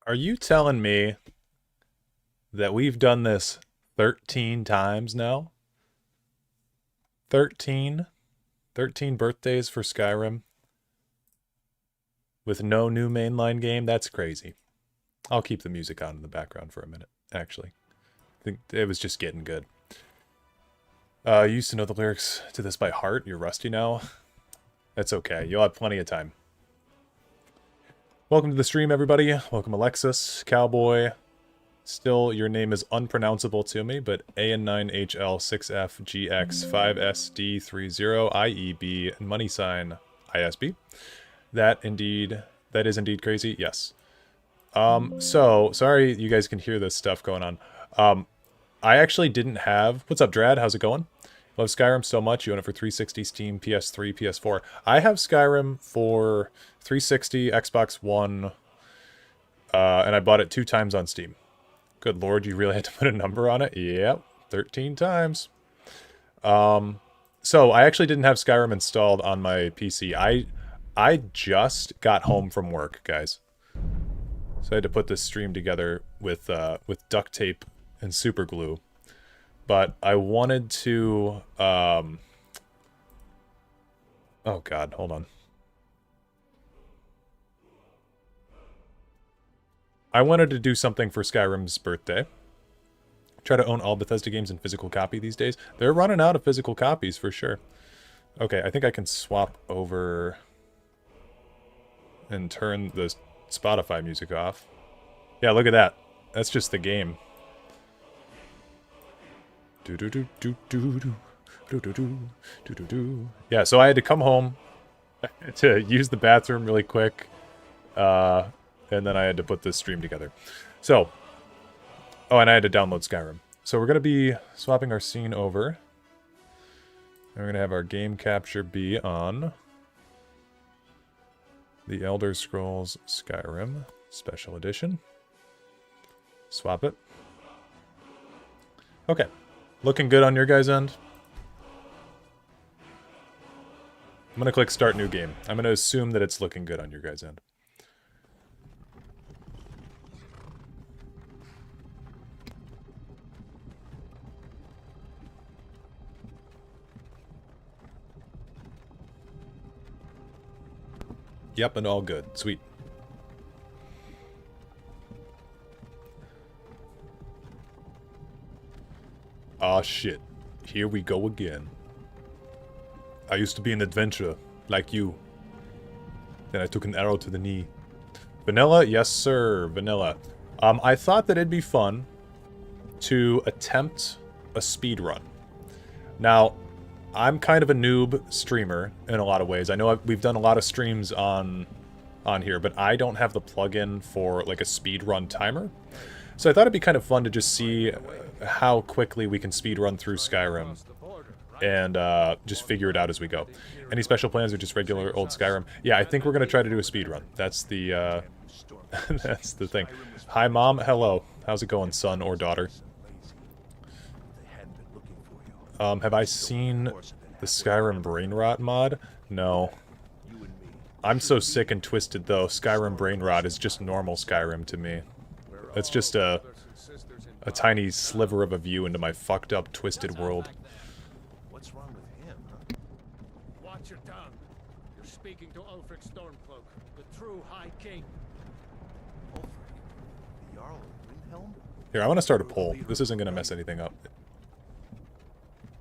Are you telling me that we've done this 13 times now? 13? 13 birthdays for Skyrim with no new mainline game? That's crazy. I'll keep the music on in the background for a minute, actually. I think it was just getting good. You used to know the lyrics to this by heart. You're rusty now. That's okay. You'll have plenty of time. Welcome to the stream, everybody. Welcome, Alexis, Cowboy. Still, your name is unpronounceable to me, but AN9HL6FGX5SD30IEB and money sign ISB. That is indeed crazy. Yes. So sorry you guys can hear this stuff going on. I actually didn't have. What's up, Drad? How's it going? Love Skyrim so much. You own it for 360, Steam, PS3, PS4. I have Skyrim for 360, Xbox One, and I bought it 2 times on Steam. Good lord, you really had to put a number on it? Yep, 13 times. So I actually didn't have Skyrim installed on my PC. I just got home from work, guys. So I had to put this stream together with duct tape and super glue. But I wanted to, oh god, hold on. I wanted to do something for Skyrim's birthday. Try to own all Bethesda games in physical copy these days. They're running out of physical copies for sure. Okay, I think I can swap over and turn the Spotify music off. Yeah, look at that. That's just the game. Yeah, so I had to come home to use the bathroom really quick, and then I had to put this stream together. So, oh, and I had to download Skyrim. So we're going to be swapping our scene over. And we're going to have our game capture be on The Elder Scrolls Skyrim Special Edition. Swap it. Okay. Looking good on your guys' end? I'm going to click Start New Game. I'm going to assume that it's looking good on your guys' end. Yep, and all good. Sweet. Aw, shit. Here we go again. I used to be an adventurer, like you. Then I took an arrow to the knee. Vanilla? Yes, sir. Vanilla. I thought that it'd be fun to attempt a speed run. Now, I'm kind of a noob streamer in a lot of ways. I know we've done a lot of streams on here, but I don't have the plugin for like a speed run timer. So I thought it'd be kind of fun to just see how quickly we can speed run through Skyrim and just figure it out as we go. Any special plans or just regular old Skyrim? Yeah, I think we're gonna try to do a speed run. That's the that's the thing. Hi, Mom. Hello. How's it going, son or daughter? Have I seen the Skyrim brain rot mod? No. I'm so sick and twisted, though. Skyrim brain rot is just normal Skyrim to me. It's just a tiny sliver of a view into my fucked up, twisted world. What's wrong with him, huh? Watch your tongue. You're speaking to Ulfric Stormcloak, the true High King. Ulfric, the Jarl of Windhelm? Here, I want to start a poll. This isn't going to mess anything up.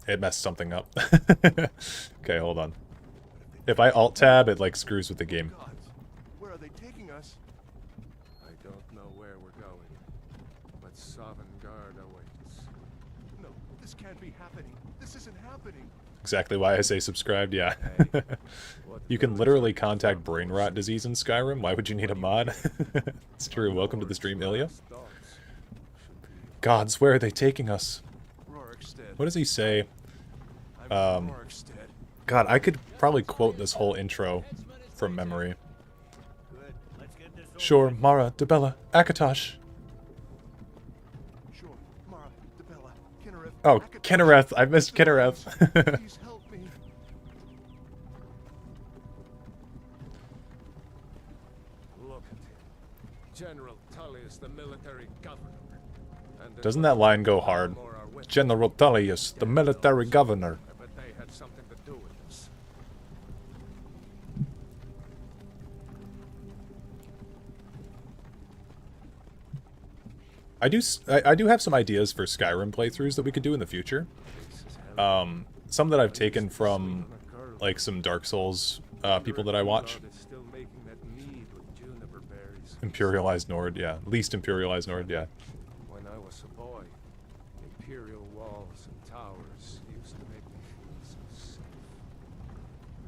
It messed something up. Okay, hold on. If I alt-tab, it, like, screws with the game. Where are they taking us? I don't know where we're going, but Sovngarde awaits. No, this can't be happening. This isn't happening. Exactly why I say subscribed, yeah. You can literally contact brain rot disease in Skyrim. Why would you need a mod? It's true. Welcome to the stream, Ilya. Gods, where are they taking us? What does he say? God, I could probably quote this whole intro from memory. Sure, Mara, Debella, Akatosh. Oh, Kinnereth. I missed Kinnereth. Please help me. Look at him. General Tullius, the military governor. Doesn't that line go hard? General Tullius, the military governor. But they had something to do with this. I do have some ideas for Skyrim playthroughs that we could do in the future. Some that I've taken from like some Dark Souls people that I watch. Imperialized Nord, yeah. Least Imperialized Nord, yeah. When I was a boy, imperial walls and towers used to make me feel so safe.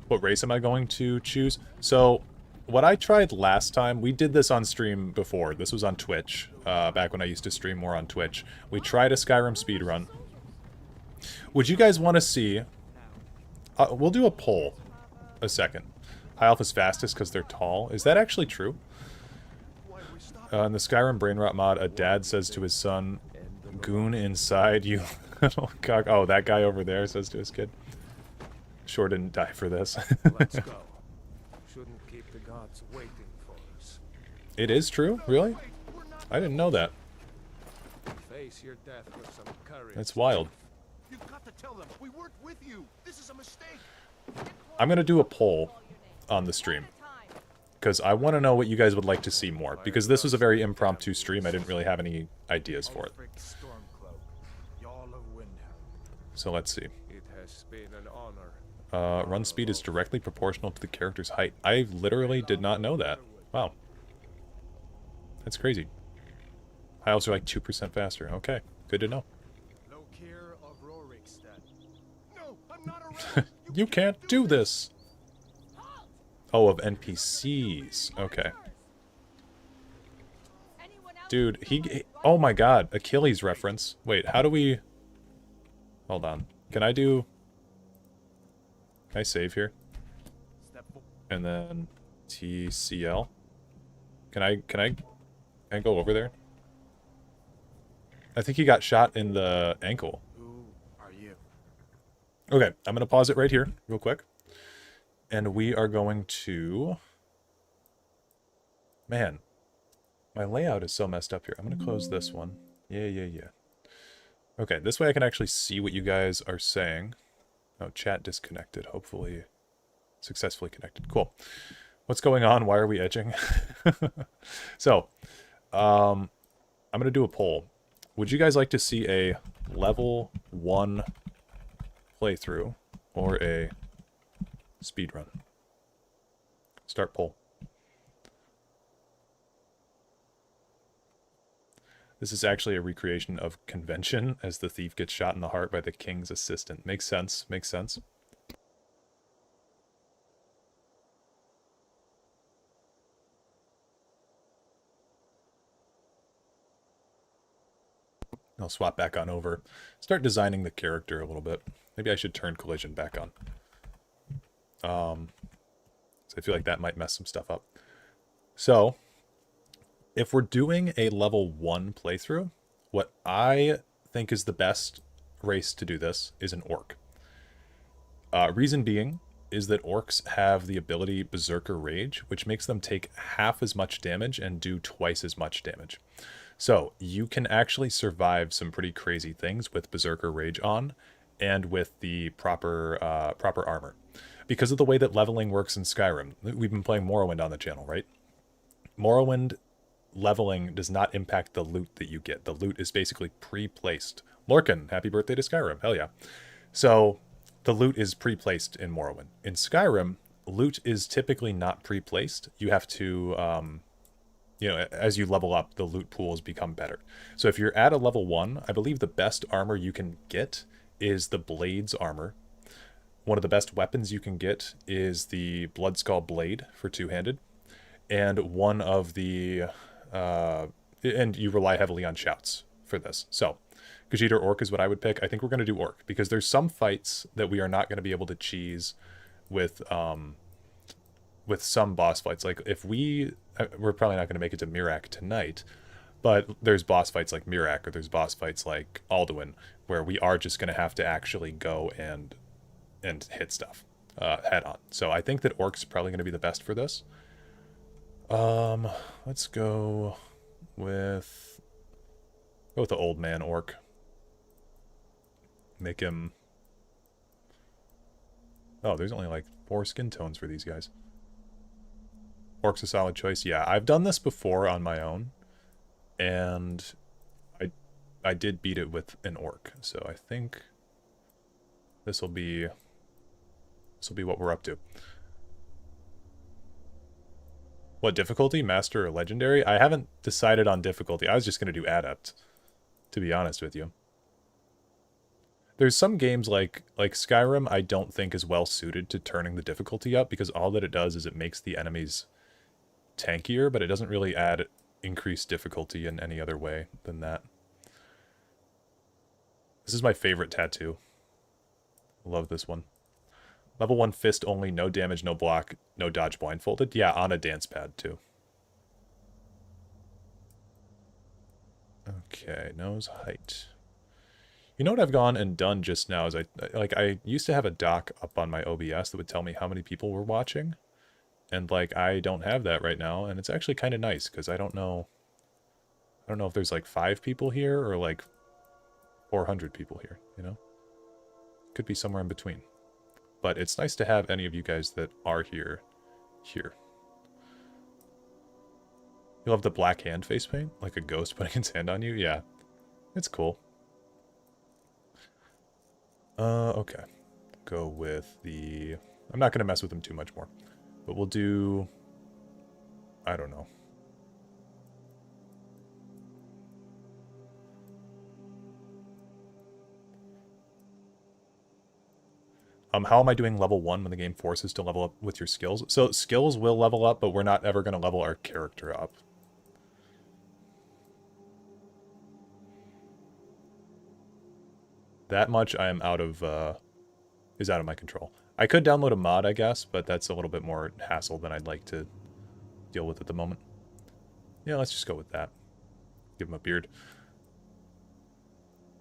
What race am I going to choose? So, what I tried last time, we did this on stream before. This was on Twitch, back when I used to stream more on Twitch. We tried a Skyrim speedrun. Would you guys want to see... we'll do a poll. A second. High Elf is fastest because they're tall. Is that actually true? In the Skyrim Brainrot mod, a dad says to his son, "Goon inside, you little cock." Oh, that guy over there says to his kid. Sure didn't die for this. Let's go. Shouldn't keep the gods waiting for us. It is true? Really? I didn't know that. Face your death with some courage. That's wild. You've got to tell them we weren't with you. This is a mistake. I'm gonna do a poll on the stream. Because I want to know what you guys would like to see more. Because this was a very impromptu stream. I didn't really have any ideas for it. So let's see. It has been an honor. Run speed is directly proportional to the character's height. I literally did not know that. Wow. That's crazy. High elves are like 2% faster. Okay, good to know. No, I'm not around. You can't do this! Oh, of NPCs. Okay. Dude, he... Oh my god, Achilles reference. Wait, how do we... Hold on. Can I do... Can I save here? And then... TCL? Can I go over there? I think he got shot in the ankle. Who are you? Okay, I'm gonna pause it right here, real quick. And we are going to... Man, my layout is so messed up here. I'm going to close this one. Yeah. Okay, this way I can actually see what you guys are saying. Oh, chat disconnected. Hopefully successfully connected. Cool. What's going on? Why are we edging? So, I'm going to do a poll. Would you guys like to see a level 1 playthrough or a speedrun? Start poll. This is actually a recreation of Convention, as the thief gets shot in the heart by the king's assistant. Makes sense, makes sense. I'll swap back on over. Start designing the character a little bit. Maybe I should turn collision back on. So I feel like that might mess some stuff up. So, if we're doing a level 1 playthrough, what I think is the best race to do this is an orc. Reason being is that orcs have the ability Berserker Rage, which makes them take half as much damage and do twice as much damage. So you can actually survive some pretty crazy things with Berserker Rage on, and with the proper armor. Because of the way that leveling works in Skyrim, we've been playing Morrowind on the channel, right? Morrowind leveling does not impact the loot that you get. The loot is basically pre-placed. Lorcan, happy birthday to Skyrim. Hell yeah. So the loot is pre-placed in Morrowind. In Skyrim, loot is typically not pre-placed. You have to, as you level up, the loot pools become better. So if you're at a level 1, I believe the best armor you can get is the Blade's armor. One of the best weapons you can get is the Bloodskull Blade for two-handed. And one of the... and you rely heavily on shouts for this. So, Khajiit or Orc is what I would pick. I think we're going to do Orc, because there's some fights that we are not going to be able to cheese with some boss fights. Like, if we're probably not going to make it to Mirak tonight, but there's boss fights like Mirak, or there's boss fights like Alduin, where we are just going to have to actually go and hit stuff head on. So I think that Orc's probably going to be the best for this. Let's go with the old man orc. Make him... Oh, there's only like 4 skin tones for these guys. Orc's a solid choice. Yeah, I've done this before on my own, and I did beat it with an orc. So I think this will be what we're up to. What difficulty? Master or Legendary? I haven't decided on difficulty. I was just going to do Adept, to be honest with you. There's some games like Skyrim I don't think is well suited to turning the difficulty up, because all that it does is it makes the enemies tankier, but it doesn't really add increased difficulty in any other way than that. This is my favorite tattoo. Love this one. Level 1 fist only, no damage, no block, no dodge blindfolded. Yeah, on a dance pad too. Okay, nose height. You know what I've gone and done just now is I used to have a doc up on my OBS that would tell me how many people were watching. And like I don't have that right now, and it's actually kind of nice because I don't know if there's like 5 people here or like 400 people here, you know? Could be somewhere in between. But it's nice to have any of you guys that are here. You'll have the black hand face paint? Like a ghost putting its hand on you? Yeah. It's cool. Okay. Go with the... I'm not going to mess with them too much more. But we'll do... I don't know. How am I doing level 1 when the game forces to level up with your skills? So skills will level up, but we're not ever going to level our character up. That much I am out of, is out of my control. I could download a mod, I guess, but that's a little bit more hassle than I'd like to deal with at the moment. Yeah, let's just go with that. Give him a beard.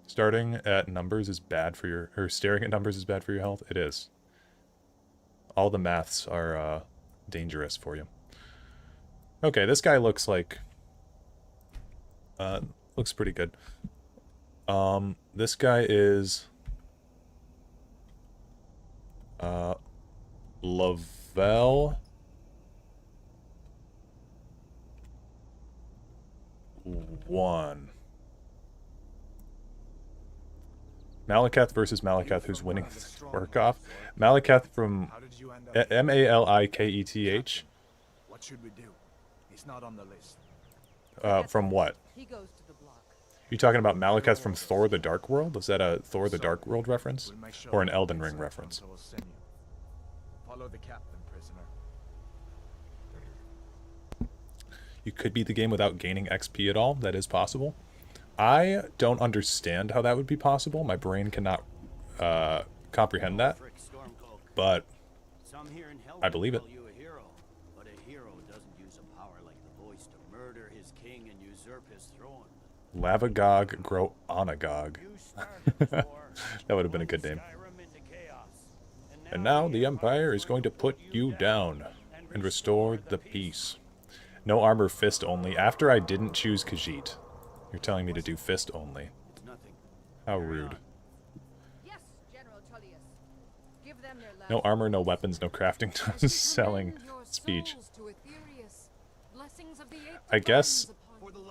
Starting at numbers is bad for your... Or staring at numbers is bad for your health? It is. All the maths are dangerous for you. Okay, this guy looks like... looks pretty good. This guy is... Lavelle... 1. Malekith versus Malekith, who's winning this work off. Malekith from Maliketh. What should we do? He's not on the list. From what? He goes to the block. You talking about Malekith from Thor the Dark World? Is that a Thor the Dark World reference? We'll make sure Or an that Elden gets Ring the reference? ones I will send you. Follow the captain, prisoner. You could beat the game without gaining XP at all. That is possible. I don't understand how that would be possible. My brain cannot comprehend that, but Some here in I Helgen believe it. call you a hero, but a hero doesn't use a power like the voice to murder his king and usurp his throne. Lavagog grow Onagog. You started this war, That would have been a good name. Skyrim into chaos. And now the your Empire is going to put you down and restore the peace. No armor, fist only. After I didn't choose Khajiit. You're telling me to do fist only. It's nothing. How rude. Yes, General Tullius. Give them their last No armor, no weapons, no crafting, no selling Commend your speech. souls to Aetherius. Blessings of the eighth I guess, divines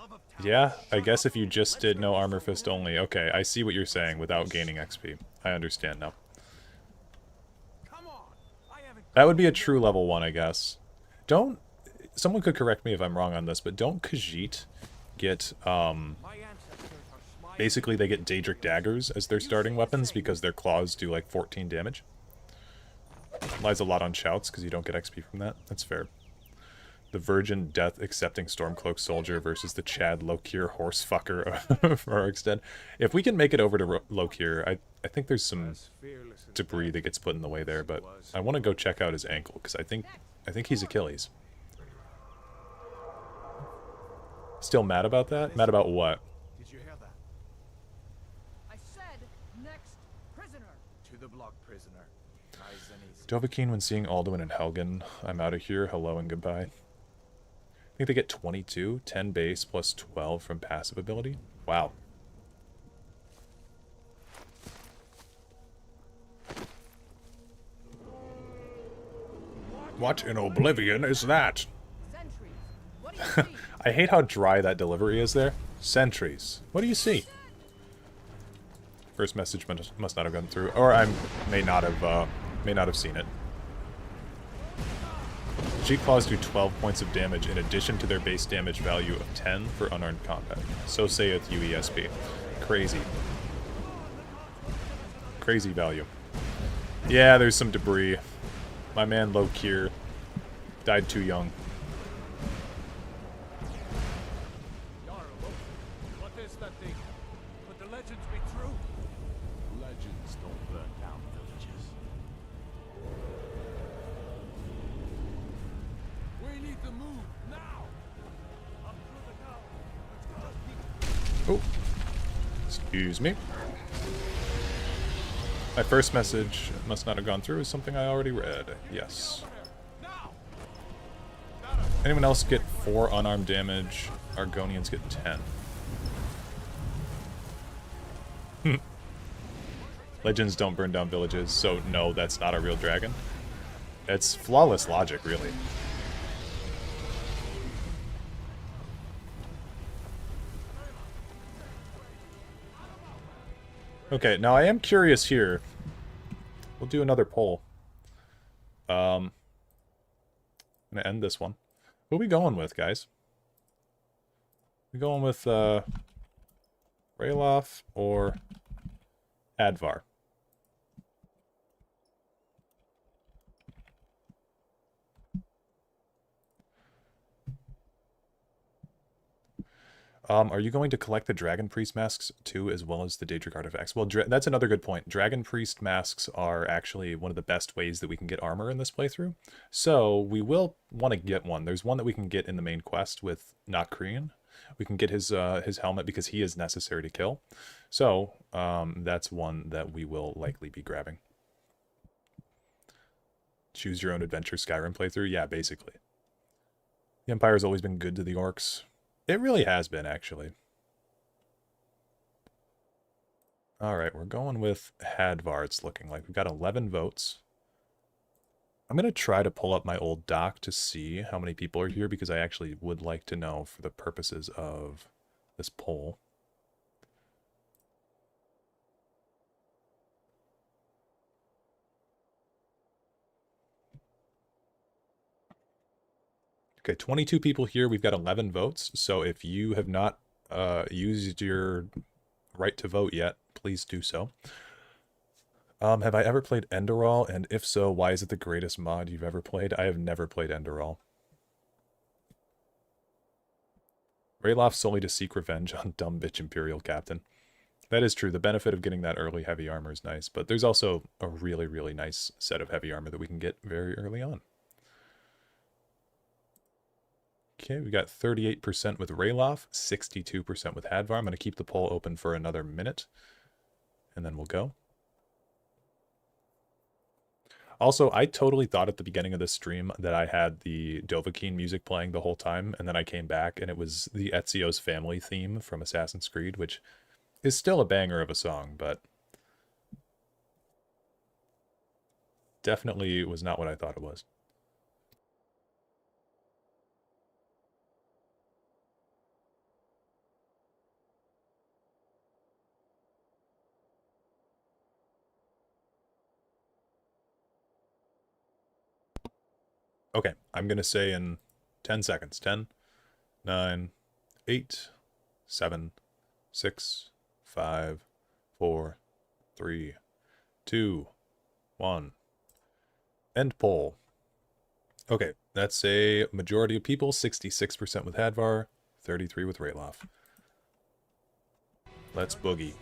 upon you. yeah, I guess if you just did no armor, fist only. Okay, I see what you're saying without gaining XP. I understand now. Come on! I haven't That would be a true level 1, I guess. Don't, someone could correct me if I'm wrong on this, but don't Khajiit get, my ancestors are smiling. basically they get Daedric daggers as their starting weapons because their claws do like 14 damage. Lies a lot on shouts because you don't get XP from that. That's fair. The virgin death accepting Stormcloak soldier versus the Chad Lokir horse fucker of Rorikstead. If we can make it over to Lokir, I think there's some As fearless as debris death that gets put in the way there, but was. I want to go check out his ankle because I think he's Achilles. Still mad about that? Mad about what? Did you hear that? I said, next prisoner. To the block, prisoner. Nice and easy. Dovahkiin when seeing Alduin and Helgen. I'm out of here. Hello and goodbye. I think they get 22, 10 base plus 12 from passive ability. Wow. What in oblivion is that? Sentries. What do you see? I hate how dry that delivery is there. Sentries. What do you see? First message must not have gone through, or I may not have seen it. Cheat claws do 12 points of damage in addition to their base damage value of 10 for unarmed combat. So saith UESP. Crazy. Crazy value. Yeah, there's some debris. My man Lokir died too young. Jarl, what is that thing? Could the legends be true? Legends don't burn down villages. We need to move now. Up through the tower. Let's go. Oh. Excuse me. My first message must not have gone through is something I already read. Yes. Now. Anyone else get 4 unarmed damage? Argonians get 10. Legends don't burn down villages, so no, that's not a real dragon. It's flawless logic, really. Okay, now I am curious here. We'll do another poll. I'm gonna end this one. Who are we going with, guys? We going with Dareloth or Advar? Are you going to collect the Dragon Priest masks too, as well as the Daedric artifacts? Well, that's another good point. Dragon Priest masks are actually one of the best ways that we can get armor in this playthrough. So we will want to get one. There's one that we can get in the main quest with Nokrian. We can get his helmet because he is necessary to kill. So that's one that we will likely be grabbing. Choose your own adventure Skyrim playthrough? Yeah, basically. The Empire has always been good to the orcs. It really has been, actually. Alright, we're going with Hadvar, it's looking like. We've got 11 votes. I'm going to try to pull up my old doc to see how many people are here, because I actually would like to know for the purposes of this poll. Okay, 22 people here. We've got 11 votes. So if you have not used your right to vote yet, please do so. Have I ever played Enderall? And if so, why is it the greatest mod you've ever played? I have never played Enderall. Dareloth solely to seek revenge on dumb bitch Imperial Captain. That is true. The benefit of getting that early heavy armor is nice, but there's also a really, really nice set of heavy armor that we can get very early on. Okay, we got 38% with Dareloth, 62% with Hadvar. I'm going to keep the poll open for another minute, and then we'll go. Also, I totally thought at the beginning of this stream that I had the Dovahkiin music playing the whole time, and then I came back and it was the Ezio's family theme from Assassin's Creed, which is still a banger of a song, but definitely was not what I thought it was. Okay, I'm going to say in 10 seconds. 10, 9, 8, 7, 6, 5, 4, 3, 2, 1. End poll. Okay, that's a majority of people, 66% with Hadvar, 33 with Dareloth. Let's boogie.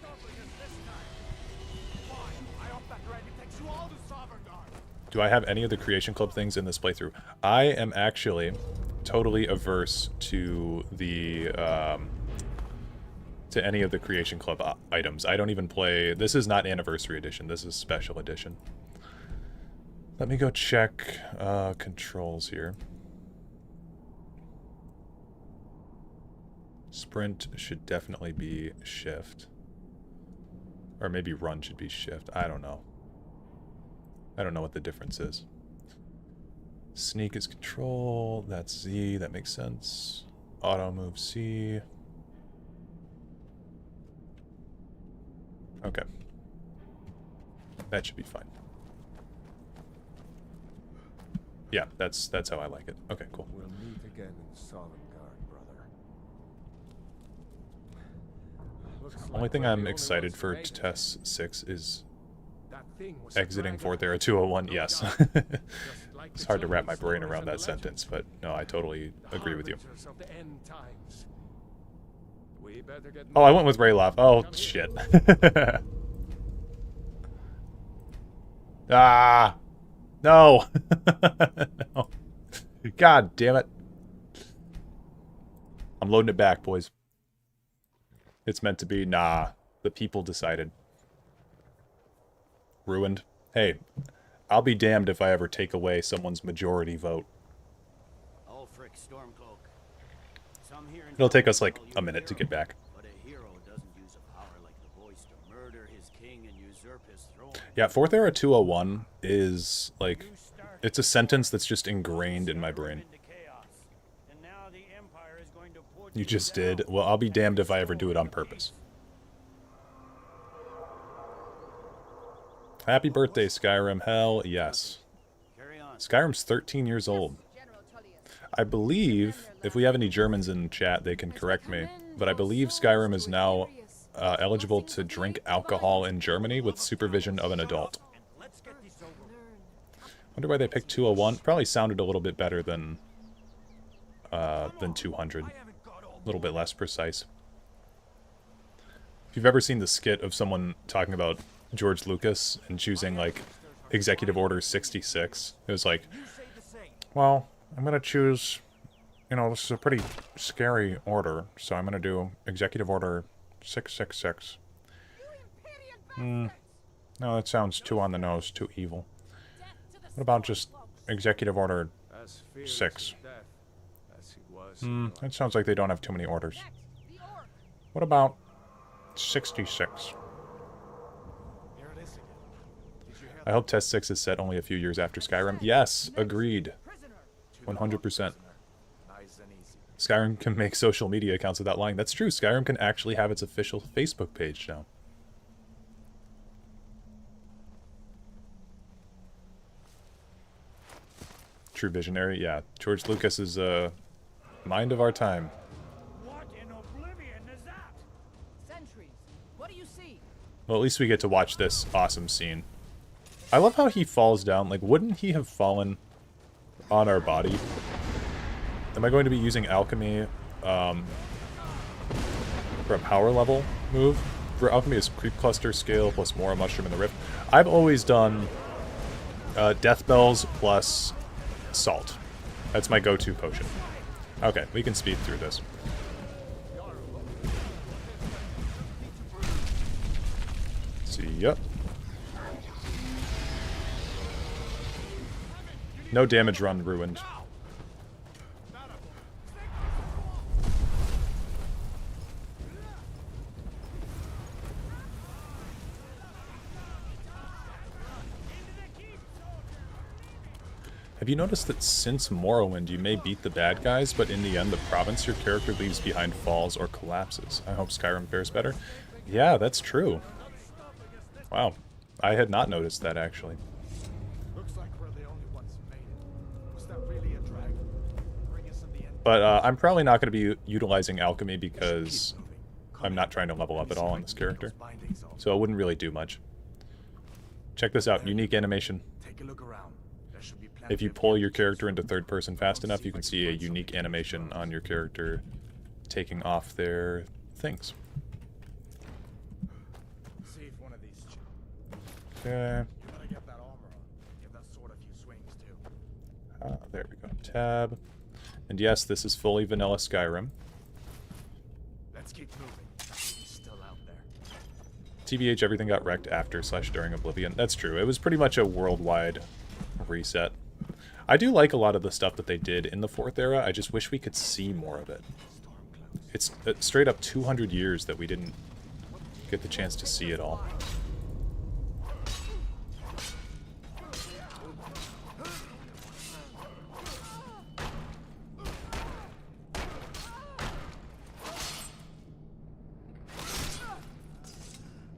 Do I have any of the Creation Club things in this playthrough? I am actually totally averse to the to any of the Creation Club items. I don't even play. This is not Anniversary Edition. This is Special Edition. Let me go check controls here. Sprint should definitely be shift. Or maybe run should be shift. I don't know. I don't know what the difference is. Sneak is control. That's Z. That makes sense. Auto move C. Okay. That should be fine. Yeah, that's how I like it. Okay, cool. We'll meet again in Sovngarde, brother. Only thing I'm excited for to test 6 is exiting Fourth Era 201. Yes. It's hard to wrap my brain around that sentence, but no, I totally agree with you. Oh, I went with Dareloth. Oh, shit. Ah! No! No. God damn it. I'm loading it back, boys. It's meant to be. Nah. The people decided. Ruined. Hey, I'll be damned if I ever take away someone's majority vote. It'll take us like a minute to get back. Yeah, Fourth Era 201 is like, it's a sentence that's just ingrained in my brain. You just did? Well, I'll be damned if I ever do it on purpose. Happy birthday, Skyrim. Hell yes. Skyrim's 13 years old. I believe, if we have any Germans in chat, they can correct me, but I believe Skyrim is now eligible to drink alcohol in Germany with supervision of an adult. Wonder why they picked 201. Probably sounded a little bit better than 200. A little bit less precise. If you've ever seen the skit of someone talking about George Lucas and choosing like Executive Order 66, it was like, well, I'm gonna choose, you know, this is a pretty scary order, so I'm gonna do Executive Order 666. No, that sounds too on the nose, too evil. What about just Executive Order 6? That sounds like they don't have too many orders. What about 66? I hope Test 6 is set only a few years after Skyrim. Yes, agreed. 100%. Skyrim can make social media accounts without lying. That's true. Skyrim can actually have its official Facebook page now. True visionary. Yeah, George Lucas is a mind of our time. What in oblivion is Well, at least we get to watch this awesome scene. I love how he falls down. Like, wouldn't he have fallen on our body? Am I going to be using alchemy for a power level move? For alchemy is creep cluster scale plus more mushroom in the rift. I've always done death bells plus salt. That's my go-to potion. Okay, we can speed through this. See ya. No damage run ruined. Have you noticed that since Morrowind you may beat the bad guys, but in the end the province your character leaves behind falls or collapses? I hope Skyrim fares better. Yeah, that's true. Wow. I had not noticed that, actually. Looks like we're the only ones who made it. Was that really a dragon? Bring us in the end. But I'm probably not going to be utilizing alchemy because I'm not trying to level up at all on this character. So it wouldn't really do much. Check this out. Unique animation. Take a look around. There should be plenty If you of pull your character into third person fast enough, you can see a unique animation on your character taking off their things. See if one of these. Okay. You gotta get that armor on. Give that sword a few swings too. There we go. Tab. And yes, this is fully vanilla Skyrim. Let's keep moving. He's still out there. TBH, everything got wrecked after / during Oblivion. That's true. It was pretty much a worldwide reset. I do like a lot of the stuff that they did in the 4th era. I just wish we could see more of it. It's straight up 200 years that we didn't get the chance to see it all.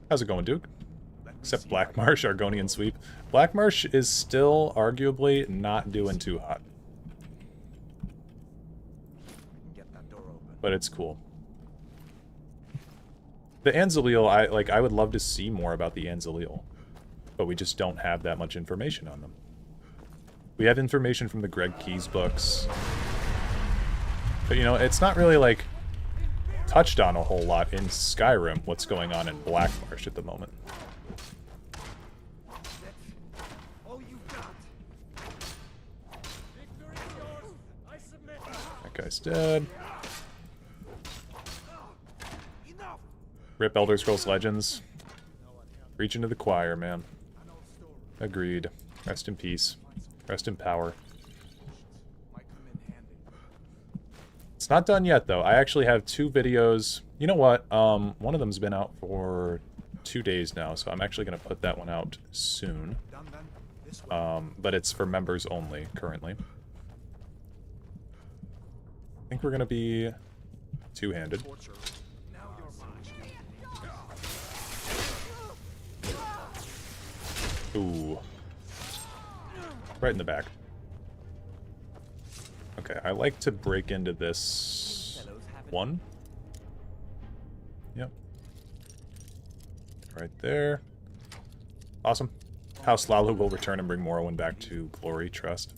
How's it going, Duke? Except Black Marsh, Argonian Sweep. Black Marsh is still arguably not doing too hot. Get that door open. But it's cool. The Anzaleel, I would love to see more about the Anzaleel. But we just don't have that much information on them. We have information from the Greg Keyes books. But, you know, it's not really, like, touched on a whole lot in Skyrim, what's going on in Black Marsh at the moment. All you got. That guy's dead. Enough. Rip Elder Scrolls Legends. Reach into the choir, man. Agreed. Rest in peace. Rest in power. Might come in handy. It's not done yet, though. I actually have 2 videos. You know what? One of them's been out for 2 days now, so I'm actually going to put that one out soon. Done then. This way. But it's for members only, currently. I think we're going to be two-handed. Torture. Now you're mine. Ooh. Right in the back. Okay, I like to break into this one. Yep. Right there. Awesome. House Lalu will return and bring Morrowind back to glory, trust.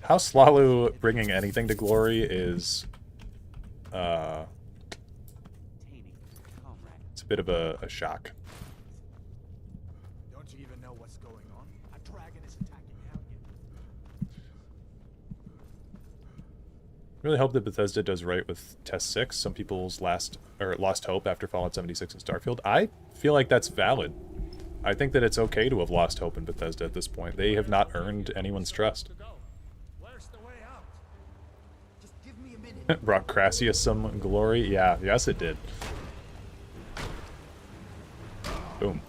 House Lalu bringing anything to glory is... it's a bit of a shock. Don't you even know what's going on? A dragon is attacking Helgen. Really hope that Bethesda does right with Test 6, some people's lost hope after Fallout 76 and Starfield. I feel like that's valid. I think that it's okay to have lost hope in Bethesda at this point. They have not earned anyone's trust. Where's the way out? Just give me a minute. Brought Crassius some glory? Yeah, yes it did. Boom.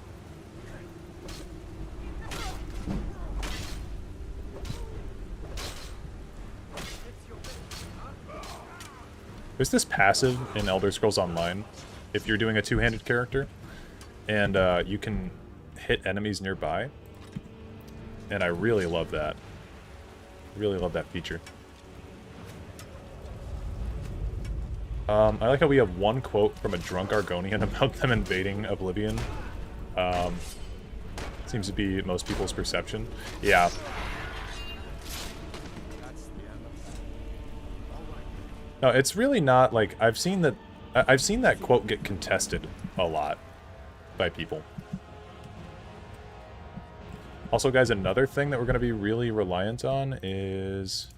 There's this passive in Elder Scrolls Online, if you're doing a two-handed character, and you can hit enemies nearby, and I really love that. Really love that feature. I like how we have one quote from a drunk Argonian about them invading Oblivion, Seems to be most people's perception. Yeah. No, it's really not like I've seen that quote get contested a lot by people. Also, guys, another thing that we're going to be really reliant on is,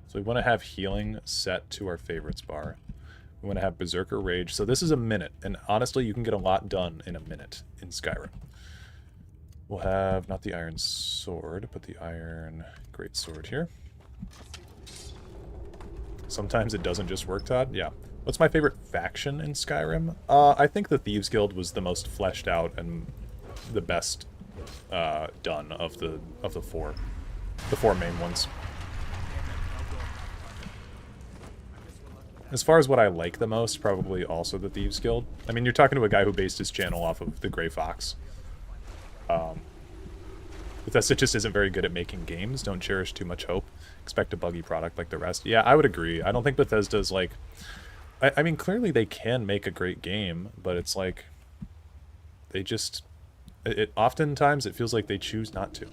so we want to have healing set to our favorites bar. We want to have Berserker Rage. So this is a minute, and honestly, you can get a lot done in a minute in Skyrim. We'll have, not the Iron Sword, but the Iron Great Sword here. Sometimes it doesn't just work, Todd. Yeah. What's my favorite faction in Skyrim? I think the Thieves Guild was the most fleshed out and the best done of the four main ones. As far as what I like the most, probably also the Thieves Guild. I mean, you're talking to a guy who based his channel off of the Grey Fox. Bethesda just isn't very good at making games. Don't cherish too much hope. Expect a buggy product like the rest. Yeah, I would agree. I don't think Bethesda's like... I mean, clearly they can make a great game, but it's like... They just... oftentimes it feels like they choose not to.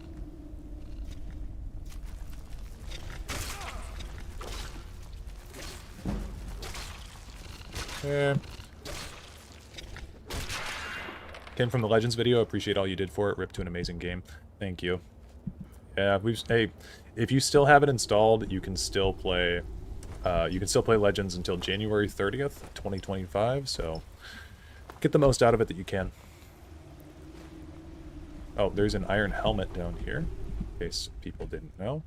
Yeah. Came from the Legends video. Appreciate all you did for it. Rip to an amazing game. Thank you. Yeah, hey, if you still have it installed, you can still play Legends until January 30th, 2025, so get the most out of it that you can. Oh, there's an iron helmet down here, in case people didn't know.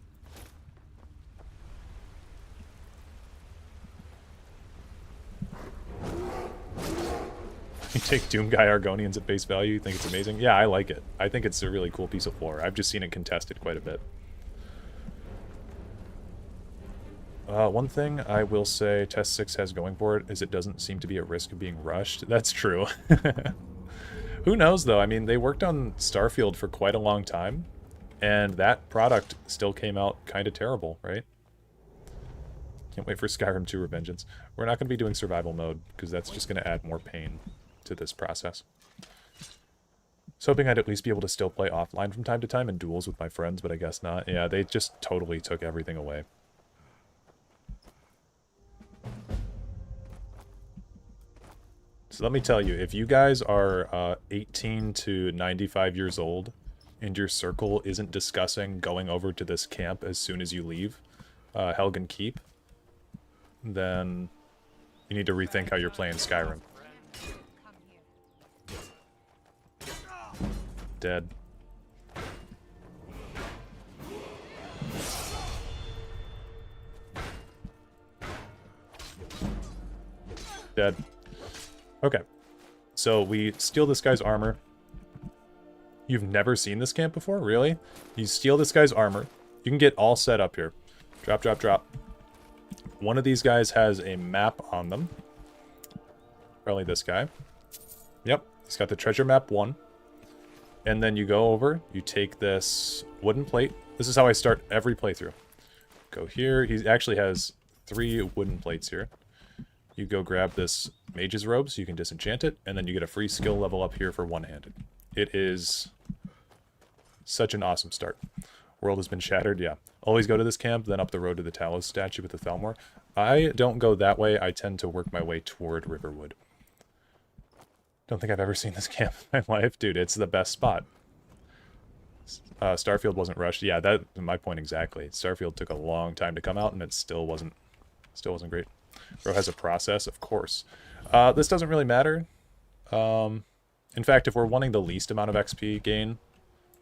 You take Doomguy Argonians at face value, you think it's amazing? Yeah, I like it. I think it's a really cool piece of lore. I've just seen it contested quite a bit. One thing I will say Test 6 has going for it is it doesn't seem to be at risk of being rushed. That's true. Who knows, though? I mean, they worked on Starfield for quite a long time, and that product still came out kind of terrible, right? Can't wait for Skyrim 2 Revengeance. We're not going to be doing survival mode, because that's just going to add more pain to this process. Was hoping I'd at least be able to still play offline from time to time in duels with my friends, but I guess not. Yeah, they just totally took everything away. So let me tell you, if you guys are 18 to 95 years old and your circle isn't discussing going over to this camp as soon as you leave Helgen Keep, then you need to rethink how you're playing Skyrim. Dead. Dead. Okay. So we steal this guy's armor. You've never seen this camp before? Really? You steal this guy's armor. You can get all set up here. Drop, drop, drop. One of these guys has a map on them. Probably this guy. Yep. He's got the treasure map 1. And then you go over, you take this wooden plate. This is how I start every playthrough. Go here. He actually has 3 wooden plates here. You go grab this mage's robe so you can disenchant it, and then you get a free skill level up here for one-handed. It is such an awesome start. World has been shattered, yeah. Always go to this camp, then up the road to the Talos statue with the Thalmor. I don't go that way. I tend to work my way toward Riverwood. Don't think I've ever seen this camp in my life. Dude, it's the best spot. Starfield wasn't rushed. Yeah, that's my point exactly. Starfield took a long time to come out, and it still wasn't great. Bro has a process, of course. This doesn't really matter. In fact, if we're wanting the least amount of XP gain,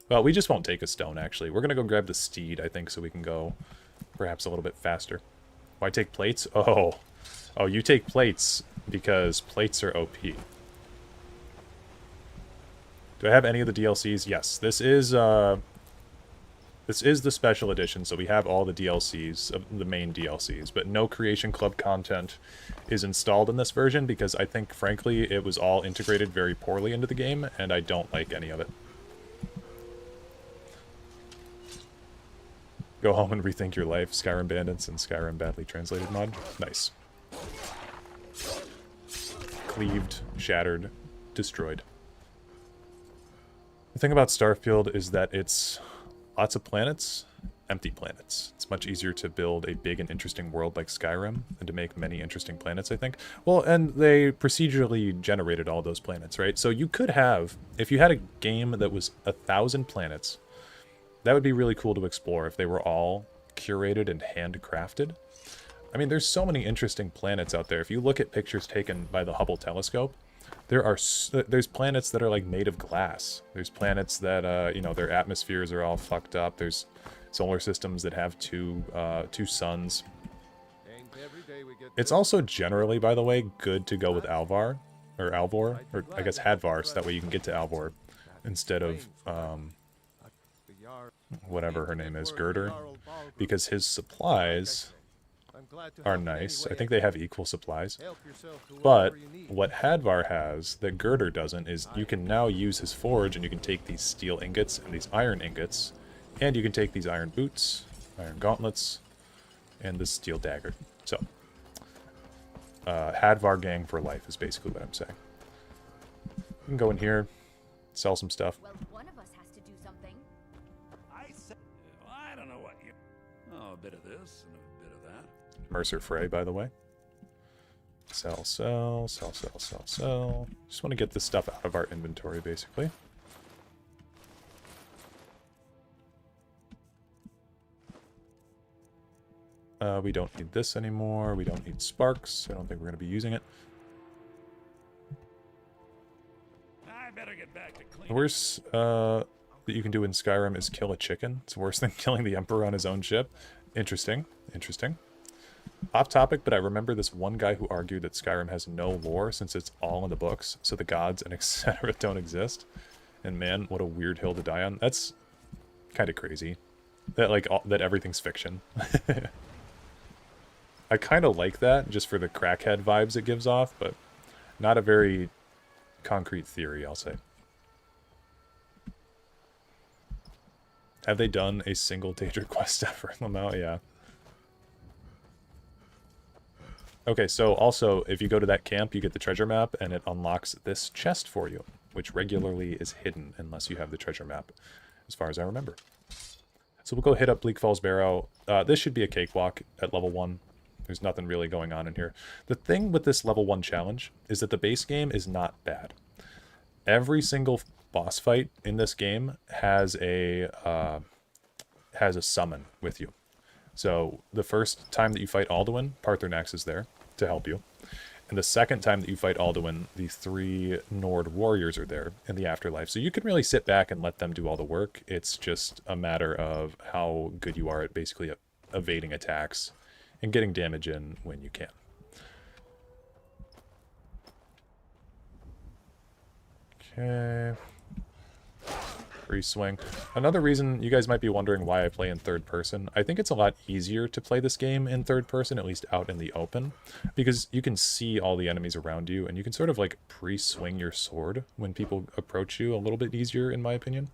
well, we just won't take a stone, actually. We're going to go grab the steed, I think, so we can go perhaps a little bit faster. Why take plates? Oh, you take plates because plates are OP. Do I have any of the DLCs? Yes. This is the special edition, so we have all the DLCs, the main DLCs, but no Creation Club content is installed in this version because I think, frankly, it was all integrated very poorly into the game, and I don't like any of it. Go home and rethink your life. Skyrim Bandits and Skyrim Badly Translated mod. Nice. Cleaved, shattered, destroyed. The thing about Starfield is that it's lots of planets, empty planets. It's much easier to build a big and interesting world like Skyrim than to make many interesting planets, I think. Well, and they procedurally generated all those planets, right? So you could have, if you had a game that was 1,000 planets, that would be really cool to explore if they were all curated and handcrafted. I mean, there's so many interesting planets out there. If you look at pictures taken by the Hubble telescope, there's planets that are like made of glass. There's planets that you know, their atmospheres are all fucked up. There's solar systems that have two suns. It's also generally, by the way, good to go with Alvar or Alvor, or I guess Hadvar, so that way you can get to Alvor instead of whatever her name is, Girder, because his supplies are nice. I think they have equal supplies. But what Hadvar has that Girder doesn't is you can now use his forge, and you can take these steel ingots and these iron ingots, and you can take these iron boots, iron gauntlets, and this steel dagger. So, Hadvar gang for life is basically what I'm saying. You can go in here, sell some stuff. Well, one of us has to do something. I don't know what you... Oh, a bit of this and a bit of that. Mercer Frey, by the way. Sell, sell, sell, sell, sell, sell. Just want to get this stuff out of our inventory, basically. We don't need this anymore. We don't need sparks. I don't think we're going to be using it. I better get back to cleaning. The worst that you can do in Skyrim is kill a chicken. It's worse than killing the Emperor on his own ship. Interesting. Interesting. Off topic, but I remember this one guy who argued that Skyrim has no lore since it's all in the books, so the gods and etc. don't exist. And man, what a weird hill to die on. That's kind of crazy. That like that everything's fiction. I kind of like that just for the crackhead vibes it gives off, but not a very concrete theory, I'll say. Have they done a single Daedric quest ever in Lamau? Yeah. Okay, so also, if you go to that camp, you get the treasure map, and it unlocks this chest for you, which regularly is hidden unless you have the treasure map, as far as I remember. So we'll go hit up Bleak Falls Barrow. This should be a cakewalk at level 1. There's nothing really going on in here. The thing with this level 1 challenge is that the base game is not bad. Every single boss fight in this game has a summon with you. So the first time that you fight Alduin, Paarthurnax is there to help you. And the second time that you fight Alduin, the 3 Nord warriors are there in the afterlife. So you can really sit back and let them do all the work. It's just a matter of how good you are at basically evading attacks and getting damage in when you can. Okay. Free swing. Another reason you guys might be wondering why I play in third person, I think it's a lot easier to play this game in third person, at least out in the open, because you can see all the enemies around you, and you can sort of like pre-swing your sword when people approach you a little bit easier, in my opinion.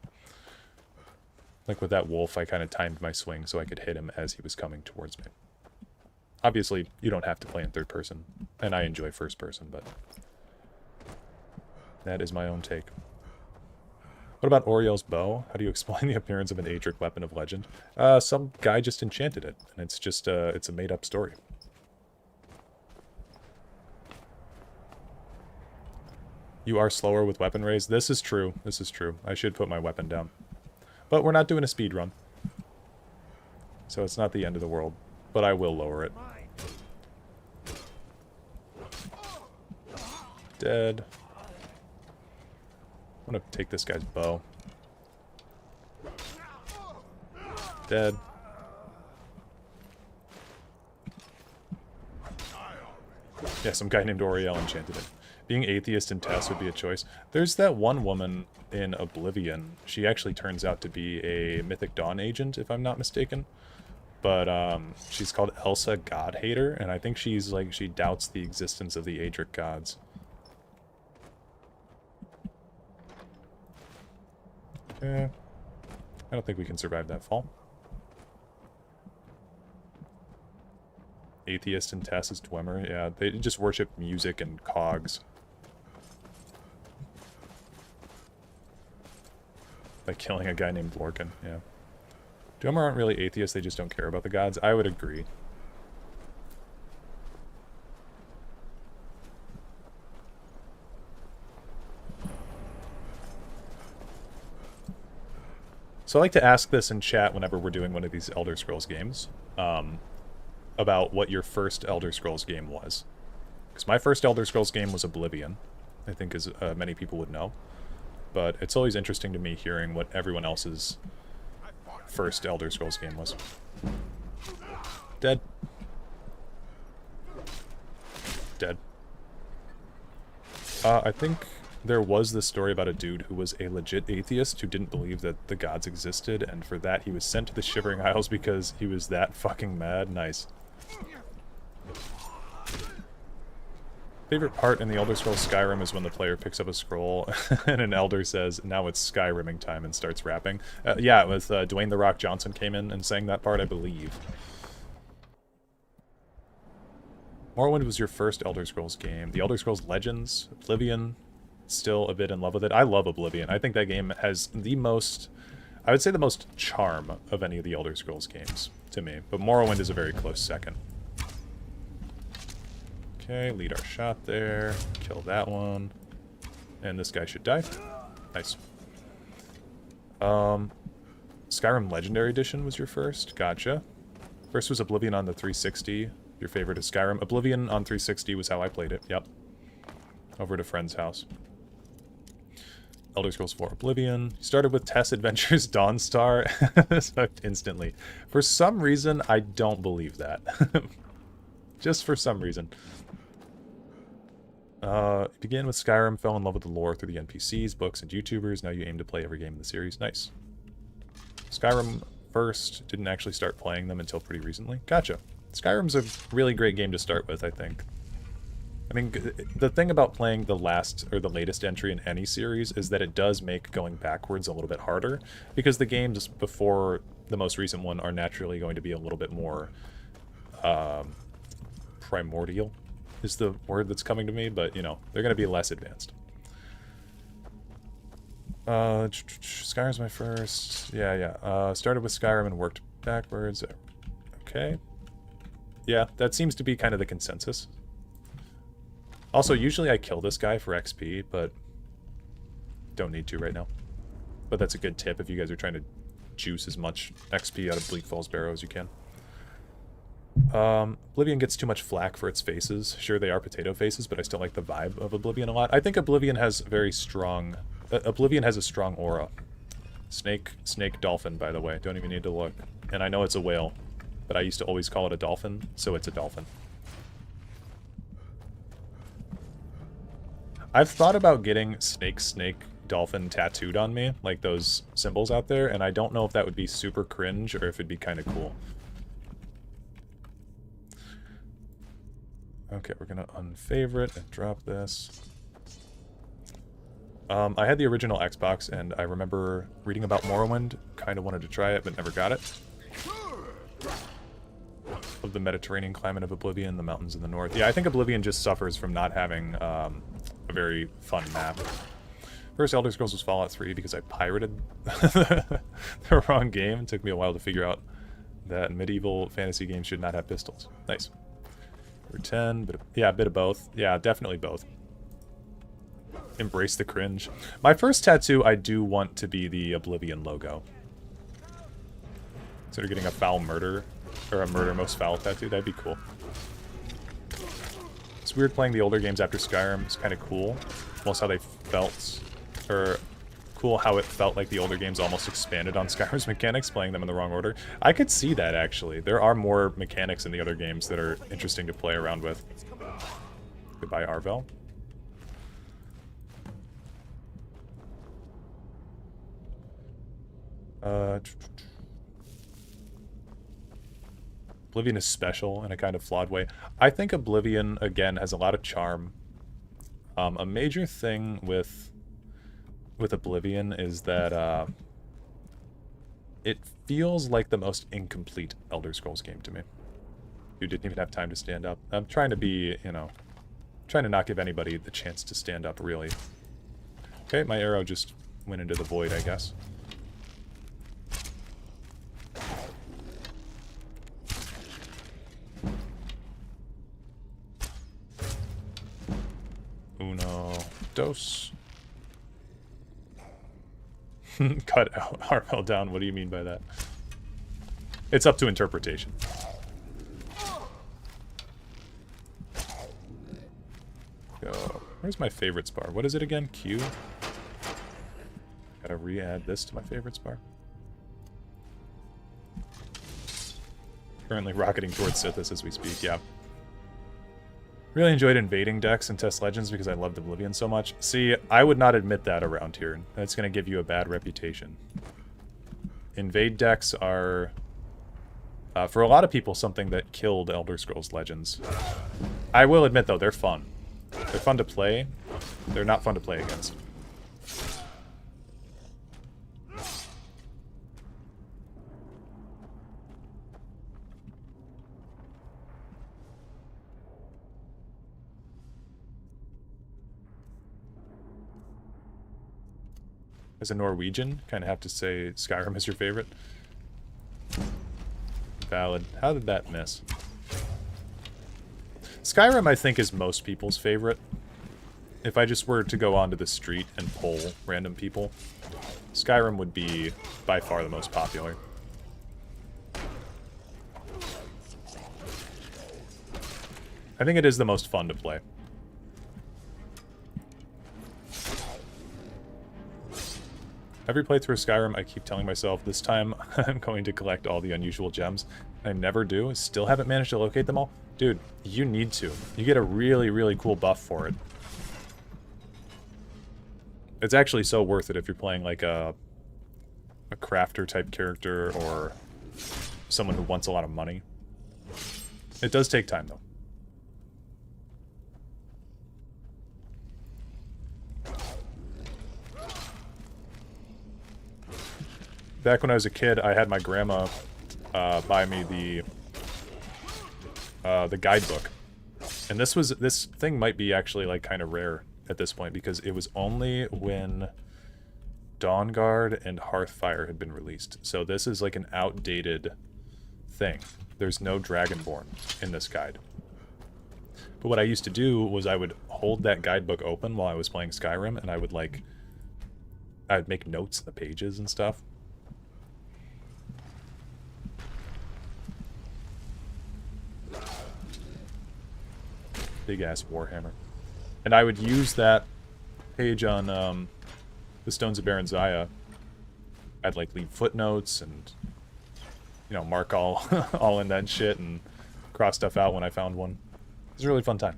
Like with that wolf, I kind of timed my swing so I could hit him as he was coming towards me. Obviously, you don't have to play in third person, and I enjoy first person, but that is my own take. What about Oriel's bow? How do you explain the appearance of an Aedric weapon of legend? Some guy just enchanted it, and it's just it's a made-up story. You are slower with weapon raise. This is true. This is true. I should put my weapon down. But we're not doing a speed run, so it's not the end of the world. But I will lower it. Dead. I'm gonna take this guy's bow. Dead. Yeah, some guy named Oriel enchanted it. Being atheist in Tess would be a choice. There's that one woman in Oblivion. She actually turns out to be a Mythic Dawn agent, if I'm not mistaken. But she's called Elsa Godhater, and I think she's like, she doubts the existence of the Aedric gods. Okay. I don't think we can survive that fall. Atheist and Tess is Dwemer. Yeah, they just worship music and cogs. By killing a guy named Lorcan, yeah. Dwemer aren't really atheists, they just don't care about the gods. I would agree. So I like to ask this in chat whenever we're doing one of these Elder Scrolls games, about what your first Elder Scrolls game was. Because my first Elder Scrolls game was Oblivion, I think as many people would know. But it's always interesting to me hearing what everyone else's first Elder Scrolls game was. Dead. Dead. I think there was this story about a dude who was a legit atheist who didn't believe that the gods existed, and for that he was sent to the Shivering Isles because he was that fucking mad. Nice. Favorite part in the Elder Scrolls Skyrim is when the player picks up a scroll and an elder says, "Now it's Skyrimming time," and starts rapping. Yeah, it was Dwayne "The Rock" Johnson came in and sang that part, I believe. Morrowind was your first Elder Scrolls game. The Elder Scrolls Legends, Oblivion, still a bit in love with it. I love Oblivion. I think that game has the most, I would say the most charm of any of the Elder Scrolls games to me. But Morrowind is a very close second. Okay, lead our shot there. Kill that one. And this guy should die. Nice. Skyrim Legendary Edition was your first. Gotcha. First was Oblivion on the 360. Your favorite is Skyrim. Oblivion on 360 was how I played it. Yep. Over at a friend's house. Elder Scrolls 4 Oblivion. Started with Tess Adventures Dawnstar. Smoked instantly. For some reason, I don't believe that. Just for some reason. Began with Skyrim, fell in love with the lore through the NPCs, books, and YouTubers. Now you aim to play every game in the series. Nice. Skyrim first, didn't actually start playing them until pretty recently. Gotcha. Skyrim's a really great game to start with, I think. I mean, the thing about playing the last or the latest entry in any series is that it does make going backwards a little bit harder, because the games before the most recent one are naturally going to be a little bit more primordial is the word that's coming to me, but, you know, they're going to be less advanced. Skyrim's my first. Yeah. Started with Skyrim and worked backwards. Okay. Yeah, that seems to be kind of the consensus. Also, usually I kill this guy for XP, but don't need to right now. But that's a good tip if you guys are trying to juice as much XP out of Bleak Falls Barrow as you can. Oblivion gets too much flack for its faces. Sure, they are potato faces, but I still like the vibe of Oblivion a lot. I think Oblivion has very strong... Oblivion has a strong aura. Snake, dolphin, by the way. Don't even need to look. And I know it's a whale, but I used to always call it a dolphin, so it's a dolphin. I've thought about getting snake, dolphin tattooed on me, like those symbols out there, and I don't know if that would be super cringe or if it'd be kind of cool. Okay, we're gonna unfavorite and drop this. I had the original Xbox, and I remember reading about Morrowind. Kind of wanted to try it, but never got it. Of the Mediterranean climate of Oblivion, the mountains in the north. Yeah, I think Oblivion just suffers from not having a very fun map. First Elder Scrolls was Fallout 3 because I pirated the wrong game. It took me a while to figure out that medieval fantasy games should not have pistols. Nice. Number 10, yeah, a bit of both. Yeah, definitely both. Embrace the cringe. My first tattoo, I do want to be the Oblivion logo. Instead of getting a foul murder, or a murder most foul tattoo, that'd be cool. It's weird playing the older games after Skyrim. It's kind of cool. Almost how they felt, or cool how it felt like the older games almost expanded on Skyrim's mechanics, playing them in the wrong order. I could see that, actually. There are more mechanics in the other games that are interesting to play around with. Goodbye, Arvel. Oblivion is special in a kind of flawed way. I think Oblivion, again, has a lot of charm. A major thing with Oblivion is that it feels like the most incomplete Elder Scrolls game to me. You didn't even have time to stand up. I'm trying to be, you know, trying to not give anybody the chance to stand up, really. Okay, my arrow just went into the void, I guess. Dose. Cut out Harpel down. What do you mean by that? It's up to interpretation. Go. Where's my favorites bar? What is it again? Q? Gotta re-add this to my favorites bar. Currently rocketing towards Sithis as we speak, yeah. Really enjoyed invading decks and Test Legends because I loved Oblivion so much. See, I would not admit that around here. That's going to give you a bad reputation. Invade decks are, for a lot of people, something that killed Elder Scrolls Legends. I will admit, though, they're fun. They're fun to play. They're not fun to play against. As a Norwegian, kind of have to say Skyrim is your favorite. Valid. How did that miss? Skyrim, I think, is most people's favorite. If I just were to go onto the street and poll random people, Skyrim would be by far the most popular. I think it is the most fun to play. Every playthrough of Skyrim, I keep telling myself, this time I'm going to collect all the unusual gems. I never do. Still haven't managed to locate them all. Dude, you need to. You get a really, really cool buff for it. It's actually so worth it if you're playing like a crafter type character or someone who wants a lot of money. It does take time, though. Back when I was a kid, I had my grandma buy me the guidebook, and this thing might be actually like kind of rare at this point because it was only when Dawnguard and Hearthfire had been released. So this is like an outdated thing. There's no Dragonborn in this guide. But what I used to do was I would hold that guidebook open while I was playing Skyrim, and I'd make notes in the pages and stuff. Big ass Warhammer. And I would use that page on the Stones of Baron Zaya. I'd like leave footnotes and, you know, mark all all in that shit and cross stuff out when I found one. It was a really fun time.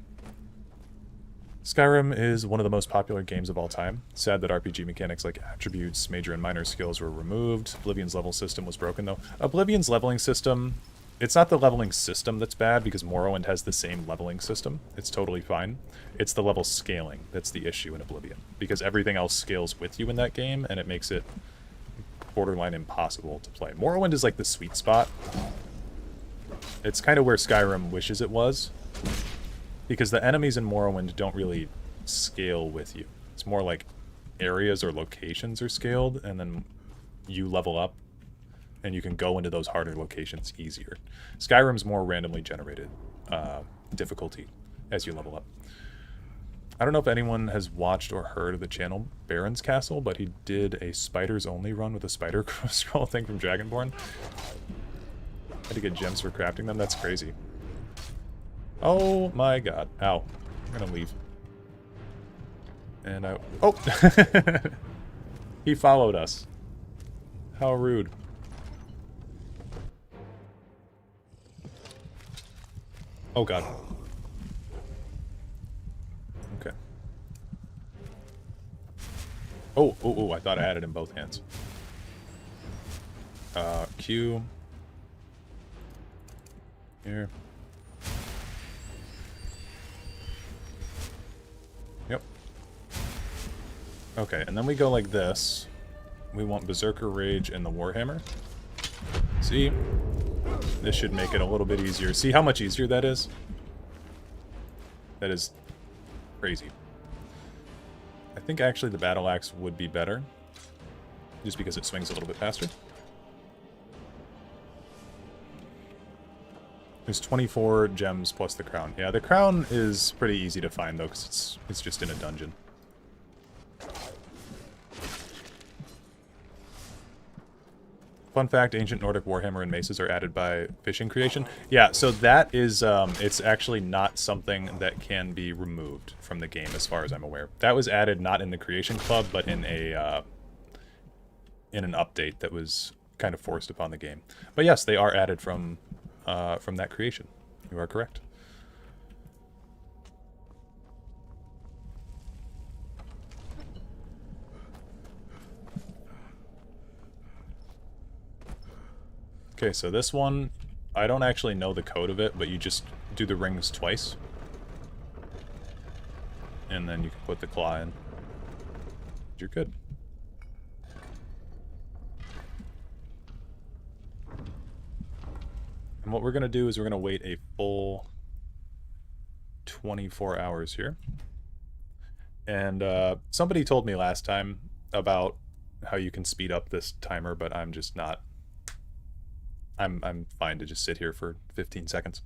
Skyrim is one of the most popular games of all time. Sad that RPG mechanics like attributes, major and minor skills were removed. Oblivion's level system was broken, though. Oblivion's leveling system... It's not the leveling system that's bad, because Morrowind has the same leveling system. It's totally fine. It's the level scaling that's the issue in Oblivion, because everything else scales with you in that game, and it makes it borderline impossible to play. Morrowind is like the sweet spot. It's kind of where Skyrim wishes it was, because the enemies in Morrowind don't really scale with you. It's more like areas or locations are scaled, and then you level up, and you can go into those harder locations easier. Skyrim's more randomly generated difficulty as you level up. I don't know if anyone has watched or heard of the channel Baron's Castle, but he did a spiders only run with a spider scroll thing from Dragonborn. Had to get gems for crafting them. That's crazy. Oh my god. Ow. I'm gonna leave. And I... Oh! He followed us. How rude. Oh god. Okay. Oh, I thought I had it in both hands. Q. Here. Yep. Okay, and then we go like this. We want Berserker Rage and the Warhammer. See? This should make it a little bit easier. See how much easier that is? That is crazy. I think actually the Battle Axe would be better, just because it swings a little bit faster. There's 24 gems plus the crown. Yeah, the crown is pretty easy to find though, because it's just in a dungeon. Fun fact, ancient Nordic warhammer and maces are added by fishing creation. Yeah, so that is, it's actually not something that can be removed from the game as far as I'm aware. That was added not in the creation club, but in a, in an update that was kind of forced upon the game. But yes, they are added from that creation. You are correct. Okay, so this one, I don't actually know the code of it, but you just do the rings twice. And then you can put the claw in. You're good. And what we're going to do is we're going to wait a full 24 hours here. And somebody told me last time about how you can speed up this timer, but I'm just not. I'm fine to just sit here for 15 seconds.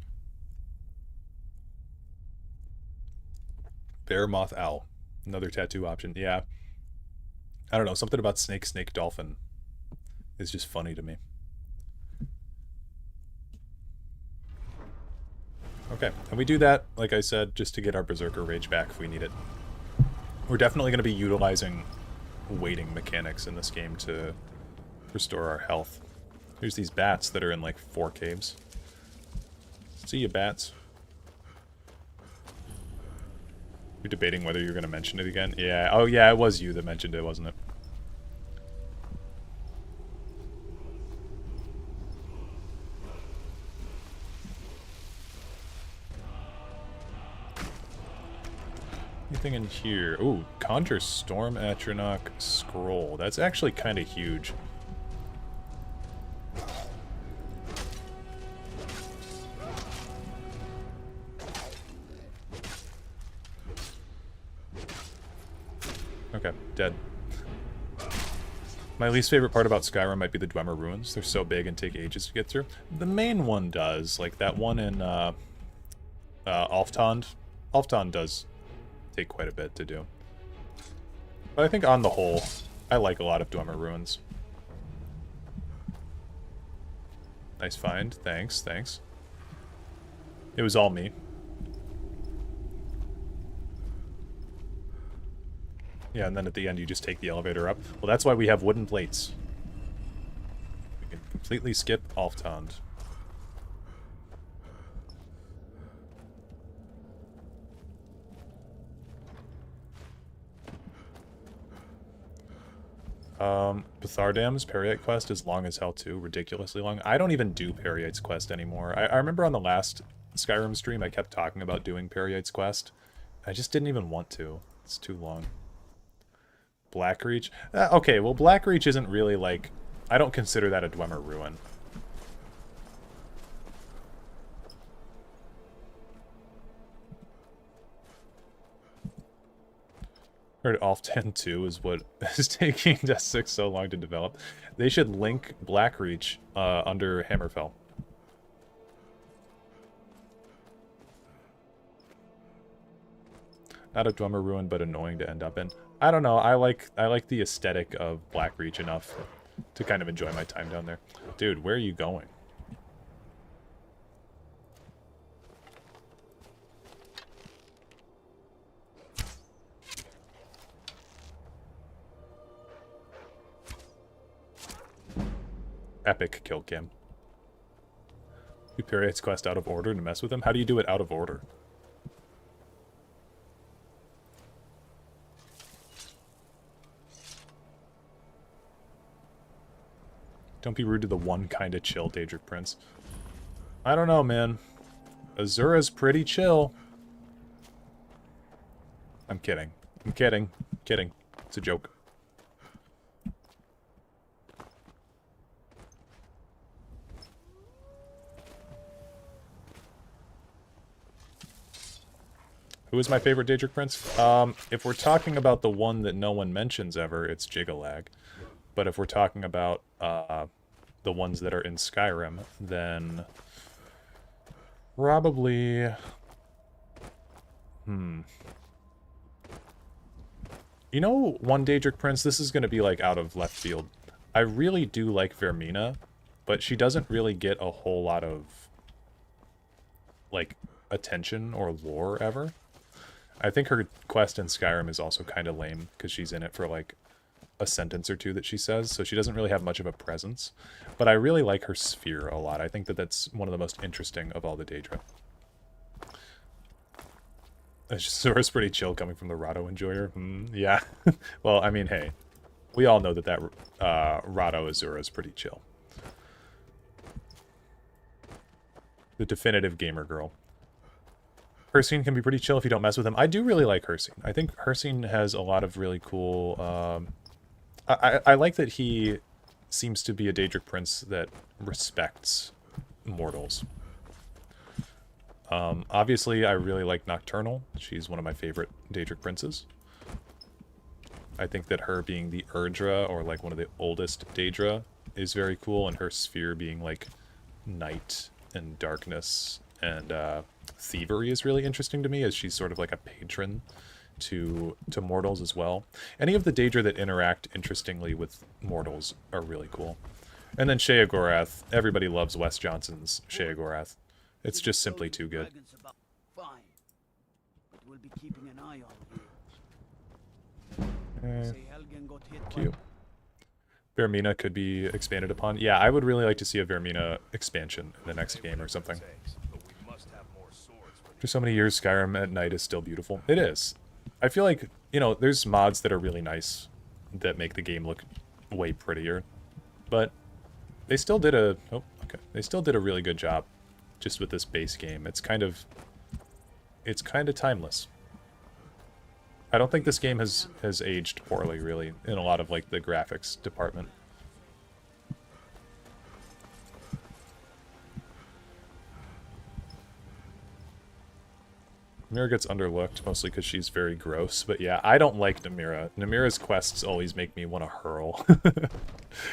Bear, moth, owl. Another tattoo option. Yeah. I don't know. Something about snake, snake, dolphin is just funny to me. Okay. And we do that, like I said, just to get our Berserker Rage back if we need it. We're definitely going to be utilizing waiting mechanics in this game to restore our health. There's these bats that are in like 4 caves. See you, bats. You're debating whether you're going to mention it again? Yeah. Oh, yeah, it was you that mentioned it, wasn't it? Anything in here? Ooh, Conjure Storm Atronach Scroll. That's actually kind of huge. Okay, dead. My least favorite part about Skyrim might be the Dwemer Ruins. They're so big and take ages to get through. The main one does. Like, that one in Alftond. Alftond does take quite a bit to do. But I think on the whole, I like a lot of Dwemer Ruins. Nice find. Thanks, thanks. It was all me. Yeah, and then at the end you just take the elevator up. Well, that's why we have wooden plates. We can completely skip Alftond. Bethardam's Periite quest is long as hell too. Ridiculously long. I don't even do Periite's quest anymore. I remember on the last Skyrim stream I kept talking about doing Periite's quest. I just didn't even want to. It's too long. Blackreach? Okay, well Blackreach isn't really like... I don't consider that a Dwemer Ruin. Heard Alftan 2 is what is taking Death 6 so long to develop. They should link Blackreach under Hammerfell. Not a Dwemer Ruin, but annoying to end up in. I don't know. I like the aesthetic of Blackreach enough to kind of enjoy my time down there. Dude, where are you going? Epic kill cam. You Periite's quest out of order to mess with him? How do you do it out of order? Don't be rude to the one kind of chill Daedric Prince. I don't know, man. Azura's pretty chill. I'm kidding. I'm kidding. Kidding. It's a joke. Who is my favorite Daedric Prince? If we're talking about the one that no one mentions ever, it's Jigalag. But if we're talking about the ones that are in Skyrim, then probably... You know, one Daedric Prince, this is going to be like out of left field. I really do like Vermina, but she doesn't really get a whole lot of, like, attention or lore ever. I think her quest in Skyrim is also kind of lame, because she's in it for, like, a sentence or two that she says, so she doesn't really have much of a presence. But I really like her sphere a lot. I think that that's one of the most interesting of all the Daedra. Zora's pretty chill coming from the Rahdo enjoyer. Yeah. Well, I mean, hey. We all know that Rahdo Azura is pretty chill. The definitive gamer girl. Hircine can be pretty chill if you don't mess with him. I do really like Hircine. I think Hircine has a lot of really cool... I like that he seems to be a Daedric prince that respects mortals. Obviously, I really like Nocturnal. She's one of my favorite Daedric princes. I think that her being the Urdra, or like one of the oldest Daedra, is very cool, and her sphere being like night and darkness and thievery is really interesting to me, as she's sort of like a patron to mortals as well. Any of the Daedra that interact interestingly with mortals are really cool. And then Sheogorath. Everybody loves Wes Johnson's Sheogorath. It's just simply too good. Fine. But we'll be keeping an eye on you. Say Helgen got hit by Cute. Vermina could be expanded upon. Yeah, I would really like to see a Vermina expansion in the next game or something. For so many years, Skyrim at night is still beautiful. It is. I feel like, you know, there's mods that are really nice that make the game look way prettier. But they still did a... Oh, okay. They still did a really good job just with this base game. It's kind of timeless. I don't think this game has aged poorly, really, in a lot of, like, the graphics department. Namira gets underlooked, mostly because she's very gross, but yeah, I don't like Namira. Namira's quests always make me want to hurl.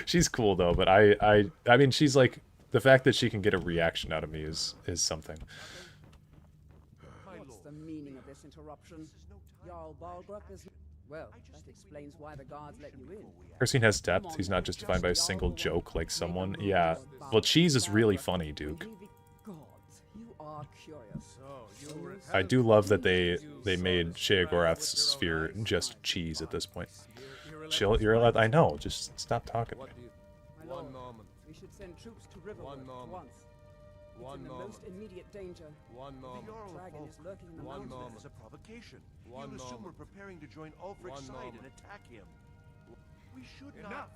She's cool, though, but I mean, she's like, the fact that she can get a reaction out of me is something. What's the meaning of this interruption? Jarl Balgrup is... Well, that explains why the guards let you in. Hircine has depth. He's not just defined by a single joke like someone. Yeah. Well, Cheese is really funny, Duke. Gods, you are curious. I do love that they made Sheogorath's sphere just cheese at this point. Chill, you're allowed... I know, just stop talking. One moment. We should send troops to Riverwood at once. It's in the most immediate danger. The Jarl Dragon of is lurking in the One mountains. moment. As a provocation. You'll assume we're preparing to join Ulfric's side and attack him. We should not.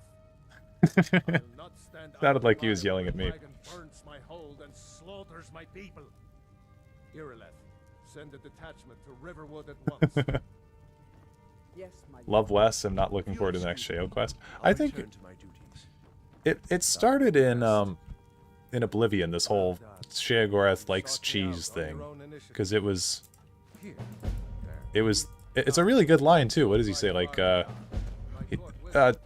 Sounded like he was yelling at me. Burns my hold and slaughters my people. Dareloth, send a detachment to Riverwood at once. Yes, my Love Wes. I'm not looking forward to the next Sheo quest. I think it started in Oblivion, this whole Sheogorath likes cheese thing, because it's a really good line too. What does he say? Like,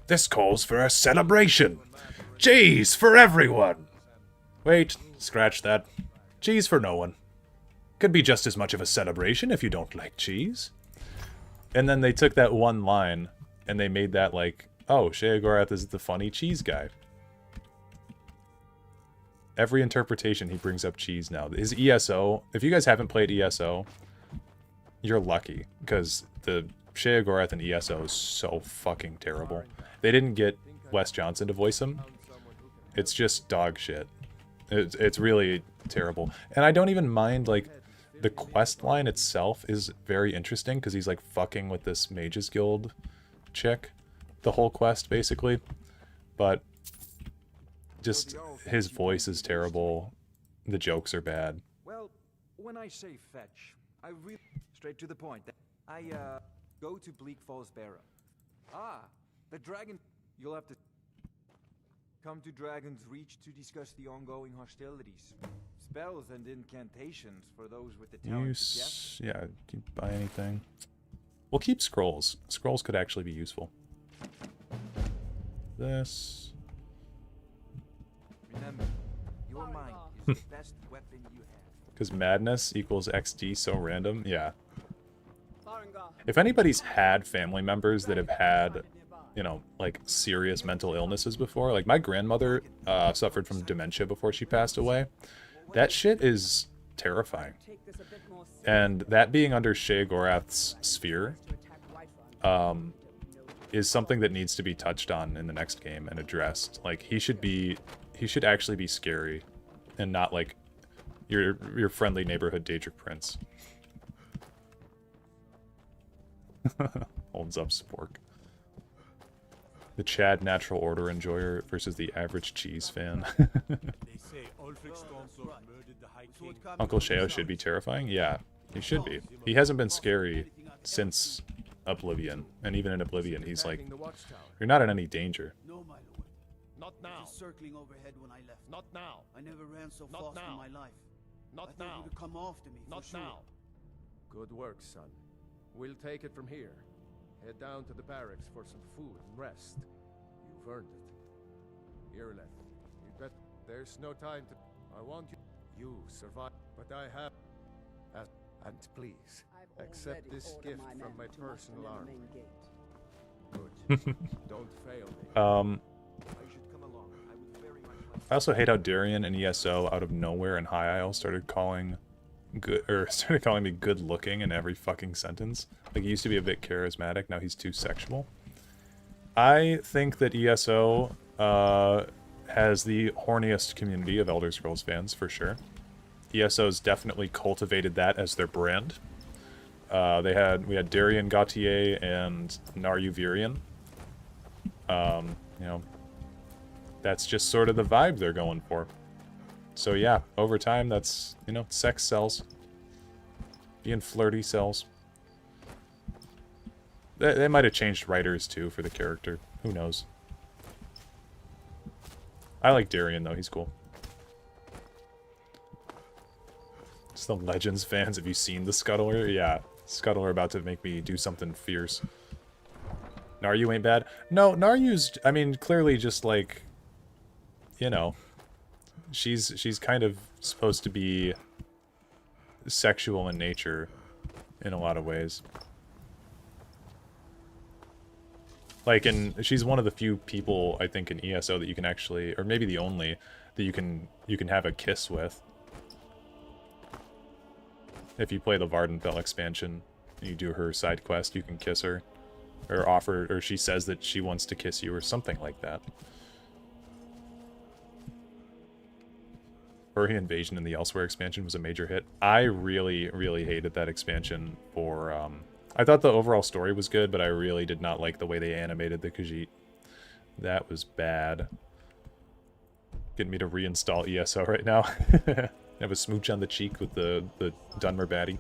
this calls for a celebration. Cheese for everyone. Wait, scratch that. Cheese for no one. Could be just as much of a celebration if you don't like cheese. And then they took that one line and they made that like, oh, Sheogorath is the funny cheese guy. Every interpretation he brings up cheese now. His ESO, if you guys haven't played ESO, you're lucky, because the Sheogorath in ESO is so fucking terrible. They didn't get Wes Johnson to voice him. It's just dog shit. It's really terrible. And I don't even mind, like, the quest line itself is very interesting, because he's, like, fucking with this Mages Guild chick. The whole quest, basically. But just his voice is terrible. The jokes are bad. Well, when I say fetch, I really straight to the point. I go to Bleak Falls Barrow. Ah, the dragon. You'll have to come to Dragon's Reach to discuss the ongoing hostilities. Spells and incantations for those with the talent to guess. Yeah, can you buy anything? We'll keep scrolls. Scrolls could actually be useful. This. Remember, your mind is the best weapon you have. Because madness equals XD so random? Yeah. Farengar. If anybody's had family members that have had you know, like serious mental illnesses before. Like my grandmother suffered from dementia before she passed away. That shit is terrifying. Take this a bit more And that being under Shea Gorath's sphere to attack Whiterun. is something that needs to be touched on in the next game and addressed. Like he should actually be scary and not like your friendly neighborhood Daedric Prince. Holds up Spork. The Chad natural order enjoyer versus the average cheese fan. Uncle Sheo should be terrifying? Yeah, he should be. He hasn't been scary since Oblivion. And even in Oblivion, he's like, Attacking the watchtower. you're not in any danger. No, my lord. Not now. Just circling overhead when I left. Not now. I never ran so Not fast now. in my life. Not I thought now. you would come after me. Not for sure. now. Good work, son. We'll take it from here. Head down to the barracks for some food and rest. You've earned it. Dareloth, you bet there's no time to... I want you... You survive, but I have... And please, I've accept already this ordered gift my from men my to muster personal near the army. main gate. Good. Don't fail me. I should come along. I would very much like I also hate how Darien and ESO out of nowhere in High Isle started calling me good looking in every fucking sentence. Like he used to be a bit charismatic, now he's too sexual. I think that ESO has the horniest community of Elder Scrolls fans for sure. ESO's definitely cultivated that as their brand. We had Darien Gautier and Naryu Virian. You know, that's just sort of the vibe they're going for. So yeah, over time, that's, you know, sex sells. Being flirty sells. They might have changed writers too for the character. Who knows? I like Darien though, he's cool. It's the Legends fans. Have you seen the Scuttler? Yeah, Scuttler about to make me do something fierce. Naryu ain't bad. No, Naryu's, I mean, clearly just like, you know, she's kind of supposed to be sexual in nature in a lot of ways. Like, and she's one of the few people I think in ESO that you can actually, or maybe the only that you can have a kiss with. If you play the Vardenfell expansion and you do her side quest, you can kiss her. Or offer, or she says that she wants to kiss you or something like that. Furry Invasion in the Elsewhere expansion was a major hit. I really, really hated that expansion for, I thought the overall story was good, but I really did not like the way they animated the Khajiit. That was bad. Getting me to reinstall ESO right now. Have a smooch on the cheek with the Dunmer baddie.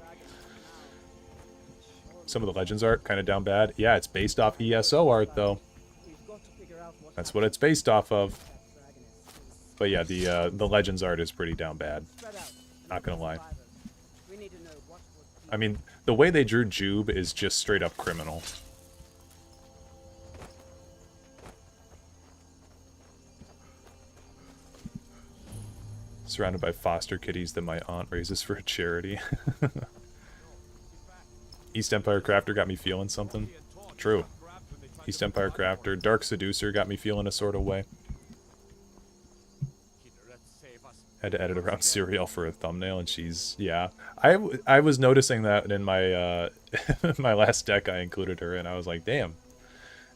Some of the Legends art kind of down bad. Yeah, it's based off ESO art though. We've got to figure out what That's what it's based off of. dragon is. But yeah, the Legends art is pretty down bad. Spread out. Not gonna lie. We need to know what would I mean, the way they drew Jube is just straight up criminal. Surrounded by foster kitties that my aunt raises for a charity. East Empire Crafter got me feeling something. True. East Empire Crafter. Dark Seducer got me feeling a sort of way. Had to edit around Serial for a thumbnail, and she's... Yeah. I was noticing that in my my last deck I included her, and I was like, damn.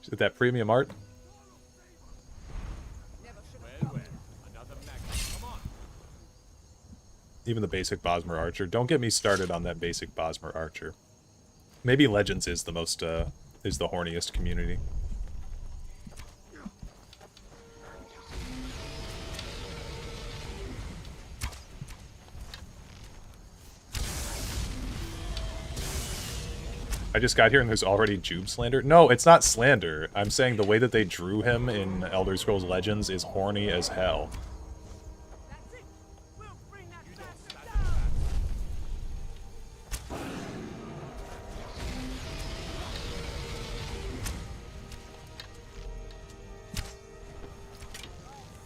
Is that premium art? Even the basic Bosmer Archer. Don't get me started on that basic Bosmer Archer. Maybe Legends is the most, is the horniest community. I just got here and there's already Jube slander. No, it's not slander. I'm saying the way that they drew him in Elder Scrolls Legends is horny as hell. That's it. We'll bring that bastard down.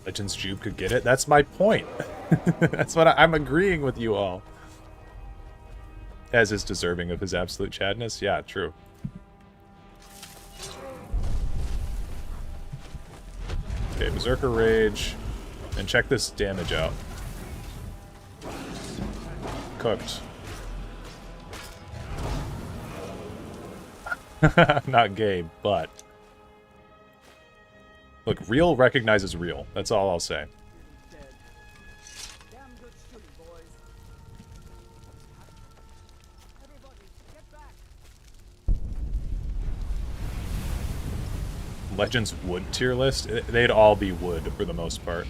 Legends Jube could get it. That's my point. That's what I'm agreeing with you all. As is deserving of his absolute chadness. Yeah, true. Okay, Berserker Rage. And check this damage out. Cooked. Not gay, but... Look, real recognizes real. That's all I'll say. Dead. Damn good shooting, boys. Everybody, get back. Legends wood tier list, they'd all be wood for the most part.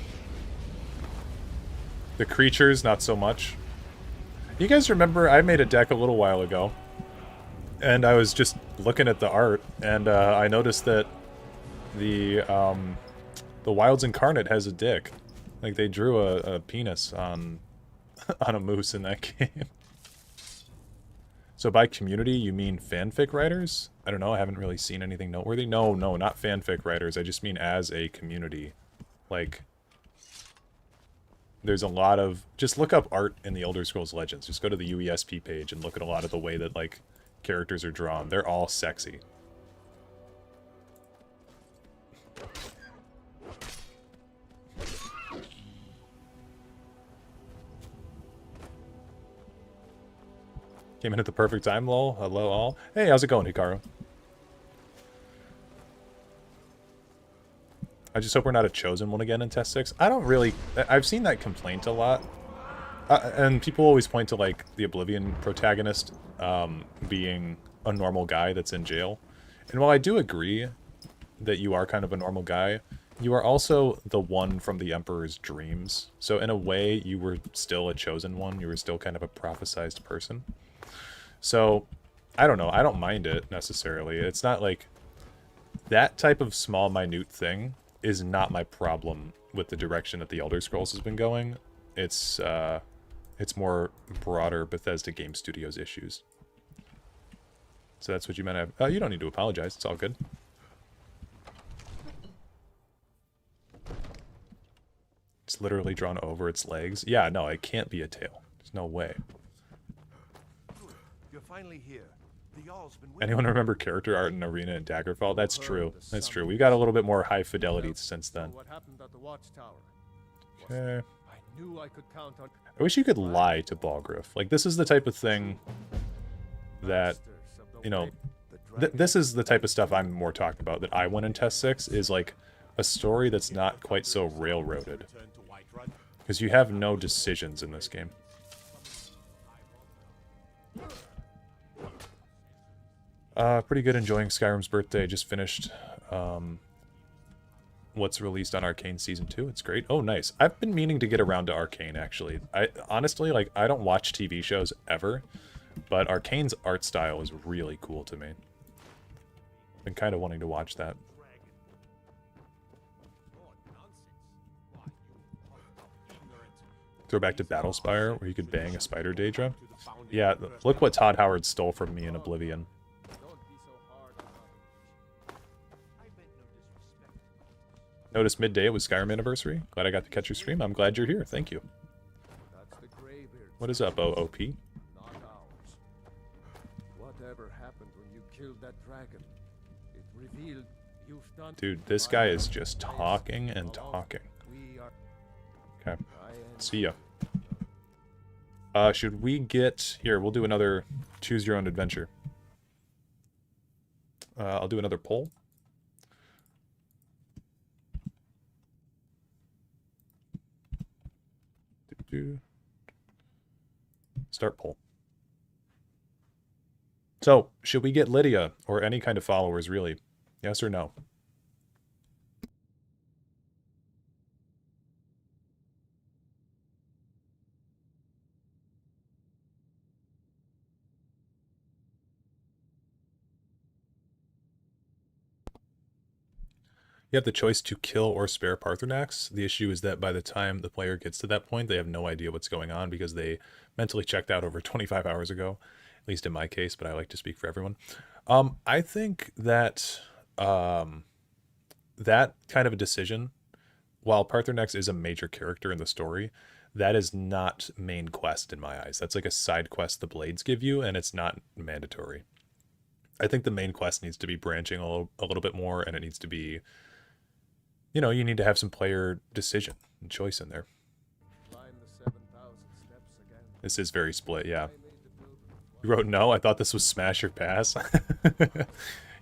The creatures, not so much. You guys remember I made a deck a little while ago, and I was just looking at the art, and I noticed that the Wilds Incarnate has a dick. Like, they drew a penis on on a moose in that game. So by community, you mean fanfic writers? I don't know, I haven't really seen anything noteworthy. No, not fanfic writers. I just mean as a community. Like, there's a lot of... Just look up art in the Elder Scrolls Legends. Just go to the UESP page and look at a lot of the way that, like, characters are drawn. They're all sexy. Came in at the perfect time, lol. Hello, all. Hey, how's it going, Hikaru? I just hope we're not a chosen one again in Test 6. I don't really... I've seen that complaint a lot. And people always point to, like, the Oblivion protagonist being a normal guy that's in jail. And while I do agree that you are kind of a normal guy, you are also the one from the Emperor's dreams. So in a way, you were still a chosen one. You were still kind of a prophesized person. So, I don't know. I don't mind it, necessarily. It's not like... That type of small, minute thing is not my problem with the direction that the Elder Scrolls has been going. It's more broader Bethesda Game Studios issues. So that's what you meant. You don't need to apologize. It's all good. It's literally drawn over its legs. Yeah, no, it can't be a tail. There's no way. You're finally here. The Jarl's been waiting. Anyone remember character art in Arena and Daggerfall? That's true. That's true. We got a little bit more high fidelity since then. What happened at the Watchtower? Okay. I knew I could count on I wish you could lie to Balgruuf. Like, this is the type of thing that, you know, this is the type of stuff I'm more talking about, that I want in Test 6, is like a story that's not quite so railroaded. Because you have no decisions in this game. Pretty good, enjoying Skyrim's birthday. Just finished what's released on Arcane Season 2. It's great. Oh, nice. I've been meaning to get around to Arcane, actually. I honestly, like, I don't watch TV shows ever, but Arcane's art style is really cool to me. Been kind of wanting to watch that. Throw back to Battlespire, where you could bang a spider Daedra. Yeah, look what Todd Howard stole from me in Oblivion. Noticed midday it was Skyrim anniversary. Glad I got to catch your stream. I'm glad you're here. Thank you. What is up, OOP? not ours. Whatever happened when you killed that dragon? It revealed you've done. Dude, this guy is just talking and talking. We are Okay. See ya. Should we get... Here, we'll do another choose your own adventure. I'll do another poll. Start poll. So, should we get Lydia, or any kind of followers, really? Yes or no? You have the choice to kill or spare Paarthurnax. The issue is that by the time the player gets to that point, they have no idea what's going on because they mentally checked out over 25 hours ago, at least in my case, but I like to speak for everyone. I think that that kind of a decision, while Paarthurnax is a major character in the story, that is not main quest in my eyes. That's like a side quest the Blades give you, and it's not mandatory. I think the main quest needs to be branching a little bit more, and it needs to be... you know, you need to have some player decision and choice in there. Climb the 7,000 steps again. This is very split, yeah. I made the pilgrim. You wrote no? I thought this was smash or pass.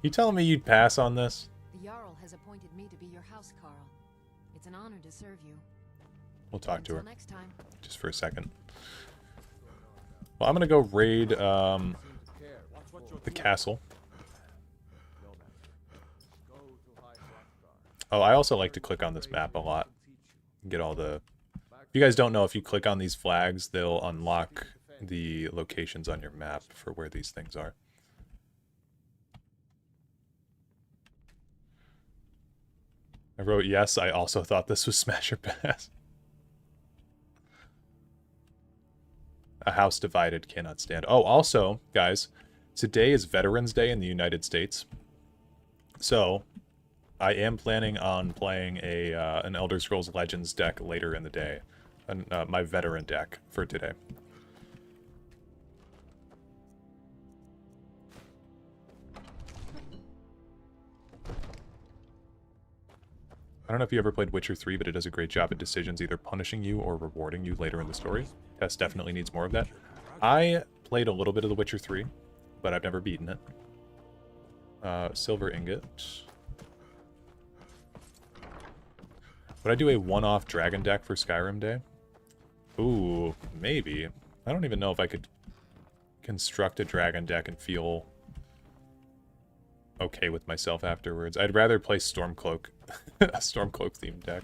You telling me you'd pass on this? The Jarl has appointed me to be your house, Carl. It's an honor to serve you. We'll talk to her. Until next time. Just for a second. Well, I'm gonna go raid Care. Watch what you're the doing. castle. No matter. Go to High Hrothgar. Oh, I also like to click on this map a lot. Get all the... If you guys don't know, if you click on these flags, they'll unlock the locations on your map for where these things are. I wrote yes, I also thought this was smash or pass. A house divided cannot stand. Oh, also, guys, today is Veterans Day in the United States. So, I am planning on playing an Elder Scrolls Legends deck later in the day. My veteran deck for today. I don't know if you ever played Witcher 3, but it does a great job at decisions either punishing you or rewarding you later in the story. Tess definitely needs more of that. I played a little bit of The Witcher 3, but I've never beaten it. Silver ingot. Would I do a one-off dragon deck for Skyrim Day? Ooh, maybe. I don't even know if I could construct a dragon deck and feel okay with myself afterwards. I'd rather play Stormcloak, a Stormcloak themed deck,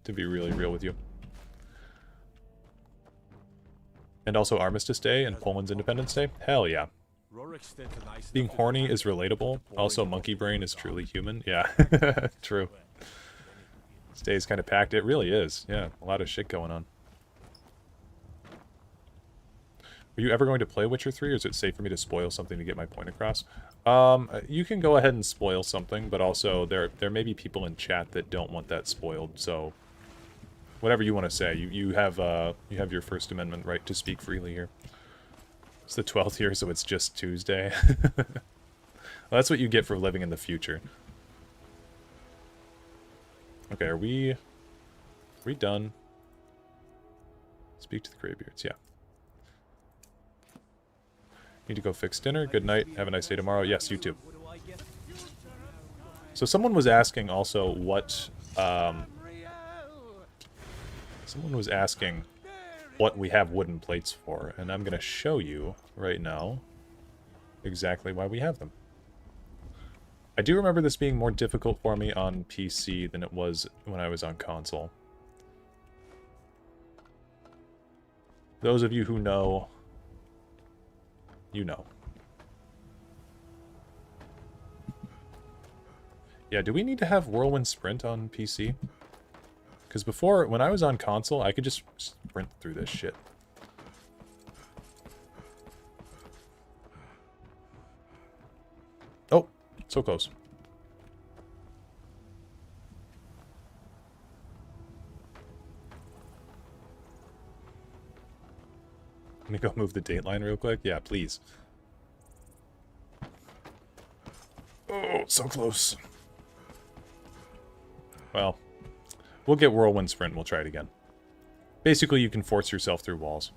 to be really real with you. And also Armistice Day and Poland's Independence Day? Hell yeah. Being horny is relatable. Also, Monkey Brain is truly human. Yeah, true. This day is kind of packed. It really is. Yeah, a lot of shit going on. Are you ever going to play Witcher 3, or is it safe for me to spoil something to get my point across? You can go ahead and spoil something, but also there may be people in chat that don't want that spoiled, so whatever you want to say. You have your First Amendment right to speak freely here. It's the 12th year, so it's just Tuesday. Well, that's what you get for living in the future. Okay, are we done? Speak to the Greybeards, yeah. Need to go fix dinner. Good night. Have a nice day tomorrow. Yes, you too. So someone was asking also what... someone was asking what we have wooden plates for, and I'm going to show you right now exactly why we have them. I do remember this being more difficult for me on PC than it was when I was on console. Those of you who know... you know. Yeah, do we need to have Whirlwind Sprint on PC? Because before, when I was on console, I could just sprint through this shit. Oh, so close. Let me go move the dateline real quick. Yeah, please. Oh, so close. Well, we'll get Whirlwind Sprint. We'll try it again. Basically, you can force yourself through walls.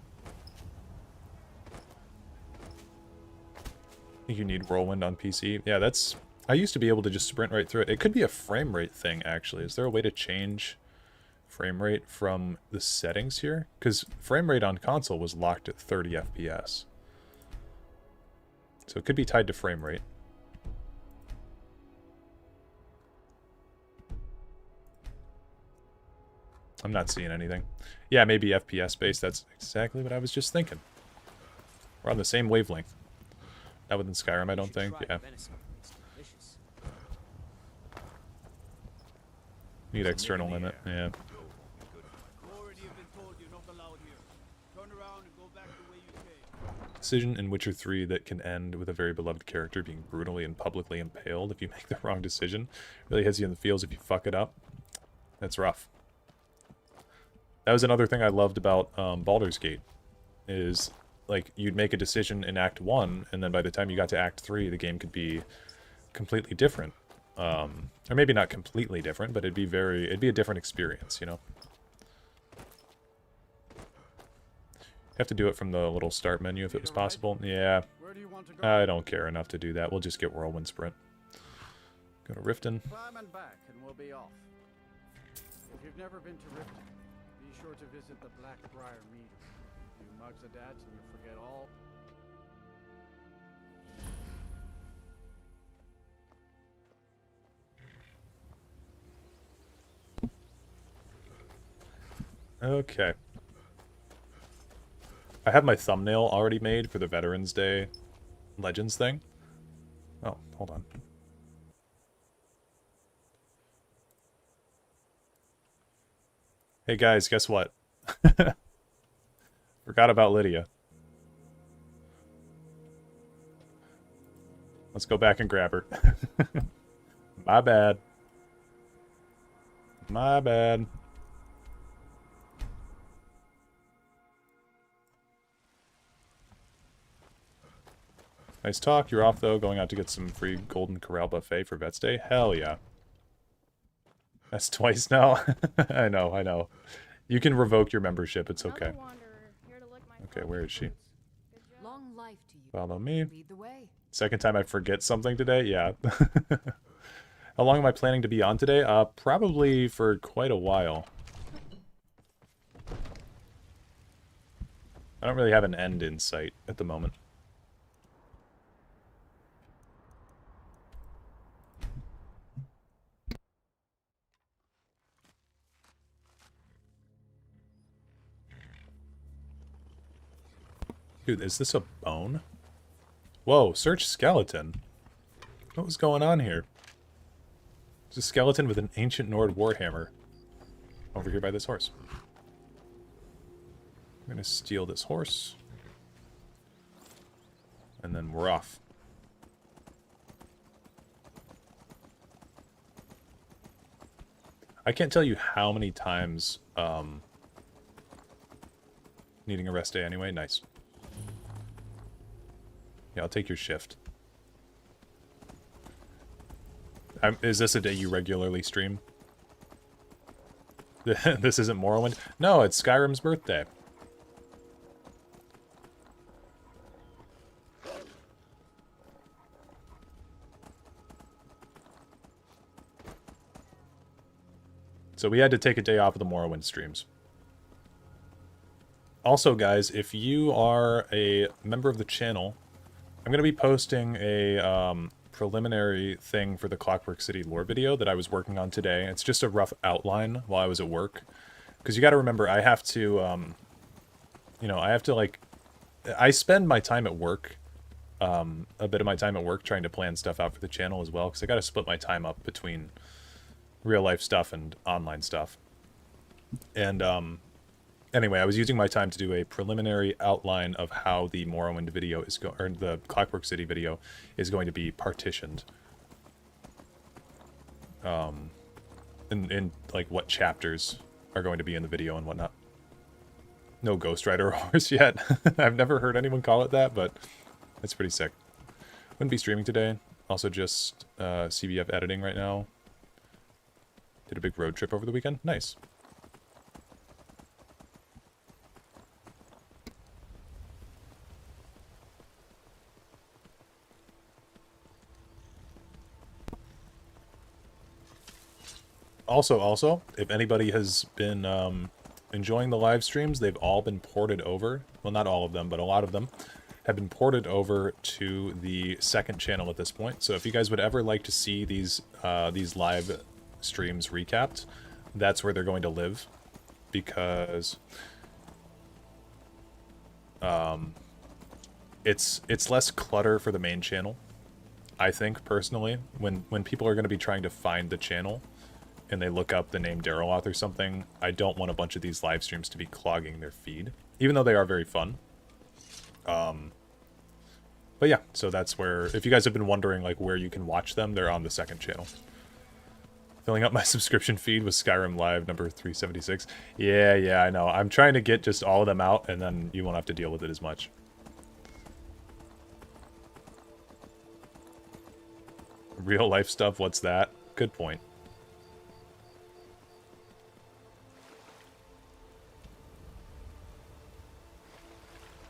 I think you need Whirlwind on PC. Yeah, that's... I used to be able to just sprint right through it. It could be a frame rate thing, actually. Is there a way to change frame rate from the settings here? Because frame rate on console was locked at 30 FPS. So it could be tied to frame rate. I'm not seeing anything. Yeah, maybe FPS based. That's exactly what I was just thinking. We're on the same wavelength. Not within Skyrim, I don't think. Yeah. Need external limit. Yeah. Decision in Witcher 3 that can end with a very beloved character being brutally and publicly impaled if you make the wrong decision. Really hits you in the feels if you fuck it up. That's rough. That was another thing I loved about Baldur's Gate, is like you'd make a decision in Act 1, and then by the time you got to Act 3, the game could be completely different. Or maybe not completely different, but it'd be a different experience, you know? Have to do it from the little start menu if it was possible. Yeah, Where do you want to go? I don't care enough to do that. We'll just get Whirlwind Sprint. Go to Riften. Climb and back, and we'll be off. If you've never been to Riften, be sure to visit the Blackbriar Meadery. You mugs a dads and you forget all. Okay. I have my thumbnail already made for the Veterans Day Legends thing. Oh, hold on. Hey guys, guess what? Forgot about Lydia. Let's go back and grab her. My bad. My bad. Nice talk. You're off, though. Going out to get some free Golden Corral buffet for Vets Day? Hell yeah. That's twice now? I know, I know. You can revoke your membership. It's okay. Okay, where is she? Long life to you. Follow me. Lead the way. Second time I forget something today? Yeah. How long am I planning to be on today? Probably for quite a while. I don't really have an end in sight at the moment. Dude, is this a bone? Whoa, search skeleton. What was going on here? It's a skeleton with an ancient Nord warhammer. Over here by this horse. I'm gonna steal this horse. And then we're off. I can't tell you how many times, needing a rest day anyway. Nice. Yeah, I'll take your shift. Is this a day you regularly stream? This isn't Morrowind? No, it's Skyrim's birthday. So we had to take a day off of the Morrowind streams. Also, guys, if you are a member of the channel, I'm going to be posting a preliminary thing for the Clockwork City lore video that I was working on today. It's just a rough outline while I was at work. Because you got to remember, I have to, you know, I have to, like, I spend my time at work, a bit of my time at work trying to plan stuff out for the channel as well. Because I got to split my time up between real-life stuff and online stuff. And, anyway, I was using my time to do a preliminary outline of how the Morrowind video is going, or the Clockwork City video is going to be partitioned. In like what chapters are going to be in the video and whatnot. No Ghost Rider horse yet. I've never heard anyone call it that, but it's pretty sick. Wouldn't be streaming today. Also just CBF editing right now. Did a big road trip over the weekend. Nice. Also, if anybody has been enjoying the live streams, they've all been ported over. Well, not all of them, but a lot of them have been ported over to the second channel at this point. So if you guys would ever like to see these live streams recapped, that's where they're going to live, because it's less clutter for the main channel. I think personally, when people are going to be trying to find the channel and they look up the name Dareloth or something, I don't want a bunch of these live streams to be clogging their feed, even though they are very fun. But yeah, so that's where, if you guys have been wondering like where you can watch them, they're on the second channel. Filling up my subscription feed with Skyrim Live number 376. Yeah, I know. I'm trying to get just all of them out, and then you won't have to deal with it as much. Real life stuff, what's that? Good point.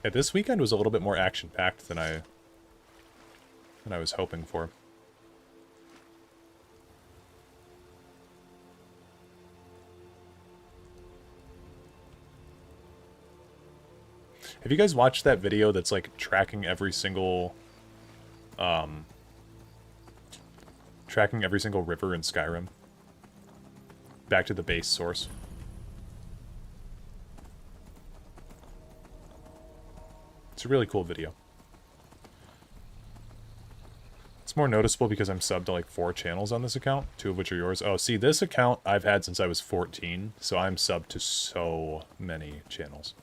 Yeah, this weekend was a little bit more action-packed than I was hoping for. Have you guys watched that video that's like tracking every single river in Skyrim back to the base source? It's a really cool video. It's more noticeable because I'm subbed to like 4 channels on this account, 2 of which are yours. Oh, see, this account I've had since I was 14, so I'm subbed to so many channels.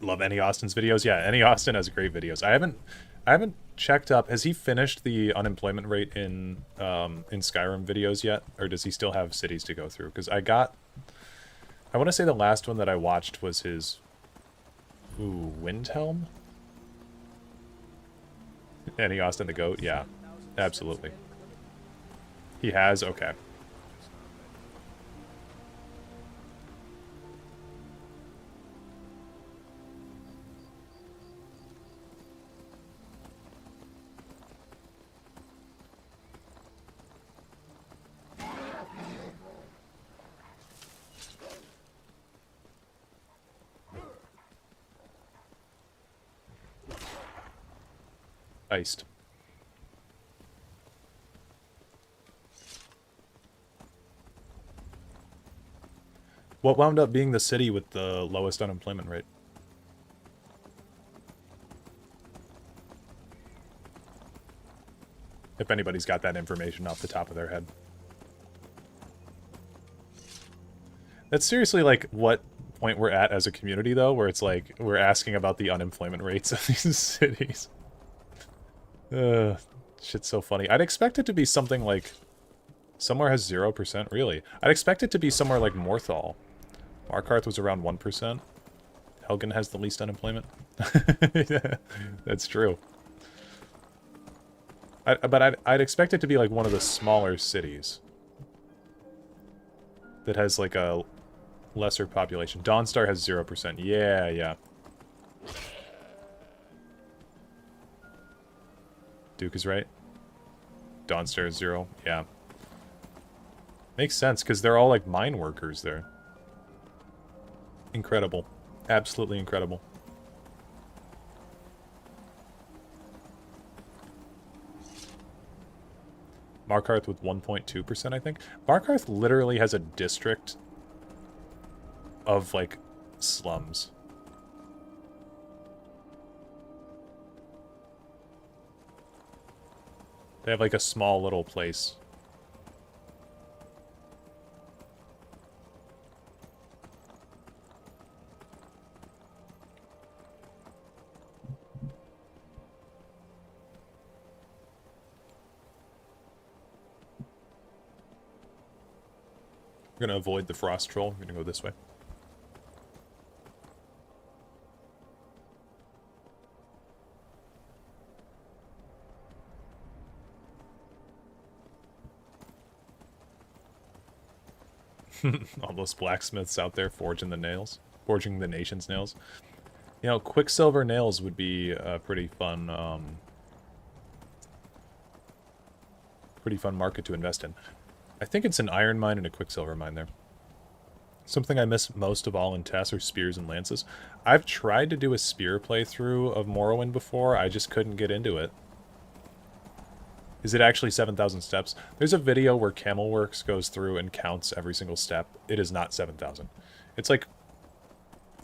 Love Any Austin's videos. Yeah, Any Austin has great videos. I haven't checked up. Has he finished the unemployment rate in Skyrim videos yet, or does he still have cities to go through? Because I want to say the last one that I watched was his Windhelm. Any Austin the goat. Yeah, absolutely. He has. Okay. Iced. What wound up being the city with the lowest unemployment rate? If anybody's got that information off the top of their head. That's seriously like what point we're at as a community though, where it's like we're asking about the unemployment rates of these cities. Shit's so funny. I'd expect it to be something like... Somewhere has 0%, really. I'd expect it to be somewhere like Morthal. Markarth was around 1%. Helgen has the least unemployment. Yeah, that's true. But I'd expect it to be like one of the smaller cities. That has like a lesser population. Dawnstar has 0%. Yeah, yeah. Duke is right. Dawnstar is 0. Yeah. Makes sense, because they're all like mine workers there. Incredible. Absolutely incredible. Markarth with 1.2%, I think. Markarth literally has a district of, like, slums. They have, like, a small little place. We're gonna avoid the frost troll. We're gonna go this way. All those blacksmiths out there forging the nails. Forging the nation's nails. You know, Quicksilver nails would be a pretty fun market to invest in. I think it's an iron mine and a quicksilver mine there. Something I miss most of all in TES are spears and lances. I've tried to do a spear playthrough of Morrowind before, I just couldn't get into it. Is it actually 7,000 steps? There's a video where Camelworks goes through and counts every single step. It is not 7,000. It's like,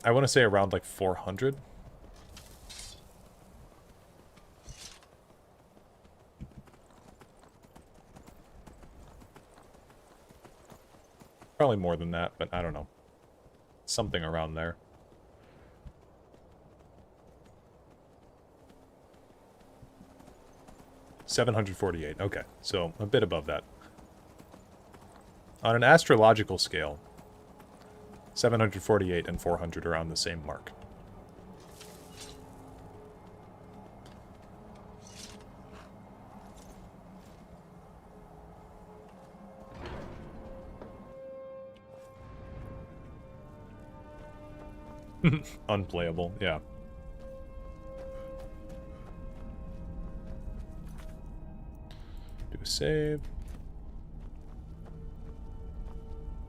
I want to say around like 400. Probably more than that, but I don't know. Something around there. $748. Okay, so a bit above that. On an astrological scale, 748 and 400 are on the same mark. Unplayable, yeah. Do a save.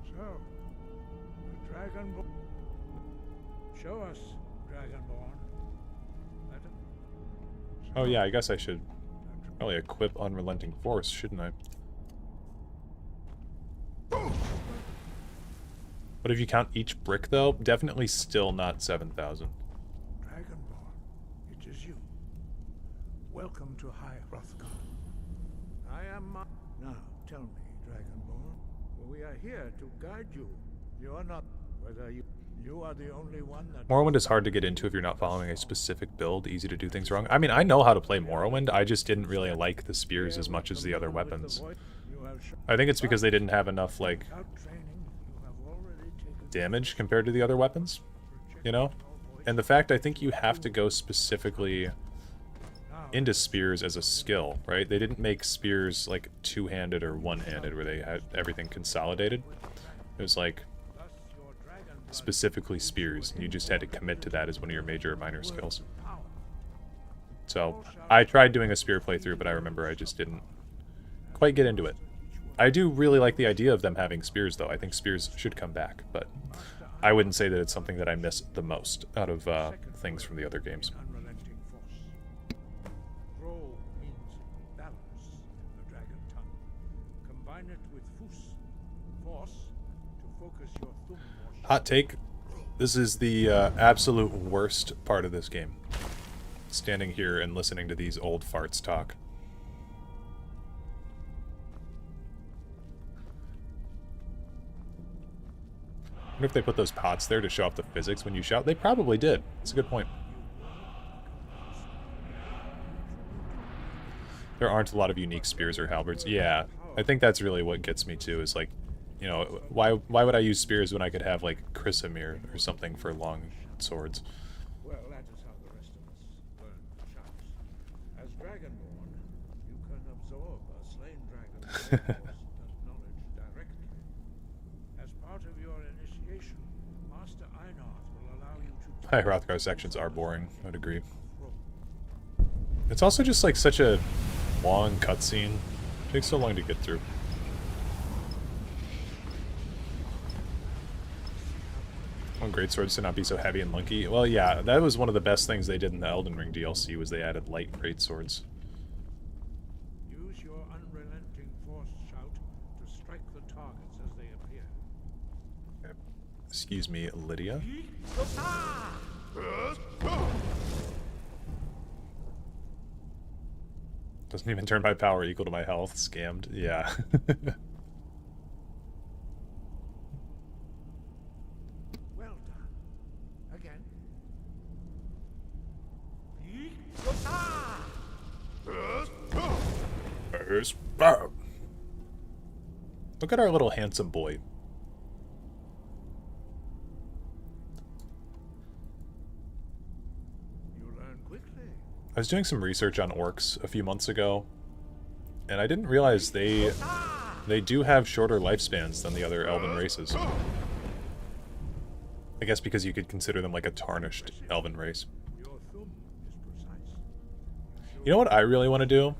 So, the Dragonborn. Show us, Dragonborn. Oh yeah, I guess I should probably equip Unrelenting Force, shouldn't I? But if you count each brick, though, definitely still not 7,000. Dragonborn, it is you. Welcome to High Hrothgar. I am my... Now, tell me, Dragonborn, we are here to guide you. You are not... Whether you are the only one that... Morrowind is hard to get into if you're not following a specific build, easy to do things wrong. I mean, I know how to play Morrowind, I just didn't really like the spears as much as the other weapons. I think it's because they didn't have enough, like, damage compared to the other weapons, you know? And the fact I think you have to go specifically into spears as a skill, right? They didn't make spears, like, two-handed or one-handed, where they had everything consolidated. It was, like, specifically spears, and you just had to commit to that as one of your major or minor skills. So, I tried doing a spear playthrough, but I remember I just didn't quite get into it. I do really like the idea of them having spears, though. I think spears should come back, but I wouldn't say that it's something that I miss the most out of things from the other games. Unrelenting force. Roll means balance in the dragon tongue. Combine it with force to focus your thumb more. Hot take, this is the absolute worst part of this game. Standing here and listening to these old farts talk. I wonder if they put those pots there to show off the physics when you shout. They probably did. That's a good point. There aren't a lot of unique spears or halberds. Yeah, I think that's really what gets me too, is like, you know, why would I use spears when I could have, like, Chrysamere or something for long swords? Well, that is how the rest of us learn shouts. As Dragonborn, you can absorb a slain dragon's knowledge directly. As part of your initiation, Master Einarth will allow you to... High Hrothgar sections are boring, I would agree. It's also just, like, such a long cutscene. It takes so long to get through. Oh, greatswords to not be so heavy and lunky. Well, yeah, that was one of the best things they did in the Elden Ring DLC, was they added light greatswords. Use your unrelenting force shout to strike the targets as they appear. Okay. Excuse me, Lydia? Doesn't even turn my power equal to my health. Scammed. Yeah. Well done. Again. Look at our little handsome boy. You learn quickly. I was doing some research on orcs a few months ago, and I didn't realize they do have shorter lifespans than the other elven races. I guess because you could consider them like a tarnished elven race. Your thumb is precise. You know what I really want to do?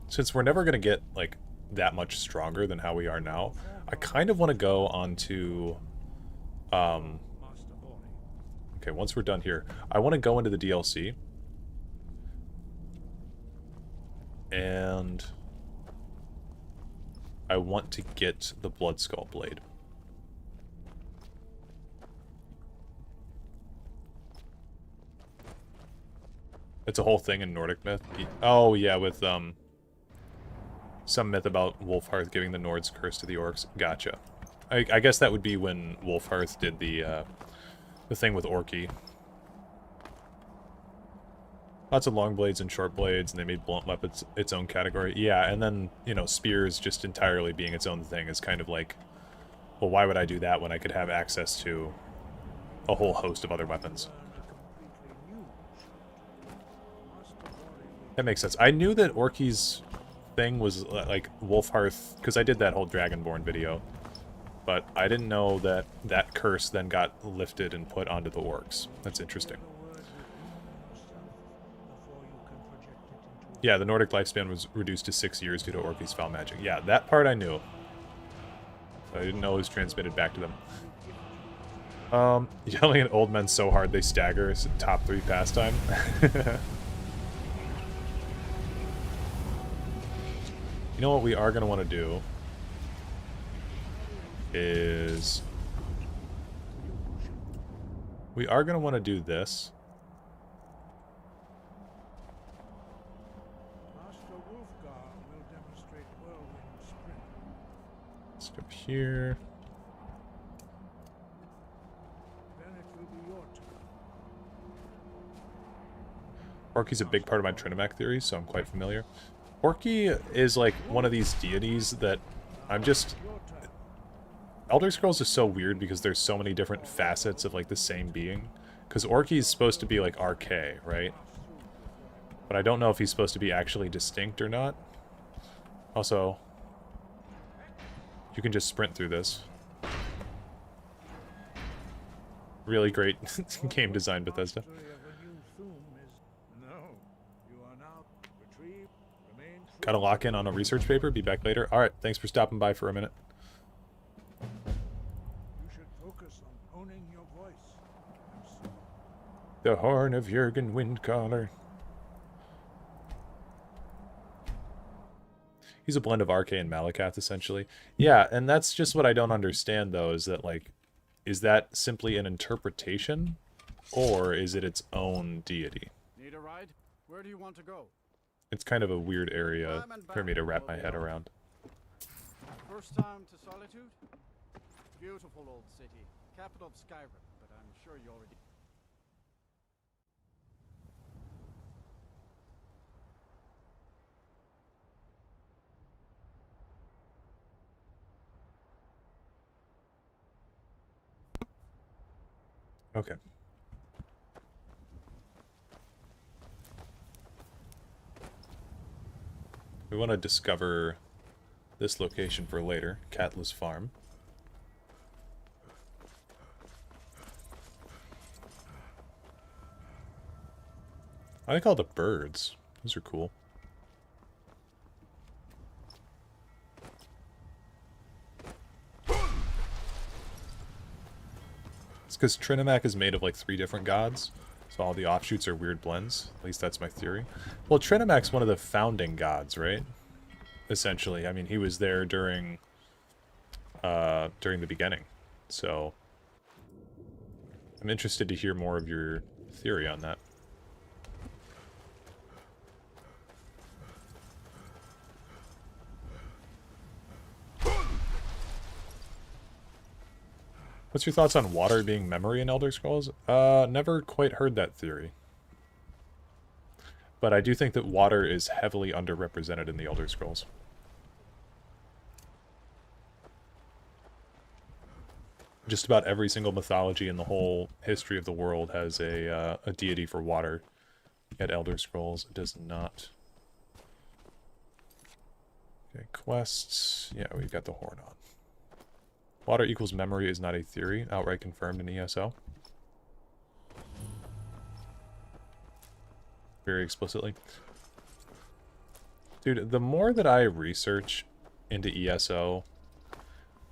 Since we're never going to get, like, that much stronger than how we are now, I kind of want to go on to... Okay, once we're done here, I want to go into the DLC. And... I want to get the Bloodskull Blade. It's a whole thing in Nordic myth. Oh, yeah, with, some myth about Wolfhearth giving the Nord's curse to the orcs. Gotcha. I guess that would be when Wolfhearth did the thing with Orky. Lots of long blades and short blades, and they made blunt weapons its own category. Yeah, and then, you know, spears just entirely being its own thing is kind of like, well, why would I do that when I could have access to a whole host of other weapons? That makes sense. I knew that Orky's thing was like Wolfhearth, because I did that whole Dragonborn video. But I didn't know that that curse then got lifted and put onto the orcs. That's interesting. Yeah, the Nordic lifespan was reduced to 6 years due to Orcus foul magic. Yeah, that part I knew. I didn't know it was transmitted back to them. Yelling at old men so hard they stagger is top 3 pastime. You know what we are going to want to do is... we are going to want to do this. Let's go here. Orky's a big part of my Trinamac theory, so I'm quite familiar. Orky is like one of these deities that I'm just... Elder Scrolls is so weird because there's so many different facets of like the same being. Because Orky is supposed to be like RK, right? But I don't know if he's supposed to be actually distinct or not. Also, you can just sprint through this. Really great game design, Bethesda. Gotta lock in on a research paper, be back later. Alright, thanks for stopping by for a minute. You should focus on owning your voice. The horn of Jurgen Windcaller. He's a blend of RK and Malakath, essentially. Yeah, and that's just what I don't understand, though, is that, like, is that simply an interpretation, or is it its own deity? Need a ride? Where do you want to go? It's kind of a weird area for me to wrap my head around. First time to Solitude? Beautiful old city. Capital of Skyrim, but I'm sure you already... Okay. We want to discover this location for later, Catless Farm. I like all the birds. Those are cool. It's because Trinamac is made of like 3 different gods, so all the offshoots are weird blends. At least that's my theory. Well, Trinamac's one of the founding gods, right? Essentially, I mean, he was there during the beginning, so I'm interested to hear more of your theory on that. What's your thoughts on water being memory in Elder Scrolls? Never quite heard that theory. But I do think that water is heavily underrepresented in the Elder Scrolls. Just about every single mythology in the whole history of the world has a deity for water. Yet Elder Scrolls does not. Okay, quests. Yeah, we've got the horn on. Water equals memory is not a theory, outright confirmed in ESO. Very explicitly. Dude, the more that I research into ESO,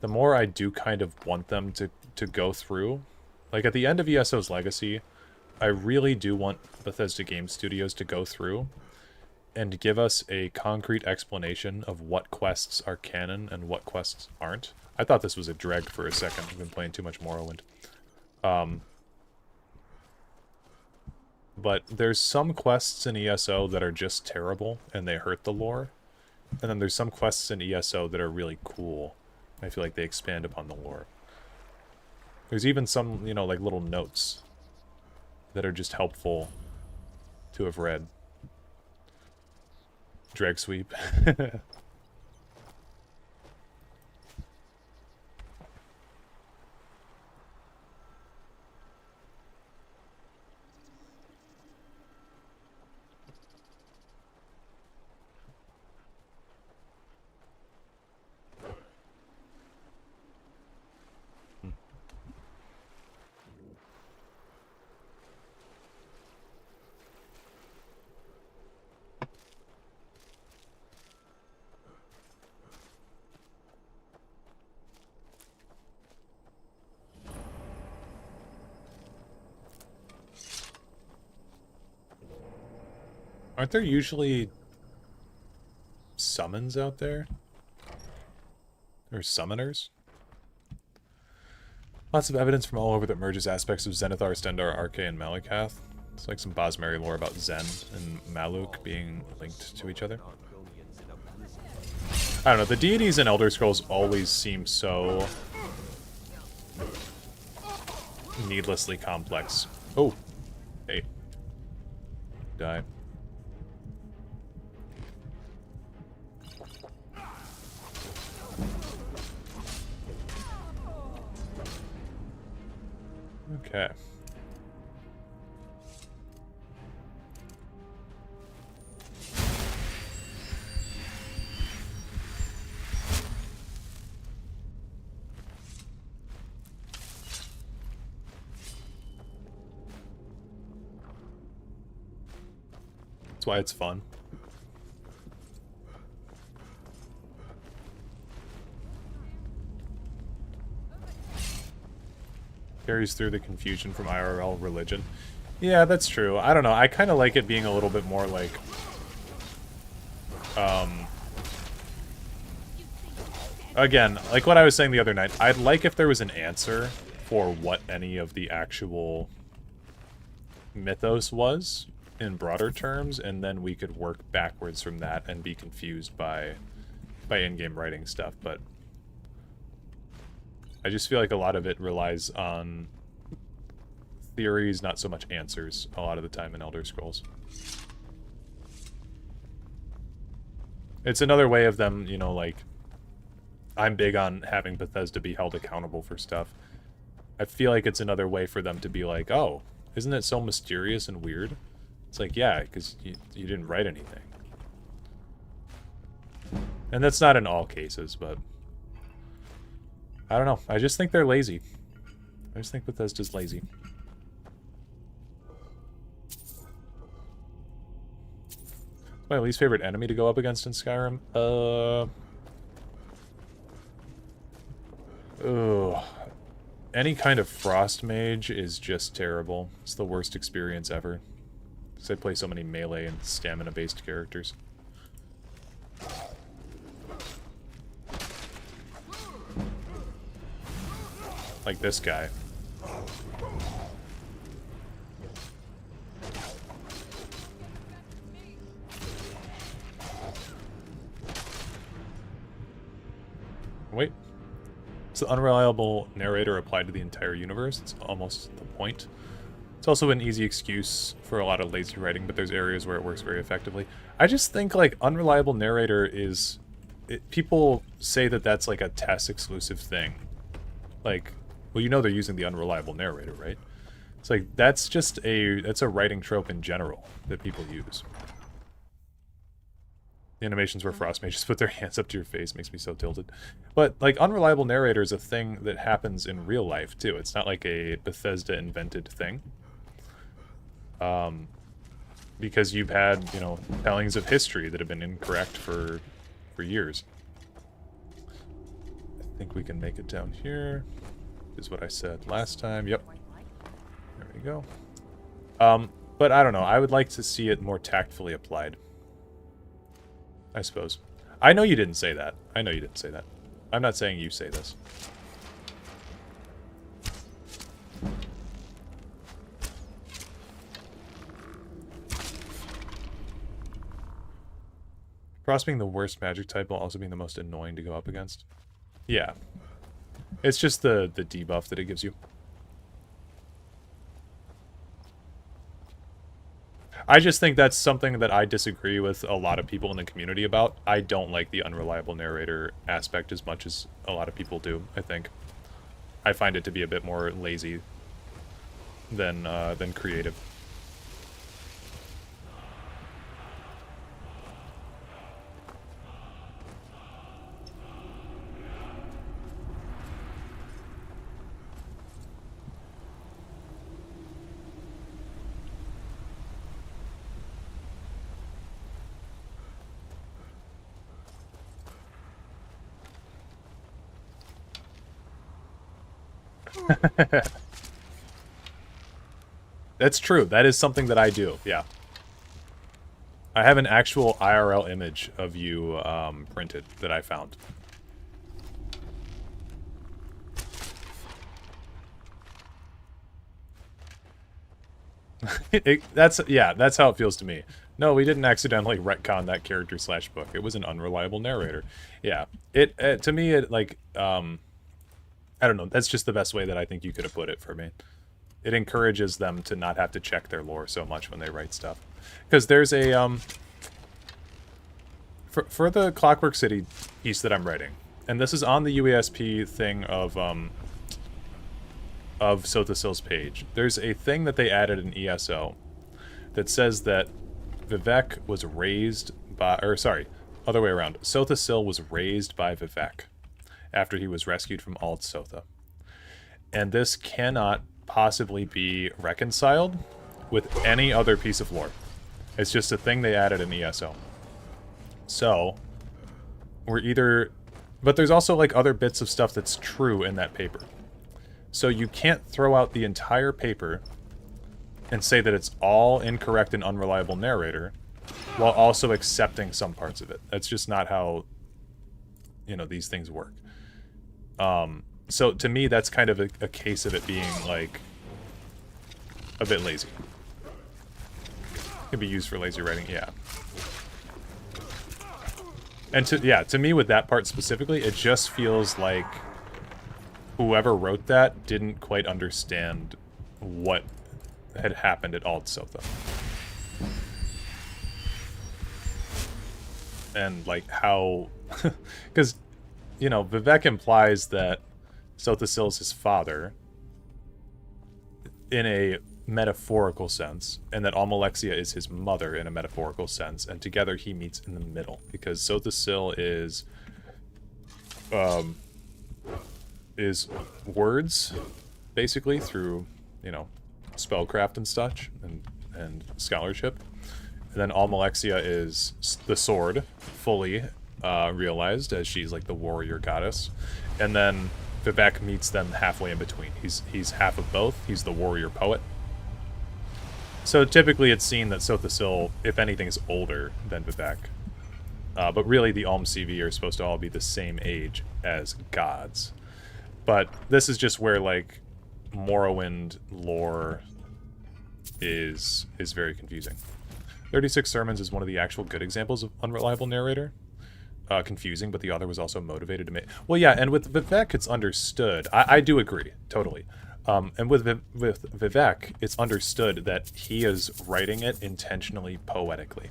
the more I do kind of want them to go through. Like, at the end of ESO's Legacy, I really do want Bethesda Game Studios to go through and give us a concrete explanation of what quests are canon and what quests aren't. I thought this was a dreg for a second. I've been playing too much Morrowind. But there's some quests in ESO that are just terrible, and they hurt the lore. And then there's some quests in ESO that are really cool. I feel like they expand upon the lore. There's even some, you know, like little notes that are just helpful to have read. Dreg sweep. Aren't there usually summons out there? Or summoners? Lots of evidence from all over that merges aspects of Zenithar, Stendarr, Arkay, and Malakath. It's like some Bosmeri lore about Zen and Maluk being linked to each other. I don't know, the deities in Elder Scrolls always seem so needlessly complex. Oh. Hey. Die. Okay. That's why it's fun. Carries through the confusion from IRL religion. Yeah, that's true. I don't know. I kind of like it being a little bit more like... Again, like what I was saying the other night, I'd like if there was an answer for what any of the actual mythos was in broader terms, and then we could work backwards from that and be confused by in-game writing stuff, but I just feel like a lot of it relies on theories, not so much answers, a lot of the time in Elder Scrolls. It's another way of them, you know, like, I'm big on having Bethesda be held accountable for stuff. I feel like it's another way for them to be like, oh, isn't it so mysterious and weird? It's like, yeah, because you didn't write anything. And that's not in all cases, but... I don't know. I just think they're lazy. I just think Bethesda's lazy. My least favorite enemy to go up against in Skyrim? Ugh. Any kind of frost mage is just terrible. It's the worst experience ever. Because I play so many melee and stamina-based characters. Like this guy. Wait. It's the unreliable narrator applied to the entire universe. It's almost the point. It's also an easy excuse for a lot of lazy writing, but there's areas where it works very effectively. I just think, like, unreliable narrator is... people say that that's, like, a TES exclusive thing. Like, well, you know they're using the unreliable narrator, right? It's like, that's just that's a writing trope in general that people use. The animations where frost mages put their hands up to your face makes me so tilted. But, like, unreliable narrator is a thing that happens in real life, too. It's not like a Bethesda-invented thing. Because you've had, you know, tellings of history that have been incorrect for years. I think we can make it down here. Is what I said last time. Yep. There we go. But I don't know. I would like to see it more tactfully applied. I suppose. I know you didn't say that. I know you didn't say that. I'm not saying you say this. Frost being the worst magic type while also being the most annoying to go up against. Yeah. It's just the debuff that it gives you. I just think that's something that I disagree with a lot of people in the community about. I don't like the unreliable narrator aspect as much as a lot of people do, I think. I find it to be a bit more lazy than creative. That's true. That is something that I do, yeah. I have an actual IRL image of you printed that I found. That's how it feels to me. No, we didn't accidentally retcon that character slash book. It was an unreliable narrator. Yeah, to me it like I don't know. That's just the best way that I think you could have put it for me. It encourages them to not have to check their lore so much when they write stuff, because there's a for the Clockwork City piece that I'm writing, and this is on the UASP thing of Sotha Sil's page. There's a thing that they added in ESO that says that Vivek was raised by, or sorry, other way around. Sotha Sil was raised by Vivek after he was rescued from Alt Sotha. And this cannot possibly be reconciled with any other piece of lore. It's just a thing they added in ESO. So, we're either... But there's also, like, other bits of stuff that's true in that paper. So you can't throw out the entire paper and say that it's all incorrect and unreliable narrator while also accepting some parts of it. That's just not how, you know, these things work. So to me, that's kind of a case of it being, like, a bit lazy. Can be used for lazy writing, yeah. And to me with that part specifically, it just feels like whoever wrote that didn't quite understand what had happened at Alt Sotha. And, like, how... Because, you know, Vivek implies that Sotha Sil's his father in a metaphorical sense, and that Almalexia is his mother in a metaphorical sense, and together he meets in the middle, because Sotha Sil is words, basically, through, you know, spellcraft and such, and scholarship. And then Almalexia is the sword, fully realized, as she's like the warrior goddess. And then Vivek meets them halfway in between. He's half of both. He's the warrior poet. So typically it's seen that Sotha Sil, if anything, is older than Vivek. But really the Alm CV are supposed to all be the same age as gods. But this is just where, like, Morrowind lore is very confusing. 36 Sermons is one of the actual good examples of unreliable narrator. Confusing, but the author was also motivated to make... Well, yeah, and with Vivek, it's understood. I do agree, totally. And with Vivek, it's understood that he is writing it intentionally poetically.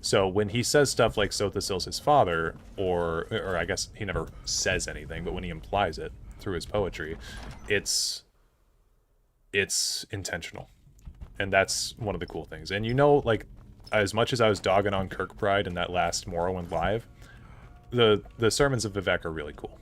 So when he says stuff like Sotha Sil's his father, or I guess he never says anything, but when he implies it through his poetry, it's intentional. And that's one of the cool things. And you know, like, as much as I was dogging on Kirkbride in that last Morrowind Live, the sermons of Vivek are really cool.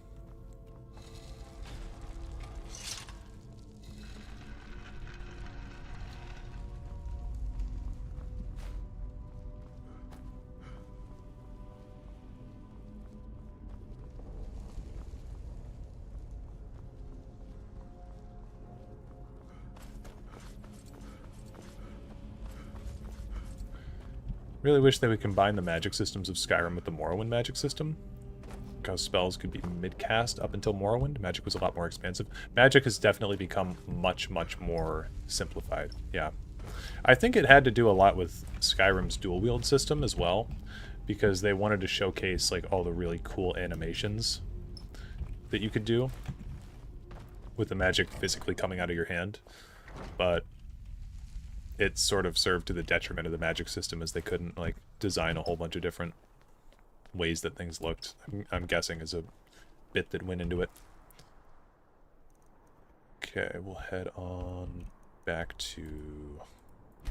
Really wish they would combine the magic systems of Skyrim with the Morrowind magic system. Because spells could be mid-cast up until Morrowind. Magic was a lot more expansive. Magic has definitely become much, much more simplified. Yeah. I think it had to do a lot with Skyrim's dual-wield system as well. Because they wanted to showcase, like, all the really cool animations that you could do with the magic physically coming out of your hand. But it sort of served to the detriment of the magic system, as they couldn't, like, design a whole bunch of different ways that things looked. I'm guessing is a bit that went into it. Okay, we'll head on back to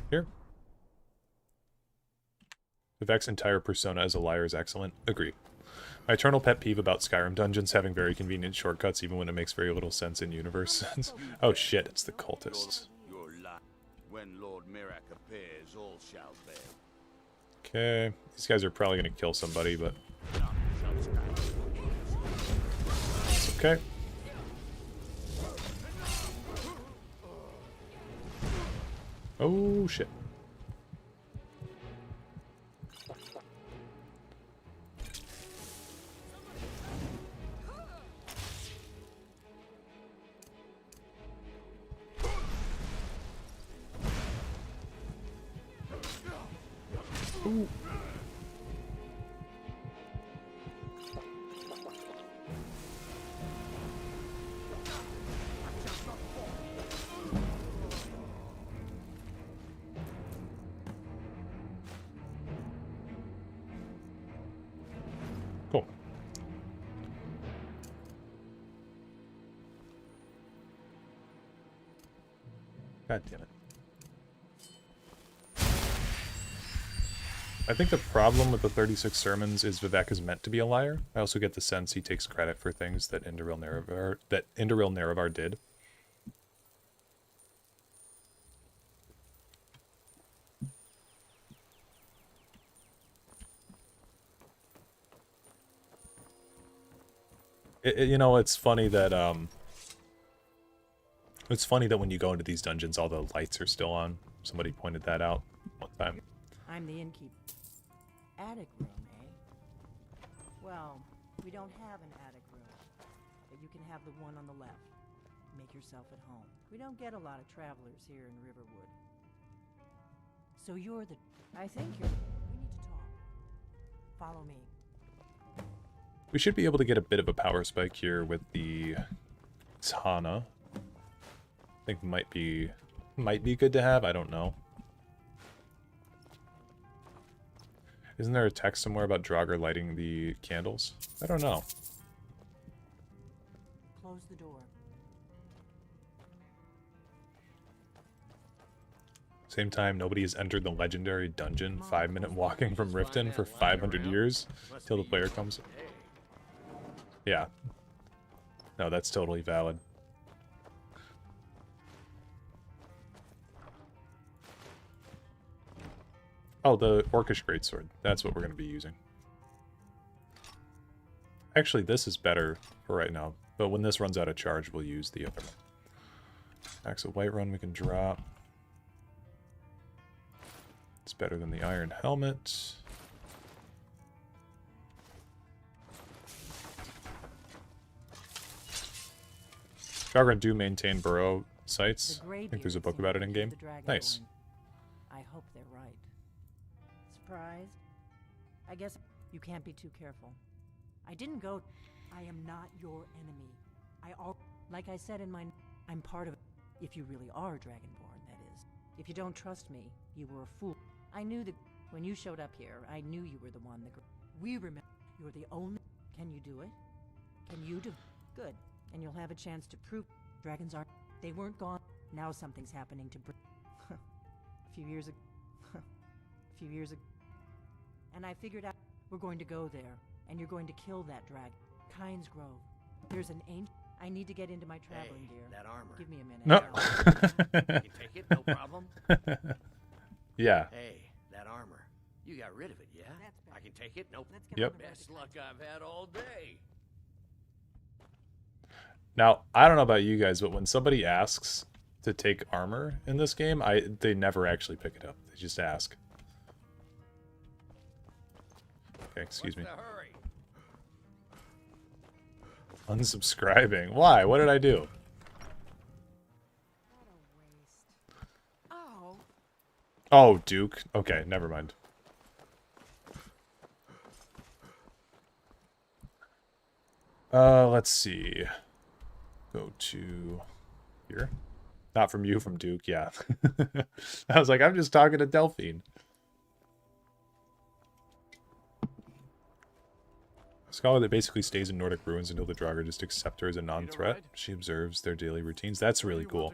here. Vivek's entire persona as a liar is excellent. Agree. My eternal pet peeve about Skyrim dungeons having very convenient shortcuts even when it makes very little sense in universe sense. Oh shit, it's the cultists. When Lord Mirak appears, all shall fail. Okay, these guys are probably going to kill somebody, but it's okay. Oh shit. Ooh. Cool. God damn it. I think the problem with the 36 sermons is Vivek is meant to be a liar. I also get the sense he takes credit for things that Indoril Nerevar did. You know, it's funny that when you go into these dungeons, all the lights are still on. Somebody pointed that out one time. I'm the innkeeper. Attic room, eh? Well, we don't have an attic room, but you can have the one on the left. Make yourself at home. We don't get a lot of travelers here in Riverwood. So you're the... I think you're... We need to talk. Follow me. We should be able to get a bit of a power spike here with the Tana. I think might be good to have. I don't know. Isn't there a text somewhere about Draugr lighting the candles? I don't know. Close the door. Same time, nobody has entered the legendary dungeon 5-minute walking from Riften for 500 years till the player comes. Yeah. No, that's totally valid. Oh, the Orcish Greatsword. That's what we're going to be using. Actually, this is better for right now. But when this runs out of charge, we'll use the other one. Axe of Whiterun we can drop. It's better than the Iron Helmet. Draugr do maintain burrow sites. I think there's a book about it in game. Nice. I hope they're right. Surprised? I guess you can't be too careful. I didn't go... I am not your enemy. Like I said in my... I'm part of... If you really are Dragonborn, that is. If you don't trust me, you were a fool. I knew that... When you showed up here, I knew you were the one that... We remember... You're the only... Can you do it? Can you do... Good. And you'll have a chance to prove... Dragons aren't... They weren't gone. Now something's happening to... A few years ago... A few years ago... And I figured out... We're going to go there. And you're going to kill that dragon. Kynes Grove. There's an ancient... I need to get into my traveling gear. That armor. Give me a minute. No. You take it, no problem? Yeah. Hey, that armor. You got rid of it, yeah? That's better. I can take it, no... Let's get Yep. on the road. Best luck I've had all day. Now, I don't know about you guys, but when somebody asks to take armor in this game, they never actually pick it up. They just ask. Okay, excuse me. What's the hurry? Unsubscribing. Why? What did I do? What a waste. Oh. Oh, Duke. Okay, never mind. Let's see. Go to here. Not from you, from Duke, yeah. I was like, I'm just talking to Delphine. A scholar that basically stays in Nordic ruins until the Draugr just accept her as a non-threat. She observes their daily routines. That's really cool.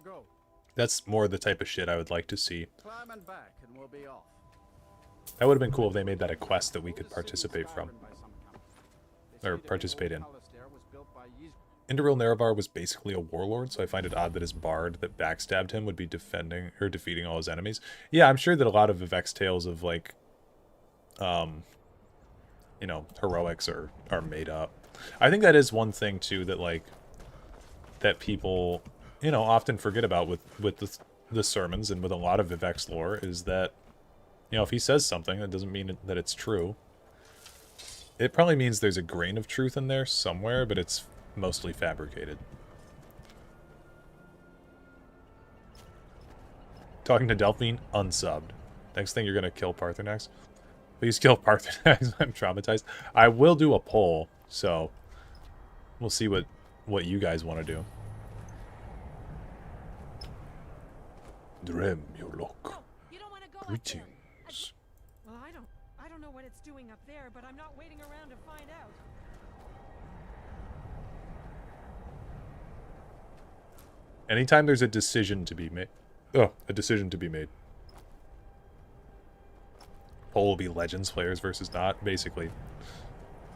That's more the type of shit I would like to see. Climb and back, and we'll be off. That would have been cool if they made that a quest that we could participate from. Or participate in. Indoril Nerevar was basically a warlord, so I find it odd that his bard that backstabbed him would be defending or defeating all his enemies. Yeah, I'm sure that a lot of Vivek's tales of, like, you know, heroics are made up. I think that is one thing, too, that, like, that people, you know, often forget about with the sermons and with a lot of Vivek's lore, is that, you know, if he says something, that doesn't mean that it's true. It probably means there's a grain of truth in there somewhere, but it's mostly fabricated. Talking to Delphine, unsubbed. Next thing you're gonna kill Parthenax. Please kill Parth. I'm traumatized. I will do a poll, so we'll see what you guys want to do. Drem your No, look. you don't want to go up there. Greetings. Well, I don't know what it's doing up there, but I'm not waiting around to find out. Anytime there's a decision to be made. Oh, a decision to be made. Poll will be Legends players versus not, basically.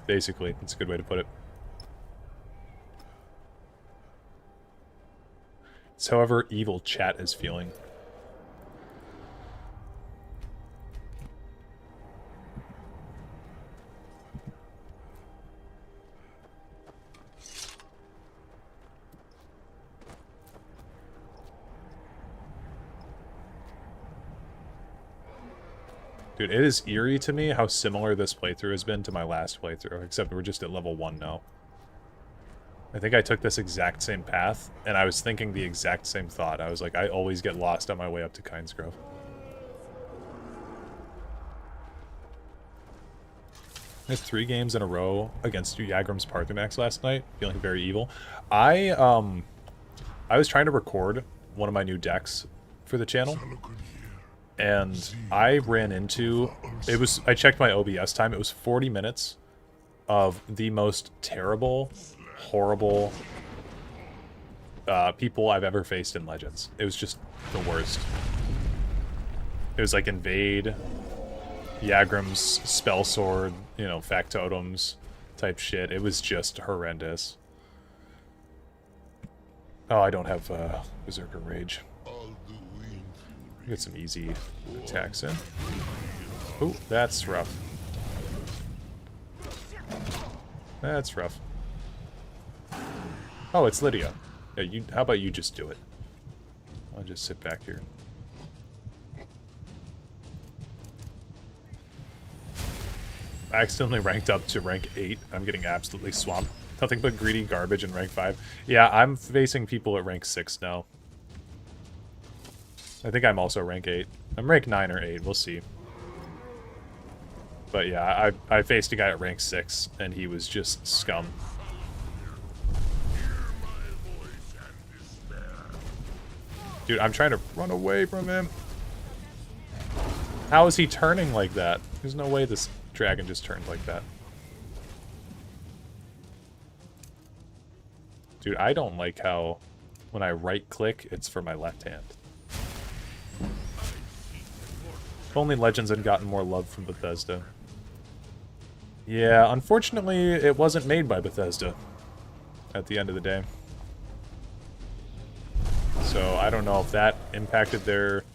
Basically, that's a good way to put it. It's however evil chat is feeling. Dude, it is eerie to me how similar this playthrough has been to my last playthrough, except we're just at level 1 now. I think I took this exact same path, and I was thinking the exact same thought. I was like, I always get lost on my way up to Kynesgrove. I had 3 games in a row against Yagram's Parthumax last night, feeling very evil. I was trying to record one of my new decks for the channel, and I ran into, I checked my OBS time, it was 40 minutes of the most terrible, horrible people I've ever faced in Legends. It was just the worst. It was like Invade, Yagram's Spell Sword, you know, Factotums type shit. It was just horrendous. Oh, I don't have Berserker Rage. Get some easy attacks in. Ooh, that's rough. That's rough. Oh, it's Lydia. Yeah, how about you just do it? I'll just sit back here. I accidentally ranked up to rank 8. I'm getting absolutely swamped. Nothing but greedy garbage in rank 5. Yeah, I'm facing people at rank 6 now. I think I'm also rank 8. I'm rank 9 or 8, we'll see. But yeah, I faced a guy at rank 6, and he was just scum. Dude, I'm trying to run away from him. How is he turning like that? There's no way this dragon just turned like that. Dude, I don't like how when I right-click, it's for my left hand. If only Legends had gotten more love from Bethesda. Yeah, unfortunately, it wasn't made by Bethesda at the end of the day. So I don't know if that impacted their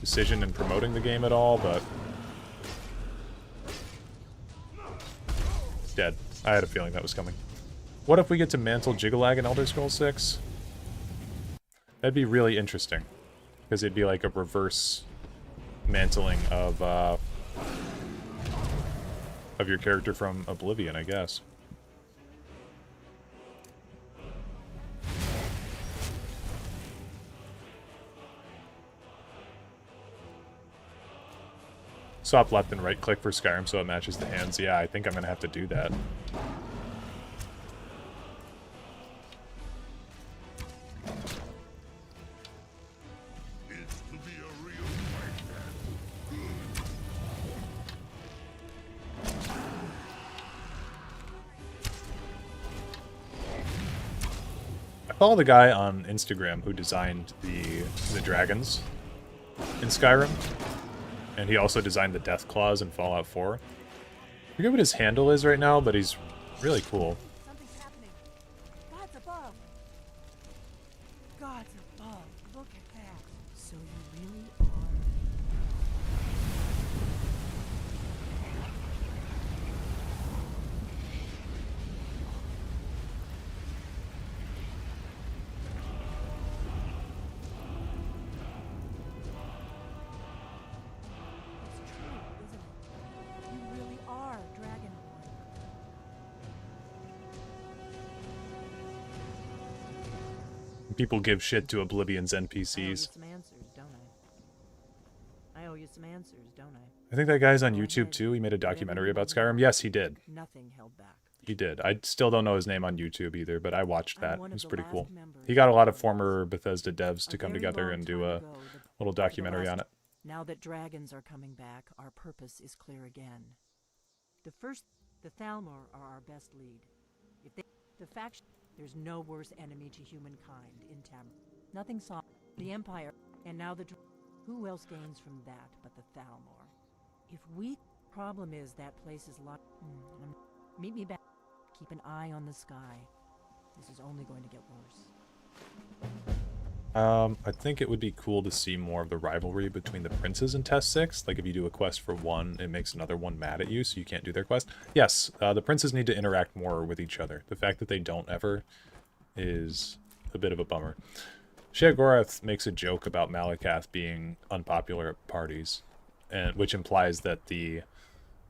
decision in promoting the game at all, but... It's dead. I had a feeling that was coming. What if we get to Mantle Jiggalag in Elder Scrolls 6? That'd be really interesting. Because it'd be like a reverse mantling of your character from Oblivion, I guess. Swap left and right click for Skyrim so it matches the hands. Yeah, I think I'm gonna have to do that. I follow the guy on Instagram who designed the dragons in Skyrim. And he also designed the Death Claws in Fallout 4. I forget what his handle is right now, but he's really cool. Something's happening. Gods above. Gods above. Look at that. So you really are. It's true, isn't it? You really are Dragonborn. People give shit to Oblivion's I owe you NPCs. some answers, don't I? I owe you some answers, don't I? I think that guy's on Go YouTube ahead. too. He made a Whatever documentary you about want to know. Skyrim. Yes, he did. Nothing held back. He did. I still don't know his name on YouTube either, but I watched I'm that. one It of was the pretty last cool. members He got a of lot of the former Bethesda devs to A come very together long and do time a ago, little the documentary last- on it. Now that dragons are coming back, our purpose is clear again. The Thalmor are our best lead. If they, the faction, there's no worse enemy to humankind in Tamriel. Nothing saw the Empire, and now who else gains from that but the Thalmor? If problem is that place is locked. Meet me back. Keep an eye on the sky. This is only going to get worse. I think it would be cool to see more of the rivalry between the princes in Test 6. Like, if you do a quest for one, it makes another one mad at you, so you can't do their quest. Yes, the princes need to interact more with each other. The fact that they don't ever is a bit of a bummer. Sheogorath makes a joke about Malakath being unpopular at parties, and which implies that the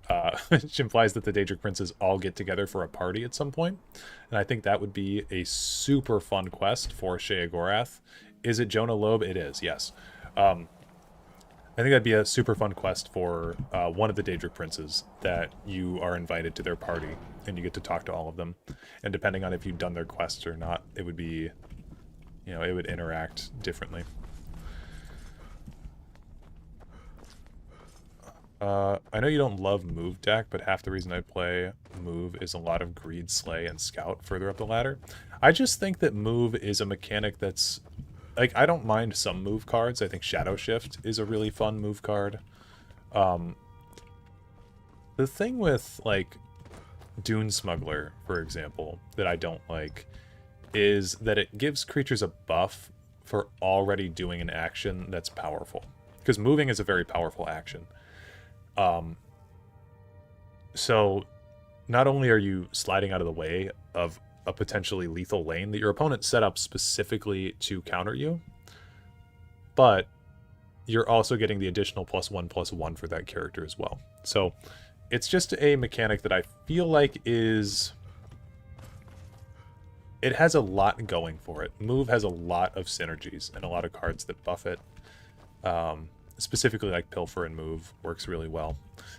Daedric princes all get together for a party at some point. And I think that would be a super fun quest for Sheogorath. Is it Jonah Loeb? It is, yes. I think that'd be a super fun quest for one of the Daedric princes, that you are invited to their party and you get to talk to all of them. And depending on if you've done their quests or not, it would be, you know, it would interact differently. I know you don't love move deck, but half the reason I play move is a lot of greed, slay, and scout further up the ladder. I just think that move is a mechanic that's, like, I don't mind some move cards. I think Shadow Shift is a really fun move card. The thing with, like, Dune Smuggler, for example, that I don't like, is that it gives creatures a buff for already doing an action that's powerful. Because moving is a very powerful action. So not only are you sliding out of the way of a potentially lethal lane that your opponent set up specifically to counter you, but you're also getting the additional +1/+1 for that character as well. So it's just a mechanic that I feel like is... it has a lot going for it. Move has a lot of synergies and a lot of cards that buff it. Specifically, like Pilfer and Move works really well.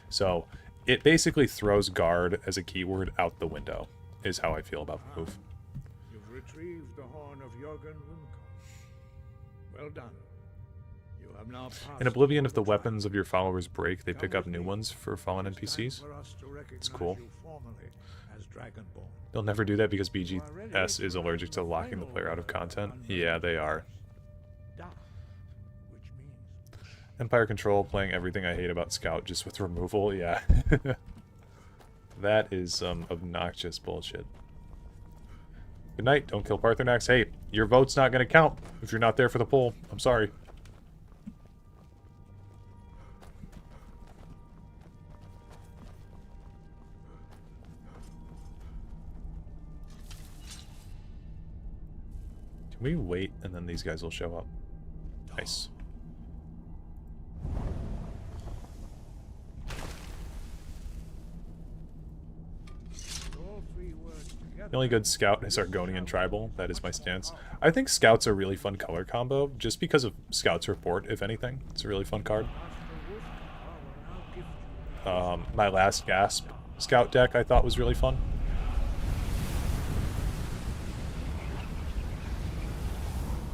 So it basically throws guard as a keyword out the window, is how I feel about Move. You've retrieved the horn of Jürgen Wimko. Well done. You have now passed In Oblivion, if the the weapons of your followers break, they pick up new ones for fallen NPCs. It's cool. As Dragonborn. They'll never do that because BGS is allergic to locking the player out of content. Yeah, they are. Which means Empire Control, playing everything I hate about Scout just with removal, yeah. That is some obnoxious bullshit. Good night, don't kill Parthenax. Hey, your vote's not going to count if you're not there for the poll. I'm sorry. Can we wait and then these guys will show up? Nice. all three words together. The only good scout is Argonian Tribal. That is my stance. I think scouts are a really fun color combo, just because of Scout's Report, if anything. It's a really fun card. My last Gasp scout deck I thought was really fun.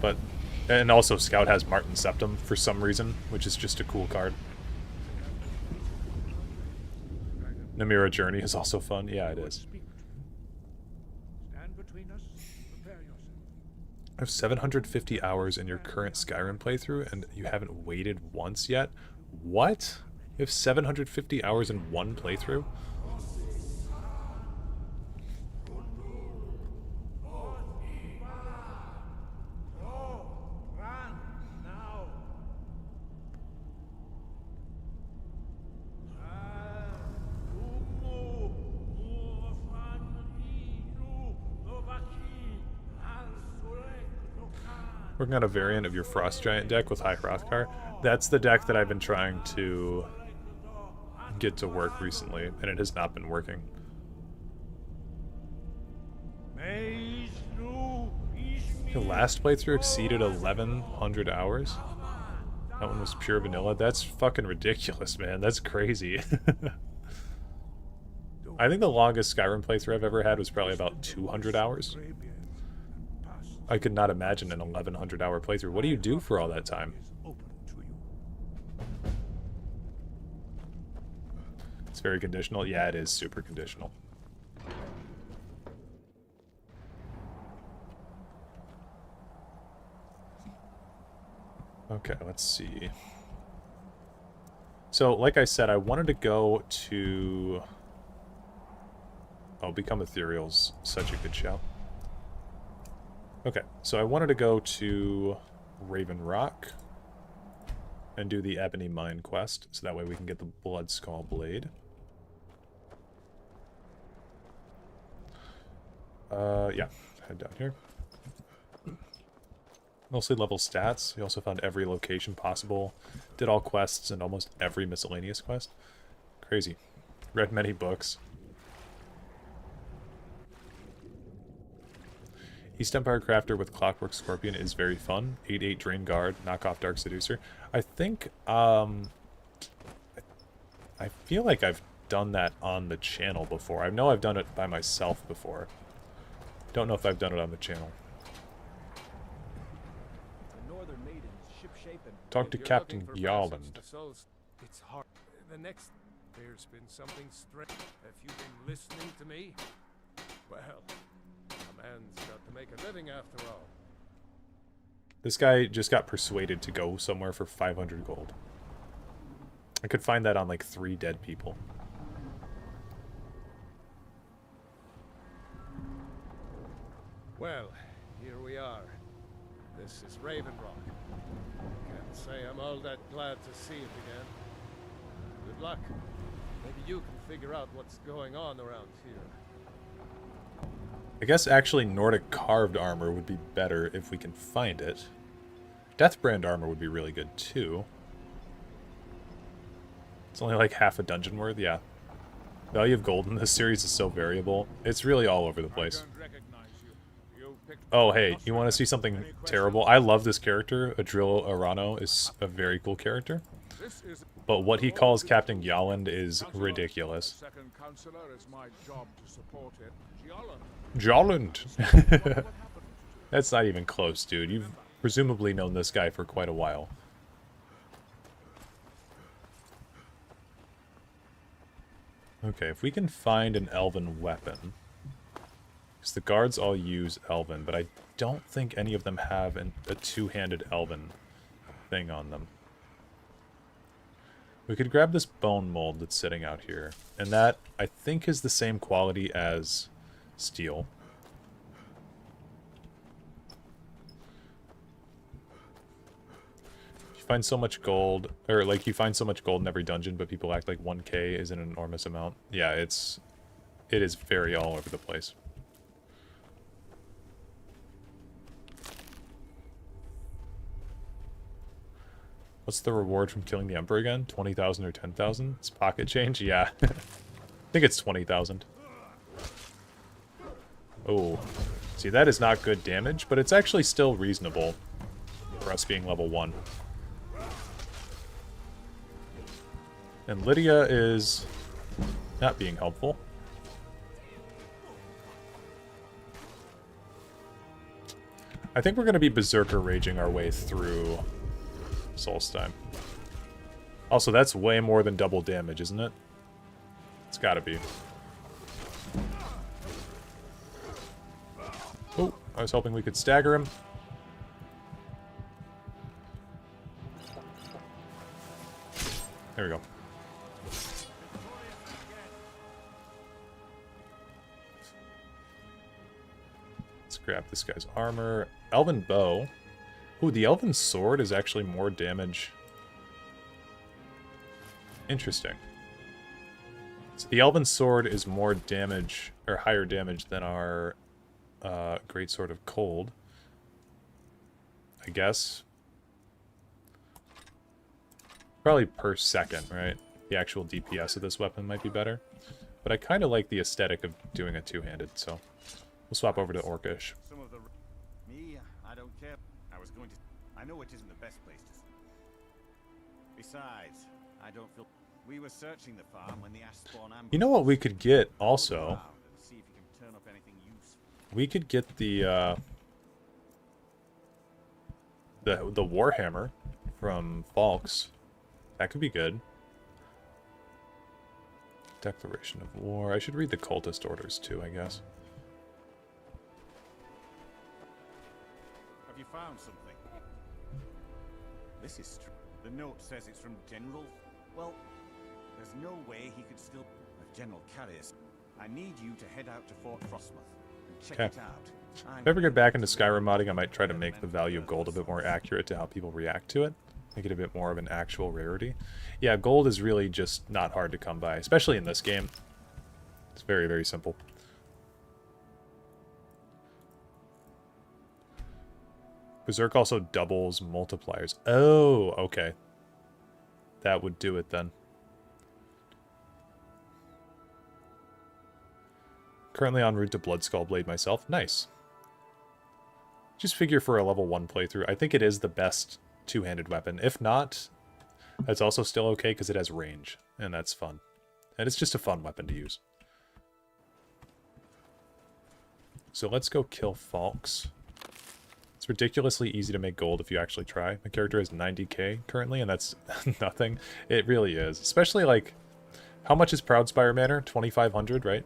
But, and also Scout has Martin Septum for some reason, which is just a cool card. Namira Journey is also fun. Yeah, it is. Stand between us. Prepare yourself. I have 750 hours in your current Skyrim playthrough, and you haven't waited once yet? What? You have 750 hours in one playthrough? Run now. Working on a variant of your Frost Giant deck with High Hrothgar. That's the deck that I've been trying to get to work recently, and it has not been working. Your last playthrough exceeded 1,100 hours? That one was pure vanilla. That's fucking ridiculous, man. That's crazy. I think the longest Skyrim playthrough I've ever had was probably about 200 hours. I could not imagine an 1100 hour playthrough. What do you do for all that time? It's very conditional. Yeah, it is super conditional. Okay, let's see. So, like I said, I wanted to go to... Oh, Become Ethereal's such a good show. Okay, so I wanted to go to Raven Rock and do the Ebony Mine quest, so that way we can get the Blood Skull Blade. Yeah, head down here. Mostly level stats. We also found every location possible. Did all quests and almost every miscellaneous quest. Crazy. Read many books. East Empire Crafter with Clockwork Scorpion is very fun. 8/8 Drain Guard, knockoff Dark Seducer. I think, I feel like I've done that on the channel before. I know I've done it by myself before. Don't know if I've done it on the channel. Talk to Captain Yarland. It's hard. The next, there's been something strange. Have you been listening to me? Well, a man's got to make a living after all. This guy just got persuaded to go somewhere for 500 gold. I could find that on like 3 dead people. Well, here we are. This is Raven Rock. Can't say I'm all that glad to see it again. Good luck. Maybe you can figure out what's going on around here. I guess actually Nordic carved armor would be better if we can find it. Deathbrand armor would be really good too. It's only like half a dungeon worth, yeah. Value of gold in this series is so variable. It's really all over the place. Oh, hey, you want to see something terrible? I love this character. Adril Arano is a very cool character. But what he calls Captain Yolland is ridiculous. Jolland! That's not even close, dude. You've presumably known this guy for quite a while. Okay, if we can find an elven weapon... Because the guards all use elven, but I don't think any of them have a two-handed elven thing on them. We could grab this bone mold that's sitting out here, and that, I think, is the same quality as steel. You find so much gold, or like you find so much gold in every dungeon, but people act like 1k is an enormous amount. Yeah, it is very all over the place. What's the reward from killing the Emperor again? 20,000 or 10,000? It's pocket change? Yeah. I think it's 20,000. Oh. See, that is not good damage, but it's actually still reasonable for us being level 1. And Lydia is not being helpful. I think we're going to be Berserker Raging our way through Solstheim. Also, that's way more than double damage, isn't it? It's gotta be. Oh, I was hoping we could stagger him. There we go. Let's grab this guy's armor. Elven bow. Ooh, the Elven Sword is actually more damage. Interesting. So the Elven Sword is more damage, or higher damage than our Great Sword of Cold. I guess. Probably per second, right? The actual DPS of this weapon might be better. But I kind of like the aesthetic of doing a two-handed, so we'll swap over to Orcish. Me, I don't care. I was going to... I know it isn't the best place to... Besides, I don't feel... We were searching the farm when the Ashspawn ambush... You know what we could get also? around and see if you can turn up anything useful. We could get the Warhammer from Falks. That could be good. Declaration of War. I should read the cultist orders too, I guess. Have you found something? This is true. The note says it's from General... Well, there's no way he could still... If General carries... I need you to head out to Fort Frostmoth and check it out. If I ever get back into Skyrim modding, I might try to make the value of gold a bit more accurate to how people react to it. Make it a bit more of an actual rarity. Yeah, gold is really just not hard to come by, especially in this game. It's very, very simple. Berserk also doubles multipliers. Oh, okay. That would do it then. Currently en route to Bloodskull Blade myself. Nice. Just figure for a level 1 playthrough, I think it is the best two-handed weapon. If not, that's also still okay because it has range, and that's fun. And it's just a fun weapon to use. So let's go kill Falks. It's ridiculously easy to make gold if you actually try. My character has 90k currently, and that's nothing. It really is. Especially, like, how much is Proudspire Manor? 2,500, right?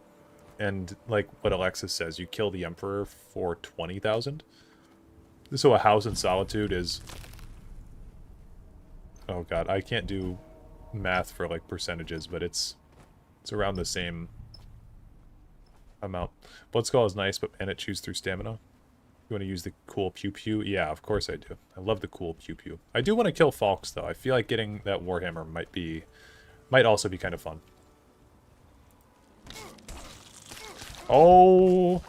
And, like what Alexis says, you kill the Emperor for 20,000. So a house in Solitude is... Oh god, I can't do math for, like, percentages, but it's around the same amount. Bloodskull is nice, but man, it chews through stamina. You want to use the cool pew-pew? Yeah, of course I do. I love the cool pew-pew. I do want to kill Falks, though. I feel like getting that Warhammer might also be kind of fun. Oh,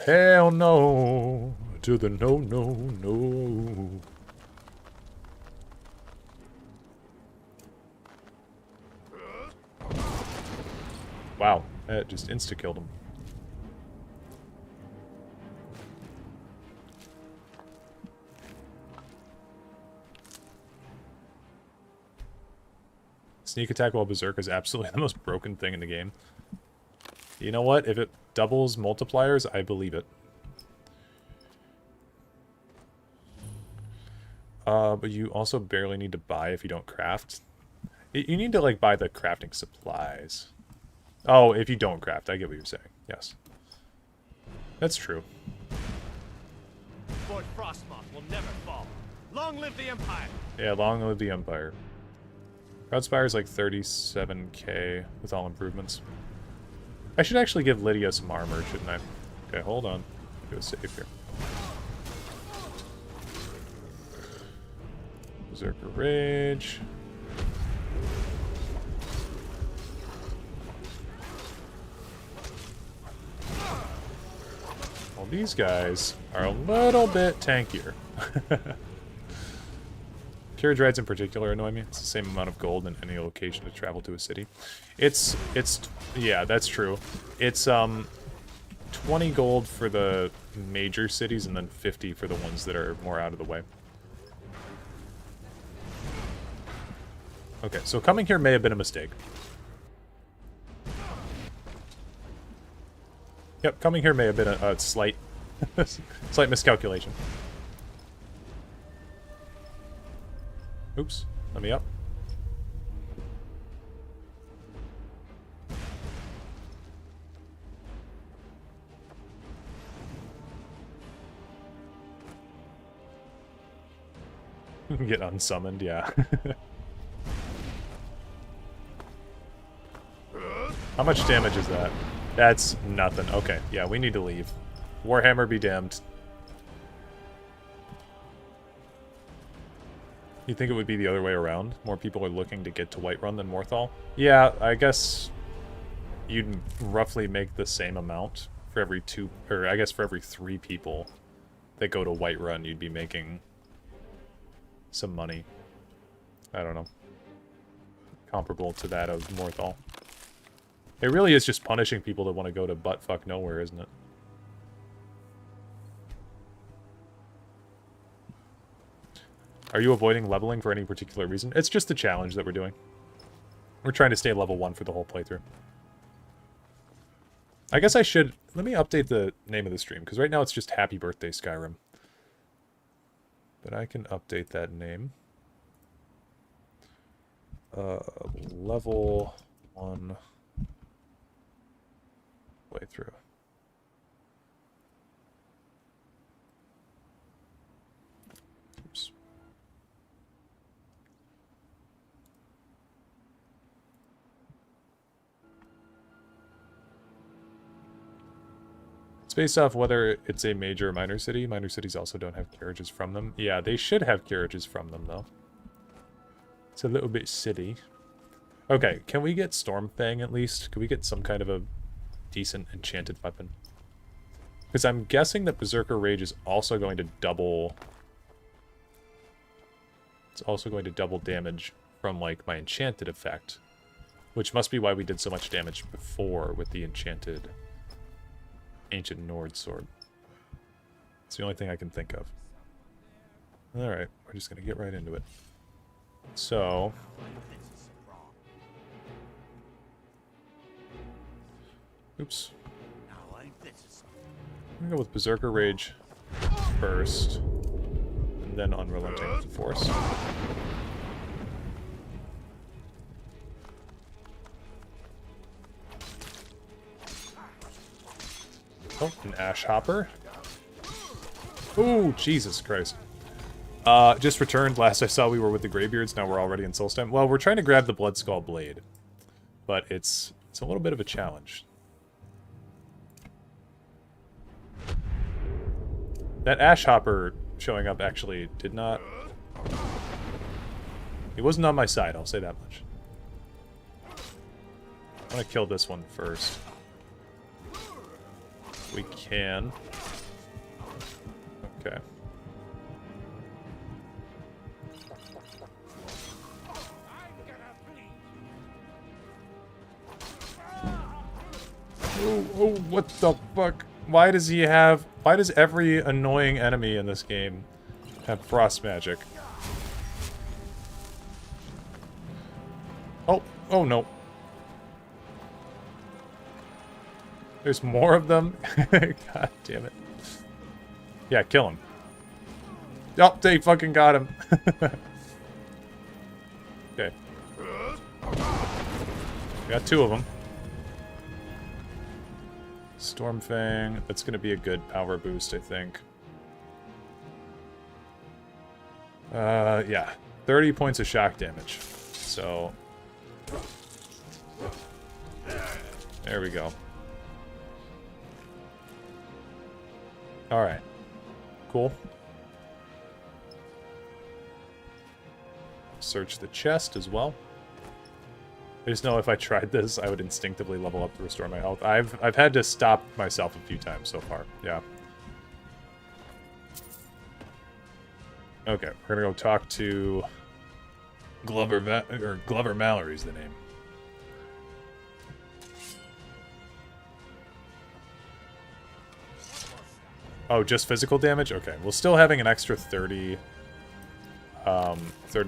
hell no. To the no, no, no. Wow, that just insta-killed him. Sneak attack while Berserk is absolutely the most broken thing in the game. You know what? If it doubles multipliers, I believe it. But you also barely need to buy if you don't craft. You need to, like, buy the crafting supplies. Oh, if you don't craft. I get what you're saying. Yes. That's true. Fort Frostmoth will never fall. Long live the Empire! Yeah, long live the Empire. Proudspire is like 37k with all improvements. I should actually give Lydia some armor, shouldn't I? Okay, hold on. Do a save here. Berserker Rage. Well, these guys are a little bit tankier. Carriage rides in particular annoy me. It's the same amount of gold in any location to travel to a city. It's yeah, that's true. It's 20 gold for the major cities and then 50 for the ones that are more out of the way. Okay, so coming here may have been a mistake. Yep, coming here may have been a slight slight miscalculation. Oops, let me up. Get unsummoned, yeah. How much damage is that? That's nothing. Okay, yeah, we need to leave. Warhammer be damned. You think it would be the other way around? More people are looking to get to Whiterun than Morthal? Yeah, I guess you'd roughly make the same amount for every two, or I guess for every 3 people that go to Whiterun, you'd be making some money. I don't know. Comparable to that of Morthal. It really is just punishing people that want to go to buttfuck nowhere, isn't it? Are you avoiding leveling for any particular reason? It's just a challenge that we're doing. We're trying to stay level 1 for the whole playthrough. I guess I should... Let me update the name of the stream, because right now it's just Happy Birthday Skyrim. But I can update that name. Level 1 playthrough. Oops. It's based off whether it's a major or minor city. Minor cities also don't have carriages from them. Yeah, they should have carriages from them, though. It's a little bit silly. Okay, can we get Stormfang at least? Can we get some kind of a decent enchanted weapon? Because I'm guessing that Berserker Rage is also going to double... It's also going to double damage from, like, my enchanted effect. Which must be why we did so much damage before with the enchanted Ancient Nord sword. It's the only thing I can think of. Alright, we're just going to get right into it. So... Oops. I'm gonna go with Berserker Rage first, and then Unrelenting Force. Oh, an Ash Hopper. Ooh, Jesus Christ. Just returned. Last I saw we were with the Greybeards, now we're already in Solstheim. Well, we're trying to grab the Bloodskull Blade, but it's a little bit of a challenge. That Ash Hopper showing up actually did not... He wasn't on my side, I'll say that much. I want to kill this one first. We can. Okay. Oh, what the fuck? Why does he have... Why does every annoying enemy in this game have frost magic? Oh, oh no. There's more of them? God damn it. Yeah, kill him. Oh, they fucking got him. Okay. Got 2 of them. Stormfang, that's going to be a good power boost, I think. Yeah. 30 points of shock damage. So... There we go. Alright. Cool. Search the chest as well. I just know if I tried this, I would instinctively level up to restore my health. I've had to stop myself a few times so far. Yeah. Okay, we're gonna go talk to Glover Mallory's the name. Oh, just physical damage? Okay, well, still having an extra 30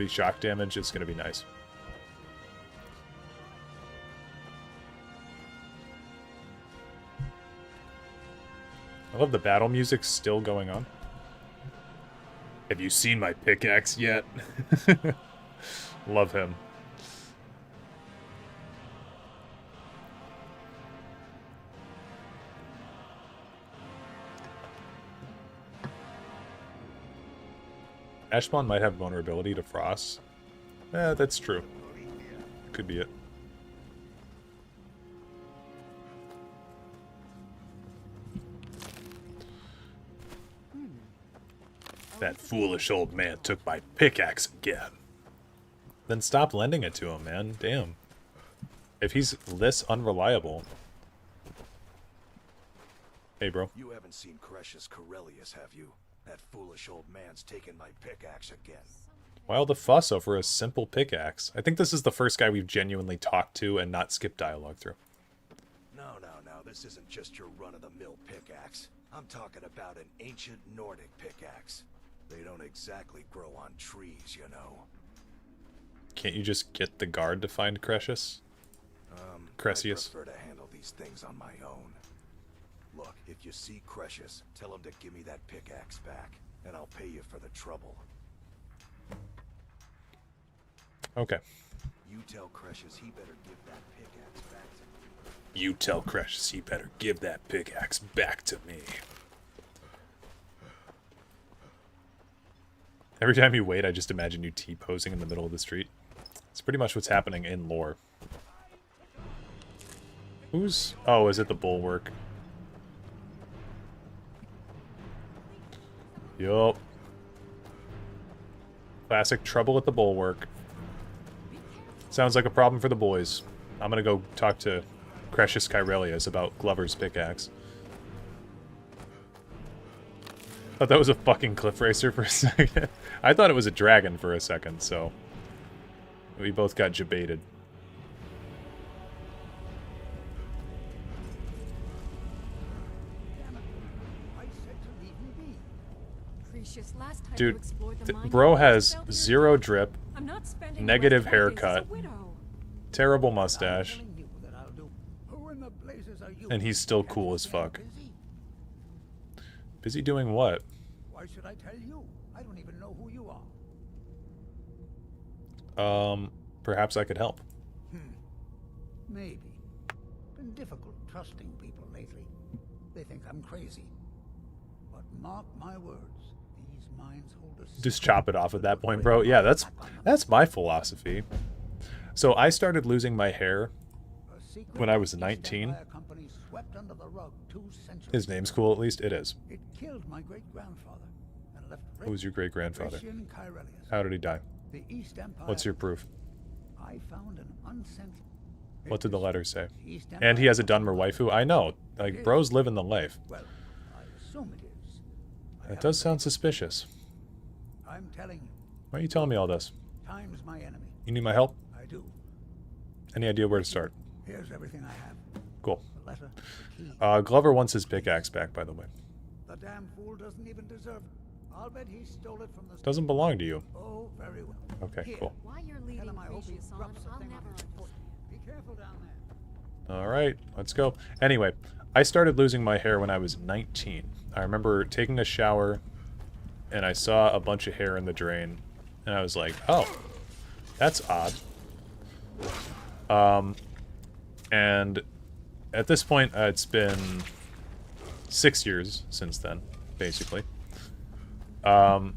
shock damage is gonna be nice. I love the battle music still going on. Have you seen my pickaxe yet? Love him. Ashbon might have vulnerability to frost. That's true. Could be it. That foolish old man took my pickaxe again. Then stop lending it to him, man. Damn. If he's this unreliable. Hey, bro. You haven't seen Cretius Corellius, have you? That foolish old man's taken my pickaxe again. Why all the fuss over a simple pickaxe? I think this is the first guy we've genuinely talked to and not skipped dialogue through. No. This isn't just your run-of-the-mill pickaxe. I'm talking about an ancient Nordic pickaxe. They don't exactly grow on trees, you know. Can't you just get the guard to find Crescius? Crescius. I prefer to handle these things on my own. Look, if you see Crescius, tell him to give me that pickaxe back, and I'll pay you for the trouble. Okay. You tell Crescius he better give that pickaxe back to me. You tell Crescius he better give that pickaxe back to me. Every time you wait, I just imagine you T-posing in the middle of the street. It's pretty much what's happening in lore. Who's... Oh, is it the Bulwark? Yup. Classic trouble at the Bulwark. Sounds like a problem for the boys. I'm gonna go talk to Crescius Caerelius about Glover's pickaxe. Thought that was a fucking cliff racer for a second. I thought it was a dragon for a second, so... We both got jebaited. Precious, last time you Dude, explored the mine, bro you has fell in. 0 drip, I'm not spending negative the rest of my days as a haircut, widow. terrible mustache, Who in the blazes are you? and he's still cool as fuck. Busy doing what? Why should I tell you? I don't even know who you are. Perhaps I could help. Maybe. Been difficult trusting people lately. They think I'm crazy. But mark my words, these mines hold a Just chop it off at that point, bro. Yeah, that's my philosophy. So I started losing my hair when I was 19. His name's cool, at least. It is. It killed my great-grandfather and left Who was your great-grandfather? Grecian Caerelius. How did he die? The East Empire. What's your proof? I found an unsent. What did the letter say? East And he has a Empire. Dunmer waifu? I know. Like, bros living the life. Well, I assume it is. That does sound suspicious. I'm telling you, Why are you telling me all this? time's my enemy. You need my help? I do. Any idea where to start? Here's everything I have. Cool. The letter, the key. Glover wants his pickaxe back, by the way. The damn fool doesn't even deserve it. I'll bet he stole it from the... Doesn't belong to you. Oh, very well. Okay, Here. cool. Why you're Tell leaving him I hope he Precious on, drops the I'll thing never on his foot. understand. Be careful down there. Alright, let's go. Anyway, I started losing my hair when I was 19. I remember taking a shower, and I saw a bunch of hair in the drain, and I was like, oh, that's odd. And at this point, it's been 6 years since then, basically. And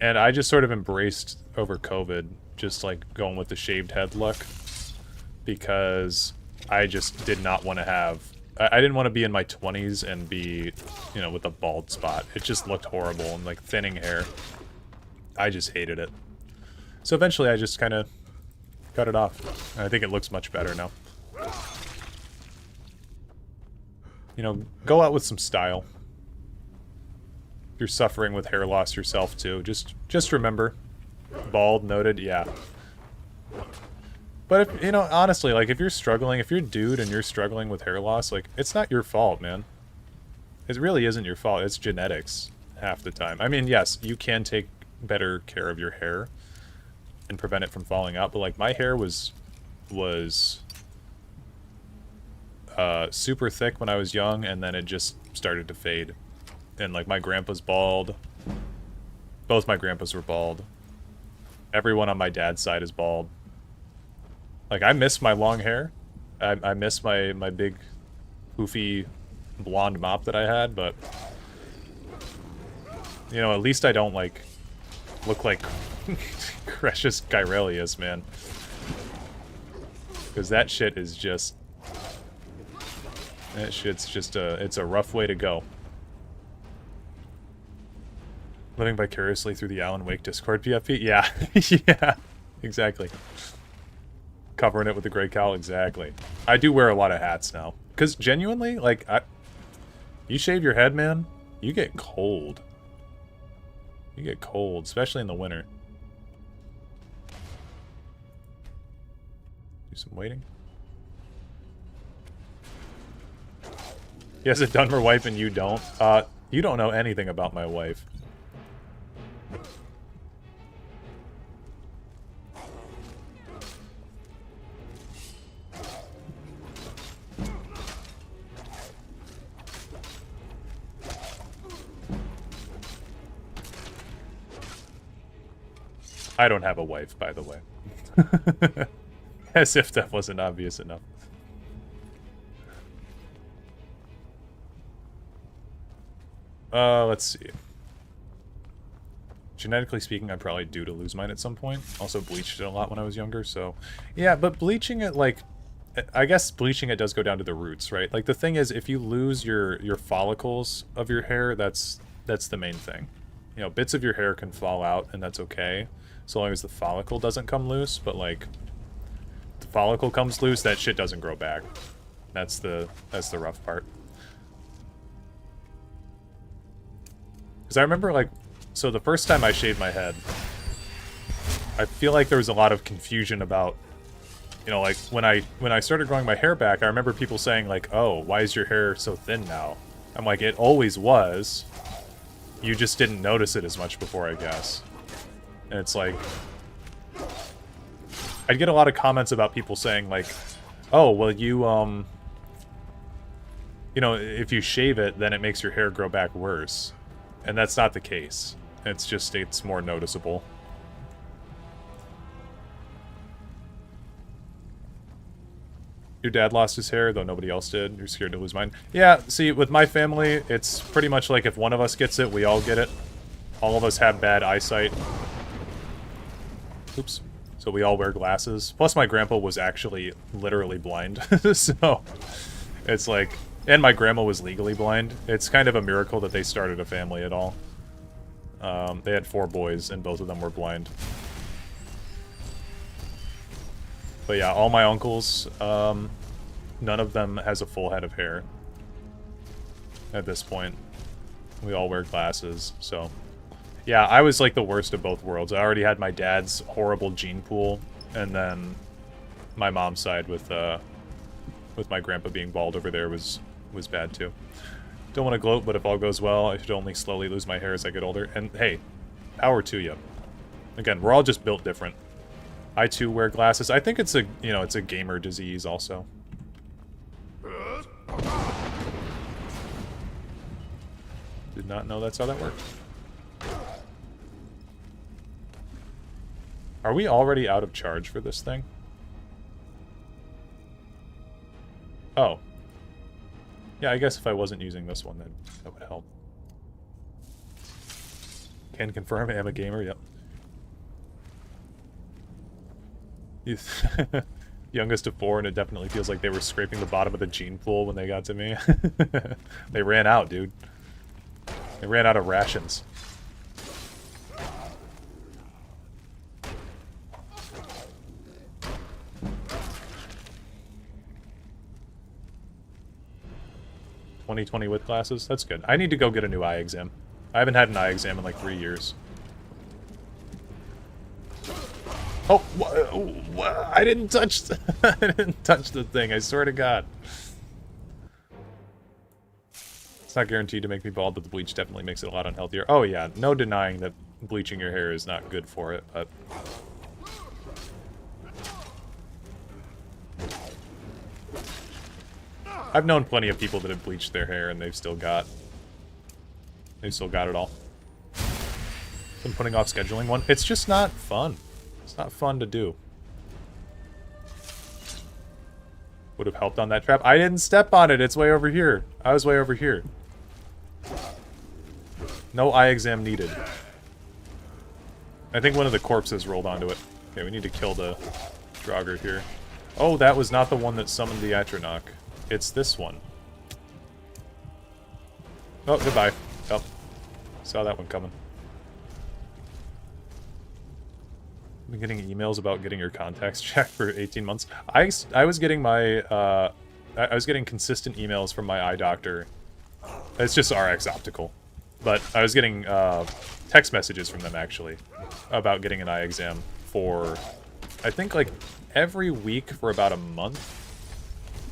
I just sort of embraced over COVID, just like going with the shaved head look, because I just did not want to have... I didn't want to be in my 20s and be, you know, with a bald spot. It just looked horrible, and like thinning hair. I just hated it. So eventually I just kind of cut it off. And I think it looks much better now. You know, go out with some style. If you're suffering with hair loss yourself too, just remember. Bald, noted, yeah. But if, you know, honestly, like if you're struggling, if you're a dude and you're struggling with hair loss, like it's not your fault, man. It really isn't your fault. It's genetics half the time. I mean, yes, you can take better care of your hair and prevent it from falling out, but like my hair was super thick when I was young, and then it just started to fade. And like my grandpa's bald. Both my grandpas were bald. Everyone on my dad's side is bald. Like, I miss my long hair. I miss my big, poofy, blonde mop that I had, but... You know, at least I don't, like, look like Crescius Caerelius, man. Because that shit is just... That shit's just it's a rough way to go. Living vicariously through the Alan Wake Discord PFP? Yeah. Yeah. Exactly. Covering it with the gray cowl? Exactly. I do wear a lot of hats now. Because genuinely, like, you shave your head, man, you get cold. You get cold, especially in the winter. Do some waiting. He has a Dunmer wife and you don't? You don't know anything about my wife. I don't have a wife, by the way. As if that wasn't obvious enough. Let's see. Genetically speaking, I'm probably due to lose mine at some point. Also bleached it a lot when I was younger, so... Yeah, but bleaching it, like... I guess bleaching it does go down to the roots, right? Like, the thing is, if you lose your follicles of your hair, that's the main thing. You know, bits of your hair can fall out, and that's okay, so long as the follicle doesn't come loose, but, like... the follicle comes loose, that shit doesn't grow back. That's the rough part. Because I remember, like... So the first time I shaved my head, I feel like there was a lot of confusion about, you know, like, when I started growing my hair back, I remember people saying, like, oh, why is your hair so thin now? I'm like, it always was. You just didn't notice it as much before, I guess. And it's like... I'd get a lot of comments about people saying, like, oh, well, you know, if you shave it, then it makes your hair grow back worse. And that's not the case. It's just, it's more noticeable. Your dad lost his hair, though nobody else did. You're scared to lose mine. Yeah, see, with my family, it's pretty much like if one of us gets it, we all get it. All of us have bad eyesight. Oops. So we all wear glasses. Plus my grandpa was actually literally blind. So, it's like... And my grandma was legally blind. It's kind of a miracle that they started a family at all. They had 4 boys, and both of them were blind. But yeah, all my uncles, none of them has a full head of hair. At this point. We all wear glasses, so... Yeah, I was like the worst of both worlds. I already had my dad's horrible gene pool, and then my mom's side with my grandpa being bald over there was bad too. Don't want to gloat, but if all goes well, I should only slowly lose my hair as I get older. And hey, power to you. Again, we're all just built different. I too wear glasses. I think it's a, you know, it's a gamer disease also. Did not know that's how that worked. Are we already out of charge for this thing? Oh. Yeah, I guess if I wasn't using this one, then that would help. Can confirm I am a gamer, yep. Youngest of 4, and it definitely feels like they were scraping the bottom of the gene pool when they got to me. They ran out, dude. They ran out of rations. (2020) with glasses? That's good. I need to go get a new eye exam. I haven't had an eye exam in like 3 years. Oh, I didn't touch I didn't touch the thing, I swear to God. It's not guaranteed to make me bald, but the bleach definitely makes it a lot unhealthier. Oh yeah, no denying that bleaching your hair is not good for it, but... I've known plenty of people that have bleached their hair and they've still got it all. I'm putting off scheduling one. It's just not fun. It's not fun to do. Would have helped on that trap. I didn't step on it. It's way over here. I was way over here. No eye exam needed. I think one of the corpses rolled onto it. Okay, we need to kill the Draugr here. Oh, that was not the one that summoned the Atronach. It's this one. Oh, goodbye. Oh, saw that one coming. I've been getting emails about getting your contacts checked for 18 months. I was getting my, I was getting consistent emails from my eye doctor. It's just RX Optical. But I was getting text messages from them, actually, about getting an eye exam for, I think, like, every week for about a month.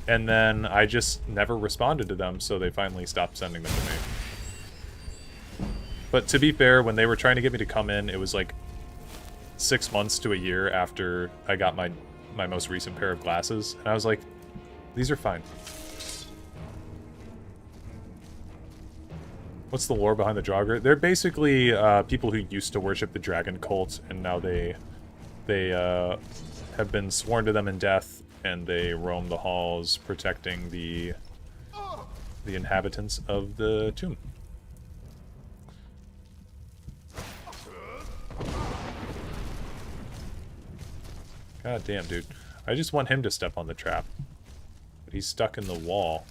And then I just never responded to them, so they finally stopped sending them to me. But to be fair, when they were trying to get me to come in, it was like 6 months to a year after I got my most recent pair of glasses. And I was like, these are fine. What's the lore behind the Draugr? They're basically people who used to worship the dragon cult, and now they have been sworn to them in death, and they roam the halls protecting the inhabitants of the tomb. God damn, dude. I just want him to step on the trap. But he's stuck in the wall.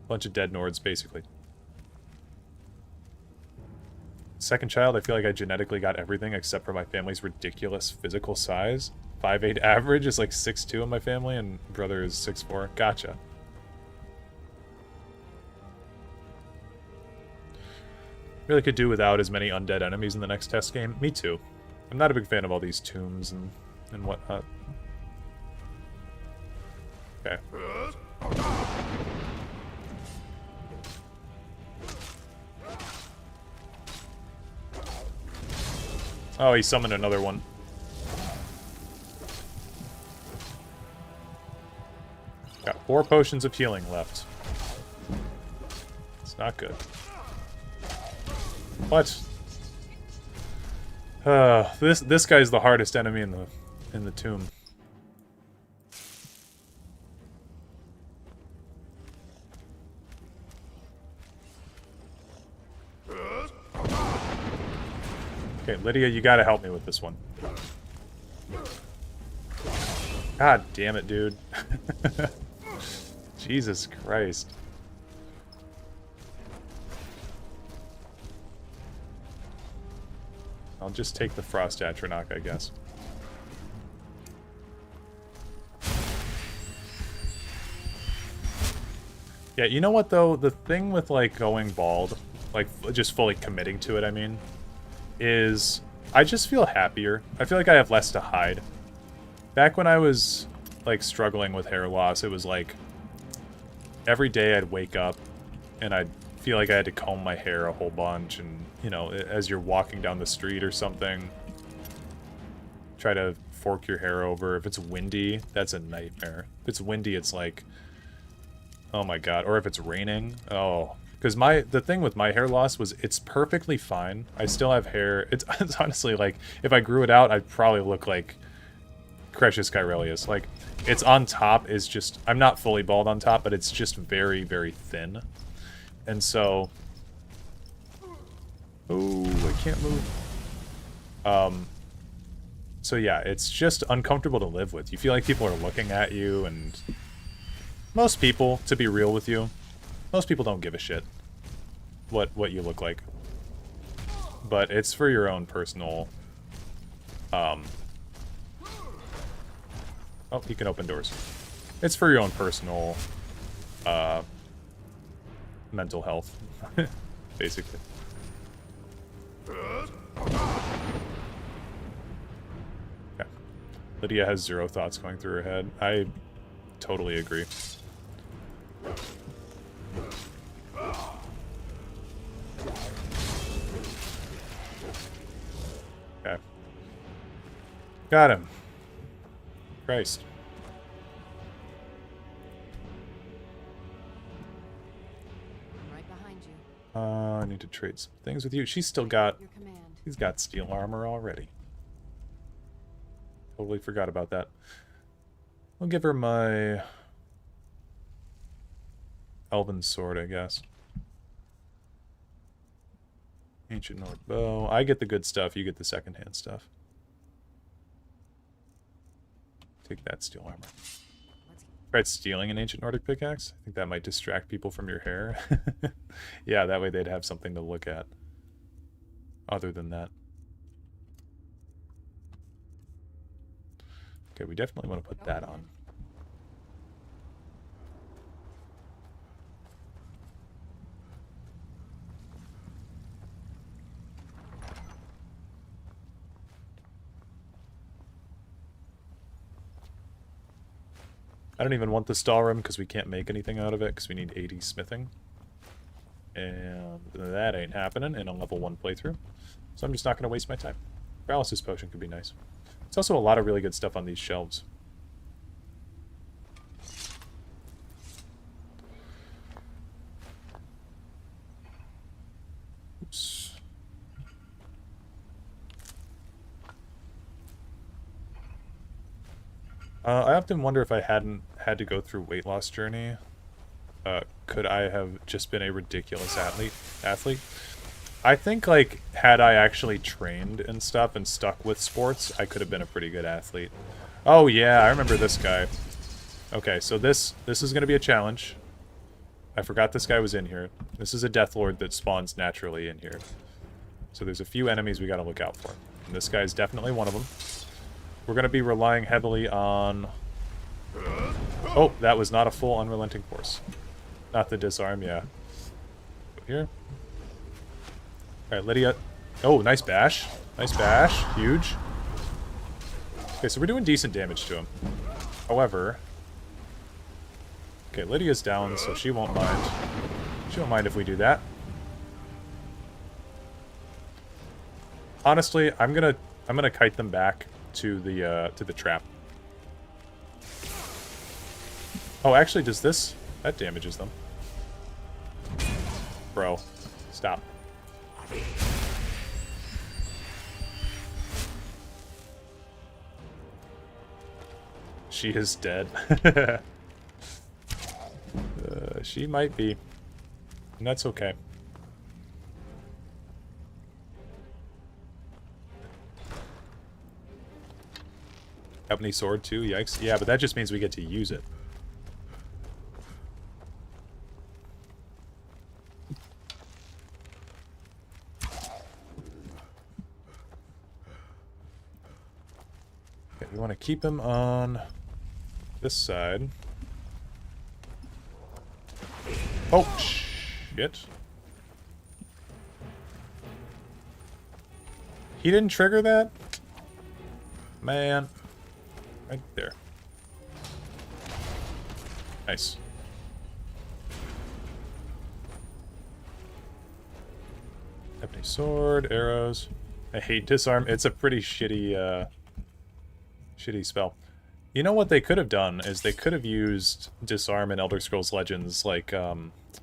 Bunch of dead Nords, basically. Second child, I feel like I genetically got everything except for my family's ridiculous physical size. 5'8" average is like 6'2" in my family, and brother is 6'4". Gotcha. Really could do without as many undead enemies in the next test game. Me too. I'm not a big fan of all these tombs and whatnot. Okay. Oh, he summoned another one. Got 4 potions of healing left. It's not good. What? This guy's the hardest enemy in the tomb. Okay, Lydia, you gotta help me with this one. God damn it, dude. Jesus Christ. I'll just take the Frost Atronach, I guess. Yeah, you know what, though? The thing with, like, going bald, like, just fully committing to it, I mean, is I just feel happier. I feel like I have less to hide. Back when I was, like, struggling with hair loss, it was like every day I'd wake up and I'd feel like I had to comb my hair a whole bunch, and, you know, as you're walking down the street or something, try to fork your hair over. If it's windy, that's a nightmare. If it's windy, it's like, oh my god. Or if it's raining, oh. Because the thing with my hair loss was it's perfectly fine. I still have hair. It's honestly like, if I grew it out, I'd probably look like Crescius Cairelius. Like, it's on top is just, I'm not fully bald on top, but it's just very, very thin. And so, oh, I can't move. So yeah, it's just uncomfortable to live with. You feel like people are looking at you, and most people, to be real with you, most people don't give a shit what you look like. But it's for your own personal, oh, you can open doors. It's for your own personal, mental health, basically. Okay. Lydia has 0 thoughts going through her head. I totally agree. Okay. Got him. Christ. Right behind you. I need to trade some things with you. She's still got... Your command. He's got steel armor already. Totally forgot about that. I'll give her my elven sword, I guess. Ancient Nordic bow. I get the good stuff, you get the secondhand stuff. Take that steel armor. Tried stealing an ancient Nordic pickaxe? I think that might distract people from your hair. Yeah, that way they'd have something to look at. Other than that. Okay, we definitely want to put that on. I don't even want the stall room because we can't make anything out of it because we need 80 smithing. And that ain't happening in a level 1 playthrough. So I'm just not going to waste my time. Paralysis potion could be nice. There's also a lot of really good stuff on these shelves. I often wonder if I hadn't had to go through weight loss journey, could I have just been a ridiculous athlete? I think, like, had I actually trained and stuff and stuck with sports, I could have been a pretty good athlete. Oh yeah, I remember this guy. Okay, so this is going to be a challenge. I forgot this guy was in here. This is a Death Lord that spawns naturally in here. So there's a few enemies we got to look out for. And this guy is definitely one of them. We're going to be relying heavily on... Oh, that was not a full unrelenting force. Not the disarm, yeah. Go here. Alright, Lydia. Oh, nice bash. Nice bash. Huge. Okay, so we're doing decent damage to him. However... Okay, Lydia's down, so she won't mind. She won't mind if we do that. Honestly, I'm gonna kite them back to the trap. Oh, actually, does this... That damages them. Bro, stop. She is dead. She might be. And that's okay. Ebony sword too, yikes. Yeah, but that just means we get to use it. Okay, we want to keep him on this side. Oh, shit. He didn't trigger that? Man. Right there. Nice. Ebony sword, arrows. I hate disarm. It's a pretty shitty, shitty spell. You know what they could have done is they could have used disarm in Elder Scrolls Legends, like,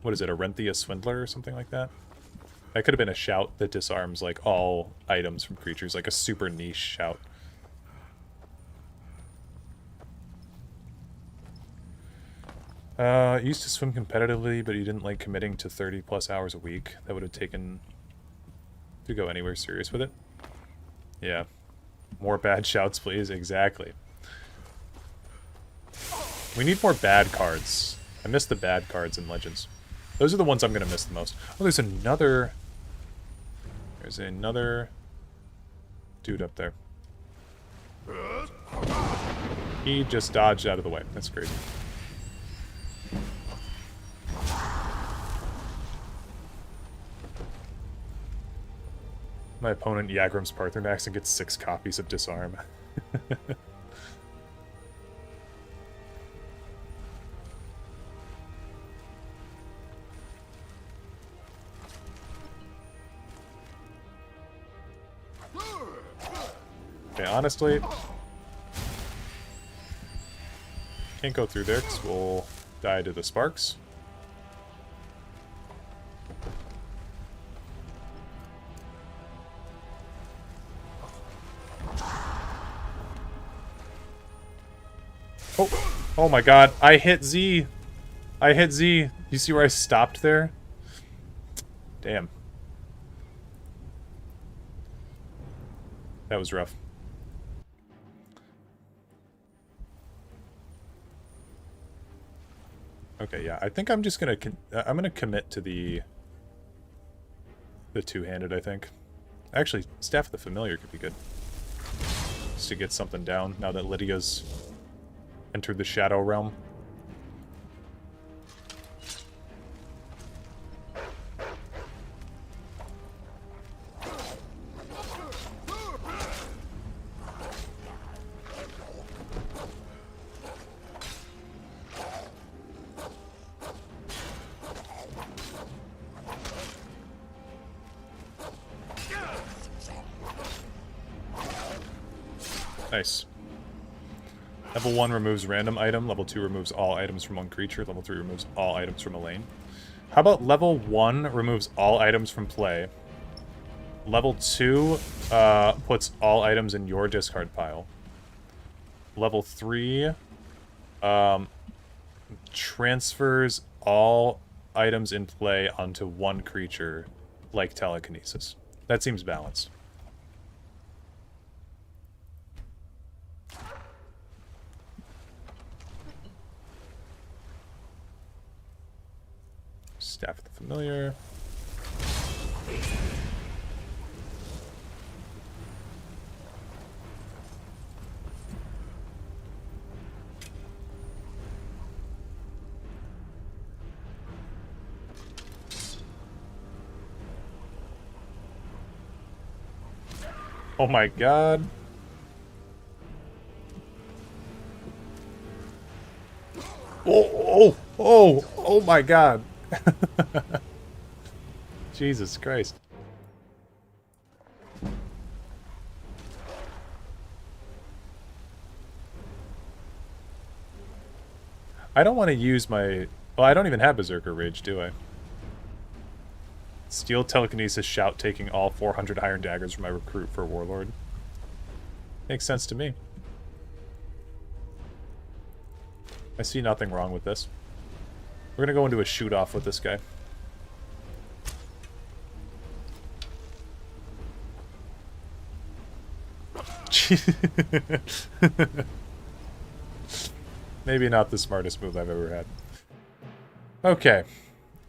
what is it, Arenthia Swindler or something like that? That could have been a shout that disarms, like, all items from creatures, like a super niche shout. Used to swim competitively, but he didn't like committing to 30 plus hours a week. That would have taken to go anywhere serious with it. Yeah. More bad shouts, please. Exactly. We need more bad cards. I miss the bad cards in Legends. Those are the ones I'm going to miss the most. Oh, there's another... There's another dude up there. He just dodged out of the way. That's crazy. My opponent Yagram's Parthenax and gets 6 copies of Disarm. Okay, honestly, can't go through there because we'll die to the sparks. Oh, oh my god, I hit Z. I hit Z. You see where I stopped there? Damn. That was rough. Okay, yeah, I think I'm just gonna I'm gonna commit to the two-handed, I think. Actually, Staff of the Familiar could be good. Just to get something down now that Lydia's entered the Shadow Realm. Nice. Level 1 removes random item, level 2 removes all items from one creature, level 3 removes all items from a lane. How about level 1 removes all items from play? Level 2 puts all items in your discard pile. level 3 transfers all items in play onto one creature, like telekinesis. That seems balanced. Staff of the Familiar. Oh my god. Oh my god. Jesus Christ. I don't want to use my... Well, I don't even have Berserker Rage, do I? Steel Telekinesis Shout, taking all 400 Iron Daggers from my recruit for Warlord. Makes sense to me. I see nothing wrong with this. We're gonna go into a shoot-off with this guy. Maybe not the smartest move I've ever had. Okay.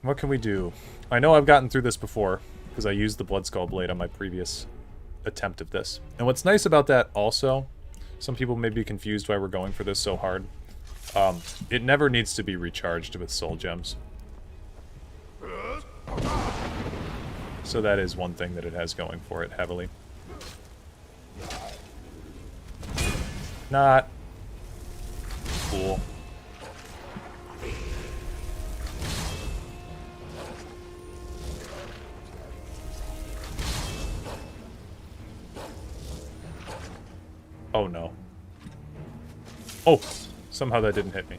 What can we do? I know I've gotten through this before, because I used the Bloodskull Blade on my previous attempt of this. And what's nice about that also, some people may be confused why we're going for this so hard. It never needs to be recharged with soul gems. So that is one thing that it has going for it heavily. Not cool. Oh no. Oh! Somehow that didn't hit me.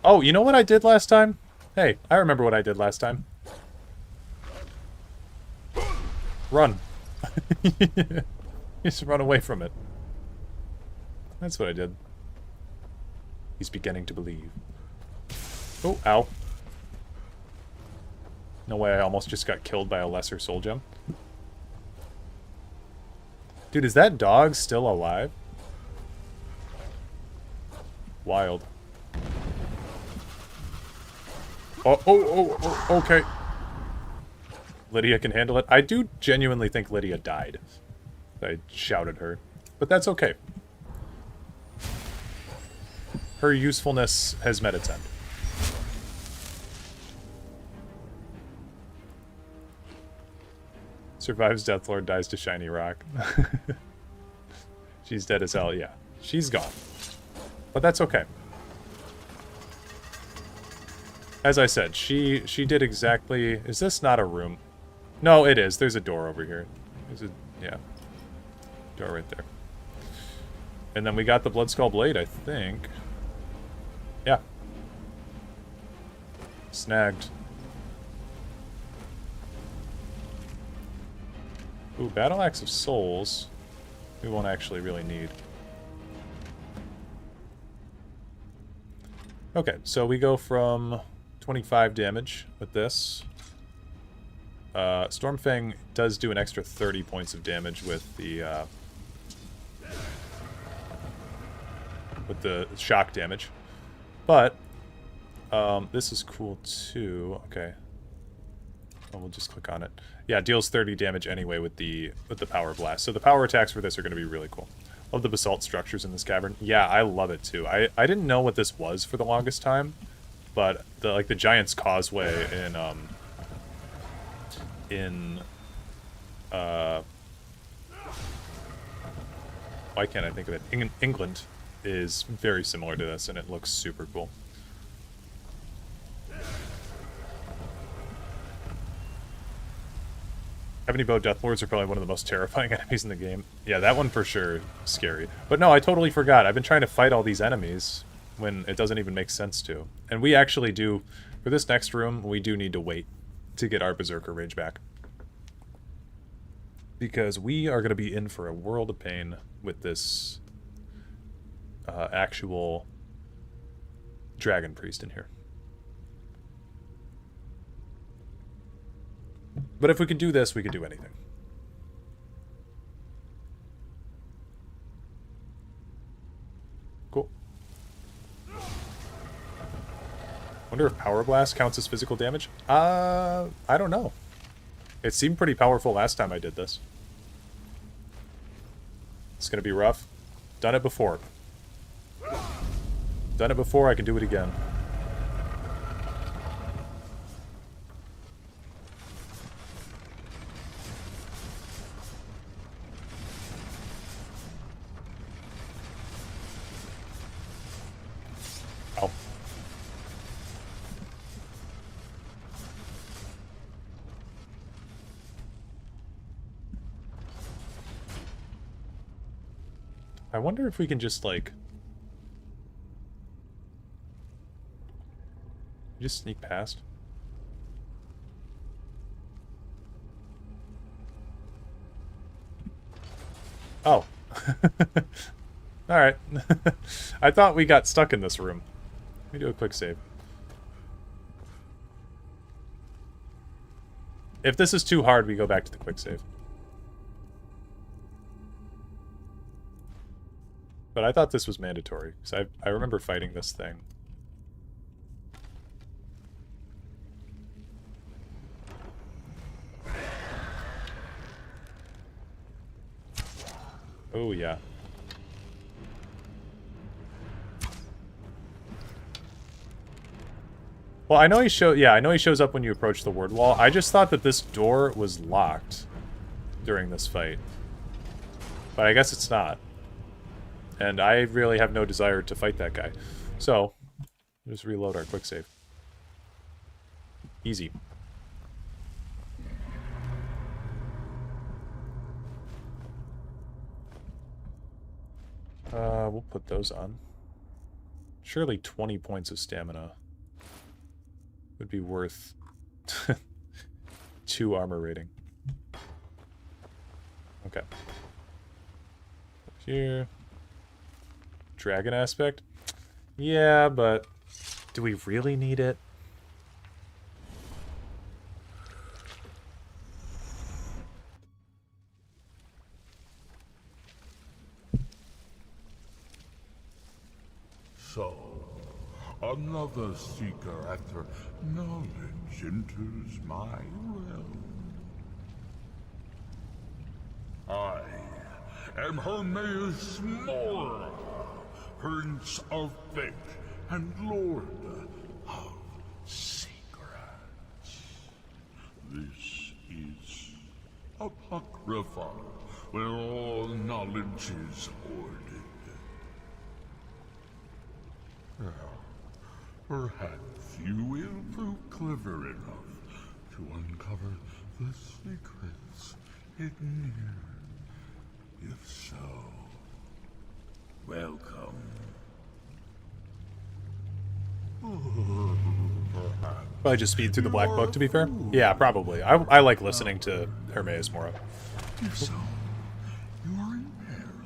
Oh, you know what I did last time? Hey, I remember what I did last time. Run. Just run away from it. That's what I did. He's beginning to believe. Oh, ow. No way, I almost just got killed by a lesser soul gem. Dude, is that dog still alive? Wild. Oh, okay. Lydia can handle it. I do genuinely think Lydia died. I shouted her. But that's okay. Her usefulness has met its end. Survives Deathlord, dies to Shiny Rock. She's dead as hell, yeah. She's gone. But that's okay. As I said, she did exactly... Is this not a room? No, it is. There's a door over here. There's a... Yeah. Door right there. And then we got the Bloodskull Blade, I think. Yeah. Snagged. Ooh, Battle Axe of Souls. We won't actually really need. Okay, so we go from 25 damage with this. Stormfang does do an extra 30 points of damage with the shock damage. But this is cool too. Okay. Oh, we'll just click on it. Yeah, deals 30 damage anyway with the power blast. So the power attacks for this are going to be really cool. Love the basalt structures in this cavern. Yeah, I love it too. I didn't know what this was for the longest time, but the Giant's Causeway in why can't I think of it? England is very similar to this, and it looks super cool. Ebony Bow Deathlords are probably one of the most terrifying enemies in the game. Yeah, that one for sure scary. But no, I totally forgot. I've been trying to fight all these enemies when it doesn't even make sense to. And we actually do, for this next room, we do need to wait to get our Berserker Rage back. Because we are going to be in for a world of pain with this actual Dragon Priest in here. But if we can do this, we can do anything. Cool. Wonder if Power Blast counts as physical damage? I don't know. It seemed pretty powerful last time I did this. It's gonna be rough. Done it before. Done it before, I can do it again. Ow. I wonder if we can just, like... just sneak past. Oh. Alright. I thought we got stuck in this room. Let me do a quick save. If this is too hard, we go back to the quick save. But I thought this was mandatory, because I remember fighting this thing. Oh, yeah. Well, I know he shows up when you approach the word wall. I just thought that this door was locked during this fight. But I guess it's not. And I really have no desire to fight that guy. So, just reload our quick save. Easy. We'll put those on. Surely 20 points of stamina would be worth 2 armor rating. Okay. Here. Dragon aspect? Yeah, but do we really need it? So, another seeker after knowledge enters my realm. I am Hermaeus Mora, Prince of Fate and Lord of Secrets. This is Apocrypha, where all knowledge is hoarded. Well, perhaps you will prove clever enough to uncover the secrets hidden here. If so, welcome. Probably just speed through the Black Book, to be fair. Yeah, probably. I like listening to Hermaeus Mora. If so, you are in peril.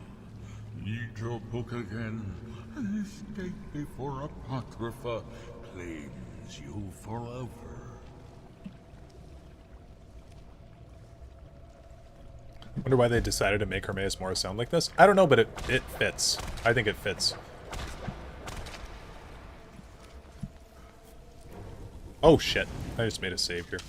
Read your book again, and this date before Apocrypha claims you forever. Wonder why they decided to make Hermaeus Mora sound like this. I don't know, but it fits. I think it fits. Oh shit. I just made a save here.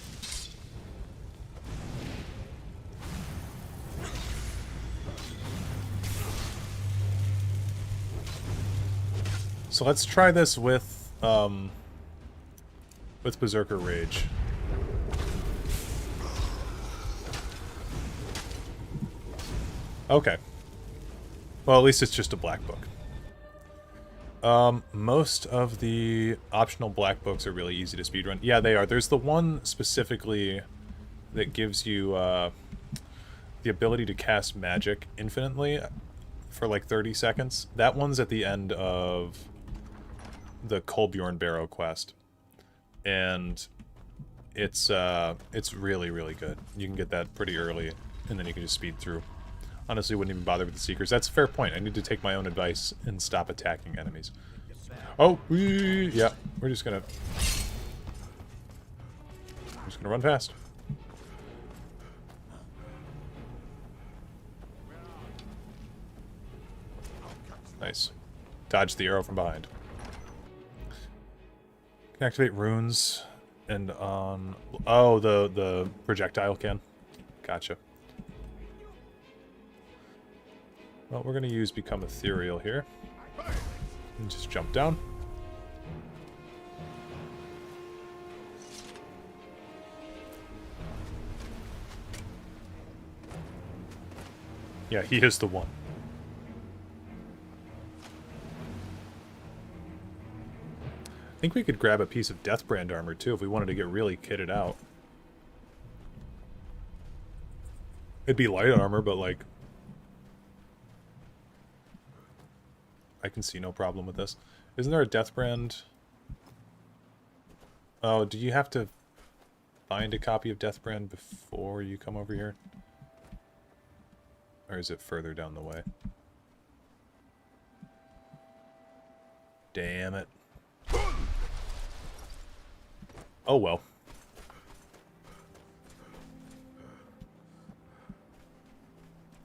So let's try this with Berserker Rage. Okay. Well, at least it's just a black book. Most of the optional black books are really easy to speedrun. Yeah, they are. There's the one specifically that gives you the ability to cast magic infinitely for like 30 seconds. That one's at the end of the Kolbjorn Barrow quest, and it's really, really good. You can get that pretty early, and then you can just speed through. Honestly, wouldn't even bother with the Seekers. That's a fair point. I need to take my own advice and stop attacking enemies. Oh, yeah, we're just gonna run fast. Nice. Dodge the arrow from behind. Can activate runes and on... Oh, the projectile can. Gotcha. Well, we're going to use Become Ethereal here. And just jump down. Yeah, he is the one. I think we could grab a piece of Deathbrand armor, too, if we wanted to get really kitted out. It'd be light armor, but, like... I can see no problem with this. Isn't there a Deathbrand? Oh, do you have to find a copy of Deathbrand before you come over here? Or is it further down the way? Damn it. Oh well.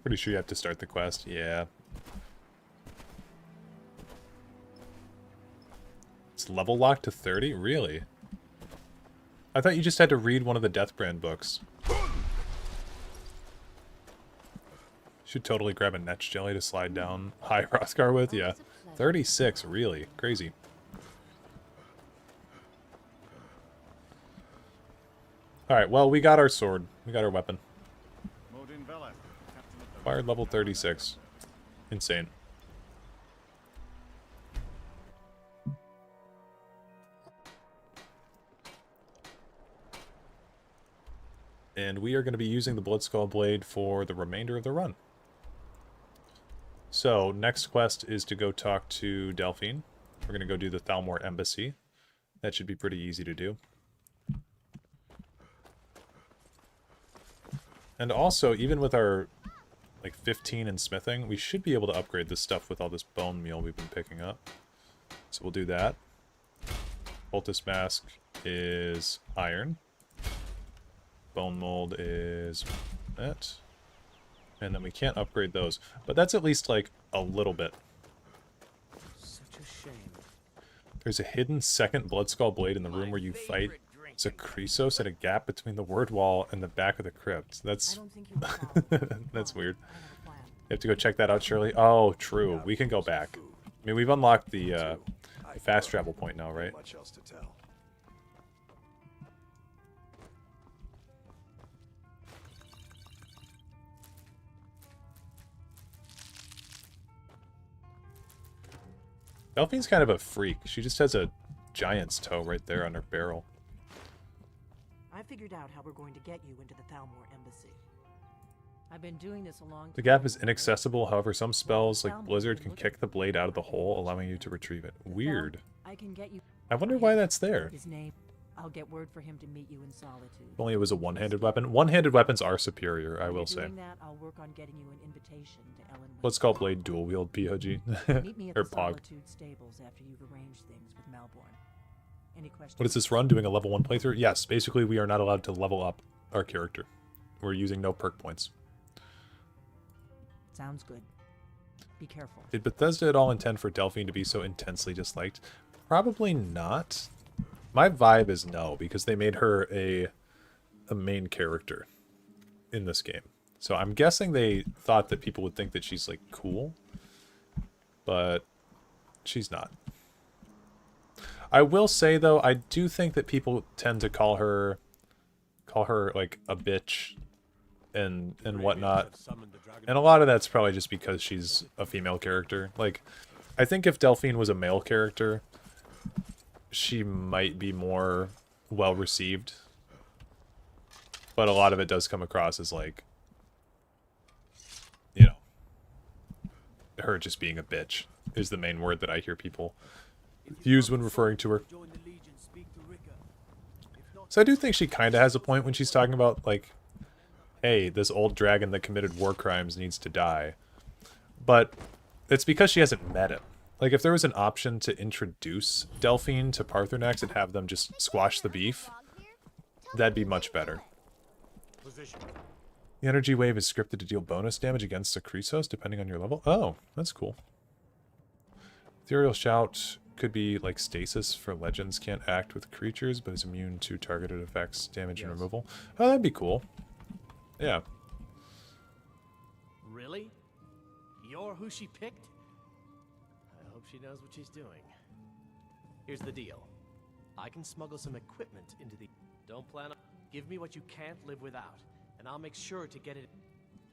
Pretty sure you have to start the quest. Yeah. It's level locked to 30? Really? I thought you just had to read one of the Deathbrand books. Should totally grab a Netch Jelly to slide down High Hrothgar with. Yeah. 36, really. Crazy. Alright, well, we got our sword. We got our weapon. Acquired level 36. Insane. And we are going to be using the Bloodskull Blade for the remainder of the run. So, next quest is to go talk to Delphine. We're going to go do the Thalmor Embassy. That should be pretty easy to do. And also, even with our, like, 15 in smithing, we should be able to upgrade this stuff with all this bone meal we've been picking up. So we'll do that. Poultice Mask is iron. Bone Mold is that. And then we can't upgrade those. But that's at least, like, a little bit. Such a shame. There's a hidden second Bloodskull Blade in the room where you fight Zakrisos at a gap between the word wall and the back of the crypt. That's... that's weird. You have to go check that out, Shirley. Oh, true. We can go back. I mean, we've unlocked the fast travel point now, right? Much else to tell. Delphine's kind of a freak. She just has a giant's toe right there on her barrel. I figured out how we're going to get you into the Thalmor Embassy. I've been doing this a long time. The gap is inaccessible, however some spells, like Blizzard, can kick the blade out of the hole, allowing you to retrieve it. Weird. I can get you. I wonder why that's there. His name. I'll get word for him to meet you in solitude. If only it was a one-handed weapon. One-handed weapons are superior, I will say. Doing that, I'll work on getting you an invitation to Ellen. Let's call Blade dual wield POG. Meet me at Or the POG. Solitude stables after you've arranged things with Melbourne. Any questions? What is this run? Doing a level 1 playthrough? Yes, basically we are not allowed to level up our character. We're using no perk points. Sounds good. Be careful. Did Bethesda at all intend for Delphine to be so intensely disliked? Probably not. My vibe is no, because they made her a main character in this game. So I'm guessing they thought that people would think that she's, like, cool. But she's not. I will say, though, I do think that people tend to call her like, a bitch and whatnot. And a lot of that's probably just because she's a female character. Like, I think if Delphine was a male character, she might be more well-received. But a lot of it does come across as, like, you know, her just being a bitch is the main word that I hear people use when referring to her. So I do think she kind of has a point when she's talking about, like, hey, this old dragon that committed war crimes needs to die. But it's because she hasn't met him. Like, if there was an option to introduce Delphine to Paarthurnax and have them just squash the beef, that'd be much better. The energy wave is scripted to deal bonus damage against the Chrysos, depending on your level. Oh, that's cool. Ethereal Shout could be like stasis for legends, can't act with creatures, but is immune to targeted effects, damage, and removal. Oh, that'd be cool. Yeah. Really? You're who she picked? I hope she knows what she's doing. Here's the deal. I can smuggle some equipment into the... Don't plan on... Give me what you can't live without, and I'll make sure to get it...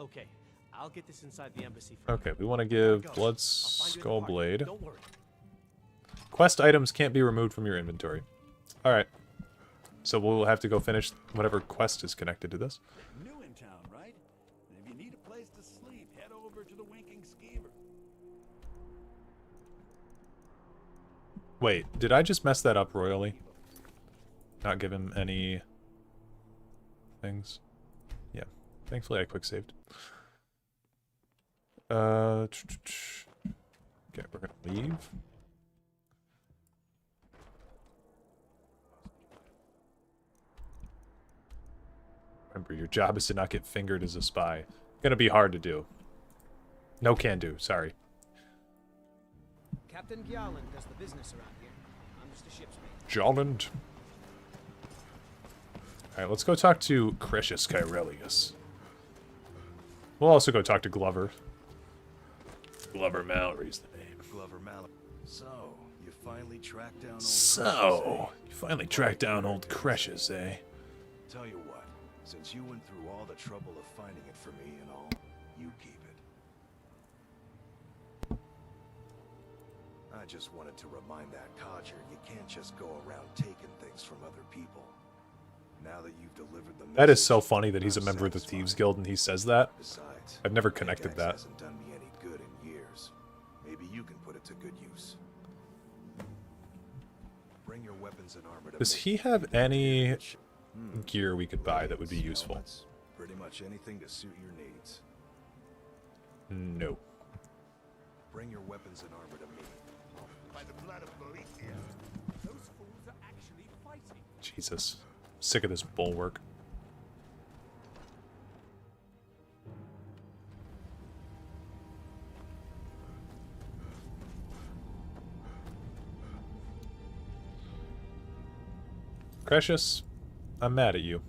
Okay, I'll get this inside the embassy for Okay, you. we want to give Blood Skull Blade. Don't worry. Quest items can't be removed from your inventory. Alright. So we'll have to go finish whatever quest is connected to this. New in town, right? And if you need a place to sleep, head over to the Winking Skeever. Wait, did I just mess that up royally? Not give him any things? Yeah. Thankfully I quick saved. Okay, we're gonna leave. Remember, your job is to not get fingered as a spy. Gonna be hard to do. No can do, sorry. Captain Gjalland does the business around here. I'm just a ship's mate. Jolland. Alright, let's go talk to Crescius Caerelius. We'll also go talk to Glover. Glover Mallory's the name. Glover Mallory. So, you finally tracked down old You finally tracked down old Crescius, eh? Tell you what, since you went through all the trouble of finding it for me and all, you keep it. I just wanted to remind that codger you can't just go around taking things from other people. Now that you've delivered the That is message, so funny that he's a I'm member of the satisfied. Thieves Guild and he says that. Besides, I've never connected Pickaxe that. hasn't done me any good in years. Maybe you can put it to good use. Bring your weapons and armor to Does me. he have any gear we could buy that would be useful? Helmets, pretty much anything to suit your needs. No. Bring your weapons and armor to me. By the blood of Boethia. Those fools are actually fighting. Jesus. Sick of this bulwark. Crescius, I'm mad at you.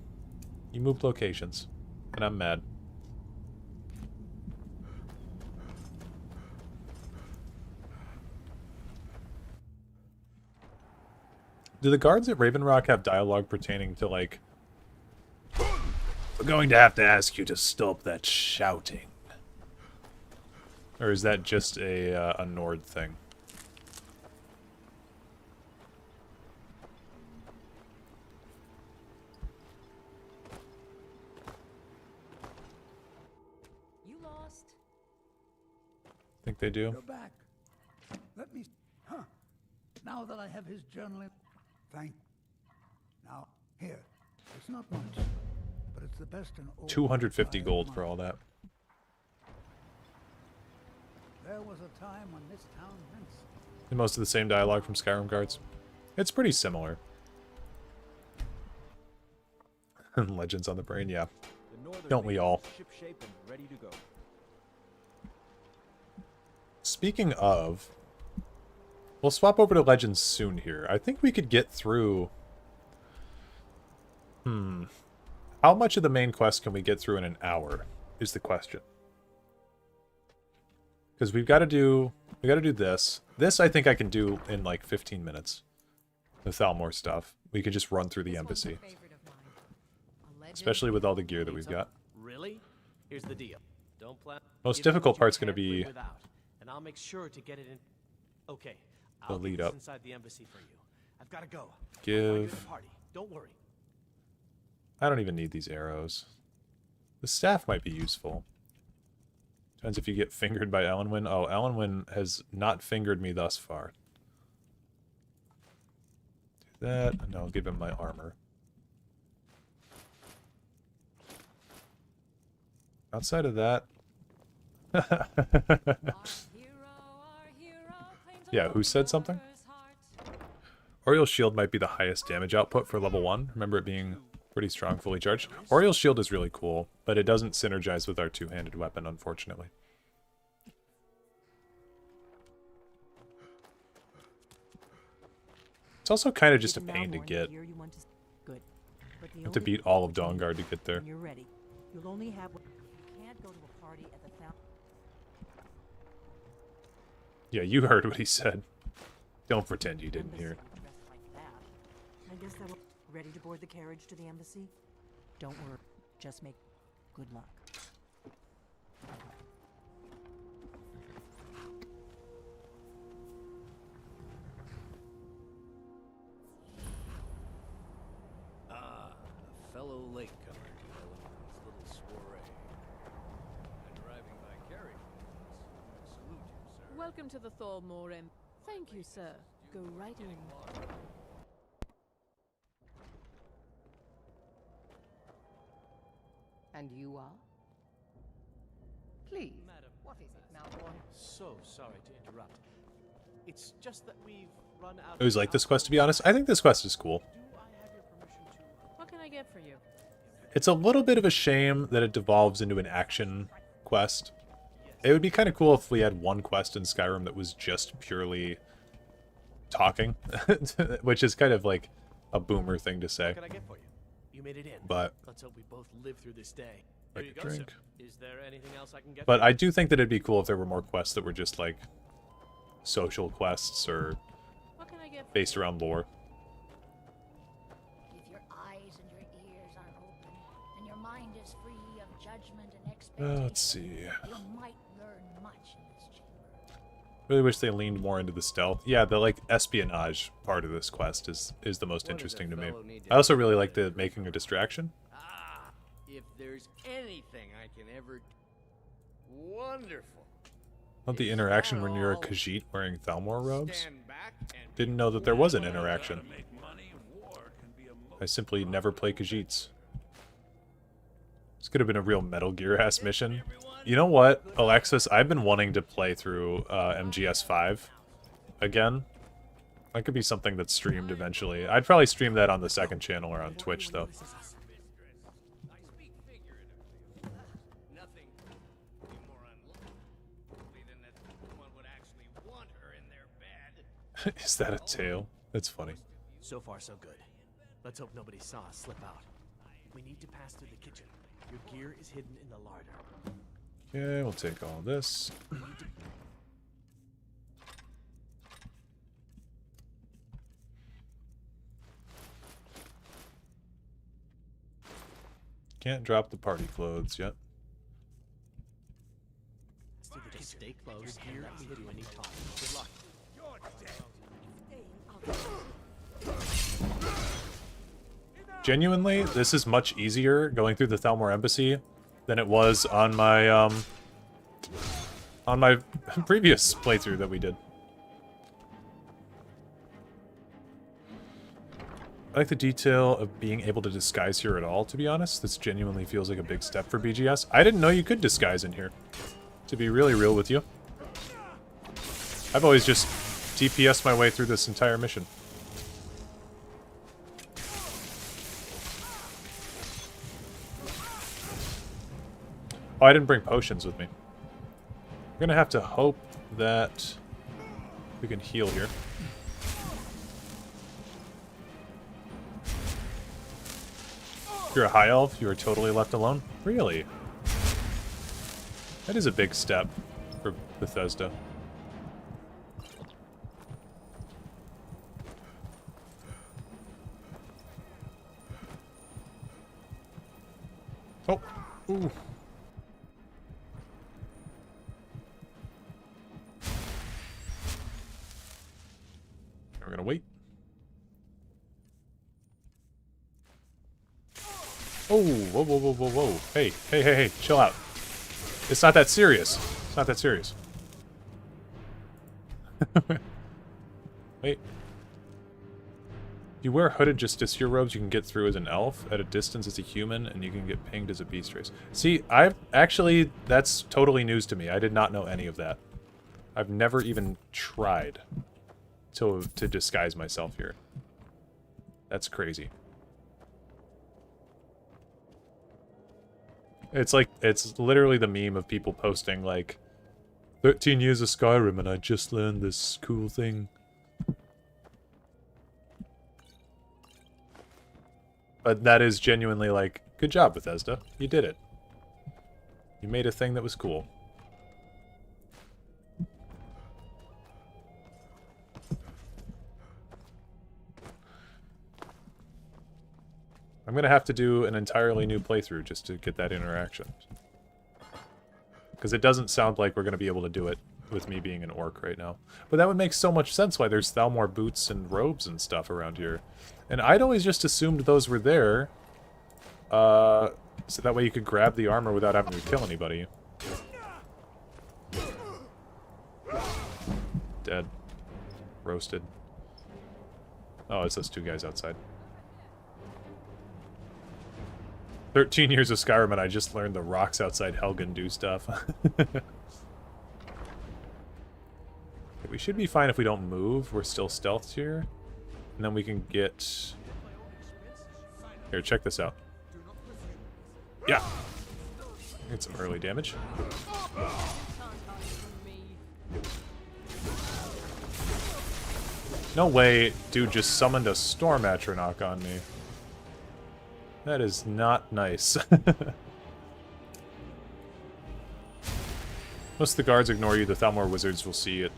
You moved locations, and I'm mad. Do the guards at Raven Rock have dialogue pertaining to, like, we're going to have to ask you to stop that shouting? Or is that just a Nord thing? You lost. Think they do? You're back. Let me... Huh. Now that I have his journal in... Thank... Now, here. It's not much, but it's the best in all... 250 gold for all that. There was a time when this town meant... And most of the same dialogue from Skyrim guards. It's pretty similar. Legends on the brain, yeah. Don't we all? Ship-shape and ready to go. Speaking of, we'll swap over to Legends soon here. I think we could get through... How much of the main quest can we get through in an hour, is the question. Because we got to do this. This I think I can do in like 15 minutes. The Thalmor stuff. We could just run through the embassy. Especially with all the gear that we've got. Really? Here's the deal. Don't plan. Most Give me difficult what you part's going to can't live be without, and I'll make sure to get it in. Okay. the I'll lead get this up. inside the embassy for you. I've got to go. I'll find you at Give... the party. Don't worry. I don't even need these arrows. The staff might be useful. Depends if you get fingered by Elenwyn. Oh, Elenwyn has not fingered me thus far. that, and I'll give him my armor. Outside of that... Yeah, who said something? Oriel's shield might be the highest damage output for level 1. Remember it being pretty strong, fully charged. Oriel's shield is really cool, but it doesn't synergize with our two-handed weapon, unfortunately. It's also kind of just a pain to get. I have to beat all of Dawnguard to get there. You're ready. You'll only have. You can't go to a party at the fountain. Yeah, you heard what he said. Don't pretend you didn't hear. I guess that will. Ready to board the carriage to the embassy? Don't worry. Just make good luck. Ah, a fellow latecomer to Elemen's little soiree. And arriving by carriage, I salute you, sir. Welcome to the Thormore Inn. Thank you, sir. Go right in. And you are? Please. Madam, What is it, Malborn? so sorry to interrupt. It's just that we've run out. I always like this quest, to be honest. I think this quest is cool. Do I have your permission to? What can I get for you? It's a little bit of a shame that it devolves into an action quest. It would be kind of cool if we had one quest in Skyrim that was just purely talking, which is kind of like a boomer thing to say. What can I get for you? You made it in. But let's hope we both live through this day. Like Here you a go, drink. sir. Is there anything else I can get? But I do think that it'd be cool if there were more quests that were just like social quests or What can I get for based you? around lore. If your eyes and your ears are open, and your mind is free of judgment and expectation, Let's see. you might learn much in this chamber. Really wish they leaned more into the stealth. Yeah, the like espionage part of this quest is the most interesting to me. I also really like the making a distraction. Ah, if there's anything I can ever. Wonderful. Not the interaction when you're a Khajiit wearing Thalmor robes. Didn't know that there was an interaction. I simply never play Khajiits. This could have been a real Metal Gear-ass mission. You know what, Alexis? I've been wanting to play through MGS5 again. That could be something that's streamed eventually. I'd probably stream that on the second channel or on Twitch, though. Is that a tail? That's funny. So far, so good. Let's hope nobody saw us slip out. We need to pass through the kitchen. Your gear is hidden in the larder. Okay, we'll take all this. Can't drop the party clothes yet. Just stay close. Gear is hidden any time. Good luck. Genuinely, this is much easier going through the Thalmor Embassy than it was on my previous playthrough that we did. I like the detail of being able to disguise here at all, to be honest. This genuinely feels like a big step for BGS. I didn't know you could disguise in here, to be really real with you. I've always just DPS my way through this entire mission. Oh, I didn't bring potions with me. I'm gonna have to hope that we can heal here. If you're a high elf, you are totally left alone? Really? That is a big step for Bethesda. Oh, ooh. We're gonna wait. Oh, whoa, whoa, whoa, whoa, whoa. Hey, hey, hey, hey, chill out. It's not that serious. It's not that serious. Wait. You wear hooded justiciar robes, you can get through as an elf, at a distance as a human, and you can get pinged as a beast race. See, that's totally news to me. I did not know any of that. I've never even tried to disguise myself here. That's crazy. It's like, it's literally the meme of people posting like, 13 years of Skyrim and I just learned this cool thing. But that is genuinely like, good job, Bethesda. You did it. You made a thing that was cool. I'm gonna have to do an entirely new playthrough just to get that interaction. Because it doesn't sound like we're gonna be able to do it with me being an orc right now. But that would make so much sense why there's Thalmor boots and robes and stuff around here. And I'd always just assumed those were there. So that way you could grab the armor without having to kill anybody. Dead. Roasted. Oh, it's those two guys outside. 13 years of Skyrim and I just learned the rocks outside Helgen do stuff. We should be fine if we don't move. We're still stealthed here. And then we can get... Here, check this out. Yeah! Get some early damage. No way dude just summoned a Storm Atronach on me. That is not nice. Most of the guards ignore you, the Thalmor wizards will see it,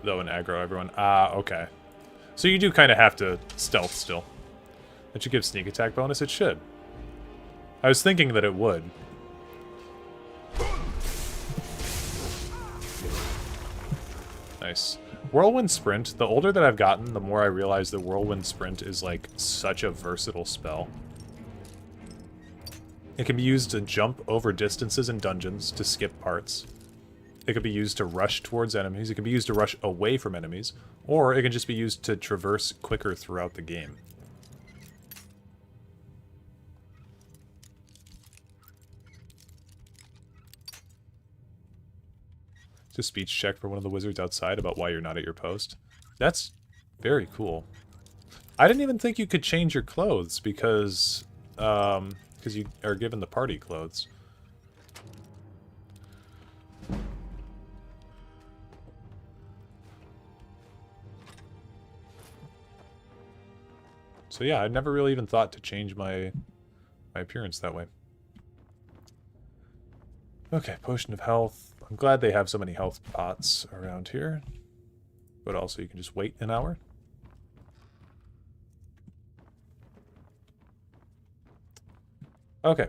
though, and aggro everyone. Ah, okay. So you do kind of have to stealth still. That should give sneak attack bonus? It should. I was thinking that it would. Nice. Whirlwind Sprint, the older that I've gotten, the more I realize that Whirlwind Sprint is like such a versatile spell. It can be used to jump over distances in dungeons to skip parts. It can be used to rush towards enemies. It can be used to rush away from enemies. Or it can just be used to traverse quicker throughout the game. It's a speech check for one of the wizards outside about why you're not at your post. That's very cool. I didn't even think you could change your clothes because you are given the party clothes. So yeah, I never really even thought to change my appearance that way. Okay, Potion of Health. I'm glad they have so many health pots around here. But also you can just wait an hour. Okay,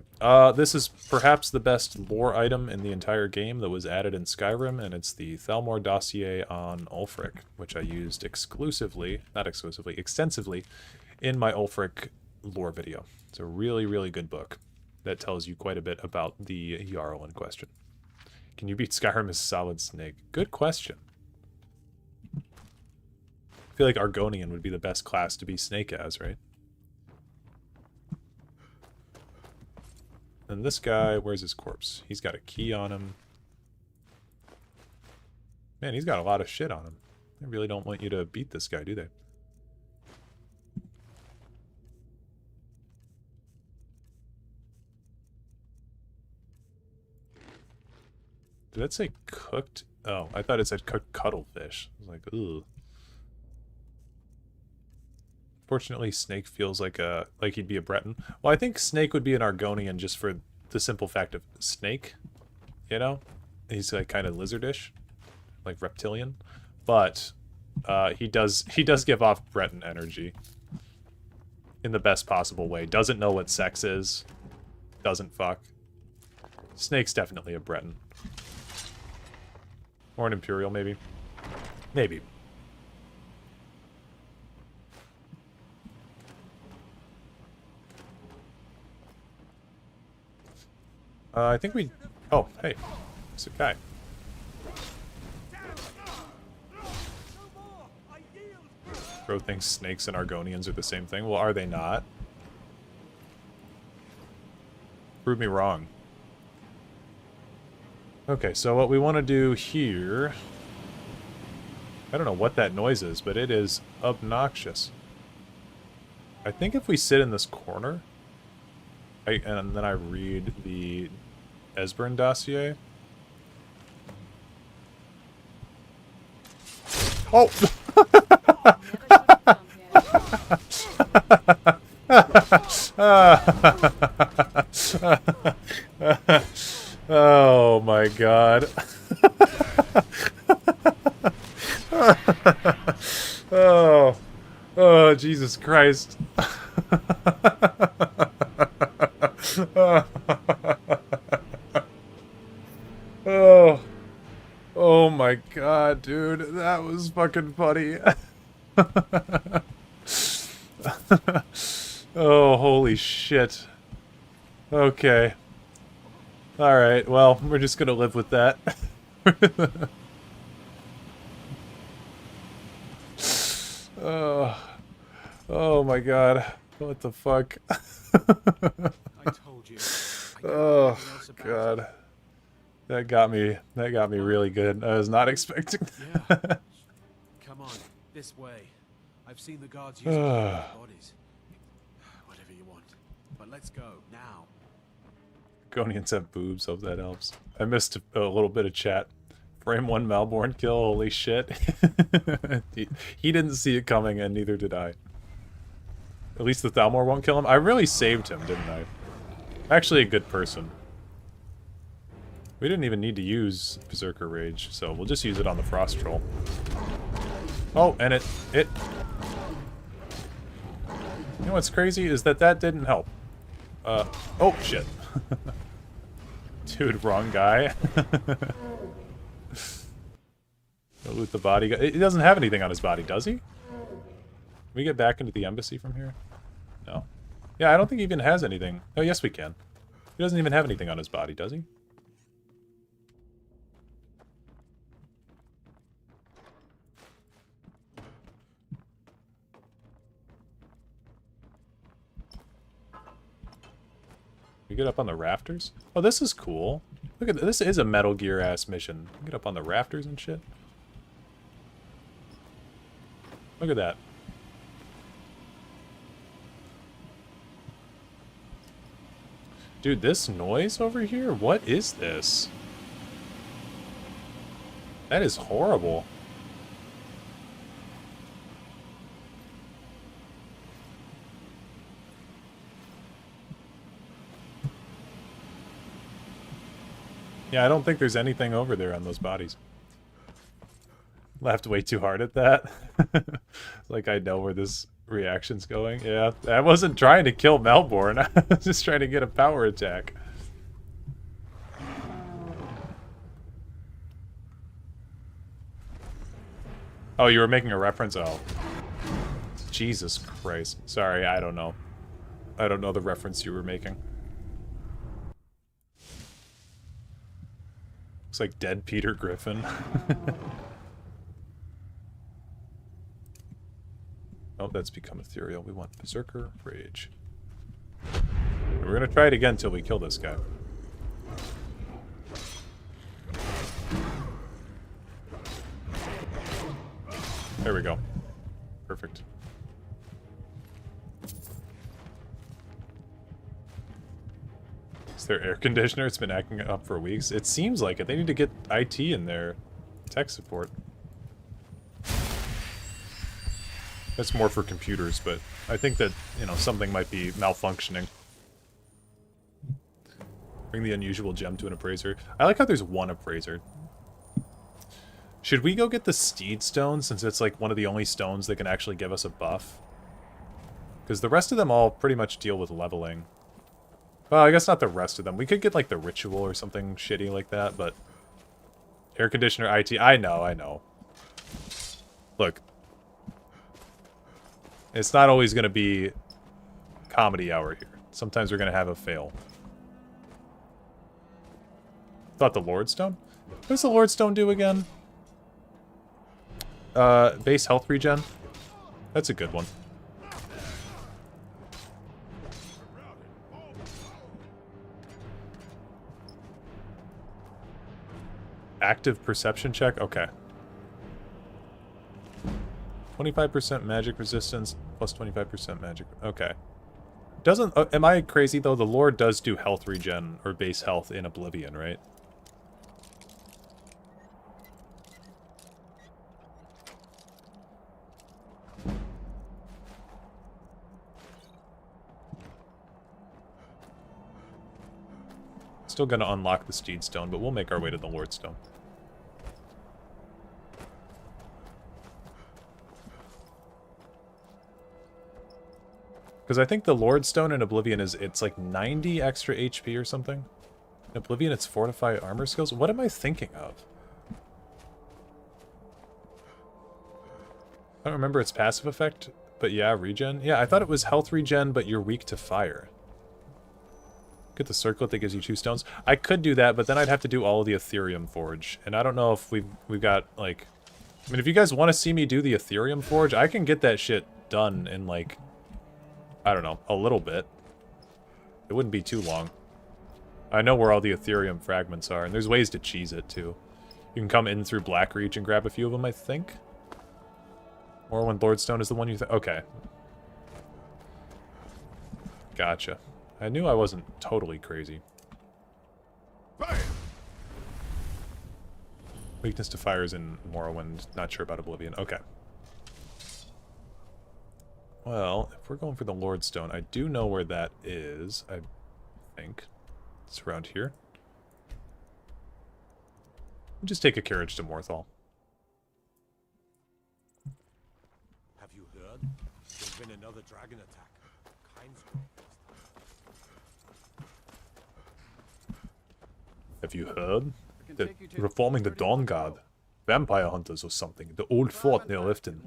this is perhaps the best lore item in the entire game that was added in Skyrim, and it's the Thalmor dossier on Ulfric, which I used extensively in my Ulfric lore video. It's a really, really good book that tells you quite a bit about the Jarl in question. Can you beat Skyrim as Solid Snake? Good question. I feel like Argonian would be the best class to be Snake as, right? And this guy, where's his corpse? He's got a key on him. Man, he's got a lot of shit on him. They really don't want you to beat this guy, do they? Did that say cooked? Oh, I thought it said cooked cuttlefish. I was like, ugh. Fortunately, Snake feels like he'd be a Breton. Well, I think Snake would be an Argonian just for the simple fact of snake, you know? He's like kind of lizardish, like reptilian, but he does give off Breton energy in the best possible way. Doesn't know what sex is, doesn't fuck. Snake's definitely a Breton. Or an Imperial, maybe. Maybe. I think we... Oh, hey. It's a guy. Bro thinks snakes and Argonians are the same thing. Well, are they not? Prove me wrong. Okay, so what we want to do here... I don't know what that noise is, but it is obnoxious. I think if we sit in this corner... and then I read the Esbern dossier... Oh! Oh my god. Oh. Oh, Jesus Christ. Oh. Oh my god, dude. That was fucking funny. Oh, holy shit. Okay. Alright, well, we're just gonna live with that. Oh. Oh my god. What the fuck? I told you. Oh god. That got me really good. I was not expecting that. Come on, this way. I've seen the guards using bodies. Whatever you want. But let's go, now. Gonians have boobs, hope that helps. I missed a little bit of chat. Frame 1 Malborn kill, holy shit. he didn't see it coming, and neither did I. At least the Thalmor won't kill him. I really saved him, didn't I? Actually a good person. We didn't even need to use Berserker Rage, so we'll just use it on the Frost Troll. Oh, and it... You know what's crazy is that didn't help. Oh, shit. Dude, wrong guy. Go loot the body. He doesn't have anything on his body, does he? Can we get back into the embassy from here? No. Yeah, I don't think he even has anything. Oh, yes, we can. He doesn't even have anything on his body, does he? We get up on the rafters? Oh, this is cool. Look at this. Is a Metal Gear ass mission. Get up on the rafters and shit. Look at that. Dude, this noise over here? What is this? That is horrible. Yeah, I don't think there's anything over there on those bodies. Laughed way too hard at that. Like I know where this reaction's going. Yeah, I wasn't trying to kill Malborn. I was just trying to get a power attack. Oh, you were making a reference? Oh. Jesus Christ. Sorry, I don't know. I don't know the reference you were making. Looks like dead Peter Griffin. Oh, that's become ethereal. We want Berserker Rage. And we're gonna try it again until we kill this guy. There we go. Perfect. Is their air conditioner? It's been acting up for weeks. It seems like it. They need to get IT in there. Tech support. That's more for computers, but I think that, you know, something might be malfunctioning. Bring the unusual gem to an appraiser. I like how there's one appraiser. Should we go get the Steed Stone, since it's like one of the only stones that can actually give us a buff? Because the rest of them all pretty much deal with leveling. Well, I guess not the rest of them. We could get, like, the Ritual or something shitty like that, but... Air conditioner, IT, I know. Look. It's not always going to be comedy hour here. Sometimes we're going to have a fail. Thought the Lordstone? What does the Lordstone do again? Base health regen? That's a good one. Active perception check? Okay. 25% magic resistance, plus 25% magic. Okay. Doesn't... am I crazy, though? The Lord does do health regen, or base health in Oblivion, right? Still gonna unlock the Steed Stone, but we'll make our way to the Lord Stone. Because I think the Lord Stone in Oblivion is, it's like 90 extra HP or something. In Oblivion, it's Fortify Armor Skills. What am I thinking of? I don't remember its passive effect, but yeah, regen. Yeah, I thought it was health regen, but you're weak to fire. Get the circlet that gives you 2 stones. I could do that, but then I'd have to do all of the Ethereum Forge. And I don't know if we've got, like... I mean, if you guys want to see me do the Ethereum Forge, I can get that shit done in, like... I don't know, a little bit. It wouldn't be too long. I know where all the Ethereum fragments are, and there's ways to cheese it, too. You can come in through Blackreach and grab a few of them, I think. Or when Lordstone is the one you think... Okay. Gotcha. I knew I wasn't totally crazy. Bam! Weakness to fire is in Morrowind. Not sure about Oblivion. Okay. Well, if we're going for the Lordstone, I do know where that is, I think. It's around here. We'll just take a carriage to Morthal. Have you heard? There's been another dragon attack. Have you heard? They're reforming the Dawn Guard. Vampire hunters or something. The old fort near Lifton.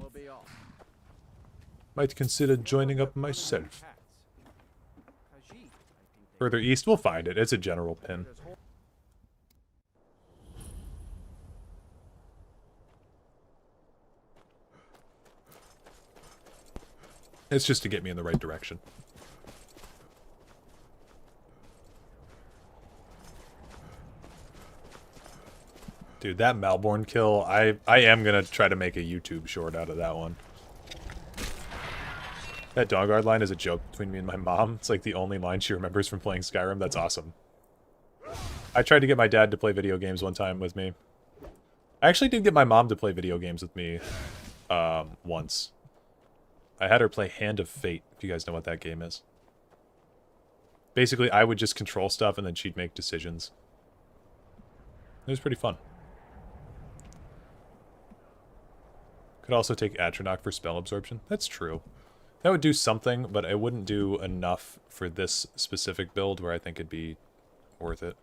Might consider joining up myself. Further east, we'll find it. It's a general pin. It's just to get me in the right direction. Dude, that Malborn kill, I am gonna try to make a YouTube short out of that one. That Dawn Guard line is a joke between me and my mom. It's like the only line she remembers from playing Skyrim. That's awesome. I tried to get my dad to play video games one time with me. I actually did get my mom to play video games with me once. I had her play Hand of Fate, if you guys know what that game is. Basically, I would just control stuff and then she'd make decisions. It was pretty fun. Could also take Atronach for spell absorption. That's true. That would do something, but it wouldn't do enough for this specific build where I think it'd be worth it.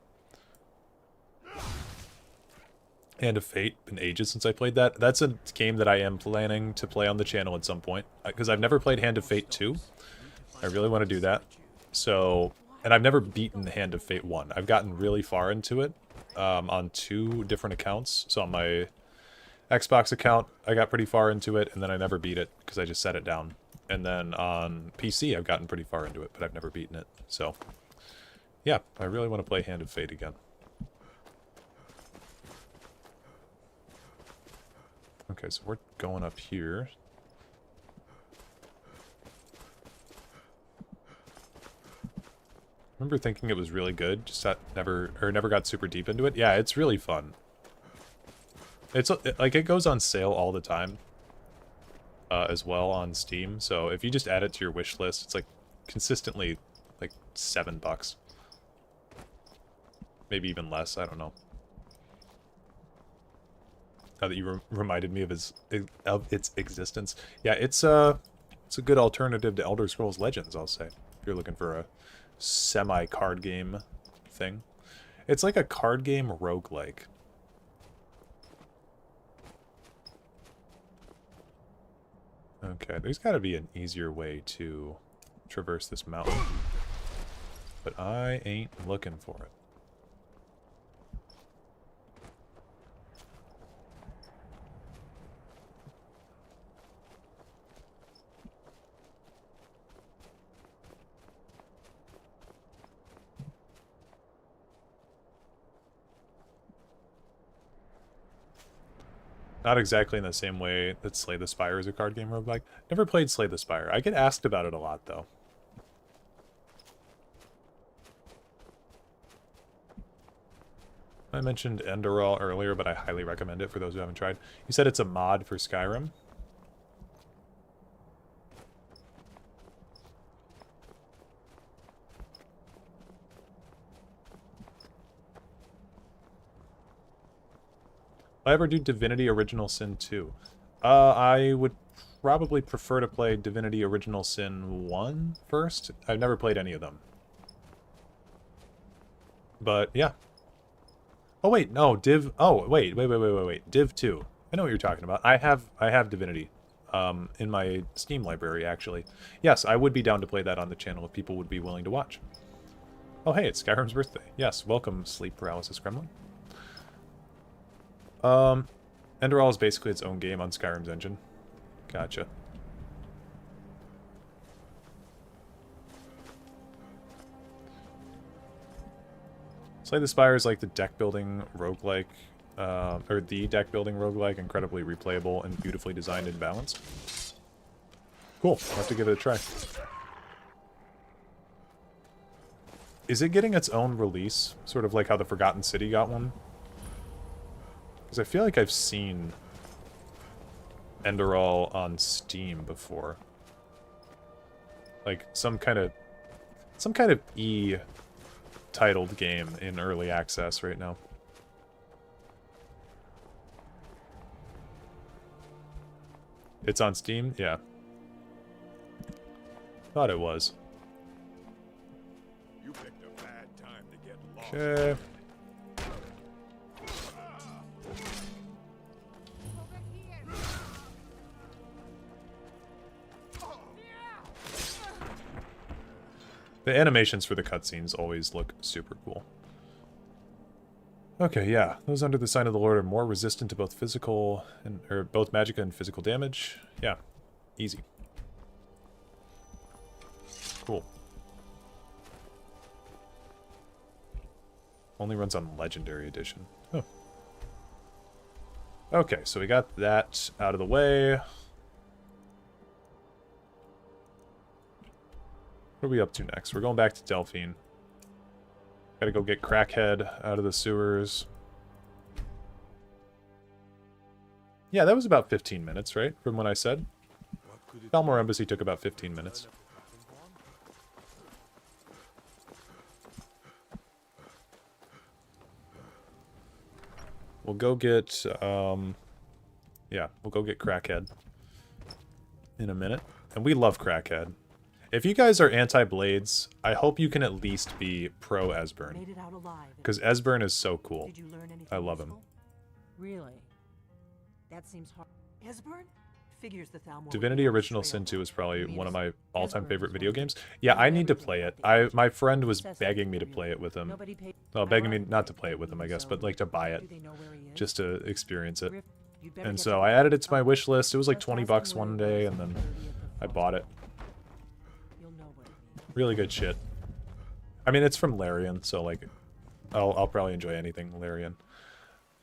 Hand of Fate, been ages since I played that. That's a game that I am planning to play on the channel at some point. Because I've never played Hand of Fate 2. I really want to do that. So, and I've never beaten Hand of Fate 1. I've gotten really far into it on 2 different accounts. So on my Xbox account, I got pretty far into it, and then I never beat it because I just set it down. And then on PC, I've gotten pretty far into it, but I've never beaten it. So, yeah, I really want to play Hand of Fate again. Okay, so we're going up here. I remember thinking it was really good, just that never got super deep into it. Yeah, it's really fun. It's like it goes on sale all the time, as well on Steam. So if you just add it to your wish list, it's like consistently like $7, maybe even less. I don't know. Now that you reminded me of its existence, yeah, it's a good alternative to Elder Scrolls Legends. I'll say, if you're looking for a semi-card game thing, it's like a card game roguelike. Okay, there's got to be an easier way to traverse this mountain, but I ain't looking for it. Not exactly in the same way that Slay the Spire is a card game roguelike. Never played Slay the Spire. I get asked about it a lot, though. I mentioned Enderall earlier, but I highly recommend it for those who haven't tried. You said it's a mod for Skyrim? Will I ever do Divinity Original Sin 2? I would probably prefer to play Divinity Original Sin 1 first. I've never played any of them. But, yeah. Oh, wait, no, Div... Oh, wait. Div 2. I know what you're talking about. I have Divinity in my Steam library, actually. Yes, I would be down to play that on the channel if people would be willing to watch. Oh, hey, it's Skyrim's birthday. Yes, welcome, Sleep Paralysis Gremlin. Enderall is basically its own game on Skyrim's engine. Gotcha. Slay the Spire is like the deck building roguelike, or the deck building roguelike, incredibly replayable and beautifully designed and balanced. Cool, I'll have to give it a try. Is it getting its own release? Sort of like how the Forgotten City got one? Because I feel like I've seen Enderall on Steam before. Like some kind of E-titled game in early access right now. It's on Steam? Yeah. Thought it was. You picked a bad time to get lost. Okay. The animations for the cutscenes always look super cool. Okay, yeah. Those under the sign of the Lord are more resistant to both physical and both magic and physical damage. Yeah. Easy. Cool. Only runs on Legendary Edition. Oh. Okay, so we got that out of the way. What are we up to next? We're going back to Delphine. Gotta go get Crackhead out of the sewers. Yeah, that was about 15 minutes, right? From what I said. Balmore Embassy took about 15 minutes. We'll go get, yeah, we'll go get Crackhead in a minute. And we love Crackhead. If you guys are anti-Blades, I hope you can at least be pro Esbern. Because Esbern is so cool. I love him. Really? That seems hard. Esbern? Figures the Thalmor. Divinity Original Sin 2 is probably one of my all-time favorite video games. Yeah, I need to play it. My friend was begging me to play it with him. Well, begging me not to play it with him, I guess, but like to buy it. Just to experience it. And so I added it to my wish list. It was like 20 bucks one day, and then I bought it. Really good shit. I mean, it's from Larian, so like, I'll probably enjoy anything Larian.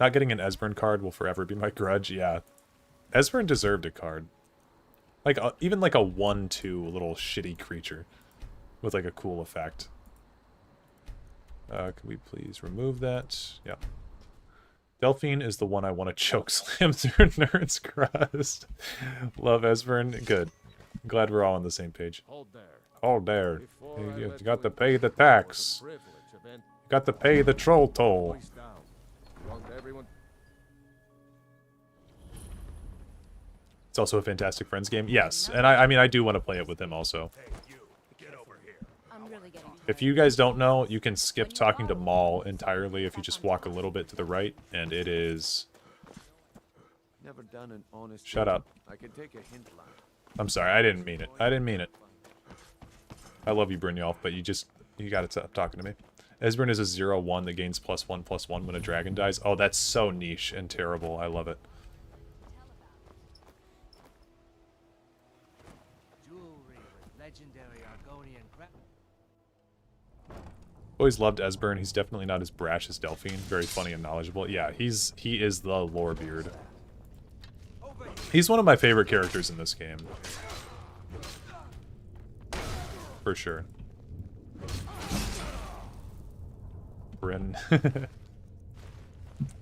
Not getting an Esbern card will forever be my grudge, yeah. Esbern deserved a card. Like, even like a 1/2 little shitty creature. With like a cool effect. Can we please remove that? Yeah. Delphine is the one I want to choke slam through Nerd's Crust. Love Esbern. Good. I'm glad we're all on the same page. Hold there. You got to pay the tax. You got to pay the troll toll. It's also a Fantastic Friends game. Yes, and I mean, I do want to play it with him also. If you guys don't know, you can skip talking to Maul entirely if you just walk a little bit to the right, and it is... Shut up. I'm sorry, I didn't mean it. I didn't mean it. I love you, Brynjolf, but you gotta stop talking to me. Esbern is a 0/1 that gains +1/+1 when a dragon dies. Oh, that's so niche and terrible. I love it. Always loved Esbern. He's definitely not as brash as Delphine. Very funny and knowledgeable. Yeah, he is the Lorebeard. He's one of my favorite characters in this game. For sure. Bryn.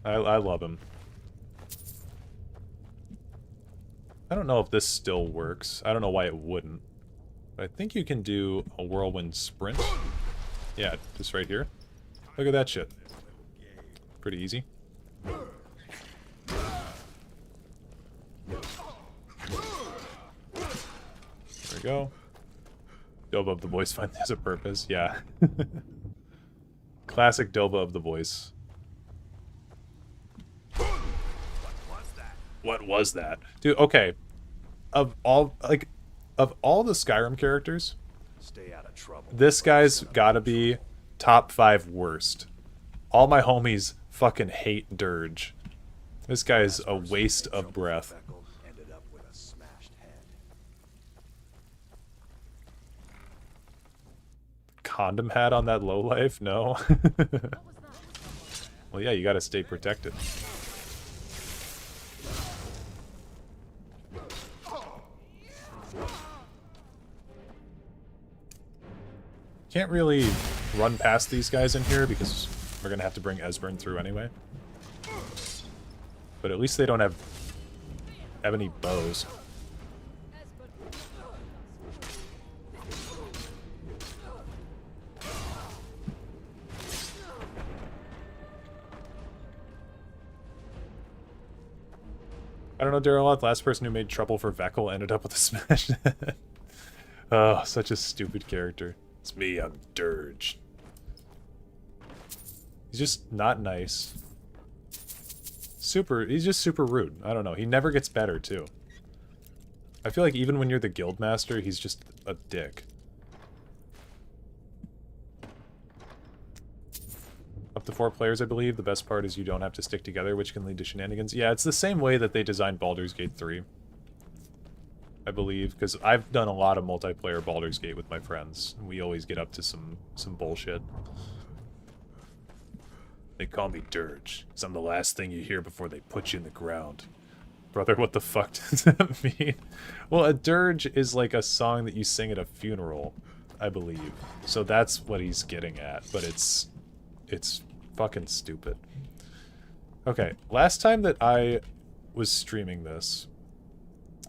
I love him. I don't know if this still works. I don't know why it wouldn't. But I think you can do a whirlwind sprint. Yeah, just right here. Look at that shit. Pretty easy. There we go. Dova of the voice finally has a purpose. Yeah. Classic Dova of the voice. What was that? Dude, okay. Of all the Skyrim characters, Stay out of trouble. this guy's gotta be top 5 worst. All my homies fucking hate Dirge. This guy's a waste of breath. Ended up with a smashed head. Condom hat on that lowlife? No. Well, yeah, you gotta stay protected. Can't really run past these guys in here because we're gonna have to bring Esbern through anyway. But at least they don't have any bows. I don't know, Dareloth, last person who made trouble for Vekel ended up with a smash. Oh, such a stupid character. It's me, I'm Dirge. He's just not nice. He's just super rude. I don't know, he never gets better, too. I feel like even when you're the guildmaster, he's just a dick. Up to 4 players, I believe. The best part is you don't have to stick together, which can lead to shenanigans. Yeah, it's the same way that they designed Baldur's Gate 3. I believe, because I've done a lot of multiplayer Baldur's Gate with my friends. We always get up to some bullshit. They call me Dirge, because I'm the last thing you hear before they put you in the ground. Brother, what the fuck does that mean? Well, a dirge is like a song that you sing at a funeral, I believe. So that's what he's getting at, but it's fucking stupid. Okay, last time that I was streaming this...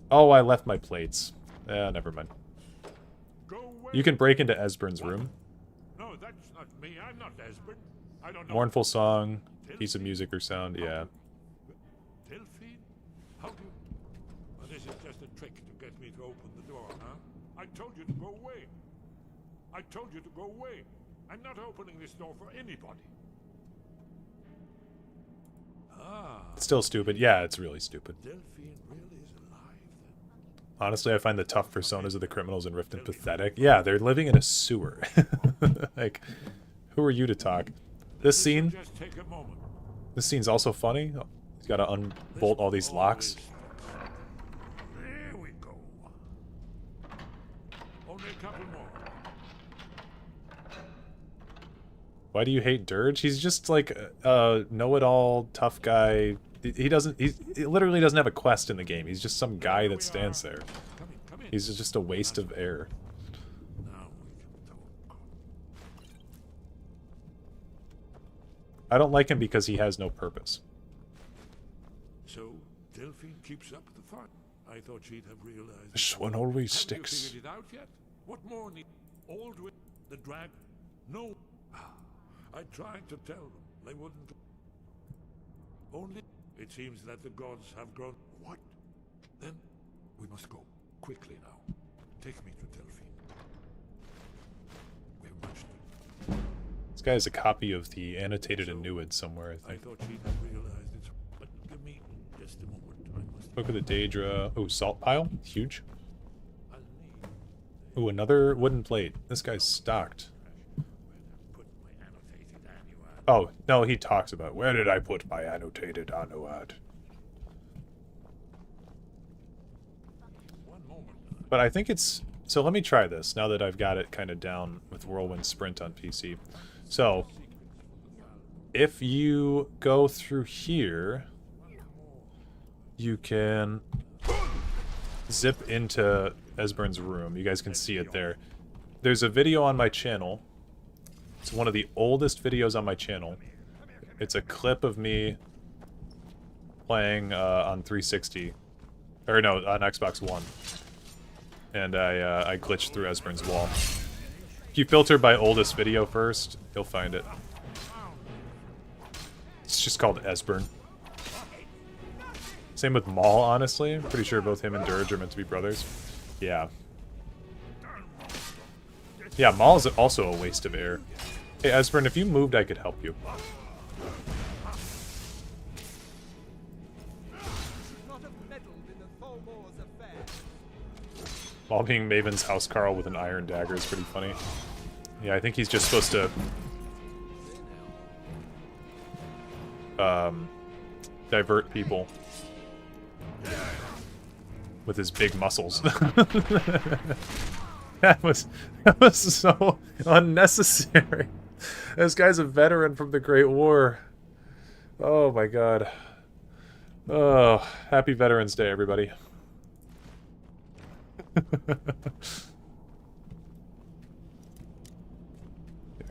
Oh, I left my plates. Never mind. You can break into Esbern's room. No, that's not me. I'm not Esbern. I don't know. Mournful song, piece of music or sound, yeah. Delphine? How do you... Well, this is just a trick to get me to open the door, huh? I told you to go away. I told you to go away. I'm not opening this door for anybody. Ah. It's still stupid. Yeah, it's really stupid. Delphine really is alive, then. Honestly, I find the tough personas of the criminals in Riften pathetic. Yeah, they're living in a sewer. Like, who are you to talk? This scene... Just take a moment. This scene's also funny. He's got to unbolt all these locks. There we go. Only a couple more. Why do you hate Dirge? He's just like a know-it-all tough guy. He literally doesn't have a quest in the game. He's just some guy that stands there. He's just a waste of air. I don't like him because he has no purpose. So, Delphine keeps up the fun. I thought she'd have realized... This one always Haven't sticks. you figured it out yet? What more need... Aldwin, the drag... No. I tried to tell them. They wouldn't... Only... It seems that the gods have grown... What? Then, we must go. Quickly now. Take me to Delphine. We have much to... This guy has a copy of the annotated Inuit somewhere, I I think. thought she'd have realized it. But give me just a moment. I must... Book of the Daedra. Oh, salt pile? Huge. Oh, another wooden plate. This guy's stocked. Oh, no, he talks about, where did I put my annotated Anuad? But I think it's... So let me try this, now that I've got it kind of down with Whirlwind Sprint on PC. So, if you go through here, you can zip into Esbern's room. You guys can see it there. There's a video on my channel. It's one of the oldest videos on my channel. It's a clip of me playing on 360. Or no, on Xbox One. And I glitched through Esbern's wall. If you filter by oldest video first, you'll find it. It's just called Esbern. Same with Maul, honestly. I'm pretty sure both him and Dirge are meant to be brothers. Yeah. Yeah, Maul is also a waste of air. Hey, Esbern, if you moved, I could help you. Maul being Maven's house Carl with an iron dagger is pretty funny. Yeah, I think he's just supposed to... divert people. With his big muscles. That was so unnecessary. This guy's a veteran from the Great War. Oh my god. Oh, happy Veterans Day, everybody. Okay,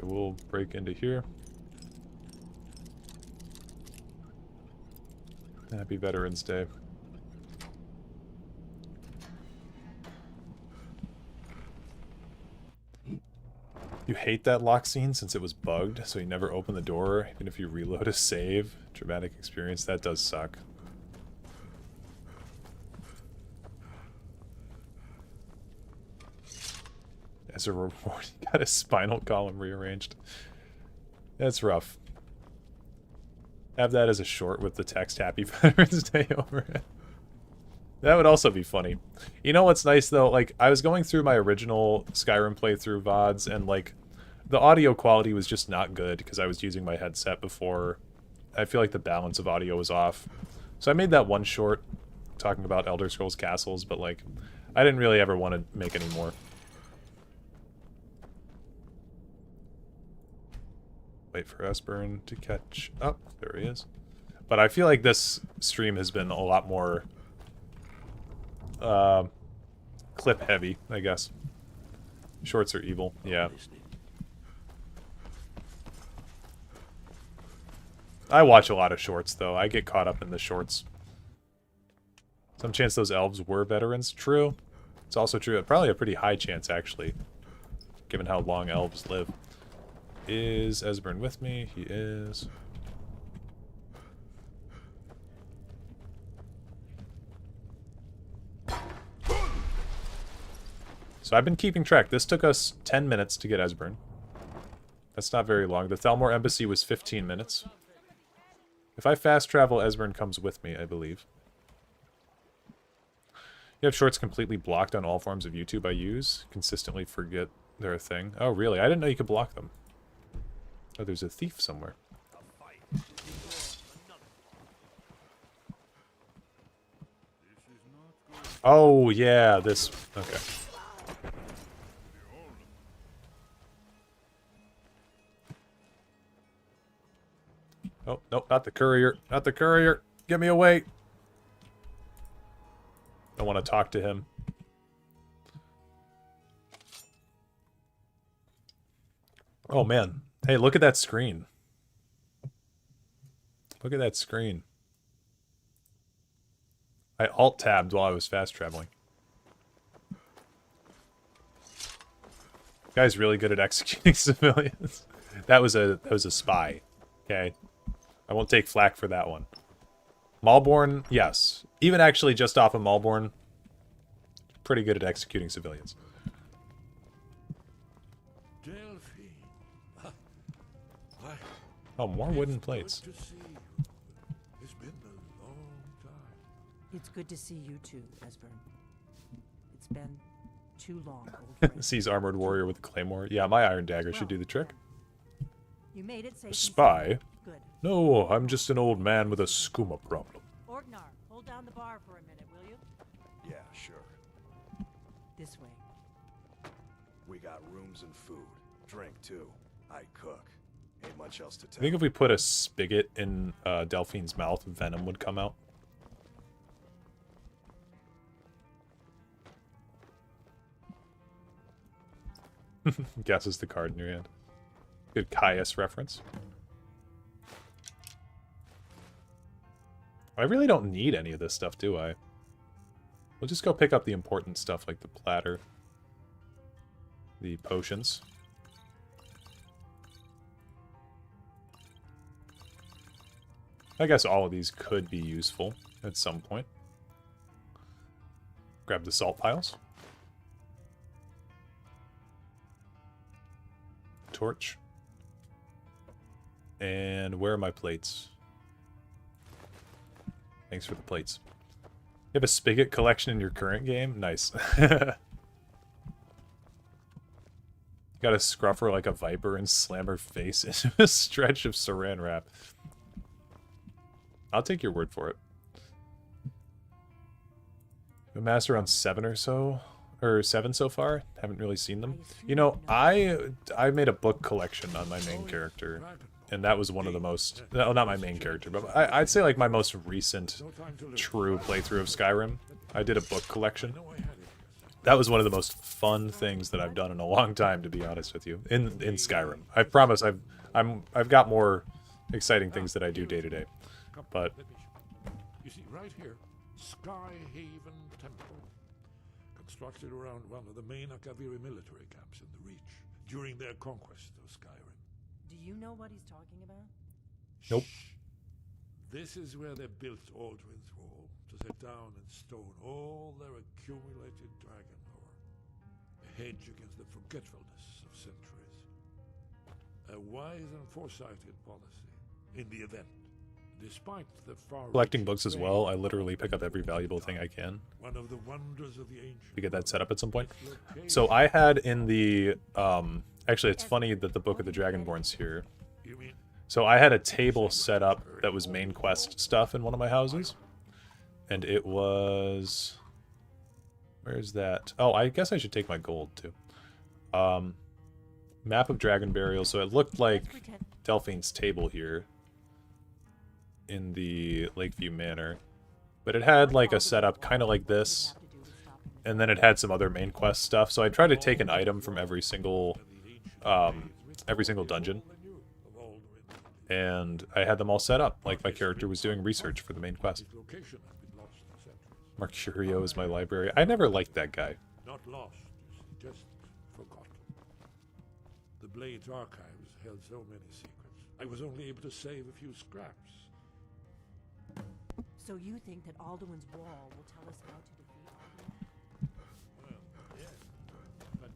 we'll break into here. Happy Veterans Day. You hate that lock scene since it was bugged, so you never open the door, even if you reload a save. Dramatic experience, that does suck. As a reward, he got his spinal column rearranged. That's rough. Have that as a short with the text Happy Veterans Day over it. That would also be funny. You know what's nice though? Like, I was going through my original Skyrim playthrough VODs, and like, the audio quality was just not good because I was using my headset before. I feel like the balance of audio was off. So I made that one short talking about Elder Scrolls Castles, but like, I didn't really ever want to make any more. Wait for Esbern to catch up. There he is. But I feel like this stream has been a lot more clip heavy, I guess. Shorts are evil, yeah. I watch a lot of shorts, though. I get caught up in the shorts. Some chance those elves were veterans. True. It's also true. Probably a pretty high chance, actually, given how long elves live. Is Esbern with me? He is. So I've been keeping track. This took us 10 minutes to get Esbern. That's not very long. The Thalmor Embassy was 15 minutes. If I fast travel, Esbern comes with me, I believe. You have shorts completely blocked on all forms of YouTube I use. Consistently forget they're a thing. Oh, really? I didn't know you could block them. Oh, there's a thief somewhere. Oh, yeah, this... Okay. Oh, nope, not the courier. Not the courier. Get me away. I want to talk to him. Oh, man. Hey, look at that screen. Look at that screen. I alt-tabbed while I was fast traveling. Guy's really good at executing civilians. That was a spy. Okay. I won't take flack for that one. Malborn, yes. Even actually just off of Malborn, pretty good at executing civilians. Oh, more wooden plates. It's been a long time. It's good to see you too, Esbern. It's been too long, old friend. Sees armored warrior with a claymore. Yeah, my iron dagger should do the trick. You made it safe. A spy? Good. No, I'm just an old man with a skooma problem. Orgnar, hold down the bar for a minute, will you? Yeah, sure. This way. We got rooms and food. Drink, too. I cook. Ain't much else to tell. I think if we put a spigot in Delphine's mouth, venom would come out. Guesses the card in your hand. Good Caius reference. I really don't need any of this stuff, do I? We'll just go pick up the important stuff like the platter. The potions. I guess all of these could be useful at some point. Grab the salt piles. Torch. And where are my plates? Thanks for the plates. You have a spigot collection in your current game? Nice. Got to scruff her like a viper and slam her face into a stretch of saran wrap. I'll take your word for it. We amassed around 7 or so. Or 7 so far. Haven't really seen them. You know, I made a book collection on my main character. And that was one of the most... No, not my main character, but I'd say like my most recent true playthrough of Skyrim. I did a book collection. That was one of the most fun things that I've done in a long time, to be honest with you. In Skyrim. I promise I've got more exciting things that I do day to day. But... You see, right here, Sky Haven Temple. Constructed around one of the main Akaviri military camps in the Reach during their conquest of Skyrim. Do you know what he's talking about? Nope. This is where they built Aldrin's Wall to set down in stone all their accumulated dragon lore. A hedge against the forgetfulness of centuries. A wise and foresighted policy in the event. Despite the far collecting books as well, I literally pick up every valuable thing I can. One of the wonders of the ancient to get that set up at some point. So I had in the actually it's funny that the Book of the Dragonborn's here. So I had a table set up that was main quest stuff in one of my houses. And it was... Where's that? Oh, I guess I should take my gold too. Map of Dragon Burial. So it looked like Delphine's table here in the Lakeview Manor. But it had like a setup kind of like this. And then it had some other main quest stuff. So I tried to take an item from every single dungeon. And I had them all set up, like my character was doing research for the main quest. Mercurio is my library. I never liked that guy. Not lost, just forgotten. The Blade's archives held so many secrets. I was only able to save a few scraps. So you think that Alduin's Wall will tell us how to defeat Alduin? Well, yes, but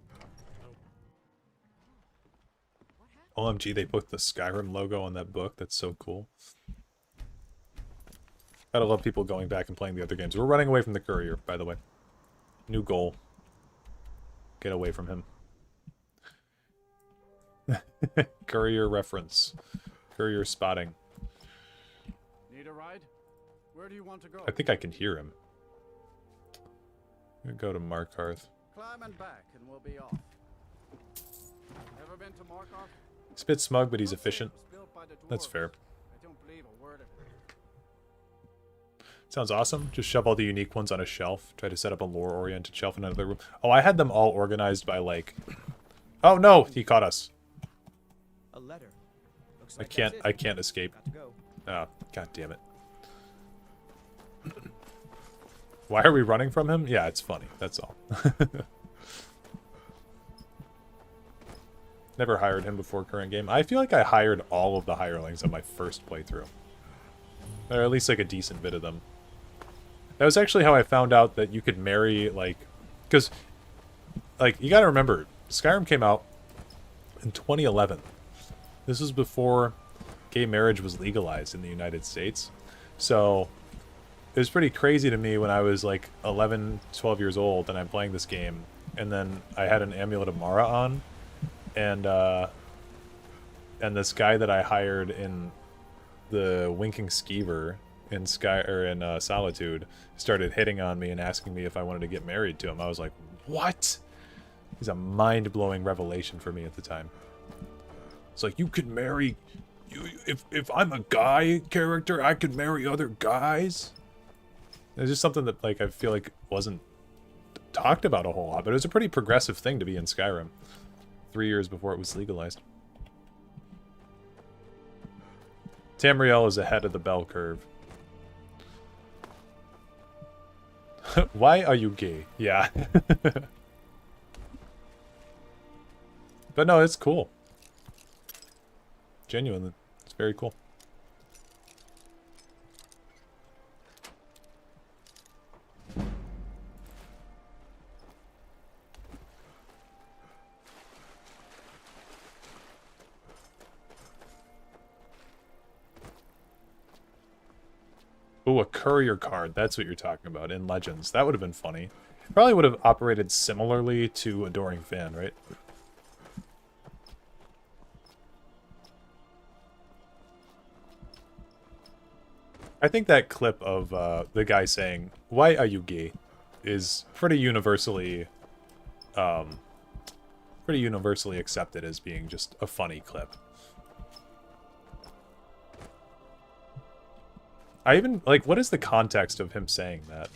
no. OMG, they put the Skyrim logo on that book. That's so cool. Gotta love people going back and playing the other games. We're running away from the courier, by the way. New goal. Get away from him. Courier reference. Courier spotting. Need a ride? Where do you want to go? I think I can hear him. I'm gonna go to Markarth. Climb and back and we'll be off. Ever been to Markarth? He's a bit smug, but he's efficient. That's fair. I don't believe a word of it. Sounds awesome. Just shove all the unique ones on a shelf. Try to set up a lore-oriented shelf in another room. Oh, I had them all organized by, like... Oh, no! He caught us. A letter. Looks I like can't escape. Got to go. Oh, god damn it. Why are we running from him? Yeah, it's funny. That's all. Never hired him before current game. I feel like I hired all of the hirelings on my first playthrough. Or at least like a decent bit of them. That was actually how I found out that you could marry, like... Because, like, you gotta remember, Skyrim came out in 2011. This was before gay marriage was legalized in the United States. So, it was pretty crazy to me when I was like 11, 12 years old and I'm playing this game. And then I had an Amulet of Mara on. And this guy that I hired in the Winking Skeever in Solitude started hitting on me and asking me if I wanted to get married to him. I was like, what? He's a mind-blowing revelation for me at the time. It's like, you could marry... If I'm a guy character, I could marry other guys? It's just something that, like, I feel like wasn't talked about a whole lot, but it was a pretty progressive thing to be in Skyrim. 3 years before it was legalized. Tamriel is ahead of the bell curve. Why are you gay? Yeah. But no, it's cool. Genuinely, it's very cool. Ooh, a courier card. That's what you're talking about in Legends. That would have been funny. Probably would have operated similarly to Adoring Fan, right? I think that clip of the guy saying, "Why are you gay?" is pretty universally accepted as being just a funny clip. I even, like, what is the context of him saying that?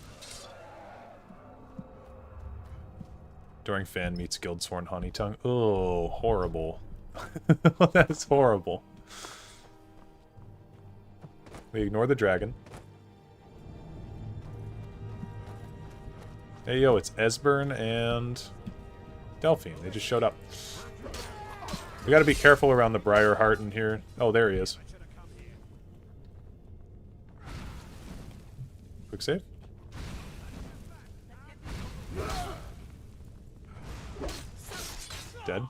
During Fan meets Guildsworn Honeytongue. Oh, horrible. That's horrible. We ignore the dragon. Hey, yo, it's Esbern and Delphine. They just showed up. We gotta be careful around the Briarheart in here. Oh, there he is. Quick save. Dead.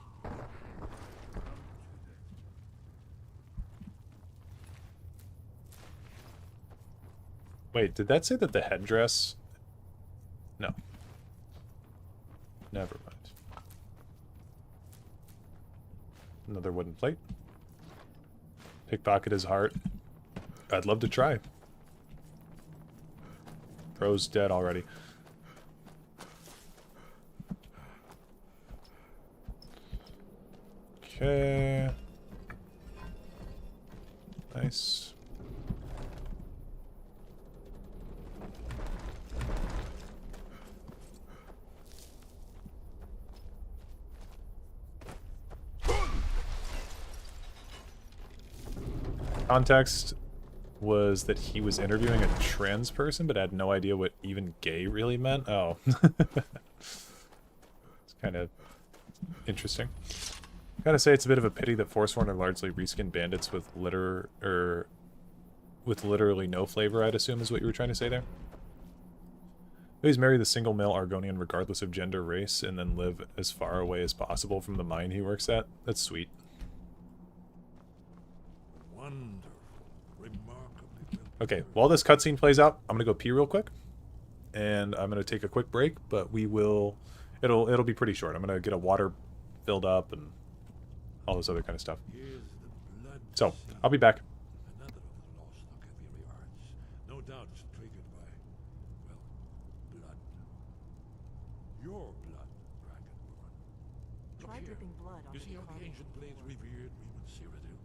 Wait, did that say that the headdress... No. Never mind. Another wooden plate. Pickpocket his heart. I'd love to try. Bro's dead already. Okay. Nice. Context was that he was interviewing a trans person, but had no idea what even gay really meant. Oh. It's kind of interesting. Gotta say, it's a bit of a pity that Forsworn are largely reskin bandits with literally no flavor, I'd assume is what you were trying to say there. Always marry the single male Argonian regardless of gender, race, and then live as far away as possible from the mine he works at. That's sweet. Wonderful. Remarkably. Okay, while this cutscene plays out, I'm gonna go pee real quick. And I'm gonna take a quick break, but we will... It'll be pretty short. I'm gonna get a water filled up and all this other kind of stuff. So, I'll be back. Another of the lost Akaviri arts. No doubt triggered by, well, blood. Your blood, Dragonborn. Try dripping blood on You see the how the carpet. ancient blades revered me with Cyrodiil?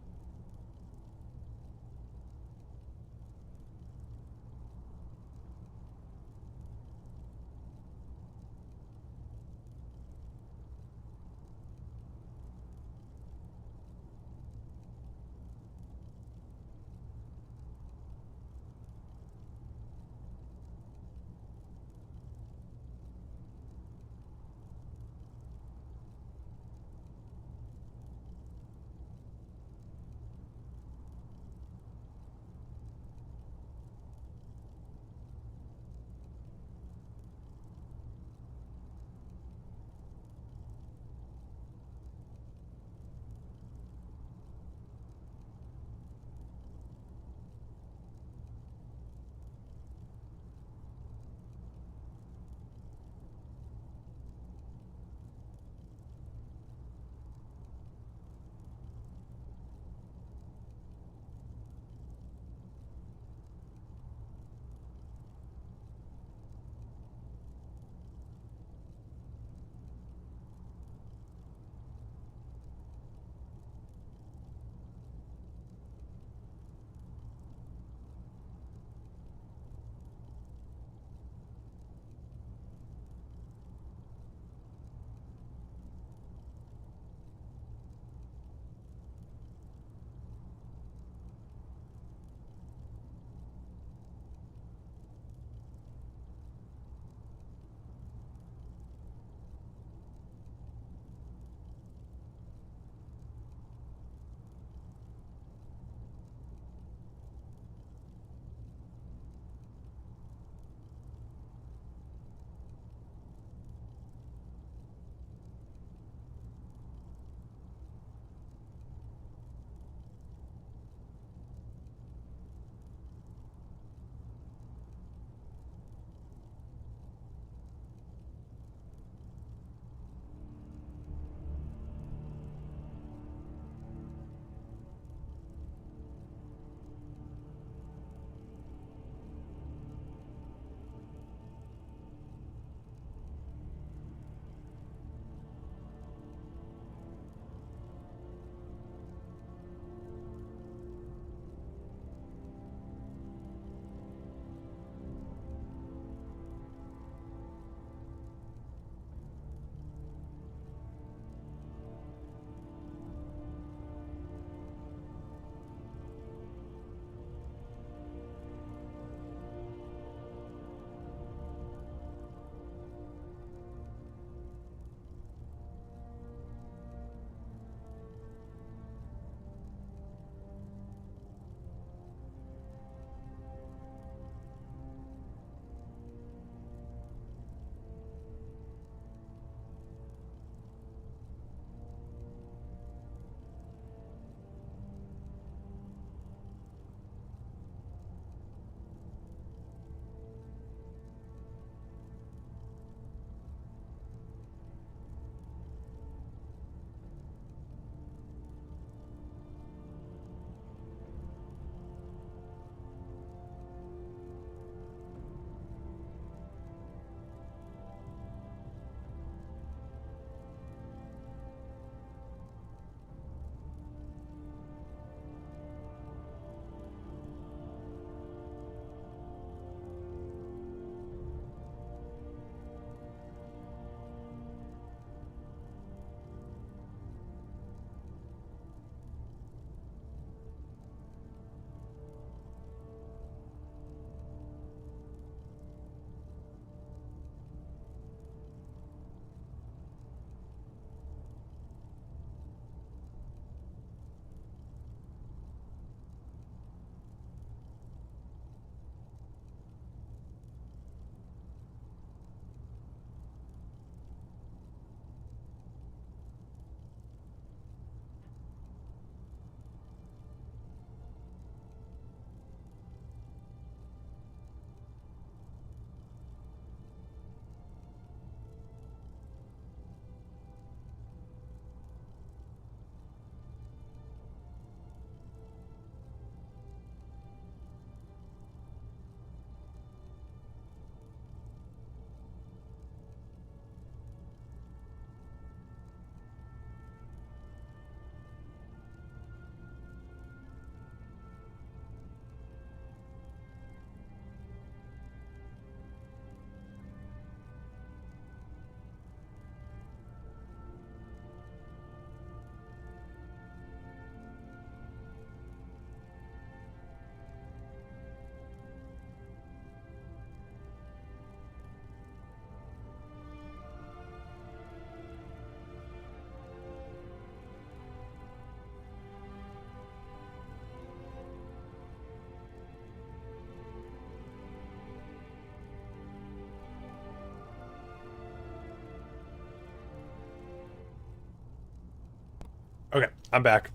Okay, I'm back.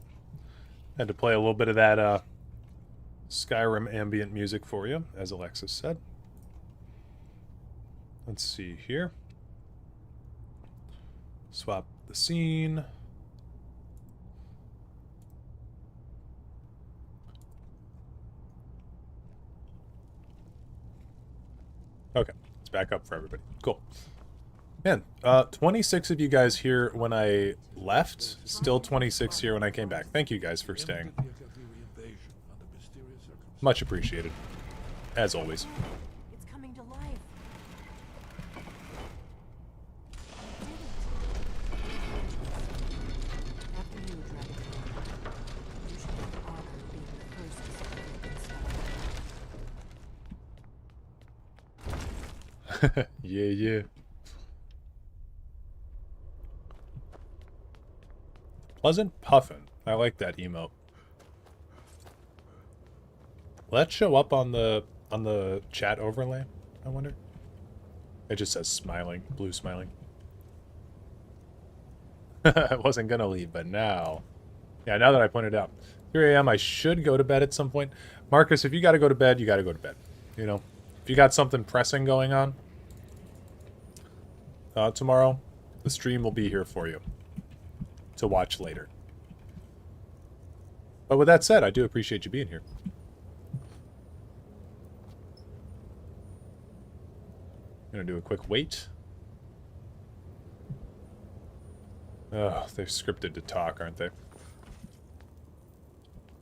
Had to play a little bit of that Skyrim ambient music for you, as Alexis said. Let's see here. Swap the scene. Okay, it's back up for everybody. Cool. Man, 26 of you guys here when I left, still 26 here when I came back. Thank you guys for staying. Much appreciated. As always. It's coming to life. After you, Dragon. You should have the honor of being the first to set it against Yeah, yeah. Pleasant Puffin. I like that emote. Will that show up on the chat overlay, I wonder? It just says smiling, blue smiling. I wasn't gonna leave, but now. Yeah, now that I pointed out. 3 a.m. I should go to bed at some point. Marcus, if you gotta go to bed, you gotta go to bed. You know? If you got something pressing going on tomorrow, the stream will be here for you to watch later. But with that said, I do appreciate you being here. I'm gonna do a quick wait. Oh, they're scripted to talk, aren't they?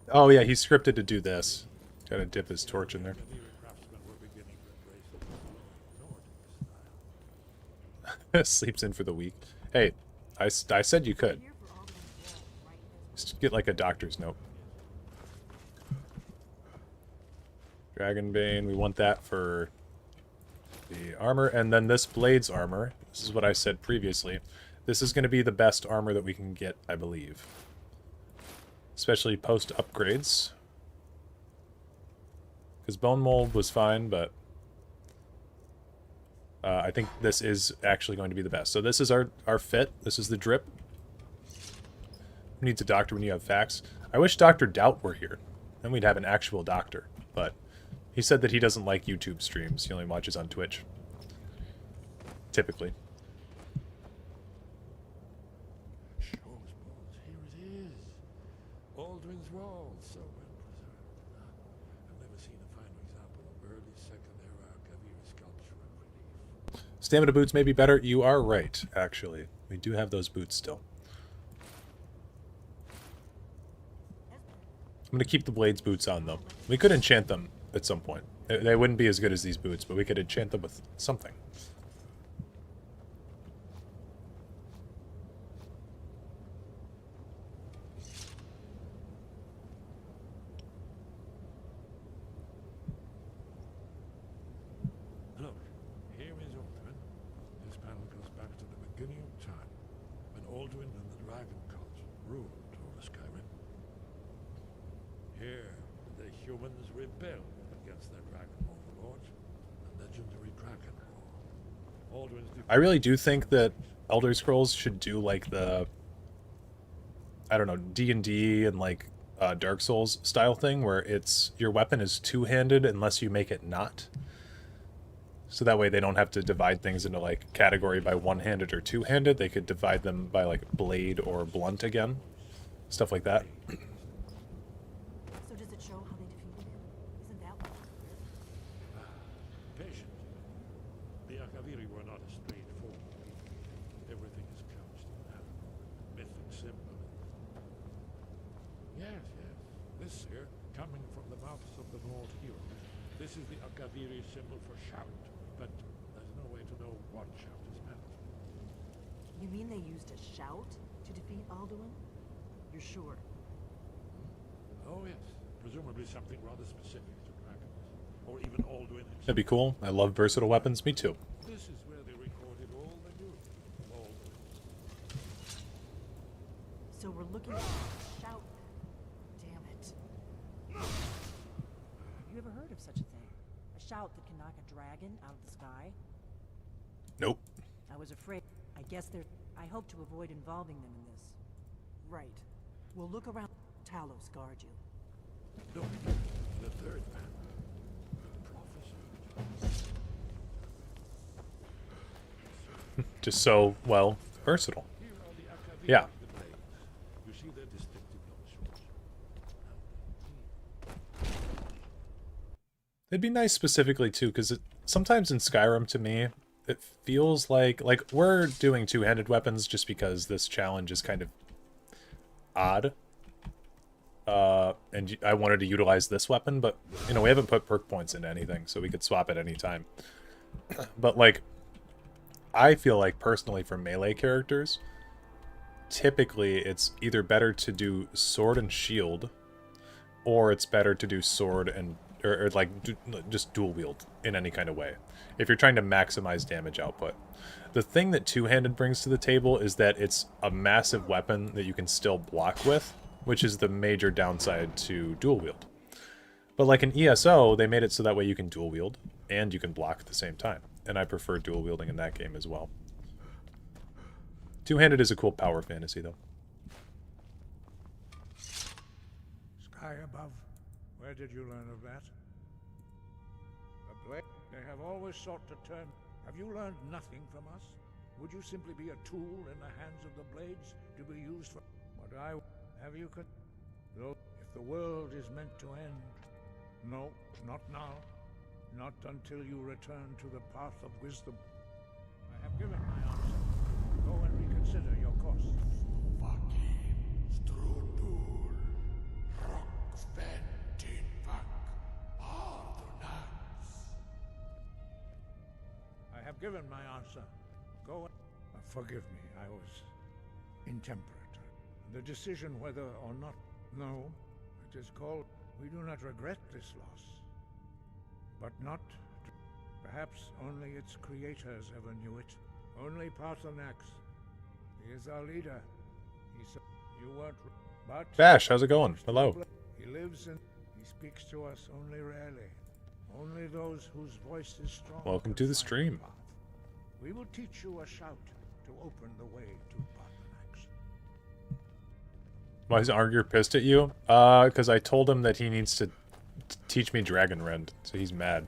Oh yeah, he's scripted to do this. Gotta dip his torch in there. Sleeps in for the week. Hey, I said you could. Just get like a doctor's note. Dragonbane, we want that for the armor. And then this Blade's armor, this is what I said previously. This is going to be the best armor that we can get, I believe. Especially post-upgrades. Because Bone Mold was fine, but I think this is actually going to be the best. So this is our fit. This is the drip. Who needs a doctor when you have facts? I wish Dr. Doubt were here. Then we'd have an actual doctor. But he said that he doesn't like YouTube streams. He only watches on Twitch. Typically. Here it is. Alduin's Wall, so well preserved. I've never seen a finer example of early Second Era Kaviri sculpture and relief. Stamina boots may be better. You are right, actually. We do have those boots still. I'm going to keep the Blades boots on, though. We could enchant them at some point. They wouldn't be as good as these boots, but we could enchant them with something. Look, here is Alduin. This panel goes back to the beginning of time, when Alduin and the Dragon Cult ruled over Skyrim. Here, the humans rebelled against their dragon overlords, the legendary Dragon War. I really do think that Elder Scrolls should do like the, I don't know, D&D and like Dark Souls style thing where it's your weapon is two-handed unless you make it not. So that way they don't have to divide things into like category by one-handed or two-handed. They could divide them by like blade or blunt again. Stuff like that. So does it show how they defeated him? Isn't that what? Patient. The Akaviri were not a straightforward people. Everything is couched in mythic symbol. Yes, yes. This here, coming from the mouths of the Lord Hero. This is the Akaviri symbol for shout, but there's no way to know what shout is meant. You mean they used a shout to defeat Alduin? You're sure? Oh yes, presumably something rather specific to dragons, or even Alduin himself. That'd be cool. I love versatile weapons. Me too. This is where they recorded all the news of Alduin. So we're looking at a shout. Damn it. Have you ever heard of such a thing? A shout that can knock a dragon out of the sky? Nope. I was afraid. I guess they're... I hope to avoid involving them in this. Right. We'll look around. Talos guard you. Look, the third man. Just so, well, versatile. Yeah. You see their distinctive nostrils. It'd be nice specifically too, because sometimes in Skyrim, to me, it feels like we're doing two-handed weapons just because this challenge is kind of odd. And I wanted to utilize this weapon, but you know, we haven't put perk points into anything, so we could swap at any time. But like, I feel like personally for melee characters, typically it's either better to do sword and shield, or it's better to do sword and or like just dual wield in any kind of way if you're trying to maximize damage output. The thing that two-handed brings to the table is that it's a massive weapon that you can still block with, which is the major downside to dual wield. But like in ESO, they made it so that way you can dual wield and you can block at the same time. And I prefer dual wielding in that game as well. Two-handed is a cool power fantasy though. Sky above. Where did you learn of that? A blade? They have always sought to turn. Have you learned nothing from us? Would you simply be a tool in the hands of the blades to be used for what I have you could? Though, if the world is meant to end, no, not now. Not until you return to the path of wisdom. I have given my answer. Go and reconsider your course. I have given my answer. Go and... forgive me, I was intemperate. The decision whether or not... No, it is called... We do not regret this loss. But not... Perhaps only its creators ever knew it. Only Paarthurnax. He is our leader. He said... You weren't... But... Bash, how's it going? Hello. He lives and... He speaks to us only rarely. Only those whose voice is strong. Welcome to the stream. We will teach you a shout to open the way to Paarthurnax. Why is Arger pissed at you? Because I told him that he needs to teach me Dragon Rend, so he's mad.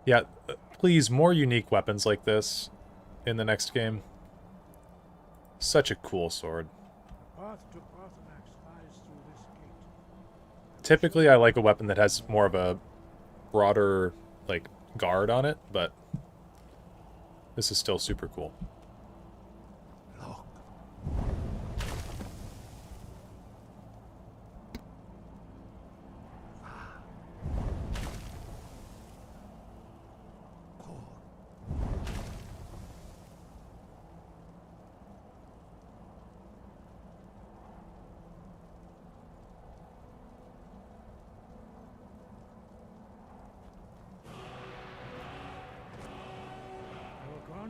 Yeah, please, more unique weapons like this in the next game. Such a cool sword. Path to Paarthurnax lies through this gate. Typically, I like a weapon that has more of a broader, like, guard on it, but this is still super cool.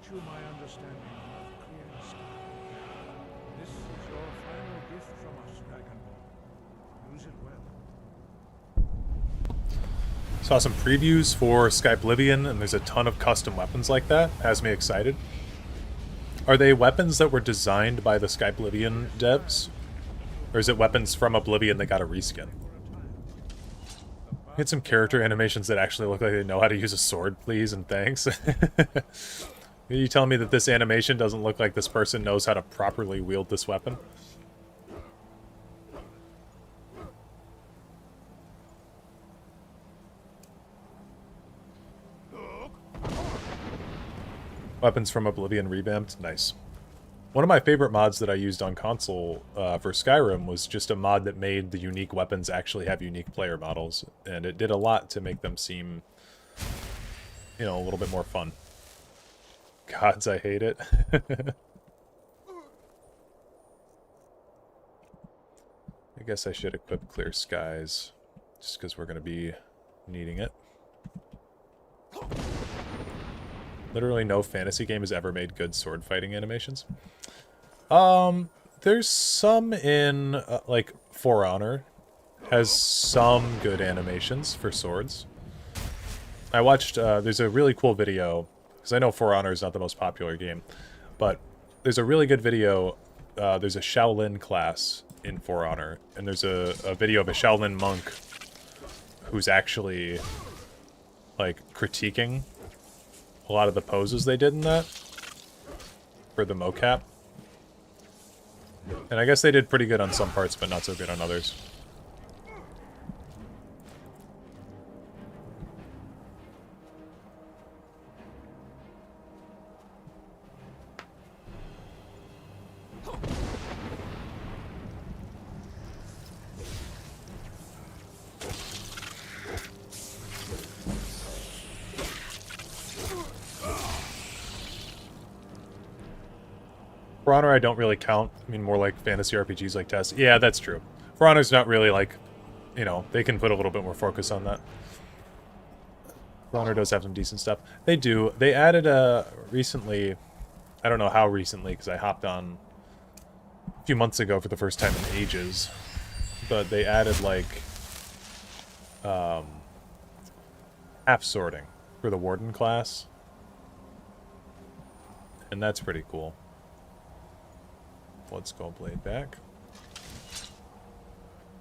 You my understanding of clear sky. This is your final gift from us, Dragonborn. Use it well. Saw some previews for Skyblivion, and there's a ton of custom weapons like that. Has me excited. Are they weapons that were designed by the Skyblivion devs? Or is it weapons from Oblivion that got a reskin? Get some character animations that actually look like they know how to use a sword, please, and thanks. Are you telling me that this animation doesn't look like this person knows how to properly wield this weapon? Weapons from Oblivion revamped? Nice. One of my favorite mods that I used on console for Skyrim was just a mod that made the unique weapons actually have unique player models. And it did a lot to make them seem, you know, a little bit more fun. Gods, I hate it. I guess I should equip Clear Skies, just because we're going to be needing it. Literally no fantasy game has ever made good sword fighting animations. There's some in, like, For Honor has some good animations for swords. I watched, there's a really cool video, because I know For Honor is not the most popular game, but there's a really good video, there's a Shaolin class in For Honor, and there's a video of a Shaolin monk who's actually, like, critiquing a lot of the poses they did in that for the mocap. And I guess they did pretty good on some parts, but not so good on others. For Honor, I don't really count. I mean, more like fantasy RPGs like Test. Yeah, that's true. For Honor's not really like, you know, they can put a little bit more focus on that. For Honor does have some decent stuff. They do. They added recently, I don't know how recently, because I hopped on a few months ago for the first time in ages, but they added like half sorting for the Warden class, and that's pretty cool. Let's go Blade back.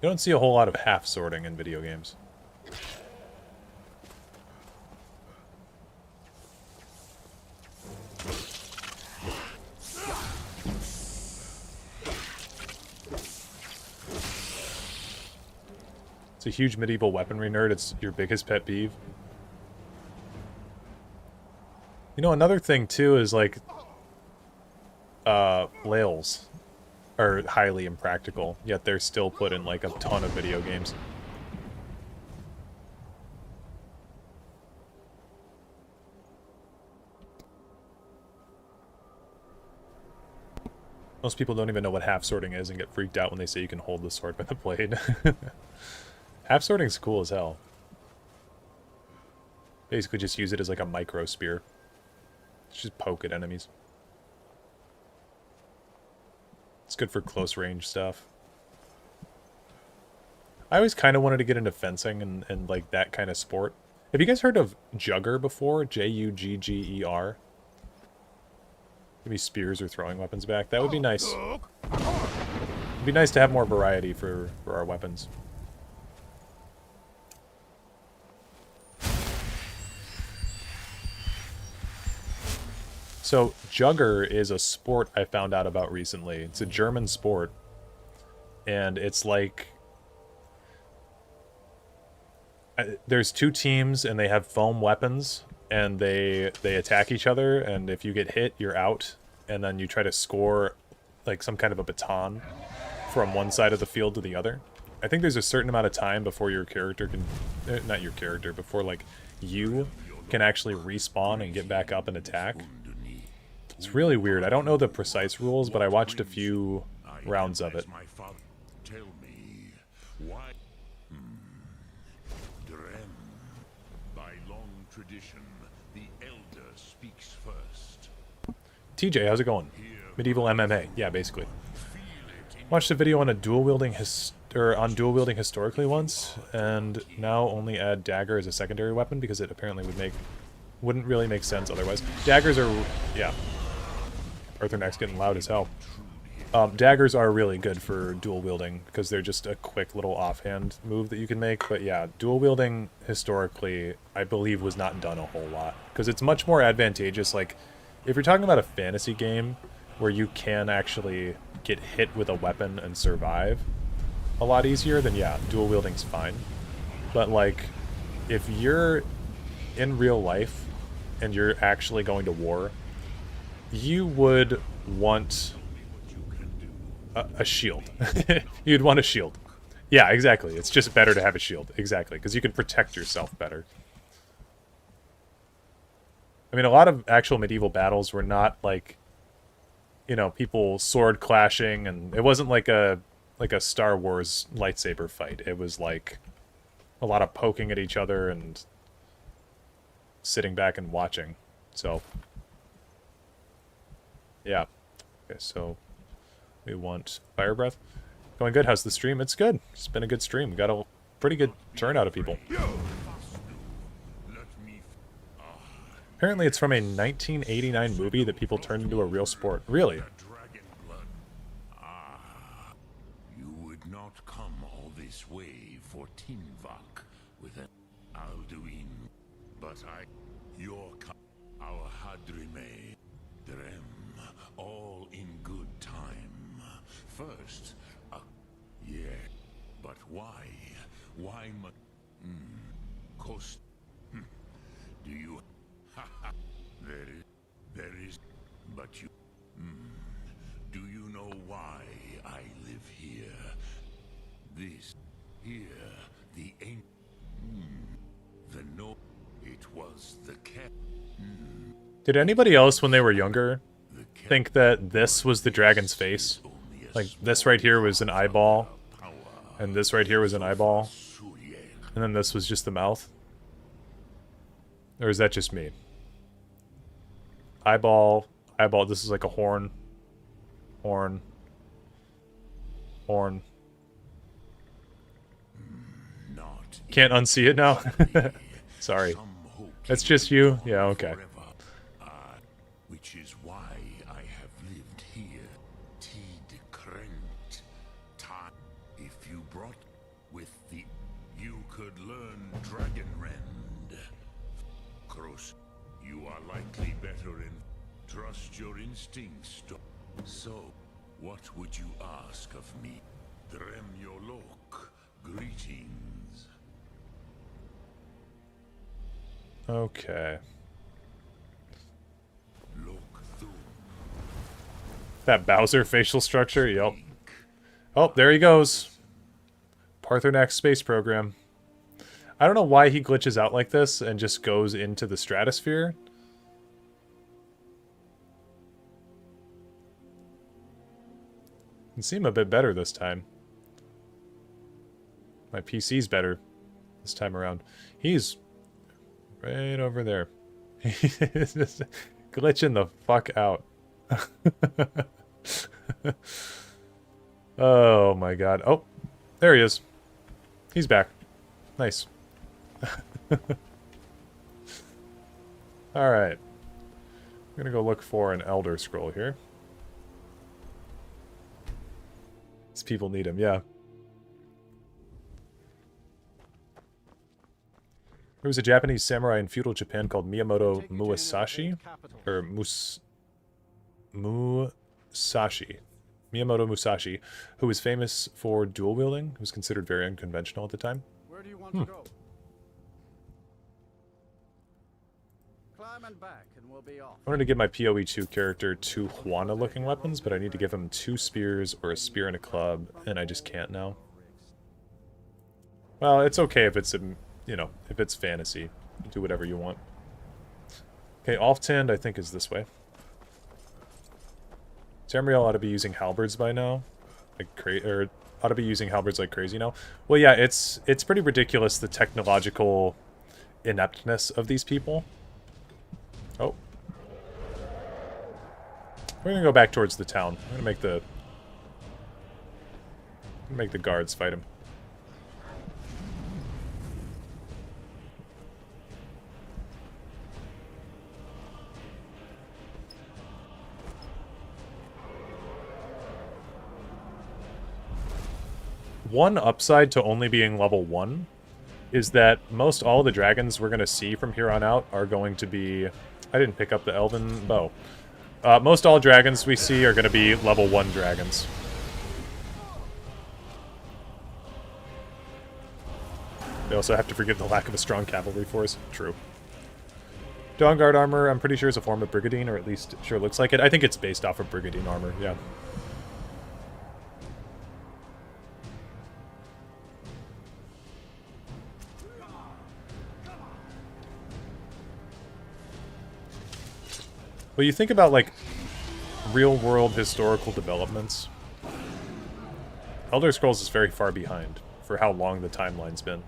You don't see a whole lot of half sorting in video games. It's a huge medieval weaponry nerd. It's your biggest pet peeve. You know, another thing too is like flails are highly impractical, yet they're still put in like a ton of video games. Most people don't even know what half sorting is and get freaked out when they say you can hold the sword by the blade. Half sorting's cool as hell. Basically just use it as like a micro spear. Just poke at enemies. It's good for close range stuff. I always kind of wanted to get into fencing and like that kind of sport. Have you guys heard of Jugger before? Jugger? Give me spears or throwing weapons back. That would be nice. It'd be nice to have more variety for our weapons. So, Jugger is a sport I found out about recently. It's a German sport. And it's like... there's two teams, and they have foam weapons, and they attack each other, and if you get hit, you're out. And then you try to score, like, some kind of a baton from one side of the field to the other. I think there's a certain amount of time before your character can... not your character, before, like, you can actually respawn and get back up and attack. It's really weird. I don't know the precise rules, but I watched a few rounds of it. Tell me why. Drem. By long tradition, the elder speaks first. TJ, how's it going? Medieval MMA. Yeah, basically. Watched a video on a dual wielding historically once, and now only add dagger as a secondary weapon because it apparently wouldn't really make sense otherwise. Daggers are, yeah. Arthur Neck's getting loud as hell. Daggers are really good for dual wielding because they're just a quick little offhand move that you can make. But yeah, dual wielding historically, I believe, was not done a whole lot because it's much more advantageous. Like, if you're talking about a fantasy game where you can actually get hit with a weapon and survive a lot easier, then yeah, dual wielding's fine. But like, if you're in real life and you're actually going to war, you would want a shield. You'd want a shield. Yeah, exactly. It's just better to have a shield. Exactly, because you can protect yourself better. I mean, a lot of actual medieval battles were not like, you know, people sword clashing, and it wasn't like a Star Wars lightsaber fight. It was like a lot of poking at each other and sitting back and watching. So yeah. Okay, so we want Fire Breath. Going good. How's the stream? It's good. It's been a good stream. We got a pretty good turnout of people. Apparently it's from a 1989 movie that people turned into a real sport. Really? You would not come all this way for Tinvak with an Alduin, but our Hadrime, Drem, all in good time. First, yeah, but why? Why cost? Do you? There is, but you. Do you know why I live here? This, here, the ancient, the no, it was the cat. Did anybody else, when they were younger, think that this was the dragon's face? Like, this right here was an eyeball, and this right here was an eyeball, and then this was just the mouth? Or is that just me? Eyeball, eyeball, this is like a horn. Horn. Horn. Can't unsee it now? Sorry. That's just you? Yeah, okay. Which is why I have lived here. Tid Krent. Time. If you brought with the, you could learn Dragonrend. Kroos, you are likely better in trust your instincts. So, what would you ask of me? Drem Yolok. Greetings. Okay. That Bowser facial structure? Yep. Oh, there he goes. Parthenax space program. I don't know why he glitches out like this and just goes into the stratosphere. Can seem a bit better this time. My PC's better this time around. He's right over there. He's just glitching the fuck out. Oh my god. Oh, there he is. He's back. Nice. Alright. I'm gonna go look for an Elder Scroll here. These people need him, yeah. There was a Japanese samurai in feudal Japan called Miyamoto Musashi, or Musashi. Miyamoto Musashi, who was famous for dual wielding, who was considered very unconventional at the time. Where do you want to go? Climb and back and we'll be off. I wanted to give my PoE2 character 2 Juana-looking weapons, but I need to give him 2 spears or a spear and a club, and I just can't now. Well, it's okay if it's, you know, if it's fantasy. Do whatever you want. Okay, Alftand, I think, is this way. Tamriel ought to be using halberds by now. Or ought to be using halberds like crazy now. Well, yeah, it's pretty ridiculous, the technological ineptness of these people. Oh. We're gonna go back towards the town. I'm gonna make the guards fight him. One upside to only being level 1 is that most all the dragons we're going to see from here on out are going to be... I didn't pick up the elven bow. Most all dragons we see are going to be level 1 dragons. They also have to forgive the lack of a strong cavalry force. True. Dawnguard armor, I'm pretty sure is a form of Brigadine, or at least it sure looks like it. I think it's based off of Brigadine armor, yeah. Well, you think about, like, real-world historical developments. Elder Scrolls is very far behind for how long the timeline's been.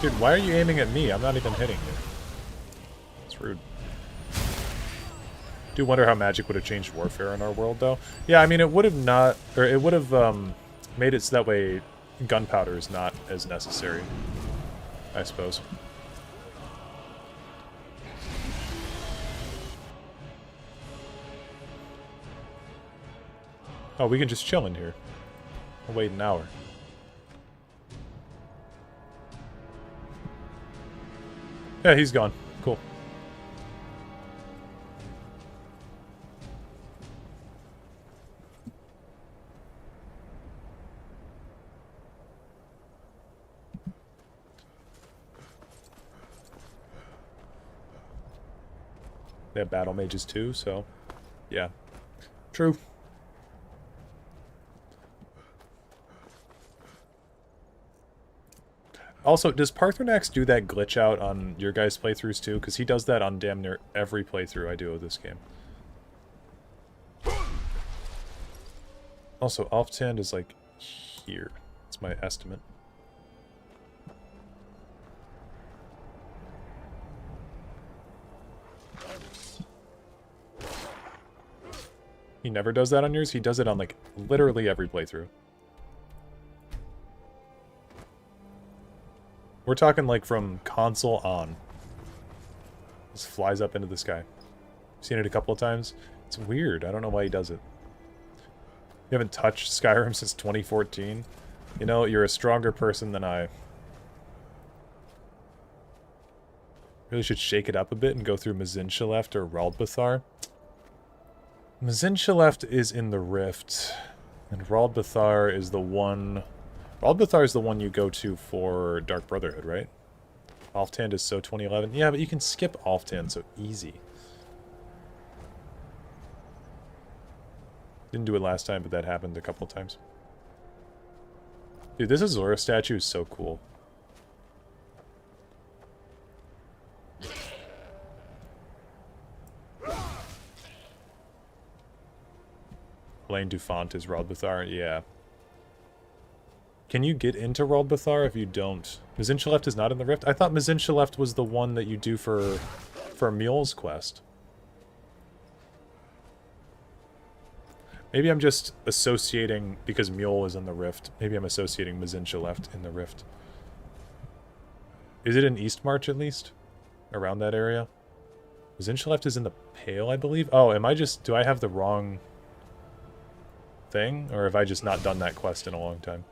Dude, why are you aiming at me? I'm not even hitting you. It's rude. Do wonder how magic would have changed warfare in our world, though. Yeah, I mean, it would have not, or it would have made it so that way gunpowder is not as necessary, I suppose. Oh, we can just chill in here. We'll wait an hour. Yeah, he's gone. Cool. They have battle mages too, so yeah. True. Also, does Parthenax do that glitch out on your guys' playthroughs too? Because he does that on damn near every playthrough I do of this game. Also, Alftand is like here. That's my estimate. He never does that on yours? He does it on like literally every playthrough. We're talking like from console on. Just flies up into the sky. Seen it a couple of times. It's weird. I don't know why he does it. You haven't touched Skyrim since 2014? You know, you're a stronger person than I. Really should shake it up a bit and go through Mazinchaleft or Raldbathar. Mazinchaleft is in the Rift, and Raldbathar is the one... Raldbathar is the one you go to for Dark Brotherhood, right? Alftand is so 2011. Yeah, but you can skip Alftand so easy. Didn't do it last time, but that happened a couple of times. Dude, this Azora statue is so cool. Elaine Dufont is Raldbathar, yeah. Can you get into Raldbathar if you don't? Mazinchaleft is not in the Rift? I thought Mazinchaleft was the one that you do for Mule's quest. Maybe I'm just associating, because Mule is in the Rift, maybe I'm associating Mazinchaleft in the Rift. Is it in Eastmarch at least? Around that area? Mazinchaleft is in the Pale, I believe? Oh, am I just... do I have the wrong thing? Or have I just not done that quest in a long time?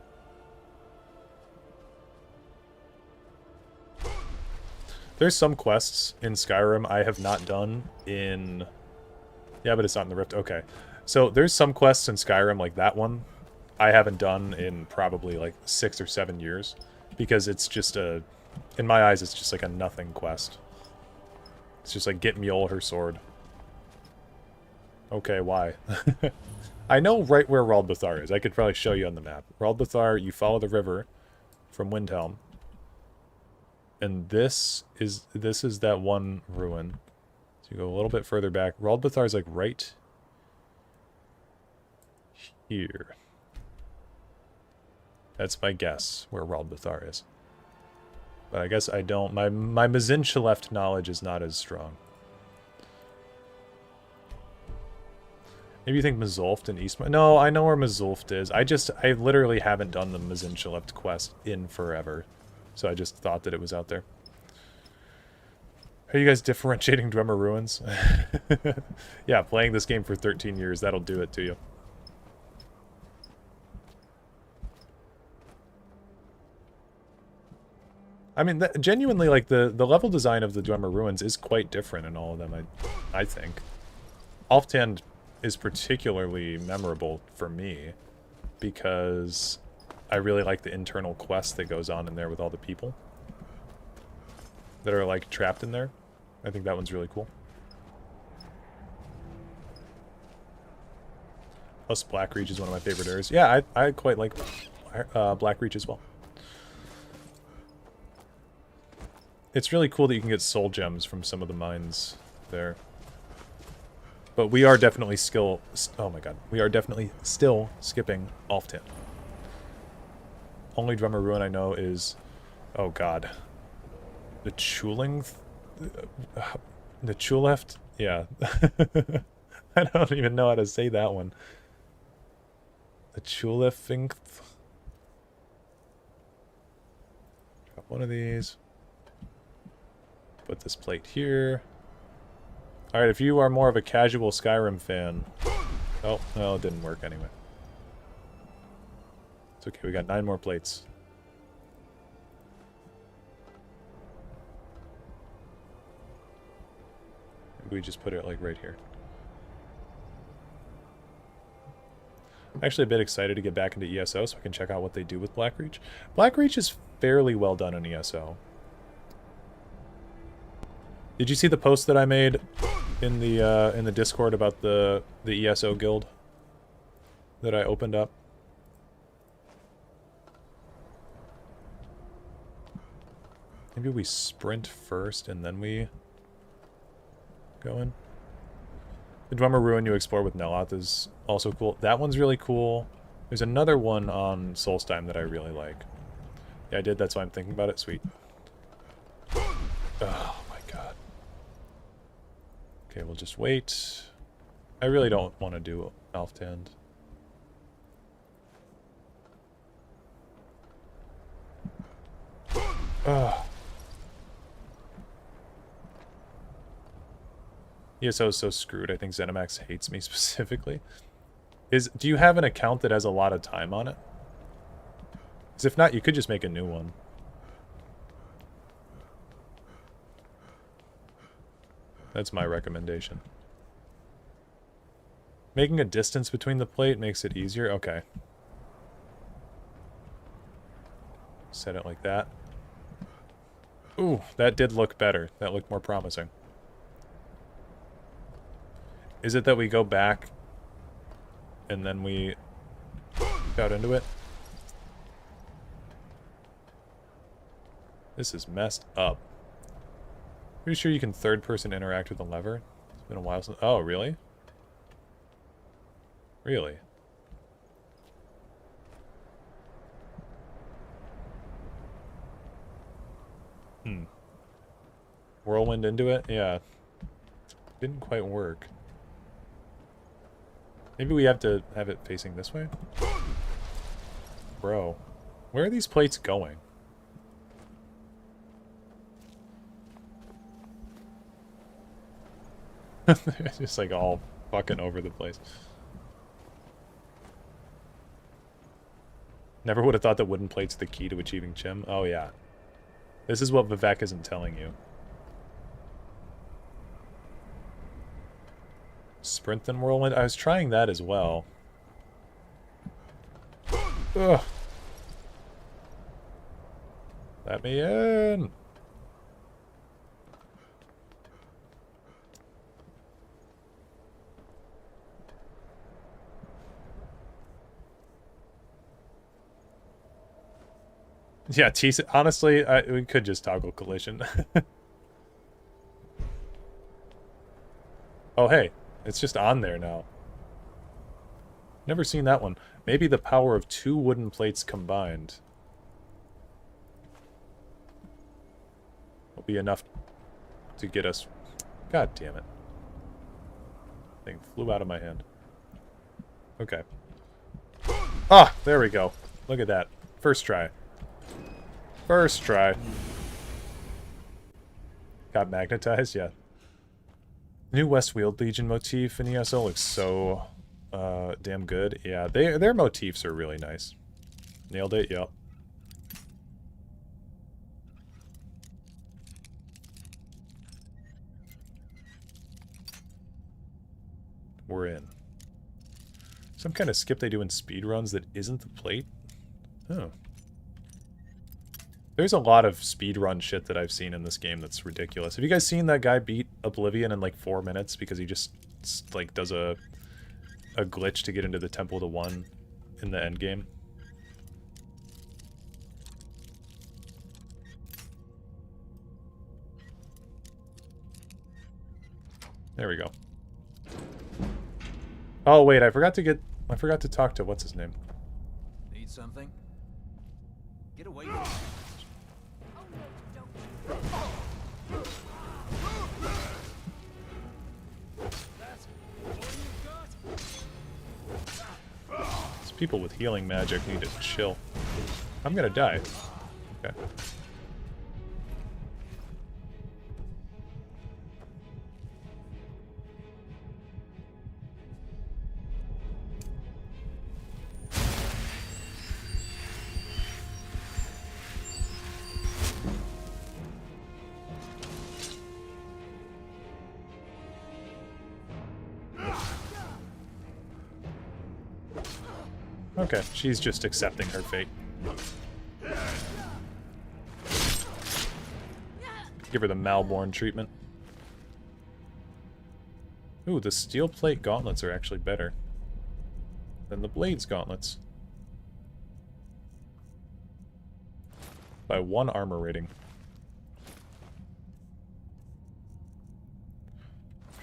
There's some quests in Skyrim I have not done in... Yeah, but it's not in the Rift. Okay. So there's some quests in Skyrim, like that one, I haven't done in probably like 6 or 7 years. Because it's just a... in my eyes, it's just like a nothing quest. It's just like, get Mule her sword. Okay, why? I know right where Raldbathar is. I could probably show you on the map. Raldbathar, you follow the river from Windhelm. And this is that one ruin. So you go a little bit further back. Raldbathar is like right here. That's my guess where Raldbathar is. But I guess I don't... My Mazinchaleft knowledge is not as strong. Maybe you think Mazulft and Eastmarch... No, I know where Mazulft is. I literally haven't done the Mazinchaleft quest in forever. So I just thought that it was out there. Are you guys differentiating Dwemer Ruins? Yeah, playing this game for 13 years, that'll do it to you. I mean, genuinely, like, the level design of the Dwemer Ruins is quite different in all of them, I think. Alftand is particularly memorable for me, because I really like the internal quest that goes on in there with all the people that are, like, trapped in there. I think that one's really cool. Plus, Blackreach is one of my favorite areas. Yeah, I quite like Blackreach as well. It's really cool that you can get soul gems from some of the mines there. But we are definitely oh my god. We are definitely still skipping Alftand. Only Dwemer Ruin I know is... oh god. The Chuling... The Chuleft? Yeah. I don't even know how to say that one. The Chulefink. Drop one of these. Put this plate here. Alright, if you are more of a casual Skyrim fan... Oh, well, it didn't work anyway. It's okay, we got 9 more plates. Maybe we just put it, like, right here. I'm actually a bit excited to get back into ESO so I can check out what they do with Blackreach. Blackreach is fairly well done in ESO. Did you see the post that I made in the Discord about the ESO guild that I opened up? Maybe we sprint first and then we go in. The Dwemer Ruin you explore with Neloth is also cool. That one's really cool. There's another one on Solstheim that I really like. Yeah, I did. That's why I'm thinking about it. Sweet. Oh my god. Okay, we'll just wait. I really don't want to do Alftand. Ugh. ESO is so screwed. I think ZeniMax hates me specifically. Do you have an account that has a lot of time on it? Because if not, you could just make a new one. That's my recommendation. Making a distance between the plate makes it easier? Okay. Set it like that. Ooh, that did look better. That looked more promising. Is it that we go back and then we out into it? This is messed up. Pretty sure you can third-person interact with the lever. It's been a while since... Oh, really? Really? Whirlwind into it? Yeah. Didn't quite work. Maybe we have to have it facing this way? Bro. Where are these plates going? It's just like all fucking over the place. Never would have thought that wooden plate's the key to achieving Chim. Oh yeah. This is what Vivek isn't telling you. Sprint then Whirlwind. I was trying that as well. Ugh. Let me in. Yeah, honestly, we could just toggle collision. Oh, hey. It's just on there now. Never seen that one. Maybe the power of 2 wooden plates combined will be enough to get us... God damn it. Thing flew out of my hand. Okay. Ah, there we go. Look at that. First try. First try. Got magnetized? Yeah. The new Westfield Legion motif in ESO looks so damn good. Yeah, their motifs are really nice. Nailed it, yep. We're in. Some kind of skip they do in speedruns that isn't the plate? Oh. There's a lot of speedrun shit that I've seen in this game that's ridiculous. Have you guys seen that guy beat Oblivion in like 4 minutes because he just like does a glitch to get into the Temple to 1 in the end game? There we go. Oh wait, I forgot to talk to what's his name. Need something? Get away from me. People with healing magic need to chill. I'm gonna die. Okay. Okay, she's just accepting her fate. Give her the Malborn treatment. Ooh, the steel plate gauntlets are actually better than the blades gauntlets. By 1 armor rating.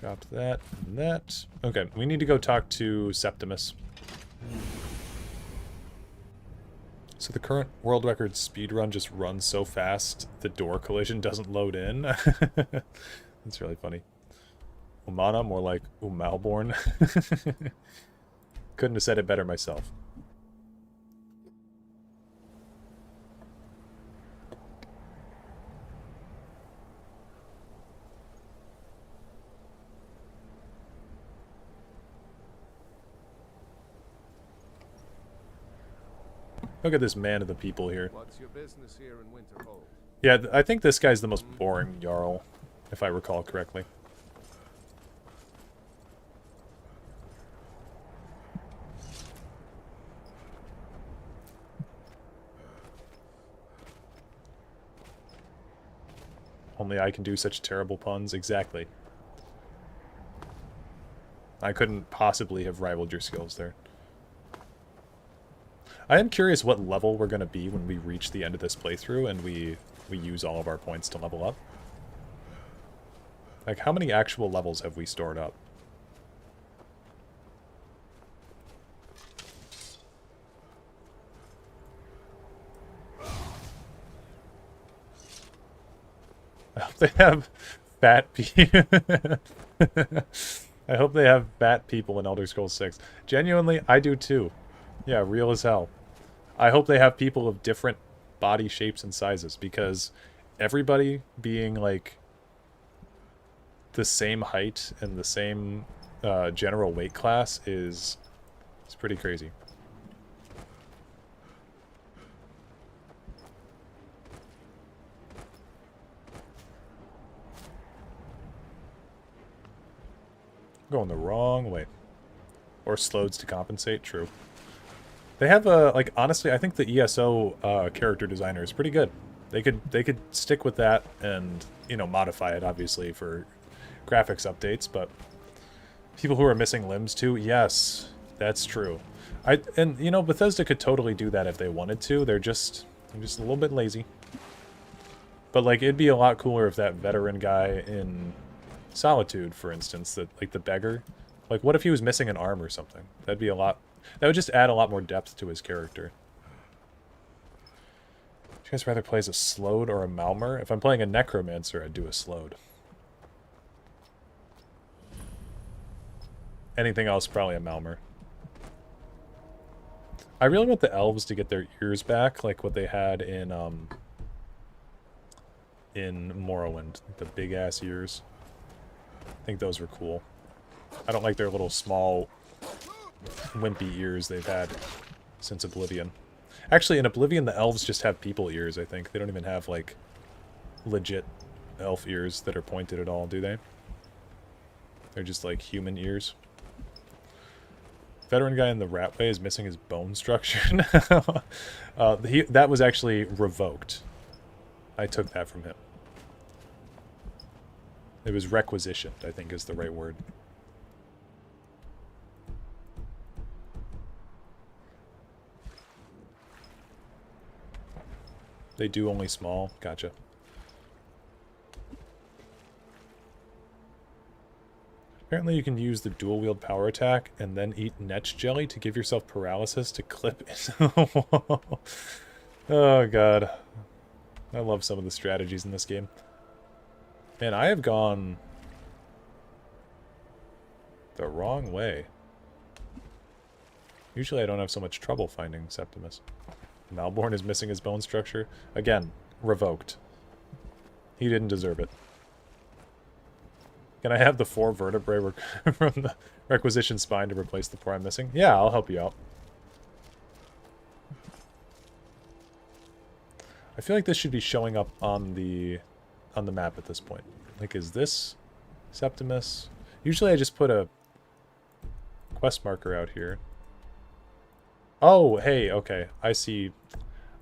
Dropped that and that. Okay, we need to go talk to Septimus. So the current world record speedrun just runs so fast, the door collision doesn't load in. That's really funny. Umana, more like Umalborn. Couldn't have said it better myself. Look at this man of the people here. What's your business here in Winterhold? Yeah, I think this guy's the most boring Jarl, if I recall correctly. Only I can do such terrible puns. Exactly. I couldn't possibly have rivaled your skills there. I am curious what level we're going to be when we reach the end of this playthrough and we use all of our points to level up. Like, how many actual levels have we stored up? I hope they have fat people. I hope they have fat people in Elder Scrolls 6. Genuinely, I do too. Yeah, real as hell. I hope they have people of different body shapes and sizes, because everybody being, like, the same height and the same general weight class is pretty crazy. Going the wrong way. Or slows to compensate, true. They have a, like, honestly, I think the ESO character designer is pretty good. They could stick with that and, you know, modify it, obviously, for graphics updates, but people who are missing limbs too, yes, that's true. And, you know, Bethesda could totally do that if they wanted to. They're just a little bit lazy. But, like, it'd be a lot cooler if that veteran guy in Solitude, for instance, that, like, the beggar, like, what if he was missing an arm or something? That'd be a lot... That would just add a lot more depth to his character. Would you guys rather play as a Slode or a Malmer? If I'm playing a Necromancer, I'd do a Slode. Anything else, probably a Malmer. I really want the elves to get their ears back, like what they had in Morrowind. The big-ass ears. I think those were cool. I don't like their little small... wimpy ears they've had since Oblivion. Actually, in Oblivion, the elves just have people ears, I think. They don't even have, like, legit elf ears that are pointed at all, do they? They're just, like, human ears. Veteran guy in the Ratway is missing his bone structure. That was actually revoked. I took that from him. It was requisitioned, I think is the right word. They do only small. Gotcha. Apparently you can use the dual-wield power attack and then eat Netch Jelly to give yourself paralysis to clip into the wall. Oh, God. I love some of the strategies in this game. Man, I have gone the wrong way. Usually I don't have so much trouble finding Septimus. Malborn is missing his bone structure. Again, revoked. He didn't deserve it. Can I have the 4 vertebrae from the requisition spine to replace the 4 I'm missing? Yeah, I'll help you out. I feel like this should be showing up on the map at this point. Like, is this Septimus? Usually I just put a quest marker out here. Oh, hey, okay. I see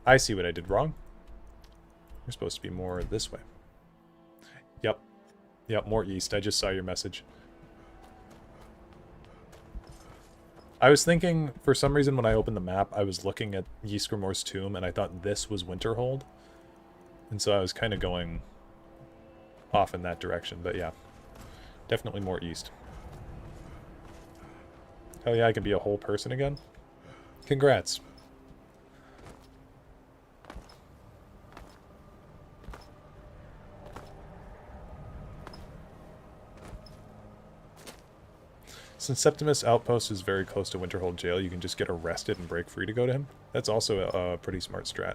what I did wrong. You're supposed to be more this way. Yep. Yep, more east. I just saw your message. I was thinking, for some reason, when I opened the map, I was looking at Ysgramor's tomb, and I thought this was Winterhold. And so I was kind of going off in that direction, but yeah. Definitely more east. Hell yeah, I can be a whole person again. Congrats. Since Septimus Outpost is very close to Winterhold Jail, you can just get arrested and break free to go to him. That's also a pretty smart strat.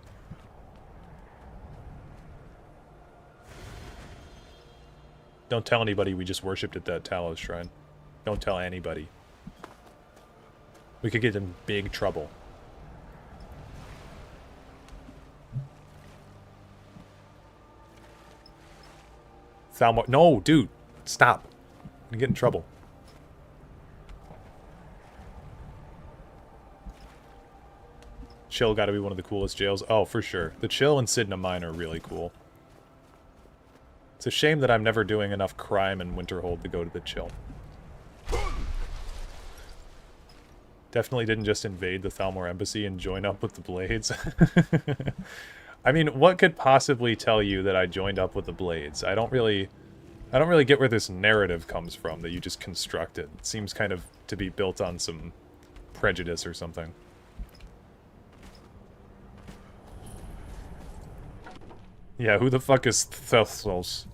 Don't tell anybody we just worshipped at that Talos shrine. Don't tell anybody. We could get in big trouble. Thalmor— no, dude! Stop! I'm gonna get in trouble. Chill gotta be one of the coolest jails. Oh, for sure. The Chill and Sidna Mine are really cool. It's a shame that I'm never doing enough crime in Winterhold to go to the Chill. Definitely didn't just invade the Thalmor embassy and join up with the Blades. I mean, what could possibly tell you that I joined up with the Blades? I don't really get where this narrative comes from that you just constructed. It seems kind of to be built on some prejudice or something. Yeah, who the fuck is Thethlos?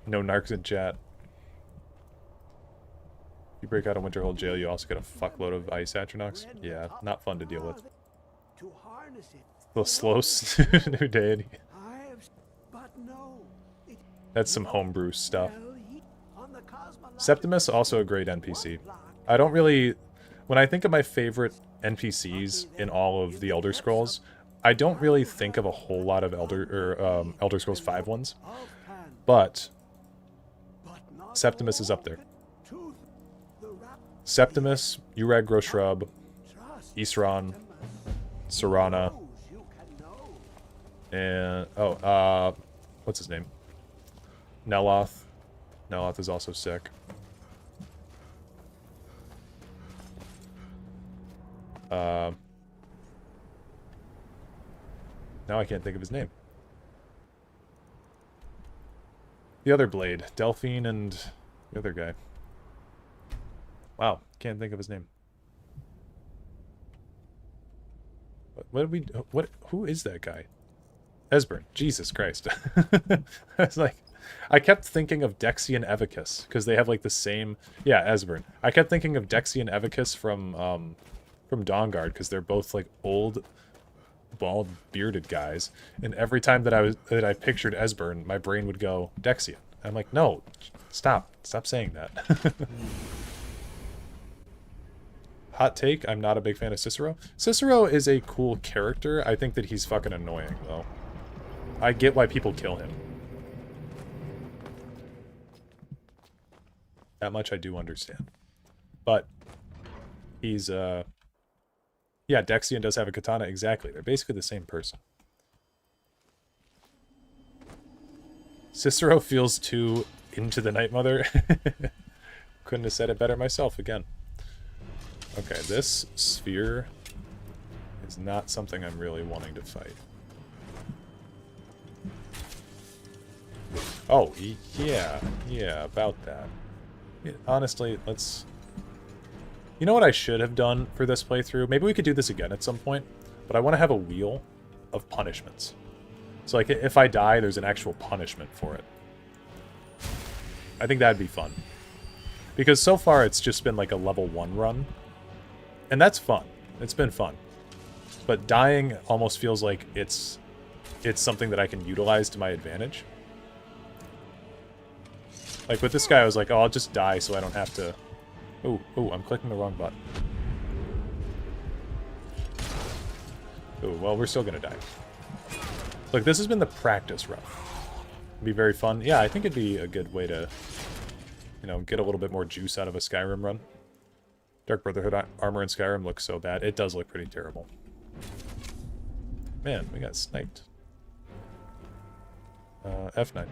No narcs in chat. You break out of Winterhold Jail, you also get a fuckload of ice Atronachs. Yeah, not fun to deal with. The slow new deity. That's some homebrew stuff. Septimus, also a great NPC. I don't really... When I think of my favorite NPCs in all of the Elder Scrolls, I don't really think of a whole lot of Elder Scrolls 5 ones. But Septimus is up there. Septimus, Urag Groshrub, Isran, Serana, and what's his name? Neloth. Neloth is also sick. Now I can't think of his name. The other Blade, Delphine, and the other guy. Wow, can't think of his name. Who is that guy? Esbern. Jesus Christ. I was like, I kept thinking of Dexy and Evicus, because they have like the same, yeah, Esbern. I kept thinking of Dexy and Evicus from Dawnguard, because they're both like old, bald, bearded guys, and every time that I pictured Esbern, my brain would go Dexian. I'm like, no, stop saying that. Hot take, I'm not a big fan of Cicero. Cicero is a cool character. I think that he's fucking annoying, though. I get why people kill him. That much I do understand. But he's, yeah, Dexian does have a katana, exactly. They're basically the same person. Cicero feels too into the Night Mother. Couldn't have said it better myself again. Okay, this sphere is not something I'm really wanting to fight. Oh, yeah, about that. Honestly, let's... You know what I should have done for this playthrough? Maybe we could do this again at some point, but I want to have a wheel of punishments. So, like, if I die, there's an actual punishment for it. I think that'd be fun. Because so far it's just been like a level 1 run. And that's fun. It's been fun. But dying almost feels like it's something that I can utilize to my advantage. Like with this guy, I was like, oh, I'll just die so I don't have to... Oh, I'm clicking the wrong button. Oh, well, we're still gonna die. Look, this has been the practice run. It'd be very fun. Yeah, I think it'd be a good way to, you know, get a little bit more juice out of a Skyrim run. Dark Brotherhood armor in Skyrim looks so bad. It does look pretty terrible. Man, we got sniped. F9.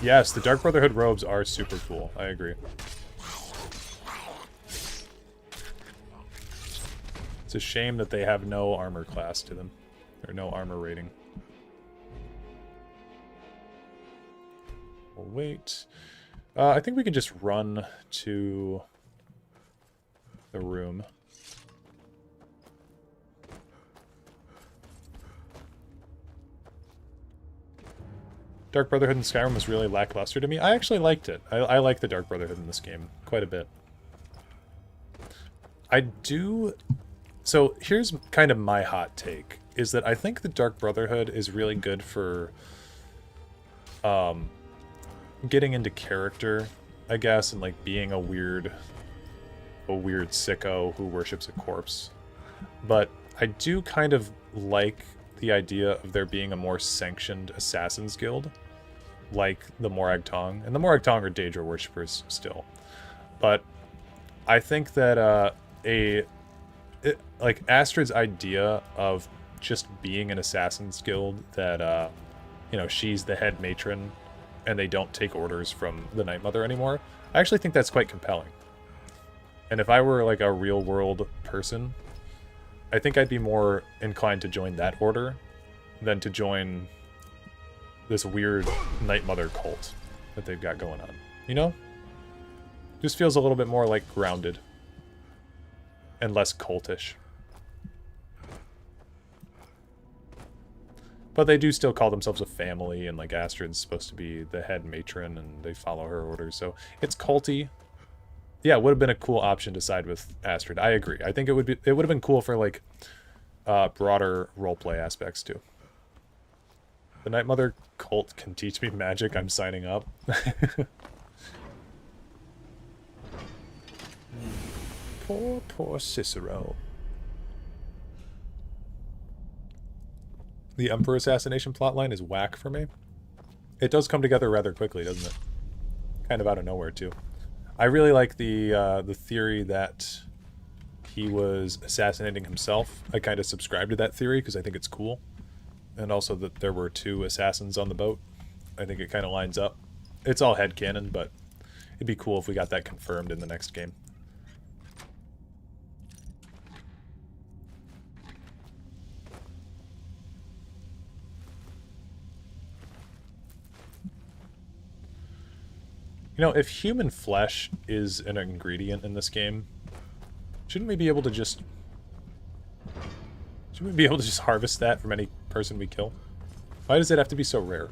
Yes, the Dark Brotherhood robes are super cool. I agree. It's a shame that they have no armor class to them. Or no armor rating. We'll wait. I think we can just run to the room. Dark Brotherhood in Skyrim was really lackluster to me. I actually liked it. I like the Dark Brotherhood in this game quite a bit. I do... So here's kind of my hot take, is that I think the Dark Brotherhood is really good for getting into character, I guess, and like being a weird sicko who worships a corpse. But I do kind of like the idea of there being a more sanctioned Assassin's Guild, like the Morag Tong. And the Morag Tong are Daedra worshippers still. But I think that like Astrid's idea of just being an Assassin's Guild that, you know, she's the head matron and they don't take orders from the Night Mother anymore, I actually think that's quite compelling. And if I were like a real world person, I think I'd be more inclined to join that order than to join this weird Night Mother cult that they've got going on. You know? Just feels a little bit more like grounded and less cultish. But they do still call themselves a family, and like Astrid's supposed to be the head matron and they follow her orders, so it's culty. Yeah, it would have been a cool option to side with Astrid. I agree. I think it would have been cool for like broader roleplay aspects too. The Night Mother cult can teach me magic. I'm signing up. Poor Cicero. The Emperor assassination plotline is whack for me. It does come together rather quickly, doesn't it? Kind of out of nowhere too. I really like the theory that he was assassinating himself. I kind of subscribe to that theory because I think it's cool. And also that there were 2 assassins on the boat. I think it kind of lines up. It's all headcanon, but it'd be cool if we got that confirmed in the next game. You know, if human flesh is an ingredient in this game, shouldn't we be able to just... Shouldn't we be able to just harvest that from any person we kill? Why does it have to be so rare?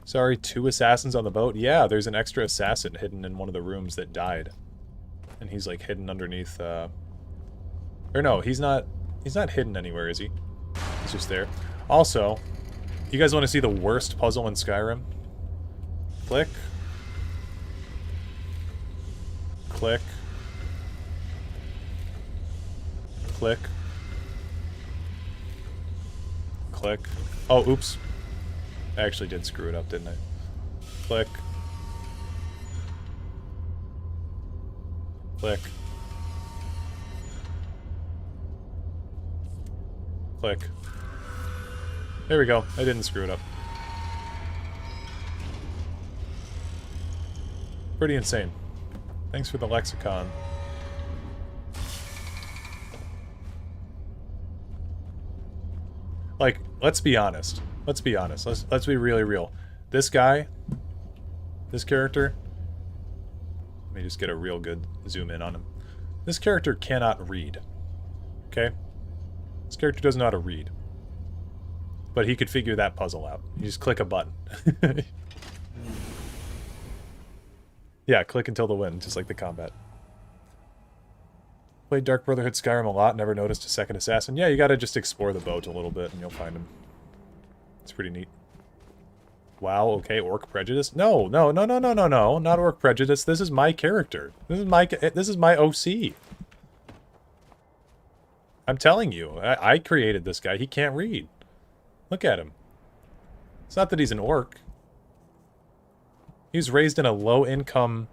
Sorry, 2 assassins on the boat? Yeah, there's an extra assassin hidden in one of the rooms that died. And he's like hidden underneath, Or no, he's not hidden anywhere, is he? He's just there. Also... You guys want to see the worst puzzle in Skyrim? Click. Click. Click. Click. Oh, oops. I actually did screw it up, didn't I? Click. Click. Click. There we go. I didn't screw it up. Pretty insane. Thanks for the lexicon. Like, let's be honest. Let's be honest. Let's be really real. This guy, this character, Let me just get a real good zoom in on him. This character cannot read. Okay? This character doesn't know how to read. But he could figure that puzzle out. You just click a button. Yeah, click until the win, just like the combat. Played Dark Brotherhood Skyrim a lot, never noticed a second assassin. Yeah, you gotta just explore the boat a little bit and you'll find him. It's pretty neat. Wow, okay, Orc Prejudice? No, no, no, no, no, no, no, not Orc Prejudice. This is my character. This is my OC. I'm telling you, I created this guy. He can't read. Look at him. It's not that he's an orc. He was raised in a low-income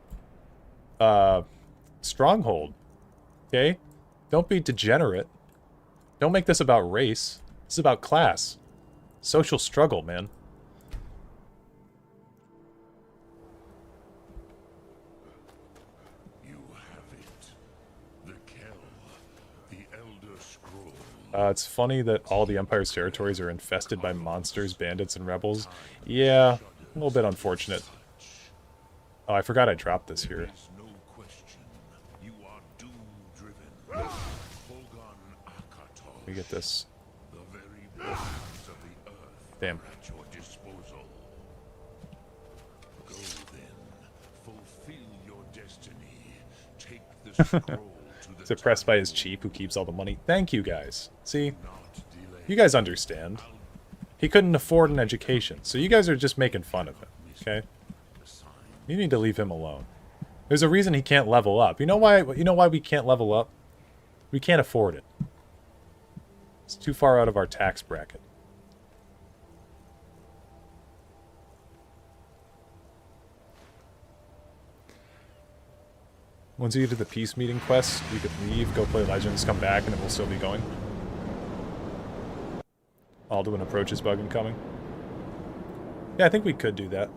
stronghold. Okay? Don't be degenerate. Don't make this about race. This is about class. Social struggle, man. You have it. The Kell, the Elder Scroll. It's funny that all the Empire's territories are infested by monsters, bandits, and rebels. Yeah, a little bit unfortunate. Oh, I forgot I dropped this here. Let me get this. Damn. He's oppressed by his chief who keeps all the money. Thank you guys. See? You guys understand. He couldn't afford an education, so you guys are just making fun of him, okay? You need to leave him alone. There's a reason he can't level up. You know why we can't level up? We can't afford it. It's too far out of our tax bracket. Once you get to the peace meeting quest, you could leave, go play Legends, come back, and it will still be going. Alduin approaches bug incoming. Yeah, I think we could do that.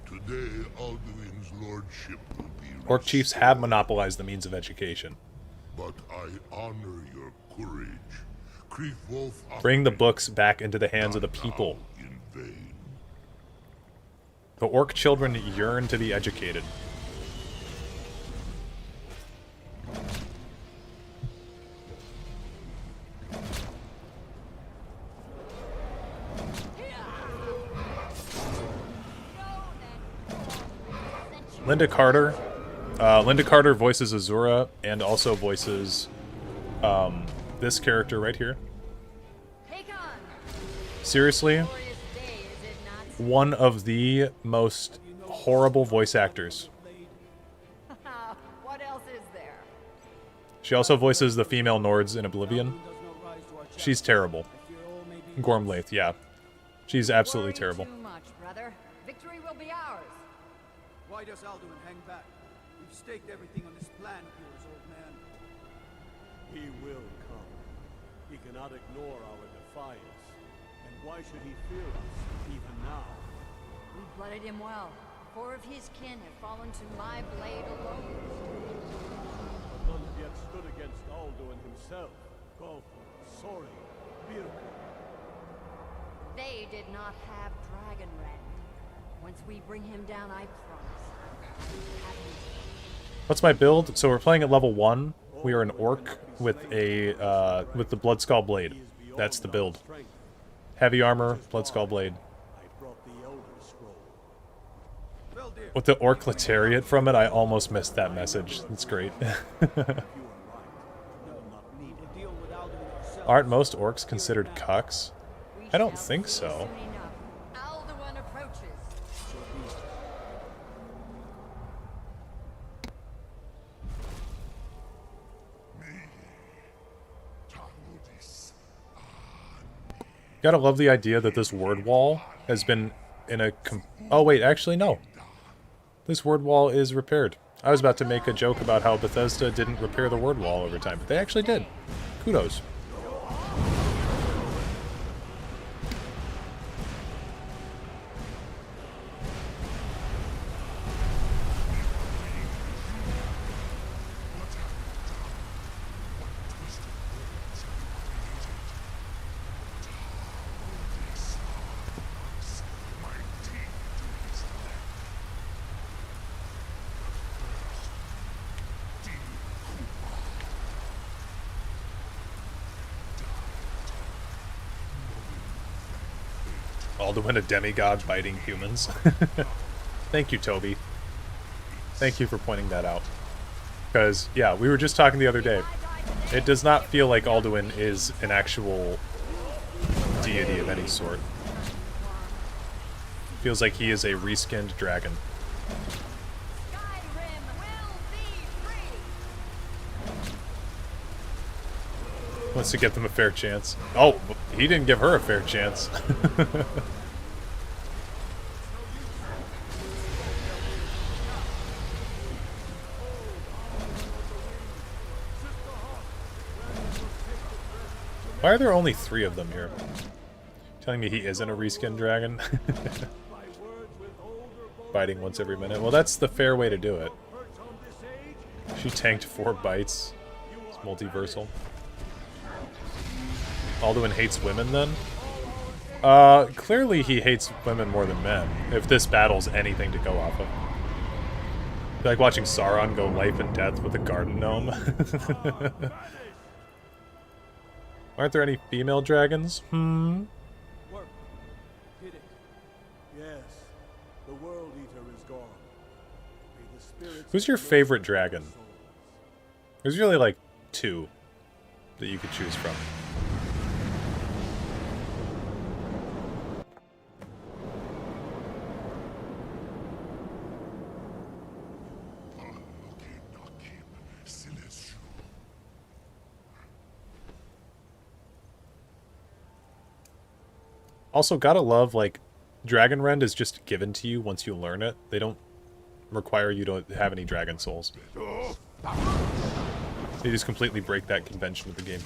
Today, Alduin's lordship will be Orc chiefs have monopolized the means of education. But I honor your courage. Bring the books back into the hands of the people. The orc children yearn to be educated. Linda Carter. Linda Carter voices Azura and also voices this character right here. Seriously, one of the most horrible voice actors. What else is there? She also voices the female Nords in Oblivion. She's terrible. Gormlaith, yeah. She's absolutely terrible. Too much, brother. Victory will be ours. Why does Alduin hang back? We've staked everything on this plan of yours, old man. He will come. He cannot ignore our defiance. And why should he fear us, even now? We blooded him well. 4 of his kin have fallen to my blade alone. But none have yet stood against Alduin himself. Golfer, Sori, Birka. They did not have Dragonrend. Once we bring him down, I promise. What's my build? So we're playing at level 1. We are an orc with a with the Bloodskull blade. That's the build. Heavy armor, Bloodskull blade. With the orc Letariat from it, I almost missed that message. That's great. Aren't most orcs considered cucks? I don't think so. Alduin approaches. Gotta love the idea that this word wall has been in a... Oh wait, actually no. This word wall is repaired. I was about to make a joke about how Bethesda didn't repair the word wall over time, but they actually did. Kudos. Alduin a demigod biting humans. Thank you, Toby. Thank you for pointing that out. Because, yeah, we were just talking the other day. It does not feel like Alduin is an actual deity of any sort. Feels like he is a reskinned dragon. Wants to give them a fair chance. Oh, he didn't give her a fair chance. Why are there only 3 of them here? Telling me he isn't a reskin dragon? Biting once every minute. Well, that's the fair way to do it. She tanked 4 bites. It's multiversal. Alduin hates women, then? Clearly he hates women more than men, if this battle's anything to go off of. Like watching Sauron go life and death with a garden gnome. Aren't there any female dragons? Work. Hit it. Yes. The World Eater is gone. May the spirits Who's your favorite dragon? There's really like 2 that you could choose from. Also, gotta love, like, Dragon Rend is just given to you once you learn it. They don't require you to have any Dragon Souls. They just completely break that convention of the game.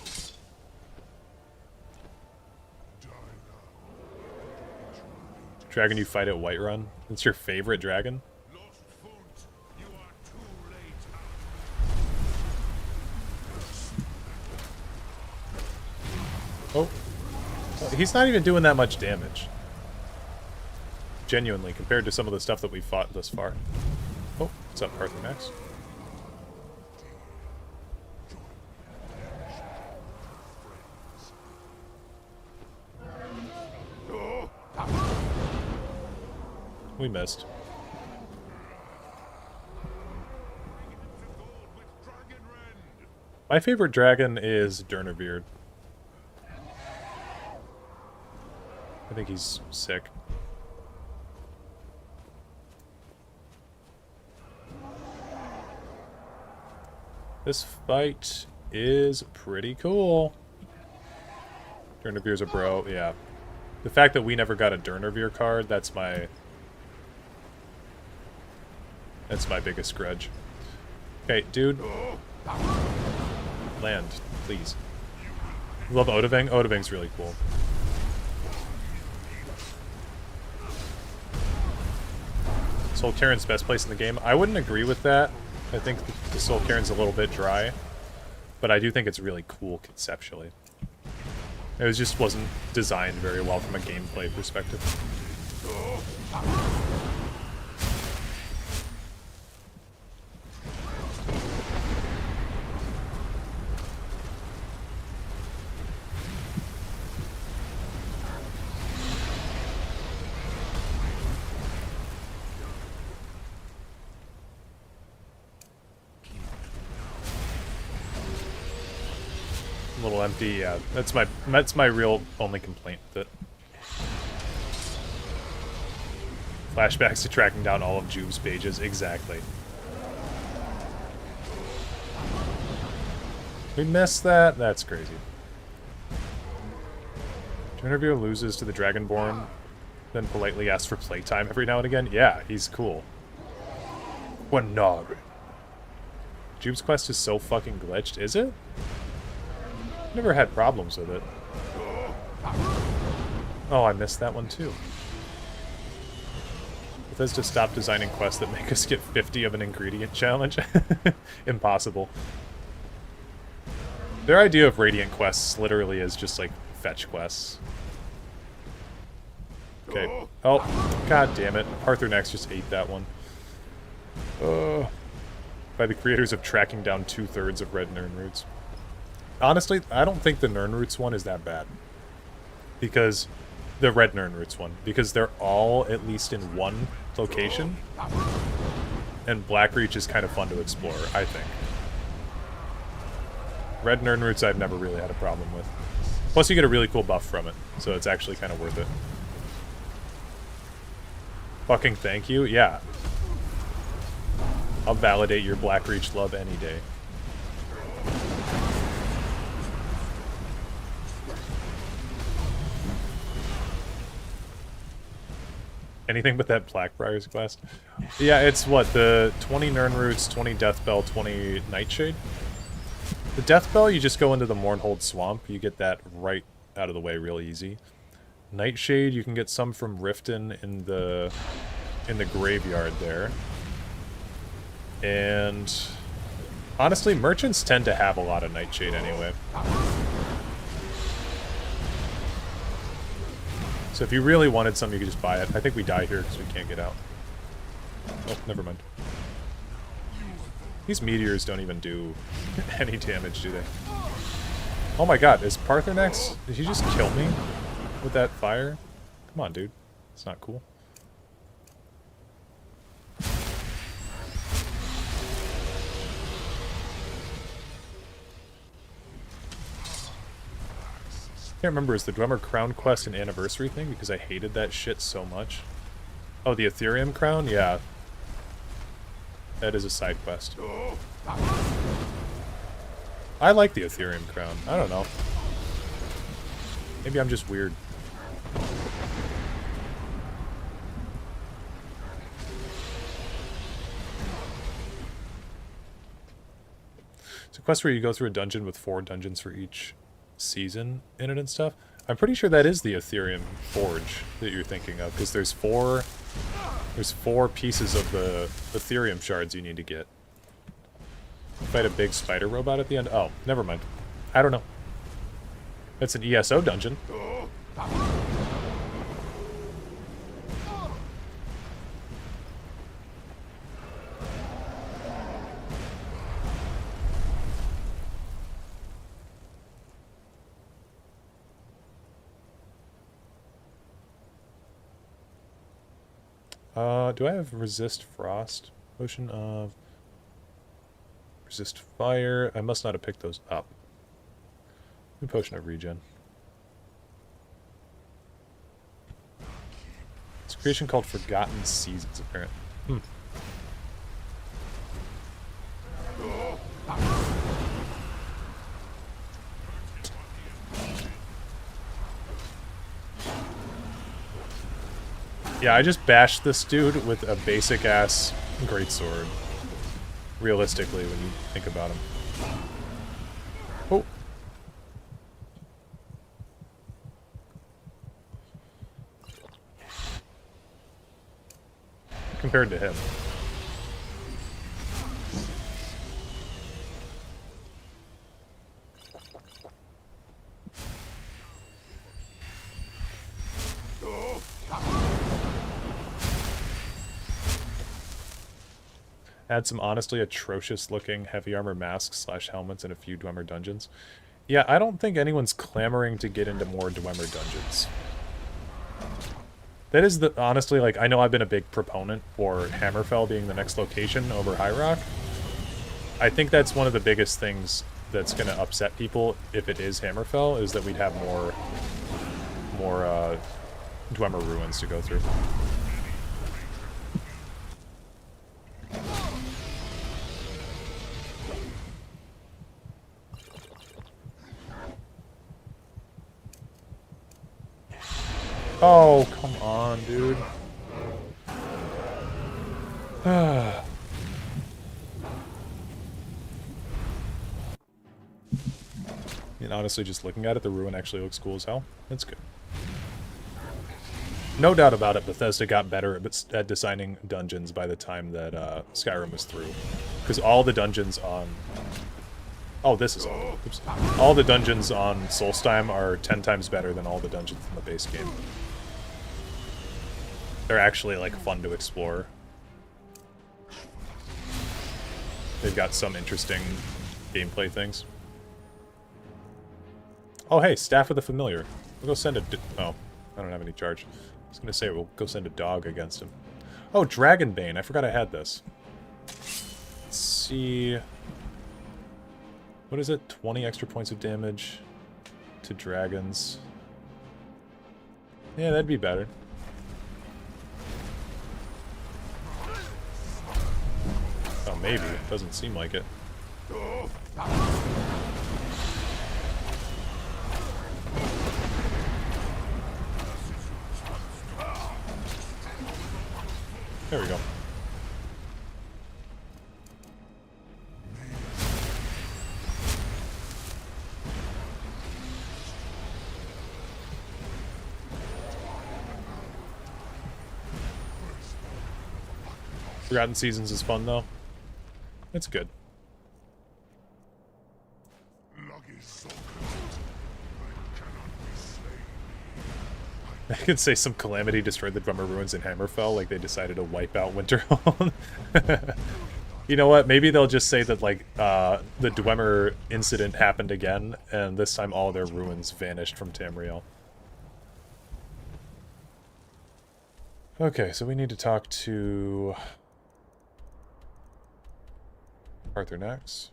Dragon you fight at Whiterun? It's your favorite dragon? Oh. He's not even doing that much damage. Genuinely, compared to some of the stuff that we've fought thus far. Oh, what's up, Arthur Max? We missed. My favorite dragon is Durnerbeard. I think he's sick. This fight is pretty cool. Durnerbeer's a bro, yeah. The fact that we never got a Durnerbeer card, that's my biggest grudge. Okay, dude. Land, please. Love Odaving? Odaving's really cool. Soul Cairn's best place in the game. I wouldn't agree with that. I think the Soul Cairn's a little bit dry, but I do think it's really cool conceptually. It just wasn't designed very well from a gameplay perspective. A little empty, yeah. That's my real only complaint with it. Flashbacks to tracking down all of Juve's pages, exactly. We missed that? That's crazy. Durnerbeer loses to the Dragonborn, then politely asks for playtime every now and again. Yeah, he's cool. Wanari. Juve's quest is so fucking glitched, is it? Never had problems with it. Oh, I missed that one too. Bethesda stopped designing quests that make us get 50 of an ingredient challenge. Impossible. Their idea of Radiant quests literally is just like fetch quests. Okay. Oh, god damn it. Arthur Next just ate that one. By the creators of tracking down 2/3 of Red Nirnroots. Honestly, I don't think the Nirnroots one is that bad. Because The Red Nirnroots one, because they're all at least in one location, and Blackreach is kind of fun to explore, I think. Red Nirnroots I've never really had a problem with. Plus you get a really cool buff from it, so it's actually kind of worth it. Fucking thank you? Yeah. I'll validate your Blackreach love any day. Anything but that Blackbriar's quest. Yeah, it's what, the 20 Nirnroots, 20 Deathbell, 20 Nightshade? The Deathbell, you just go into the Mournhold Swamp. You get that right out of the way real easy. Nightshade, you can get some from Riften in the graveyard there. And honestly, merchants tend to have a lot of Nightshade anyway. So if you really wanted some, you could just buy it. I think we die here because we can't get out. Oh, never mind. These meteors don't even do any damage, do they? Oh my god, is Parthenax... Did he just kill me with that fire? Come on, dude. It's not cool. I can't remember, is the Dwemer Crown quest an anniversary thing? Because I hated that shit so much. Oh, the Ethereum Crown? Yeah. That is a side quest. I like the Ethereum Crown. I don't know. Maybe I'm just weird. It's a quest where you go through a dungeon with 4 dungeons for each season in it and stuff. I'm pretty sure that is the Ethereum Forge that you're thinking of, because there's 4 pieces of the Ethereum shards you need to get. Fight a big spider robot at the end? Oh, never mind. I don't know. It's an ESO dungeon. Do I have resist frost? Potion of resist fire. I must not have picked those up. New potion of regen. It's a creation called Forgotten Seasons, apparently. Yeah, I just bashed this dude with a basic-ass greatsword. Realistically, when you think about him. Oh. Compared to him. Add some honestly atrocious looking heavy armor masks / helmets in a few Dwemer dungeons. Yeah, I don't think anyone's clamoring to get into more Dwemer dungeons. That is the, honestly, like, I know I've been a big proponent for Hammerfell being the next location over High Rock. I think that's one of the biggest things that's going to upset people if it is Hammerfell, is that we'd have more Dwemer ruins to go through. Oh, come on, dude. I mean, honestly, just looking at it, the ruin actually looks cool as hell. That's good. No doubt about it, Bethesda got better at designing dungeons by the time that Skyrim was through. Because all the dungeons on... Oh, this is all. Oops. All the dungeons on Solstheim are 10 times better than all the dungeons in the base game. They're actually, like, fun to explore. They've got some interesting gameplay things. Oh, hey, Staff of the Familiar. We'll go send a... Oh. I don't have any charge. I was gonna say we'll go send a dog against him. Oh, Dragonbane. I forgot I had this. Let's see. What is it? 20 extra points of damage to dragons. Yeah, that'd be better. Oh, maybe. Doesn't seem like it. There we go. Forgotten Seasons is fun, though. It's good. I could say some calamity destroyed the Dwemer ruins in Hammerfell, like they decided to wipe out Winterhome. You know what? Maybe they'll just say that, like, the Dwemer incident happened again, and this time all their ruins vanished from Tamriel. Okay, so we need to talk to Arthur next.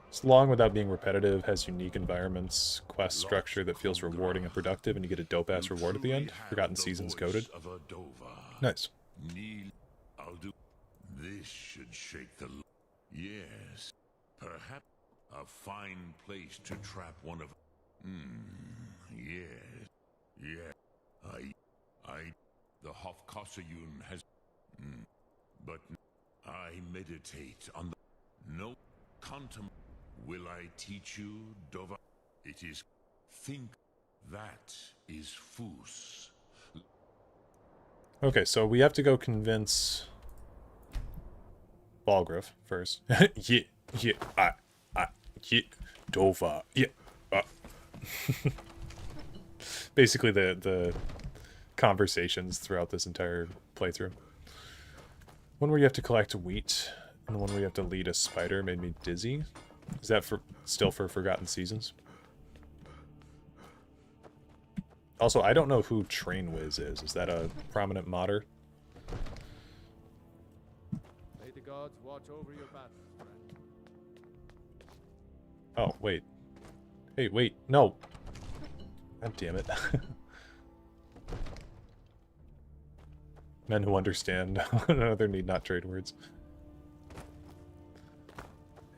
It's long without being repetitive, has unique environments, quest structure that feels rewarding and productive, and you get a dope-ass reward at the end. Forgotten Seasons coded. Nice. I'll do. This should shake the. Yes, perhaps a fine place to trap one of. Yes, yeah. The Hofkossayun has. But I meditate on the. No, contemplate. Will I teach you, Dova? It is. Think that is Fus. Okay, so we have to go convince Balgruuf first. Yeah, Dova, yeah. Basically the conversations throughout this entire playthrough. One where you have to collect wheat, and one where you have to lead a spider made me dizzy. Is that still for Forgotten Seasons? Also, I don't know who Trainwiz is. Is that a prominent modder? May the gods watch over your battles, friend. Oh, wait. Hey, wait. No. God damn it. Men who understand. Another need not trade words.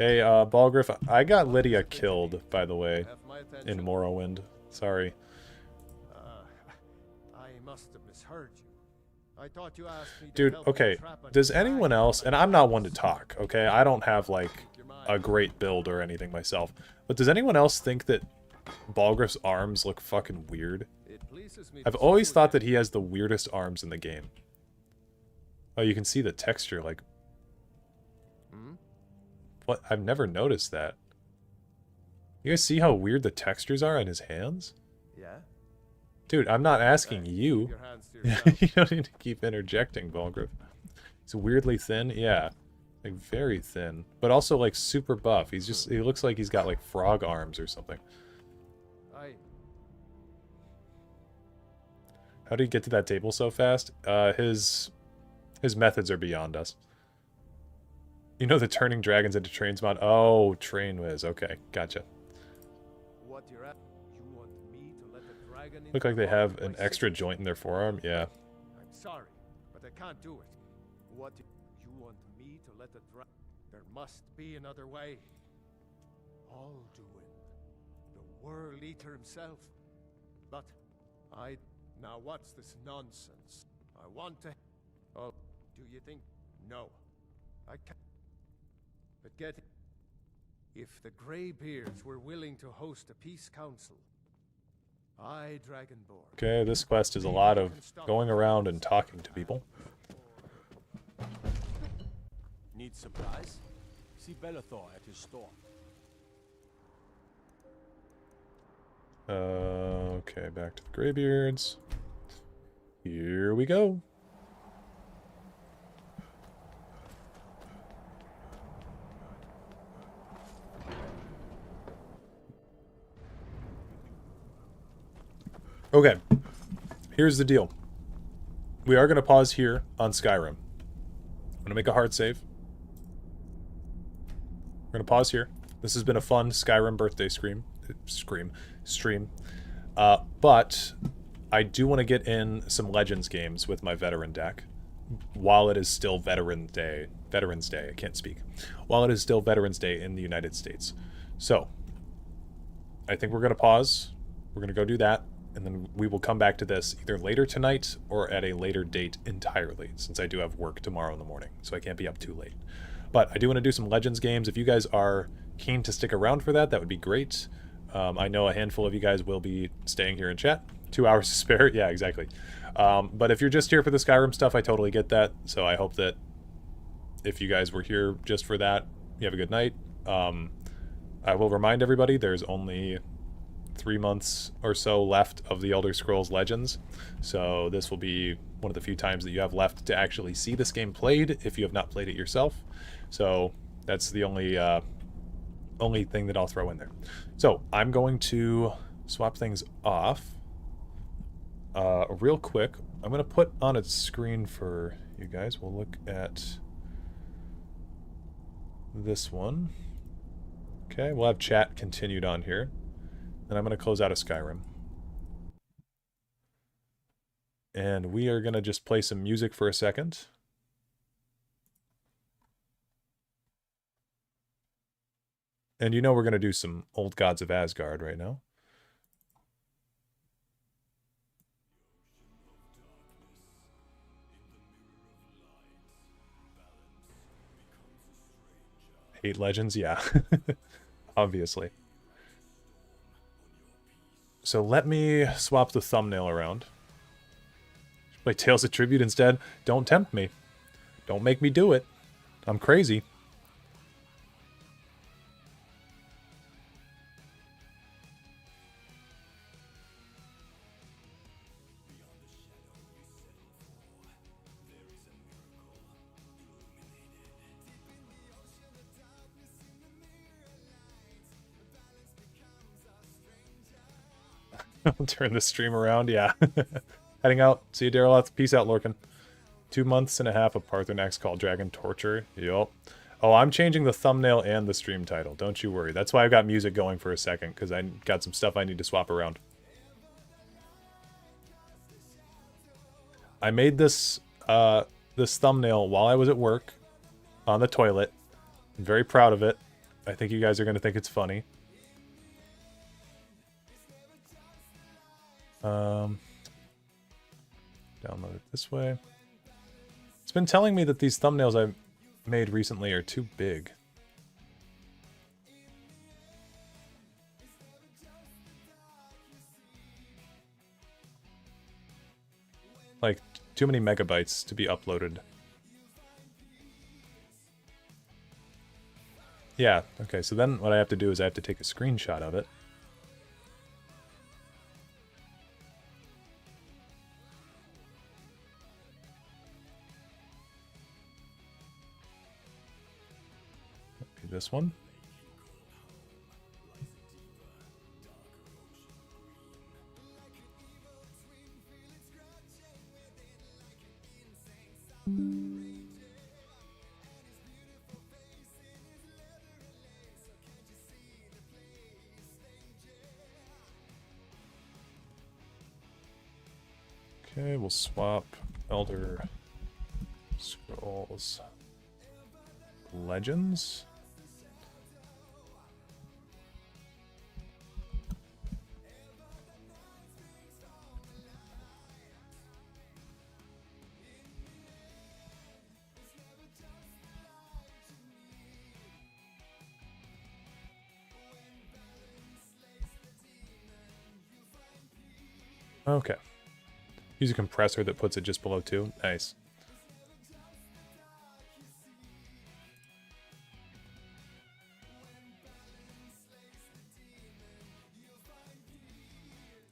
Hey, Balgruuf, I got Lydia killed, by the way, in Morrowind. Sorry. I must have misheard you. I thought you asked me to Dude, help okay, you trap does anyone else, and I'm not one to talk, okay? I don't have, like, a great build or anything myself, but does anyone else think that Balgruuf's arms look fucking weird? I've always thought that he has the weirdest arms in the game. Oh, you can see the texture, like... What? I've never noticed that. You guys see how weird the textures are on his hands? Yeah? Dude, I'm not asking you. You don't need to keep interjecting, Balgruuf. He's weirdly thin? Yeah. Like, very thin. But also, like, super buff. He looks like he's got, like, frog arms or something. How did he get to that table so fast? His methods are beyond us. You know the turning dragons into trains mod? Oh, Trainwiz. Okay, gotcha. What you're at? You want me to let the dragon Look like they have an extra joint in their forearm. Yeah. I'm sorry, but I can't do it. What you want me to let the dragon? There must be another way. Alduin, the World Eater himself. But now what's this nonsense? I want to. Oh, do you think? No, I can't. But get it. If the Greybeards were willing to host a peace council, Dragonborn. Okay, this quest is a lot of going around and talking to people. Need supplies? See Bellathor at his store. Okay, back to the Greybeards. Here we go. Okay, here's the deal. We are going to pause here on Skyrim. I'm going to make a hard save. We're going to pause here. This has been a fun Skyrim birthday stream. But I do want to get in some Legends games with my veteran deck while it is still Veterans Day. I can't speak. While it is still Veterans Day in the United States. So, I think we're going to pause. We're going to go do that. And then we will come back to this either later tonight or at a later date entirely, since I do have work tomorrow in the morning, so I can't be up too late. But I do want to do some Legends games. If you guys are keen to stick around for that, that would be great. I know a handful of you guys will be staying here in chat. 2 hours to spare. Yeah, exactly. But if you're just here for the Skyrim stuff, I totally get that. So I hope that if you guys were here just for that, you have a good night. I will remind everybody there's only 3 months or so left of the Elder Scrolls Legends, so this will be one of the few times that you have left to actually see this game played if you have not played it yourself. So that's the only thing that I'll throw in there. So I'm going to swap things off real quick. I'm going to put on a screen for you guys. We'll look at this one. Okay, we'll have chat continued on here. And I'm going to close out of Skyrim. And we are going to just play some music for a second. And you know we're going to do some Old Gods of Asgard right now. Hate Legends? Yeah. Obviously. So let me swap the thumbnail around. Play Tales of Tribute instead. Don't tempt me. Don't make me do it. I'm crazy. I'll turn the stream around, yeah. Heading out. See you, Dareloth. Peace out, Lorcan. 2.5 months of Paarthurnax called Dragon Torture. Yup. Oh, I'm changing the thumbnail and the stream title. Don't you worry. That's why I've got music going for a second, because I got some stuff I need to swap around. I made this this thumbnail while I was at work on the toilet. I'm very proud of it. I think you guys are going to think it's funny. Download it this way. It's been telling me that these thumbnails I've made recently are too big. Like, too many megabytes to be uploaded. Yeah, okay, so then what I have to do is I have to take a screenshot of it. This one. Okay, we'll swap Elder Scrolls Legends. Okay. Use a compressor that puts it just below 2. Nice.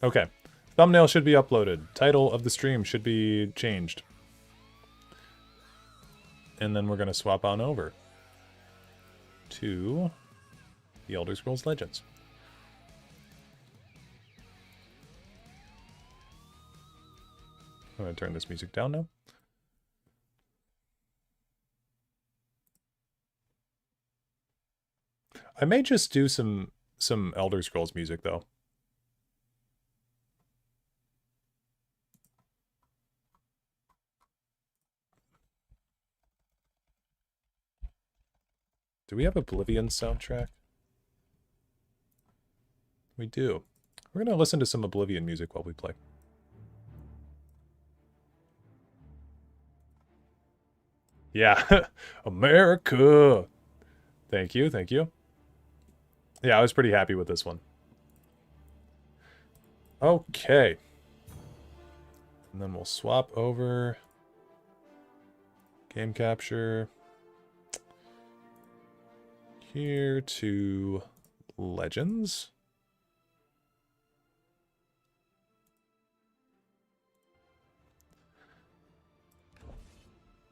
Okay. Thumbnail should be uploaded. Title of the stream should be changed. And then we're going to swap on over to the Elder Scrolls Legends. I'm going to turn this music down now. I may just do some Elder Scrolls music, though. Do we have Oblivion soundtrack? We do. We're going to listen to some Oblivion music while we play. Yeah, America! Thank you, thank you. Yeah, I was pretty happy with this one. Okay. And then we'll swap over. Game capture. Here to Legends.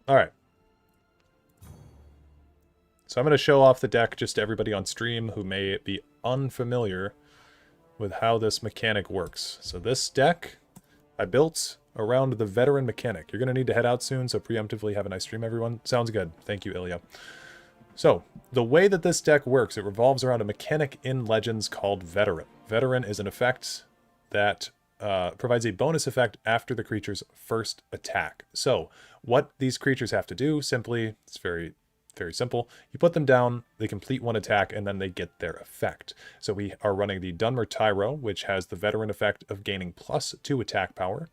Alright. So I'm going to show off the deck just to everybody on stream who may be unfamiliar with how this mechanic works. So this deck I built around the veteran mechanic. You're going to need to head out soon, so preemptively have a nice stream, everyone. Sounds good. Thank you, Ilya. So, the way that this deck works, it revolves around a mechanic in Legends called Veteran. Veteran is an effect that provides a bonus effect after the creature's first attack. So, what these creatures have to do, simply, it's very simple. You put them down, they complete one attack, and then they get their effect. So we are running the Dunmer Tyro, which has the Veteran effect of gaining +2 attack power.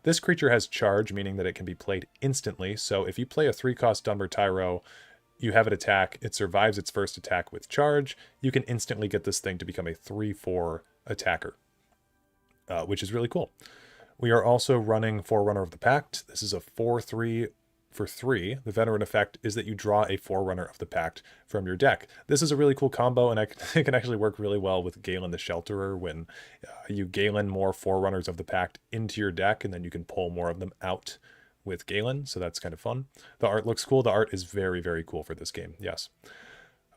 This creature has charge, meaning that it can be played instantly. So if you play a 3-cost Dunmer Tyro, you have it attack, it survives its first attack with charge, you can instantly get this thing to become a 3/4 attacker, which is really cool. We are also running Forerunner of the Pact. This is a 4/3 for 3. The Veteran effect is that you draw a Forerunner of the Pact from your deck. This is a really cool combo, and it can actually work really well with Galen the Shelterer when you Galen more Forerunners of the Pact into your deck, and then you can pull more of them out with Galen, so that's kind of fun. The art looks cool. The art is very, very cool for this game, yes.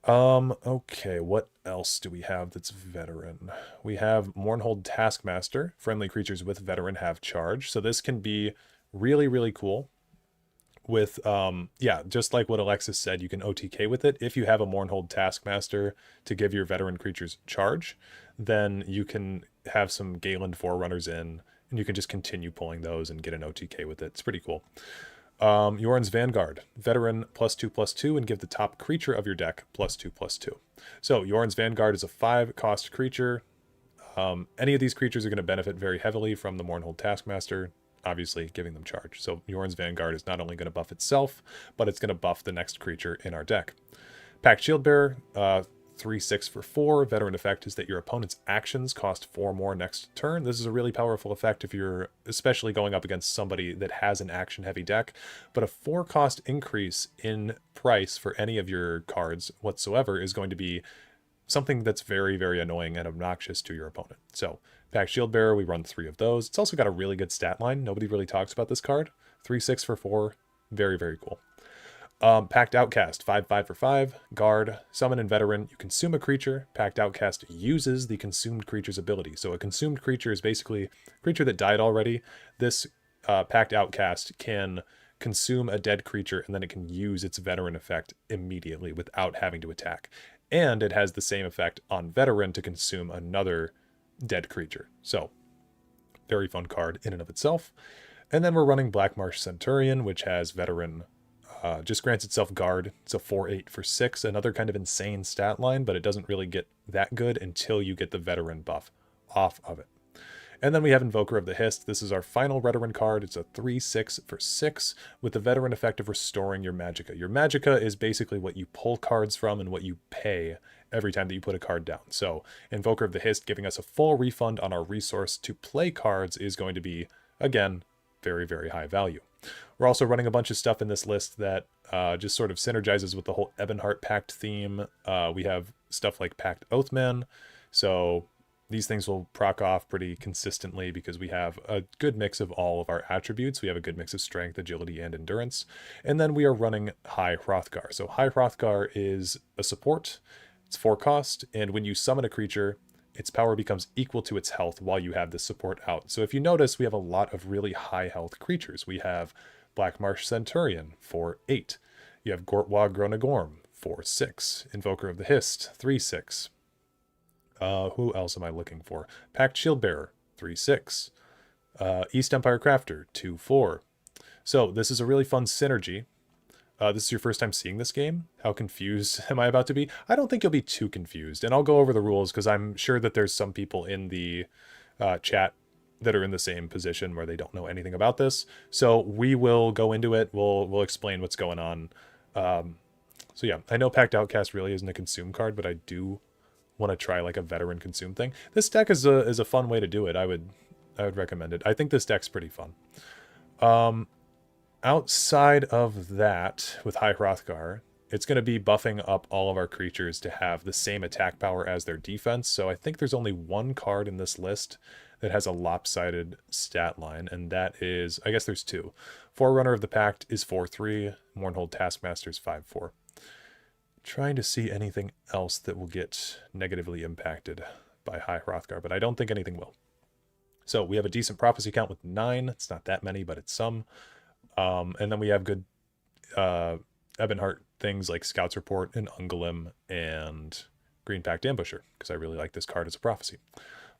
Okay, what else do we have that's Veteran? We have Mournhold Taskmaster. Friendly creatures with Veteran have charge, so this can be really, really cool. With, yeah, just like what Alexis said, you can OTK with it. If you have a Mournhold Taskmaster to give your veteran creatures charge, then you can have some Galen Forerunners in, and you can just continue pulling those and get an OTK with it. It's pretty cool. Yorn's Vanguard. Veteran +2/+2, and give the top creature of your deck +2/+2. So Yorn's Vanguard is a 5-cost creature. Any of these creatures are going to benefit very heavily from the Mournhold Taskmaster, obviously giving them charge. So Yorn's Vanguard is not only going to buff itself, but it's going to buff the next creature in our deck. Pact Shieldbearer, 3/6 for 4. Veteran effect is that your opponent's actions cost 4 more next turn. This is a really powerful effect if you're especially going up against somebody that has an action-heavy deck. But a 4-cost increase in price for any of your cards whatsoever is going to be something that's very, very annoying and obnoxious to your opponent. So Pact Shieldbearer, we run 3 of those. It's also got a really good stat line. Nobody really talks about this card. 3/6 for 4. Very, very cool. Pact Outcast, 5/5 for 5. Guard, summon, and veteran. You consume a creature. Pact Outcast uses the consumed creature's ability. So a consumed creature is basically a creature that died already. This Pact Outcast can consume a dead creature, and then it can use its veteran effect immediately without having to attack. And it has the same effect on veteran to consume another dead creature. So very fun card in and of itself. And then we're running Blackmarsh Centurion, which has veteran, just grants itself guard. It's a 4/8 for 6, another kind of insane stat line, but it doesn't really get that good until you get the veteran buff off of it. And then we have Invoker of the Hist. This is our final veteran card. It's a 3/6 for 6 with the veteran effect of restoring your magicka. Your magicka is basically what you pull cards from and what you pay every time that you put a card down. So Invoker of the Hist giving us a full refund on our resource to play cards is going to be, again, very, very high value. We're also running a bunch of stuff in this list that just sort of synergizes with the whole Ebonheart Pact theme. We have stuff like Pact Oathman. So these things will proc off pretty consistently because we have a good mix of all of our attributes. We have a good mix of strength, agility, and endurance. And then we are running High Hrothgar. So High Hrothgar is a support. It's 4 cost, and when you summon a creature, its power becomes equal to its health while you have this support out. So if you notice, we have a lot of really high health creatures. We have Black Marsh Centurion for 8. You have Gortwag Gronagorm for 6. Invoker of the Hist, 3/6. Who else am I looking for? Pact Shieldbearer, 3/6. East Empire Crafter, 2/4. So this is a really fun synergy. This is your first time seeing this game. How confused am I about to be? I don't think you'll be too confused. And I'll go over the rules because I'm sure that there's some people in the chat that are in the same position where they don't know anything about this. So we will go into it. We'll explain what's going on. So yeah, I know Pact Outcast really isn't a consume card, but I do want to try like a veteran consume thing. This deck is a fun way to do it. I would recommend it. I think this deck's pretty fun. Outside of that, with High Hrothgar, it's going to be buffing up all of our creatures to have the same attack power as their defense. So I think there's only one card in this list that has a lopsided stat line, and that is, I guess there's 2. Forerunner of the Pact is 4/3, Mournhold Taskmaster is 5/4. Trying to see anything else that will get negatively impacted by High Hrothgar, but I don't think anything will. So we have a decent prophecy count with 9. It's not that many, but it's some. And then we have good Ebonheart things like Scout's Report and Ungolem and Green Pact Ambusher, because I really like this card as a prophecy.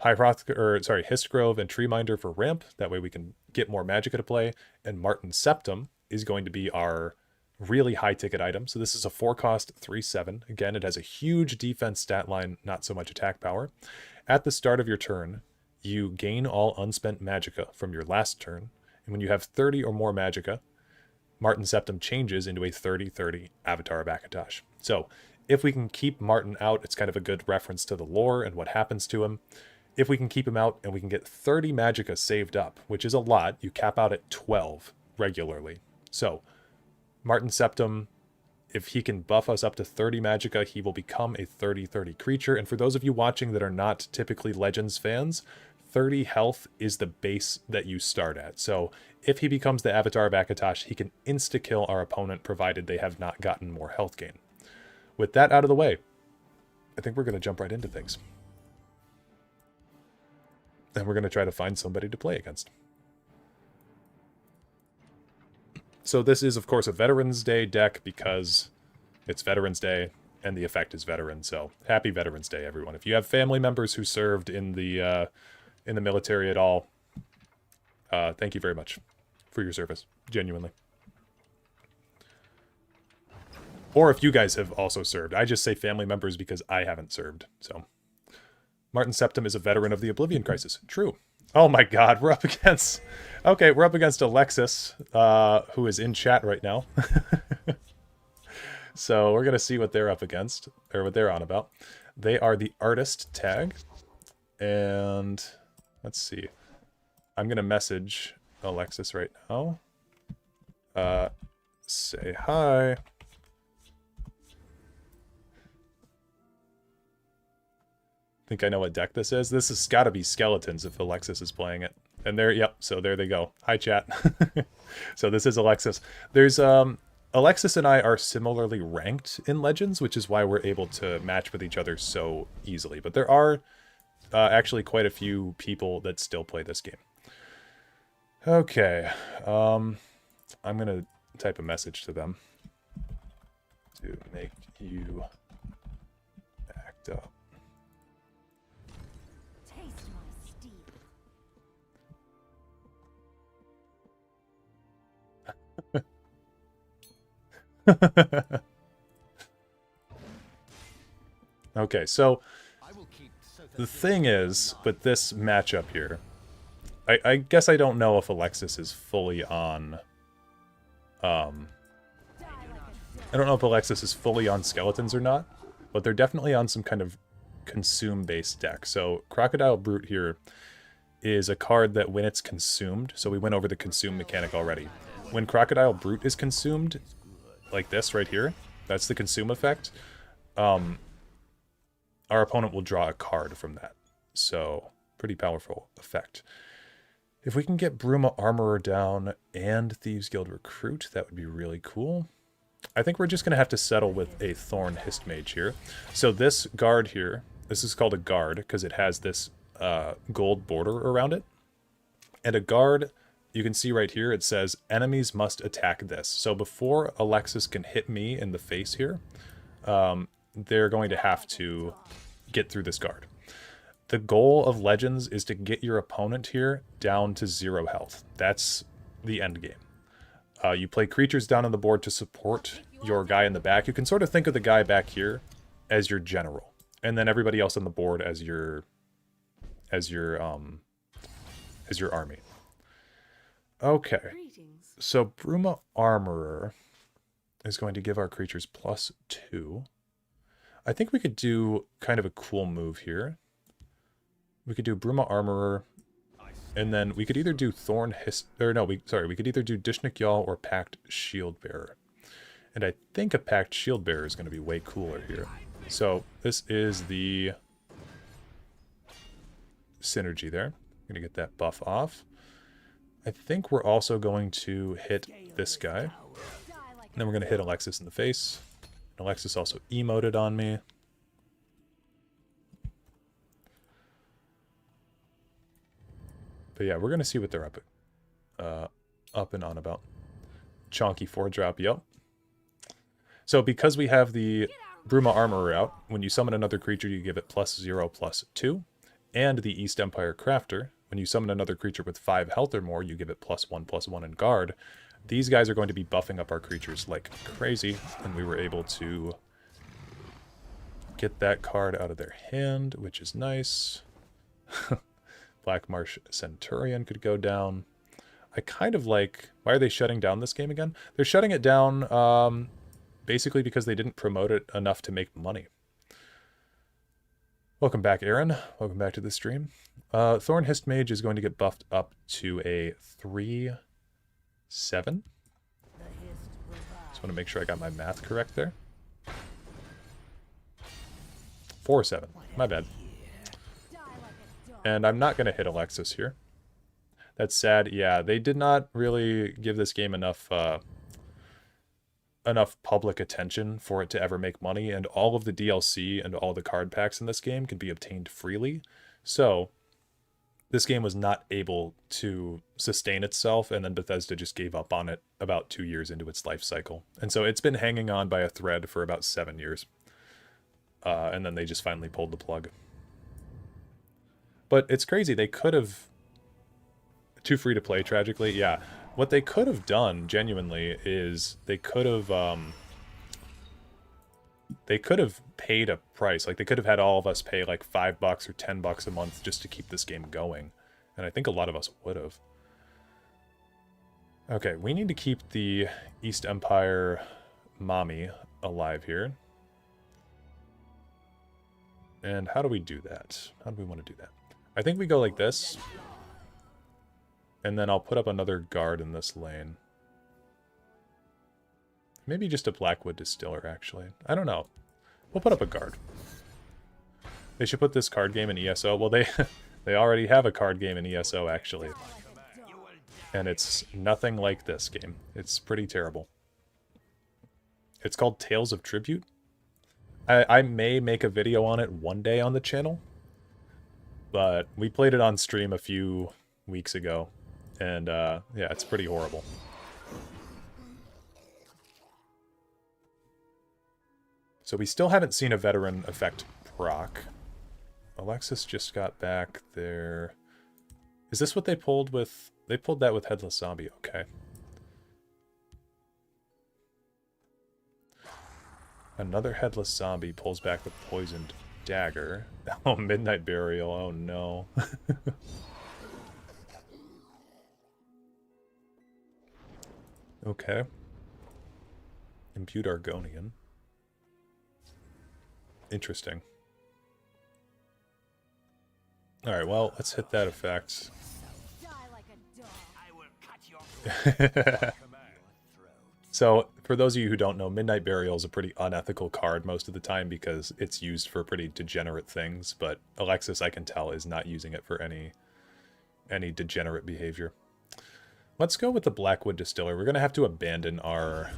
Histgrove and Treeminder for ramp. That way we can get more Magicka to play. And Martin Septum is going to be our really high ticket item. So this is a 4-cost 3/7. Again, it has a huge defense stat line, not so much attack power. At the start of your turn, you gain all unspent Magicka from your last turn. And when you have 30 or more Magicka, Martin Septum changes into a 30/30 Avatar of Akatosh. So if we can keep Martin out, it's kind of a good reference to the lore and what happens to him. If we can keep him out and we can get 30 Magicka saved up, which is a lot, you cap out at 12 regularly. So Martin Septum, if he can buff us up to 30 Magicka, he will become a 30/30 creature. And for those of you watching that are not typically Legends fans, 30 health is the base that you start at. So if he becomes the Avatar of Akatosh, he can insta-kill our opponent, provided they have not gotten more health gain. With that out of the way, I think we're going to jump right into things. And we're going to try to find somebody to play against. So this is, of course, a Veterans Day deck because it's Veterans Day and the effect is veteran. So happy Veterans Day, everyone. If you have family members who served in the military at all, thank you very much for your service, genuinely. Or if you guys have also served. I just say family members because I haven't served. So Martin Septum is a veteran of the Oblivion Crisis. True. Oh my god, we're up against... Okay, we're up against Alexis, who is in chat right now. So we're going to see what they're up against, or what they're on about. They are the Artist tag. And let's see. I'm going to message Alexis right now. Say hi. Think I know what deck this is. This has got to be Skeletons if Alexis is playing it. And there, yep, so there they go. Hi, chat. So this is Alexis. There's, Alexis and I are similarly ranked in Legends, which is why we're able to match with each other so easily. But there are actually quite a few people that still play this game. Okay, I'm going to type a message to them to make you act up. Okay, so the thing is, with this matchup here, I guess I don't know if Alexis is fully on... I don't know if Alexis is fully on Skeletons or not, but they're definitely on some kind of consume-based deck. So Crocodile Brute here is a card that when it's consumed, so we went over the consume mechanic already. When Crocodile Brute is consumed, like this right here, that's the consume effect, our opponent will draw a card from that. So, pretty powerful effect. If we can get Bruma Armorer down and Thieves Guild Recruit, that would be really cool. I think we're just going to have to settle with a Thorn Histmage here. So this guard here This is called a guard because it has this gold border around it. And a guard, you can see right here, it says enemies must attack this. So before Alexis can hit me in the face here, they're going to have to get through this guard. The goal of Legends is to get your opponent here down to 0 health. That's the end game. You play creatures down on the board to support your guy in the back. You can sort of think of the guy back here as your general, and then everybody else on the board as your army. Okay, so Bruma Armorer is going to give our creatures +2. I think we could do kind of a cool move here. We could do Bruma Armorer, and then we could either do we could either do Dishnik Yal or Pact Shield Bearer. And I think a Pact Shield Bearer is going to be way cooler here. So this is the synergy there. I'm going to get that buff off. I think we're also going to hit this guy. And then we're going to hit Alexis in the face. Alexis also emoted on me. But yeah, we're going to see what they're up and on about. Chonky 4-drop, yep. So because we have the Bruma Armorer out, when you summon another creature, you give it +0/+2. And the East Empire Crafter, when you summon another creature with 5 health or more, you give it +1/+1 in guard. These guys are going to be buffing up our creatures like crazy, and we were able to get that card out of their hand, which is nice. Black Marsh Centurion could go down. I kind of like... Why are they shutting down this game again? They're shutting it down basically because they didn't promote it enough to make money. Welcome back, Aaron. Welcome back to the stream. Thorn Hist Mage is going to get buffed up to a 3/7. Just want to make sure I got my math correct there. 4/7. My bad. And I'm not going to hit Alexis here. That's sad. Yeah, they did not really give this game enough public attention for it to ever make money, and all of the DLC and all the card packs in this game can be obtained freely. So this game was not able to sustain itself, and then Bethesda just gave up on it about 2 years into its life cycle. And so it's been hanging on by a thread for about 7 years. And then they just finally pulled the plug. But it's crazy. They could have... Too free to play, tragically. Yeah. What they could have done, genuinely, is they could have paid a price. Like, they could have had all of us pay like $5 or $10 a month just to keep this game going. And I think a lot of us would have. Okay, we need to keep the East Empire mommy alive here. And how do we do that? How do we want to do that? I think we go like this. And then I'll put up another guard in this lane. Maybe just a Blackwood Distiller, actually. I don't know. We'll put up a guard. They should put this card game in ESO. Well, they already have a card game in ESO, actually. And it's nothing like this game. It's pretty terrible. It's called Tales of Tribute. I may make a video on it one day on the channel. But we played it on stream a few weeks ago. And, yeah, it's pretty horrible. So we still haven't seen a veteran effect proc. Alexis just got back there. Is this what they pulled with... They pulled that with Headless Zombie, okay. Another Headless Zombie pulls back the Poisoned Dagger. Oh, Midnight Burial, oh no. Okay. Imbued Argonian. Interesting. Alright, well, let's hit that effect. So, for those of you who don't know, Midnight Burial is a pretty unethical card most of the time because it's used for pretty degenerate things, but Alexis, I can tell, is not using it for any degenerate behavior. Let's go with the Blackwood Distiller. We're going to have to abandon our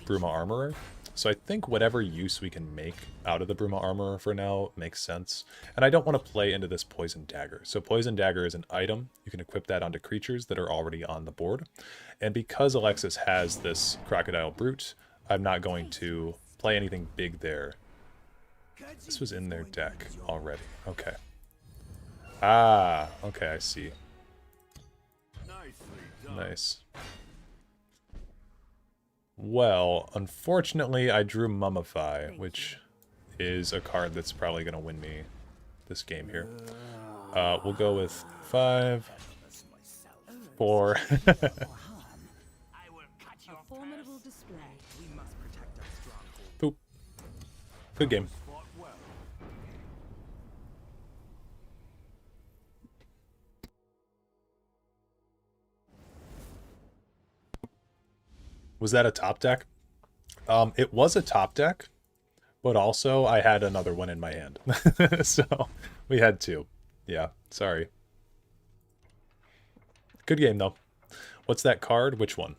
Bruma Armorer. So I think whatever use we can make out of the Bruma Armor for now makes sense. And I don't want to play into this Poison Dagger. So Poison Dagger is an item. You can equip that onto creatures that are already on the board. And because Alexis has this Crocodile Brute, I'm not going to play anything big there. This was in their deck already. Okay. Ah, okay, I see. Nice. Well, unfortunately, I drew Mummify, which is a card that's probably going to win me this game here. We'll go with 5, 4. Poop. Good game. Was that a top deck? It was a top deck, but also I had another one in my hand. So we had 2. Yeah, sorry. Good game, though. What's that card? Which one?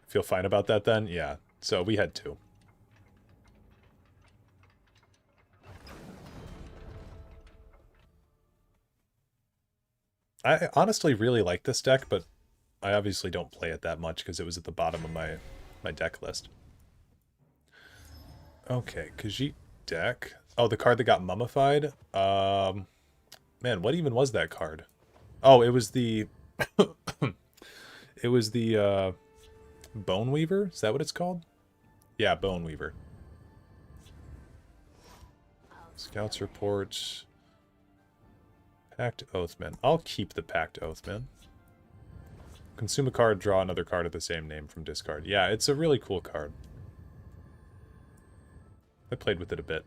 Feel fine about that then? Yeah, so we had 2. I honestly really like this deck, but I obviously don't play it that much because it was at the bottom of my deck list. Okay, Khajiit deck. Oh, the card that got mummified? Man, what even was that card? Oh, it was the... it was the, Bone Weaver? Is that what it's called? Yeah, Bone Weaver. Scouts report... Pact Oathman. I'll keep the Pact Oathman. Consume a card, draw another card of the same name from discard. Yeah, it's a really cool card. I played with it a bit.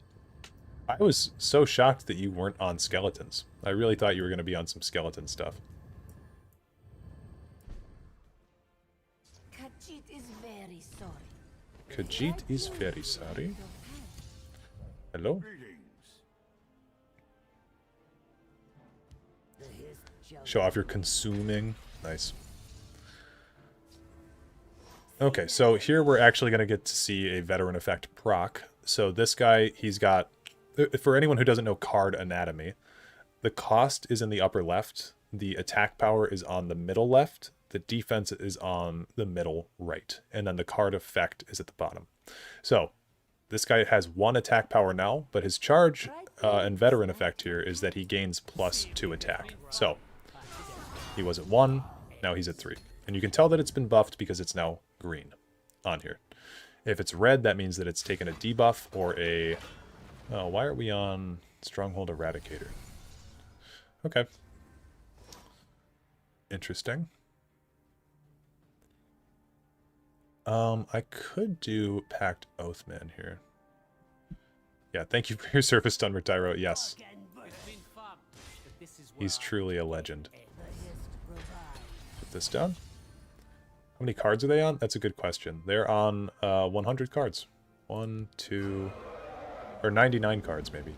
I was so shocked that you weren't on skeletons. I really thought you were going to be on some skeleton stuff. Khajiit is very sorry. Khajiit is very sorry. Hello? Show off your consuming. Nice. Okay, so here we're actually going to get to see a veteran effect proc. So this guy, he's got... For anyone who doesn't know card anatomy, the cost is in the upper left, the attack power is on the middle left, the defense is on the middle right, and then the card effect is at the bottom. So this guy has 1 attack power now, but his charge and veteran effect here is that he gains +2 attack. So he was at 1, now he's at 3. And you can tell that it's been buffed because it's now green on here. If it's red, that means that it's taken a debuff or a... Oh, why are we on Stronghold Eradicator? Okay. Interesting. I could do Pact Oathman here. Yeah, thank you for your service, Dunmer Tyro. Yes. He's truly a legend. Put this down. How many cards are they on? That's a good question. They're on 100 cards. 1, 2... Or 99 cards, maybe.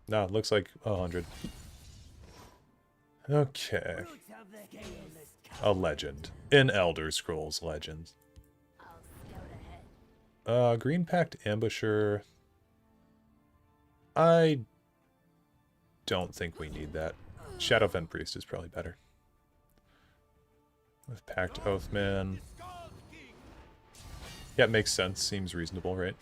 No, it looks like 100. Okay. A legend. An Elder Scrolls legend. Green Pact Ambusher. I don't think we need that. Shadowfen Priest is probably better. With Pact Oathman. Yeah, it makes sense. Seems reasonable, right?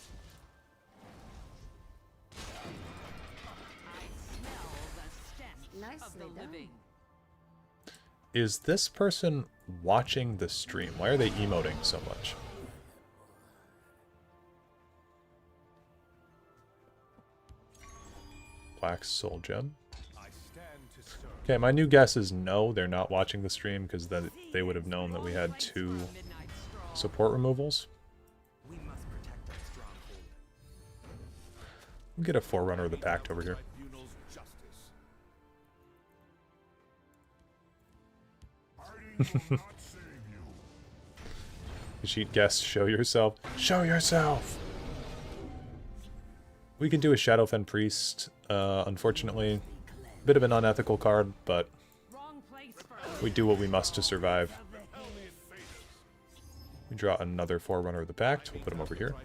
Nicely done. Is this person watching the stream? Why are they emoting so much? Black Soul Gem. Okay, my new guess is no, they're not watching the stream because then they would have known that we had 2 support removals. We'll get a Forerunner of the Pact over here. Sheet guest, show yourself. Show yourself! We can do a Shadowfen Priest. Unfortunately, Bit of an unethical card, but we do what we must to survive. We draw another Forerunner of the Pact. We'll put him over here.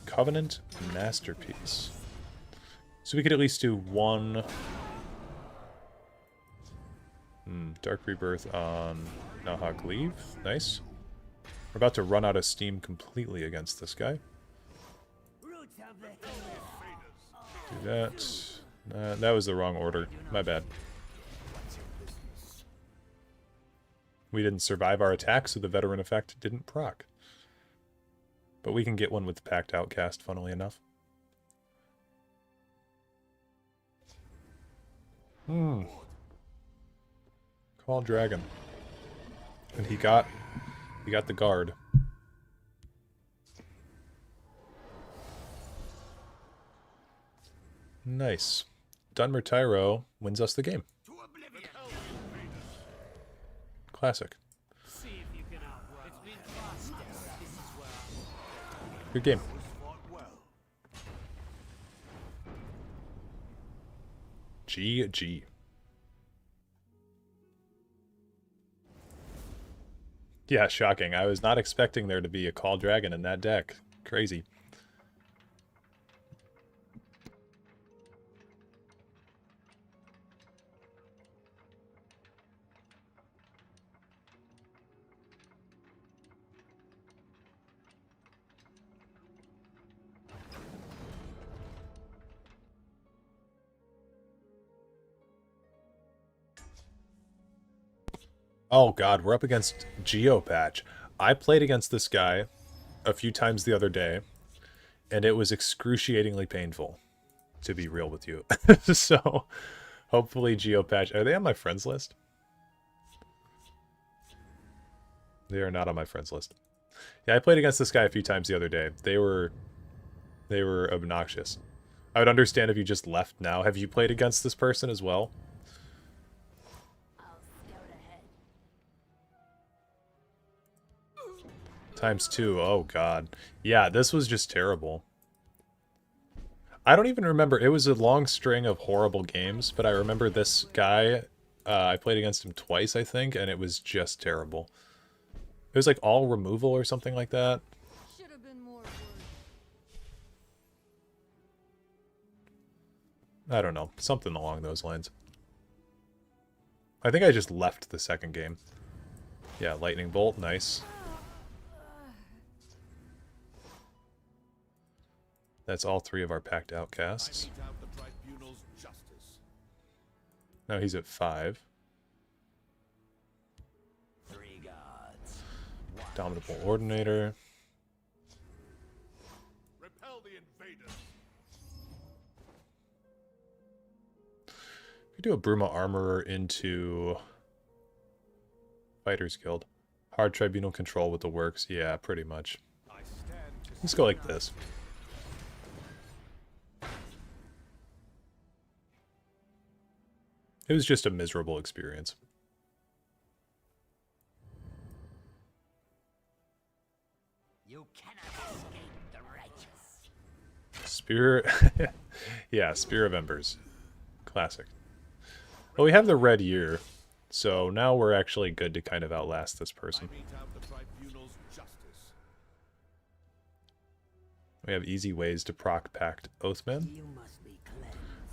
Covenant Masterpiece. So we could at least do one... Dark Rebirth on Nahag Leave. Nice. We're about to run out of steam completely against this guy. Do that. That was the wrong order. My bad. We didn't survive our attack, so the veteran effect didn't proc. But we can get one with the Pact Outcast, funnily enough. Call Dragon. And he got the guard. Nice. Dunmer Tyro wins us the game. Classic. Good game. GG. Yeah, shocking. I was not expecting there to be a Call Dragon in that deck. Crazy. Oh god, we're up against Geopatch. I played against this guy a few times the other day, and it was excruciatingly painful, to be real with you. So, hopefully Geopatch... Are they on my friends list? They are not on my friends list. Yeah, I played against this guy a few times the other day. They were obnoxious. I would understand if you just left now. Have you played against this person as well? ×2. Oh, God. Yeah, this was just terrible. I don't even remember. It was a long string of horrible games, but I remember this guy, I played against him twice, I think, and it was just terrible. It was like all removal or something like that. I don't know. Something along those lines. I think I just left the second game. Yeah, Lightning Bolt. Nice. That's all three of our Pact Outcasts. Now he's at 5. Dominable Ordinator. Repel the invaders. We do a Bruma Armorer into Fighters Guild. Hard Tribunal control with the works. Yeah, pretty much. Let's go like this. It was just a miserable experience. You cannot escape the righteous. Spear... yeah, Spear of Embers. Classic. Well, we have the red year, so now we're actually good to kind of outlast this person. We have easy ways to proc Pact Oathman.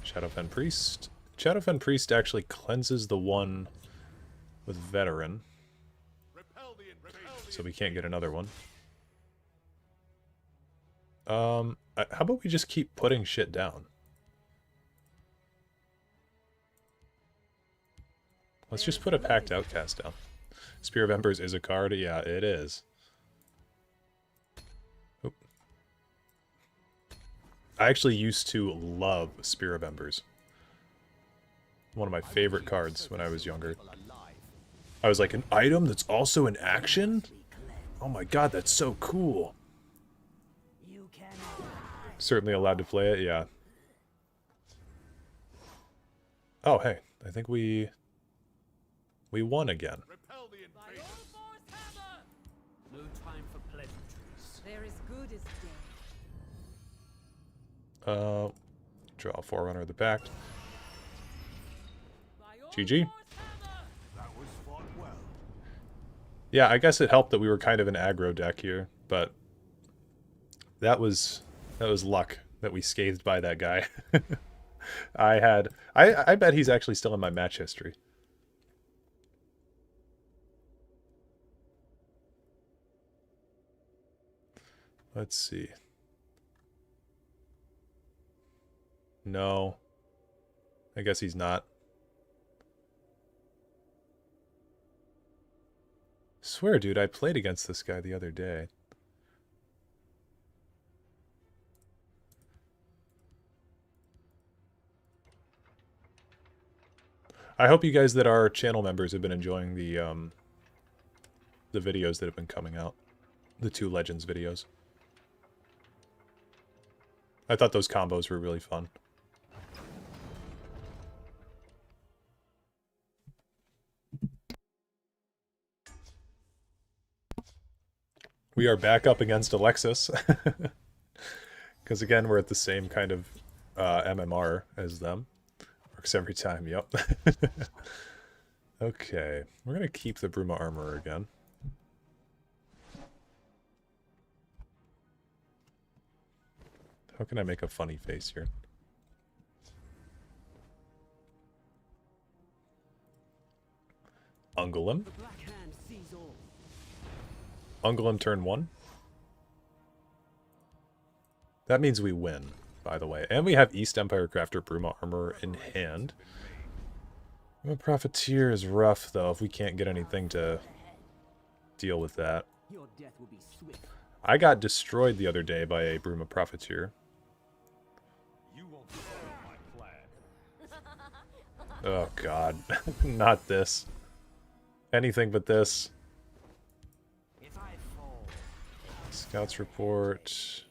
Shadowfen Priest. Shadowfen Priest actually cleanses the one with Veteran, so we can't get another one. How about we just keep putting shit down? Let's just put a Pact Outcast down. Spear of Embers is a card? Yeah, it is. Oop. I actually used to love Spear of Embers. One of my favorite cards when I was younger. I was like, an item that's also an action? Oh my god, that's so cool. Certainly allowed to play it, yeah. Oh, hey, I think we won again. No time for pleasantries. They're as good as Draw a Forerunner of the Pact. GG. That was fought well. Yeah, I guess it helped that we were kind of an aggro deck here, but that was luck that we scathed by that guy. I bet he's actually still in my match history. Let's see. No. I guess he's not. Swear, dude, I played against this guy the other day. I hope you guys that are channel members have been enjoying the videos that have been coming out. The 2 Legends videos. I thought those combos were really fun. We are back up against Alexis. Because again, we're at the same kind of MMR as them. Works every time, yep. Okay, we're going to keep the Bruma Armorer again. How can I make a funny face here? Ungolem. Ungolem turn 1. That means we win, by the way. And we have East Empire Crafter Bruma Armorer in hand. A Profiteer is rough, though, if we can't get anything to deal with that. I got destroyed the other day by a Bruma Profiteer. Oh god, not this. Anything but this. Scouts report.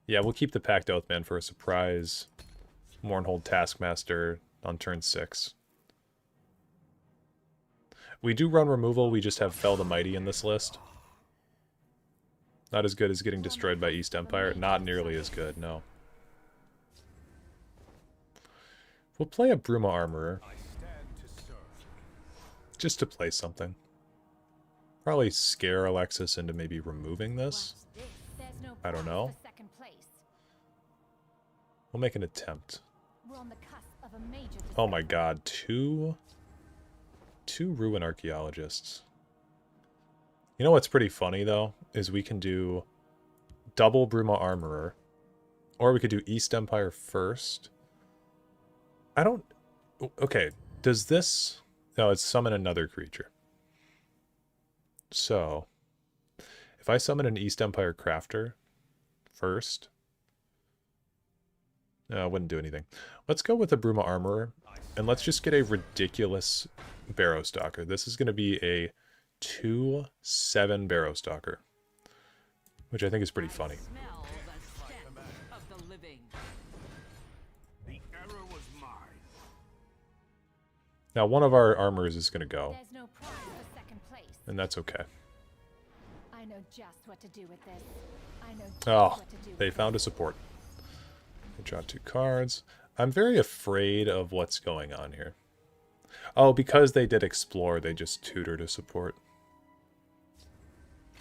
Yeah, we'll keep the Pact Oathman for a surprise Mournhold Taskmaster on turn 6. We do run removal, we just have Fell the Mighty in this list. Not as good as getting destroyed by East Empire. Not nearly as good, no. We'll play a Bruma Armorer. Just to play something. Probably scare Alexis into maybe removing this. I don't know. We'll make an attempt. Oh my god, two Ruin Archaeologists. You know what's pretty funny, though? Is we can do double Bruma Armorer. Or we could do East Empire first. I don't... Okay, does this... No, it's summon another creature. So, if I summon an East Empire Crafter first... No, it wouldn't do anything. Let's go with a Bruma Armorer, and let's just get a ridiculous Barrow Stalker. This is going to be a 2/7 Barrow Stalker, which I think is pretty funny. Now, one of our armors is going to go, and that's okay. I know just what to do with this. I know just Oh, what to do they with found a support. I draw 2 cards. I'm very afraid of what's going on here. Oh, because they did explore, they just tutored a support.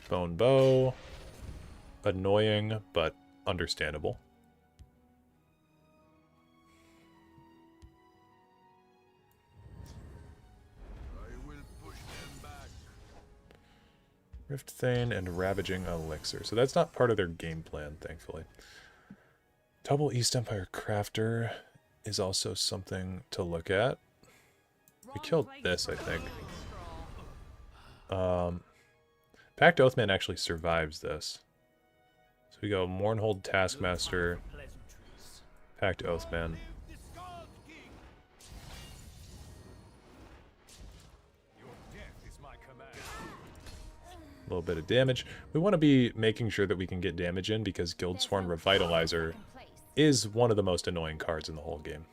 Bone Bow. Annoying, but understandable. Rift Thane and Ravaging Elixir. So that's not part of their game plan, thankfully. Double East Empire Crafter is also something to look at. We killed this, I think. Pact Oathman actually survives this. So we go Mournhold Taskmaster, Pact Oathman. A little bit of damage. We want to be making sure that we can get damage in because Guildsworn Revitalizer is one of the most annoying cards in the whole game.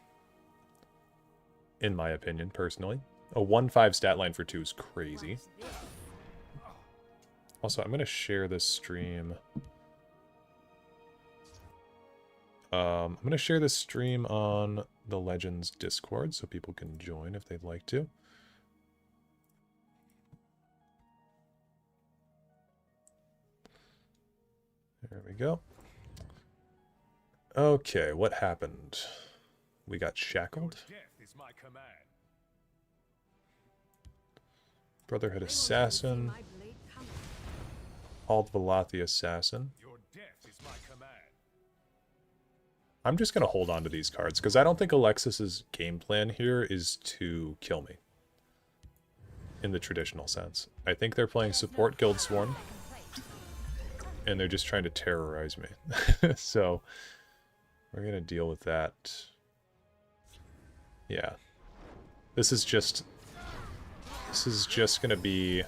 In my opinion, personally. A 1/5 stat line for 2 is crazy. Also, I'm going to share this stream. I'm going to share this stream on the Legends Discord so people can join if they'd like to. There we go. Okay, what happened? We got shackled. Brotherhood Assassin. Ald Veloth the Assassin. I'm just going to hold on to these cards, because I don't think Alexis's game plan here is to kill me. In the traditional sense. I think they're playing support Guildsworn. And they're just trying to terrorize me. So, we're going to deal with that. Yeah. This is just going to be...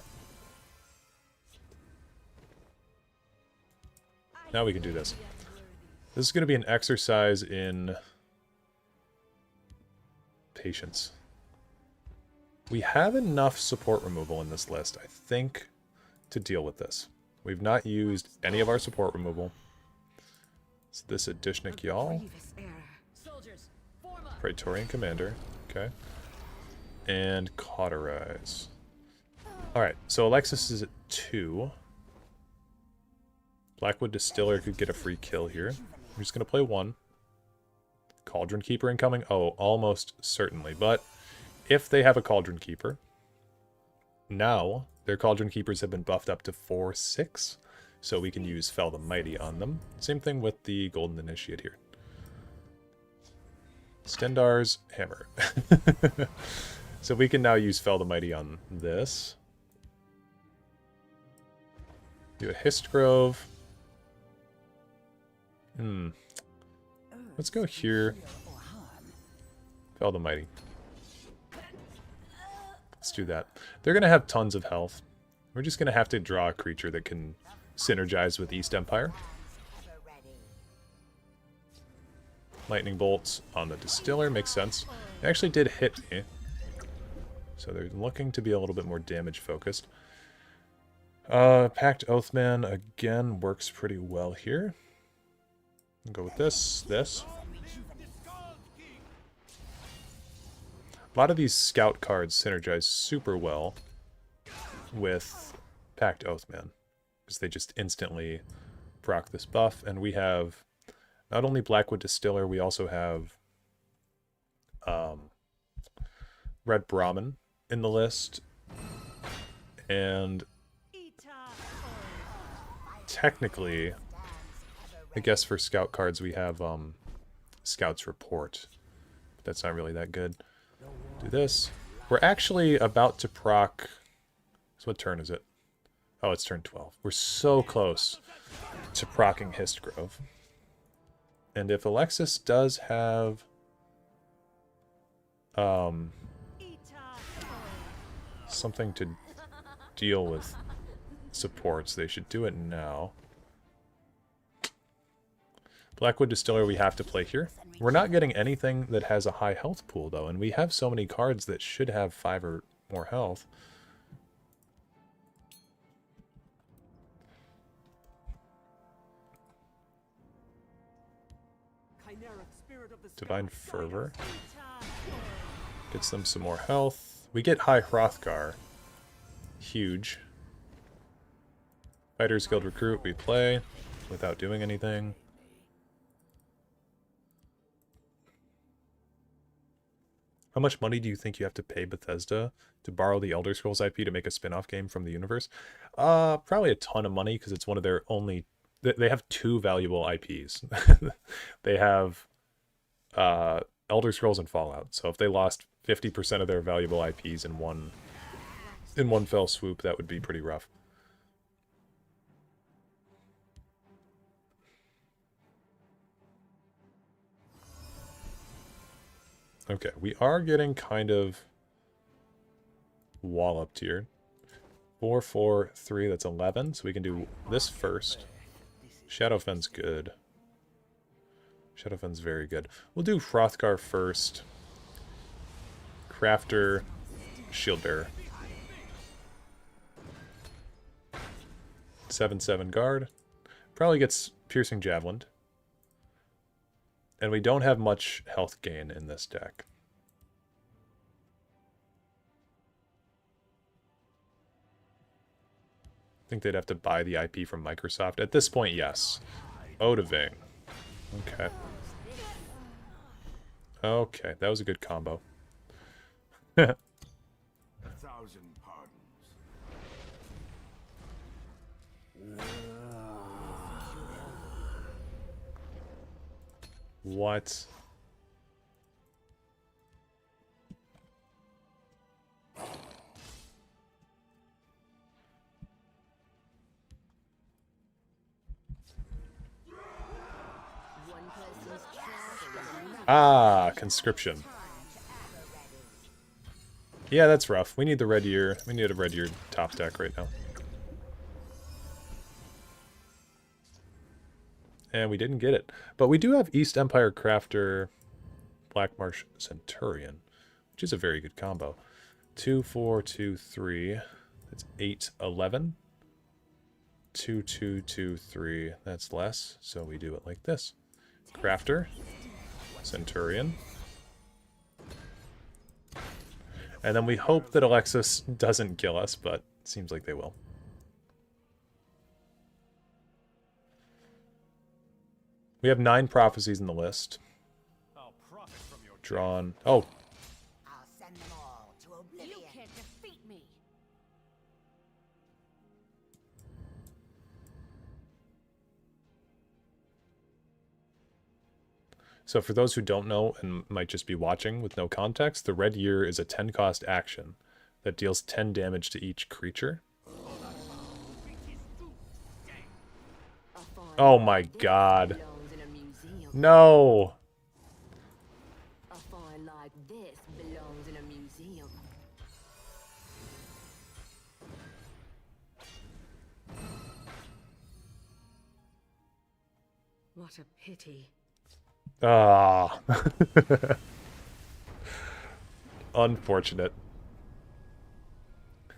Now we can do this. This is going to be an exercise in patience. We have enough support removal in this list, I think, to deal with this. We've not used any of our support removal. So this Adishnik Y'all. Praetorian Commander. Okay. And Cauterize. Alright, so Alexis is at 2. Blackwood Distiller could get a free kill here. I'm just going to play 1. Cauldron Keeper incoming? Oh, almost certainly. But if they have a Cauldron Keeper, now their Cauldron Keepers have been buffed up to 4/6, so we can use Fell the Mighty on them. Same thing with the Golden Initiate here. Stendar's Hammer. So we can now use Fell the Mighty on this. Do a Histgrove. Let's go here. Fell the Mighty. Let's do that. They're going to have tons of health. We're just going to have to draw a creature that can synergize with East Empire. Lightning Bolts on the Distiller makes sense. It actually did hit me. So they're looking to be a little bit more damage focused. Pact Oathman again works pretty well here. I'll go with this. A lot of these scout cards synergize super well with Pact Oathman, because they just instantly proc this buff, and we have not only Blackwood Distiller, we also have Red Brahmin in the list, and technically, I guess for scout cards we have Scout's Report, but that's not really that good. Do this. We're actually about to proc... So what turn is it? Oh, it's turn 12. We're so close to proccing Histgrove. And if Alexis does have... something to deal with supports, they should do it now. Blackwood Distiller we have to play here. We're not getting anything that has a high health pool, though, and we have so many cards that should have 5 or more health. Divine Fervor. Gets them some more health. We get High Hrothgar. Huge. Fighters Guild Recruit we play without doing anything. How much money do you think you have to pay Bethesda to borrow the Elder Scrolls IP to make a spin-off game from the universe? Probably a ton of money, because it's one of their only... They have 2 valuable IPs. They have Elder Scrolls and Fallout. So if they lost 50% of their valuable IPs in one fell swoop, that would be pretty rough. Okay, we are getting kind of walloped here. 4, 4, 3, that's 11, so we can do this first. Shadowfen's good. Shadowfen's very good. We'll do Hrothgar first. Crafter, Shieldbearer. 7/7 guard. Probably gets piercing javelin. And we don't have much health gain in this deck. I think they'd have to buy the IP from Microsoft. At this point, yes. Odaving. Okay. Okay, that was a good combo. 1,000 pardons. What? Ah, conscription. Yeah, that's rough. We need the red year. We need a red year top deck right now. And we didn't get it. But we do have East Empire Crafter, Black Marsh Centurion, which is a very good combo. 2, 4, 2, 3. That's 8, 11. 2, 2, 2, 3. That's less. So we do it like this. Crafter, Centurion. And then we hope that Alexis doesn't kill us, but it seems like they will. We have 9 prophecies in the list. Drawn. Oh. I'll send them all to oblivion. You can't defeat me. So for those who don't know and might just be watching with no context, the red year is a 10-cost action that deals 10 damage to each creature. Oh my god. No! A find like this belongs in a museum. What a pity. Ah. Unfortunate.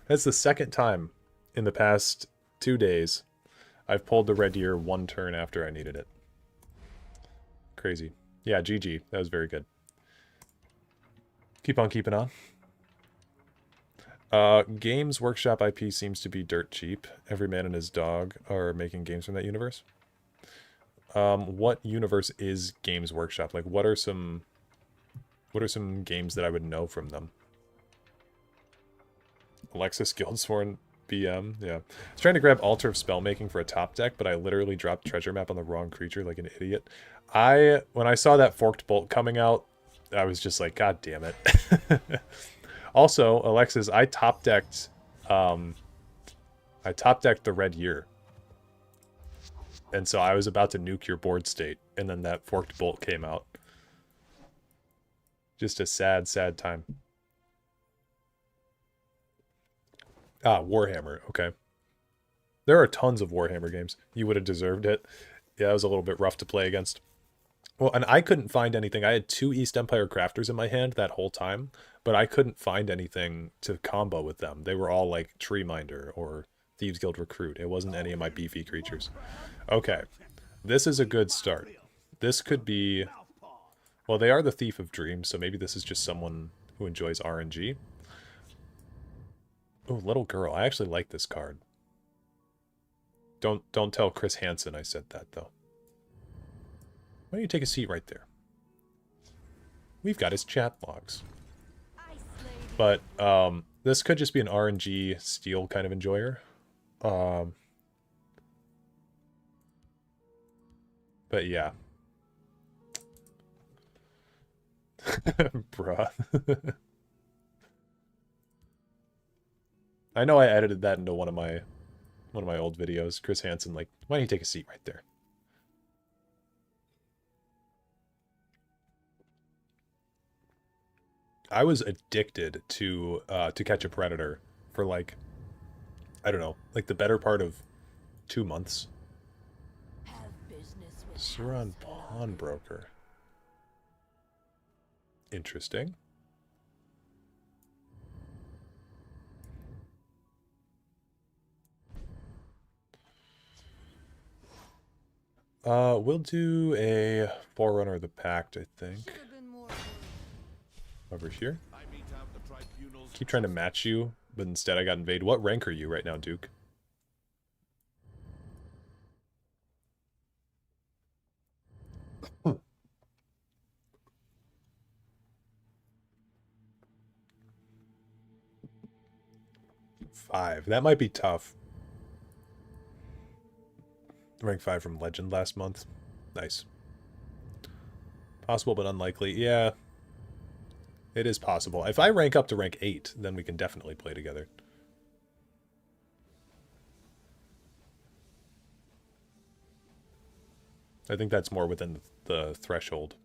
That's the second time in the past 2 days I've pulled the red year 1 turn after I needed it. Crazy. Yeah, GG. That was very good. Keep on keeping on. Games Workshop IP seems to be dirt cheap. Every man and his dog are making games from that universe. What universe is Games Workshop? Like, what are some games that I would know from them? Alexis Guildsworn BM, yeah. I was trying to grab Altar of Spellmaking for a top deck, but I literally dropped Treasure Map on the wrong creature like an idiot. When I saw that Forked Bolt coming out, I was just like, God damn it. Also, Alexis, I top decked the red year. And so I was about to nuke your board state, and then that Forked Bolt came out. Just a sad, sad time. Ah, Warhammer, okay. There are tons of Warhammer games. You would have deserved it. Yeah, it was a little bit rough to play against. Well, and I couldn't find anything. I had 2 East Empire Crafters in my hand that whole time, but I couldn't find anything to combo with them. They were all like Tree Minder or Thieves Guild Recruit. It wasn't any of my beefy creatures. Okay, this is a good start. This could be... Well, they are the Thief of Dreams, so maybe this is just someone who enjoys RNG. Oh, Little Girl. I actually like this card. Don't tell Chris Hansen I said that, though. Why don't you take a seat right there? We've got his chat logs. But this could just be an RNG steal kind of enjoyer. But yeah. Bruh. I know I edited that into one of my old videos. Chris Hansen, like, why don't you take a seat right there? I was addicted to Catch a Predator for like, I don't know, like the better part of 2 months. Suran Pawnbroker. Interesting. We'll do a Forerunner of the Pact, I think. Over here. Keep trying to match you, but instead I got invaded. What rank are you right now, Duke? Five. That might be tough. Rank 5 from Legend last month. Nice. Possible but unlikely. Yeah. It is possible. If I rank up to rank 8, then we can definitely play together. I think that's more within the threshold.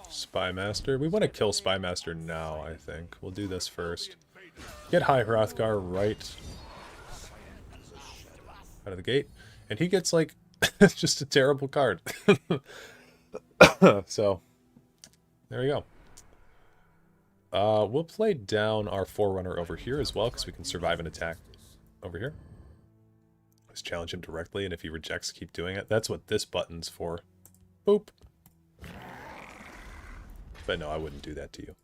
Spymaster. We want to kill Spymaster now, I think. We'll do this first. Get High Hrothgar right out of the gate. And he gets, like, just a terrible card. So, there we go. We'll play down our Forerunner over here as well, because we can survive an attack over here. Let's challenge him directly, and if he rejects, keep doing it. That's what this button's for. Boop. But no, I wouldn't do that to you.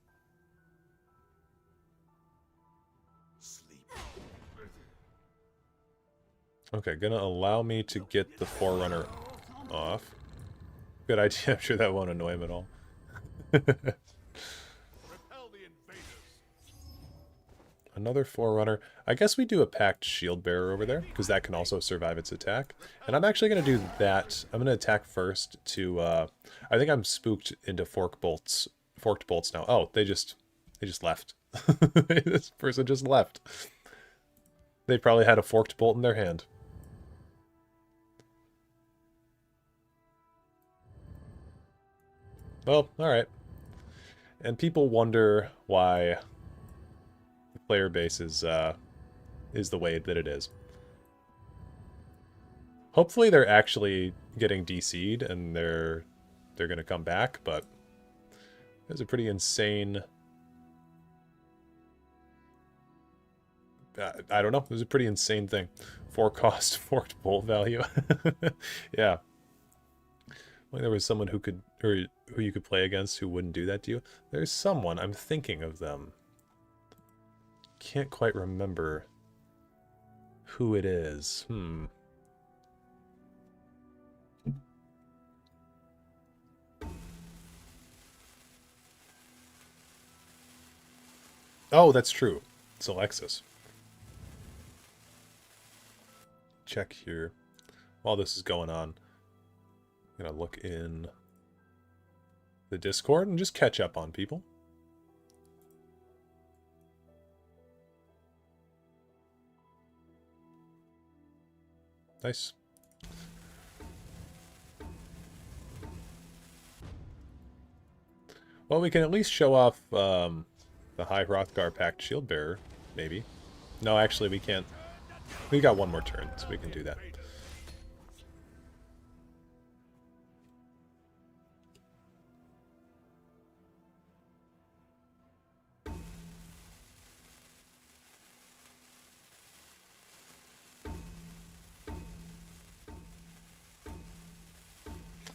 Okay, gonna allow me to get the Forerunner off. Good idea. I'm sure that won't annoy him at all. Another Forerunner. I guess we do a Pact Shield Bearer over there, because that can also survive its attack. And I'm actually going to do that. I'm going to attack first to... I think I'm spooked into forked bolts now. Oh, they just left. This person just left. They probably had a forked bolt in their hand. Well, alright. And people wonder why the player base is the way that it is. Hopefully they're actually getting DC'd and they're gonna come back, but it's a pretty insane... I don't know. It was a pretty insane thing. 4-cost forked bolt value. Yeah. Well, there was someone who could, or who you could play against who wouldn't do that to you. There's someone. I'm thinking of them. Can't quite remember who it is. Oh, that's true. It's Alexis. Check here. While this is going on, I'm gonna look in the Discord and just catch up on people. Nice. Well, we can at least show off the High Hrothgar Pact Shield Bearer, maybe. No, actually, we can't. We got one more turn, so we can do that.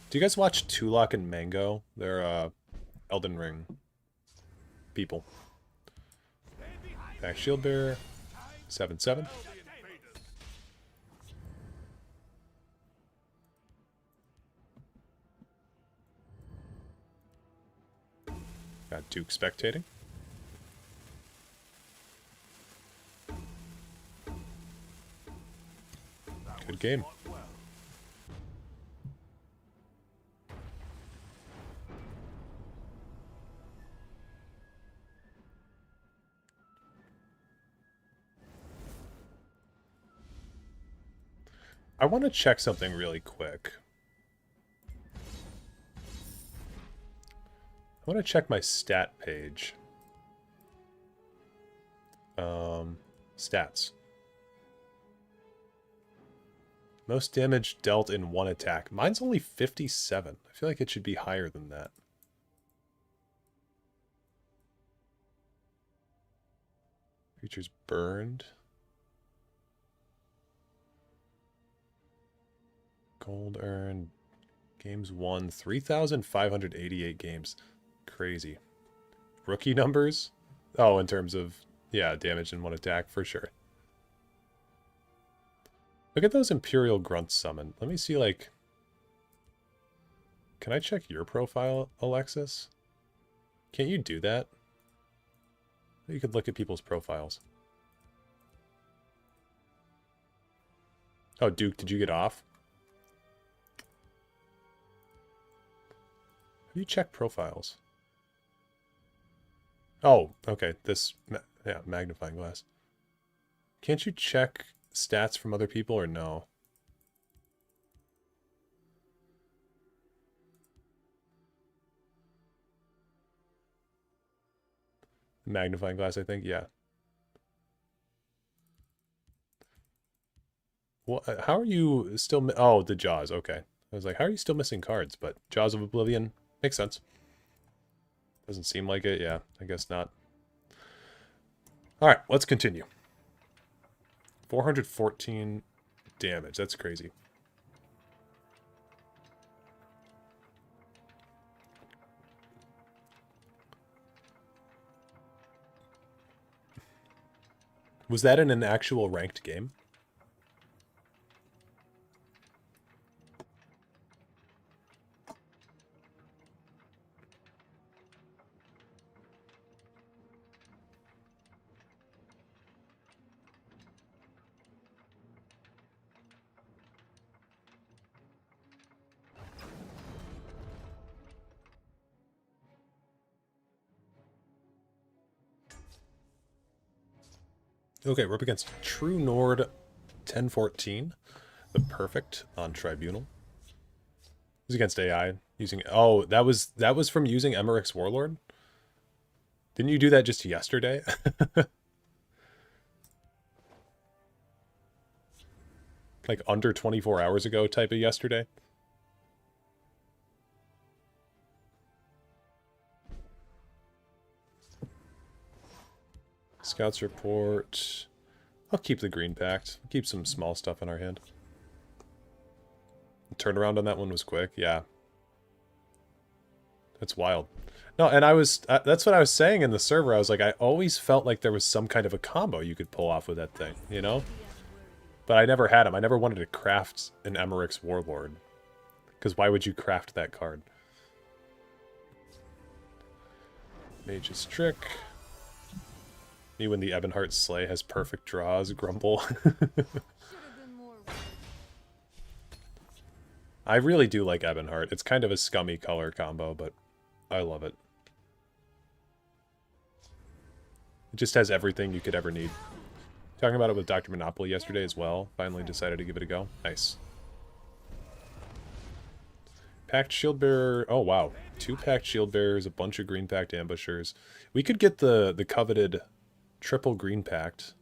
Do you guys watch Tulok and Mango? They're Elden Ring people. Back Shield Bearer, 7/7. Got Duke spectating. Good game. I want to check something really quick. I want to check my stat page. Stats. Most damage dealt in one attack. Mine's only 57. I feel like it should be higher than that. Creatures burned. Gold earned. Games won. 3,588 games. Crazy. Rookie numbers? Oh, in terms of, yeah, damage in one attack, for sure. Look at those Imperial Grunts summoned. Let me see, like... Can I check your profile, Alexis? Can't you do that? You could look at people's profiles. Oh, Duke, did you get off? How do you check profiles? Oh, okay. This, yeah, magnifying glass. Can't you check stats from other people or no? Magnifying glass, I think, yeah. Well, how are you still... Oh, the Jaws, okay. I was like, how are you still missing cards? But Jaws of Oblivion, makes sense. Doesn't seem like it, yeah, I guess not. Alright, let's continue. 414 damage, that's crazy. Was that in an actual ranked game? Okay, we're up against True Nord 1014. The Perfect on Tribunal. It was against AI using... Oh, that was from using Emmerich's Warlord? Didn't you do that just yesterday? Like under 24 hours ago type of yesterday? Scouts report. I'll keep the green pact. Keep some small stuff in our hand. The turnaround on that one was quick. Yeah. That's wild. No, and I was... that's what I was saying in the server. I was like, I always felt like there was some kind of a combo you could pull off with that thing, you know? But I never had him. I never wanted to craft an Emmerich's Warlord. Because why would you craft that card? Mage's Trick. Me when the Ebonheart Slay has perfect draws, grumble. I really do like Ebonheart. It's kind of a scummy color combo, but I love it. It just has everything you could ever need. Talking about it with Dr. Monopoly yesterday as well. Finally decided to give it a go. Nice. Packed Shield Bearer. Oh, wow. 2 Packed Shield Bearers, a bunch of Green Pact Ambushers. We could get the coveted triple Green Pact.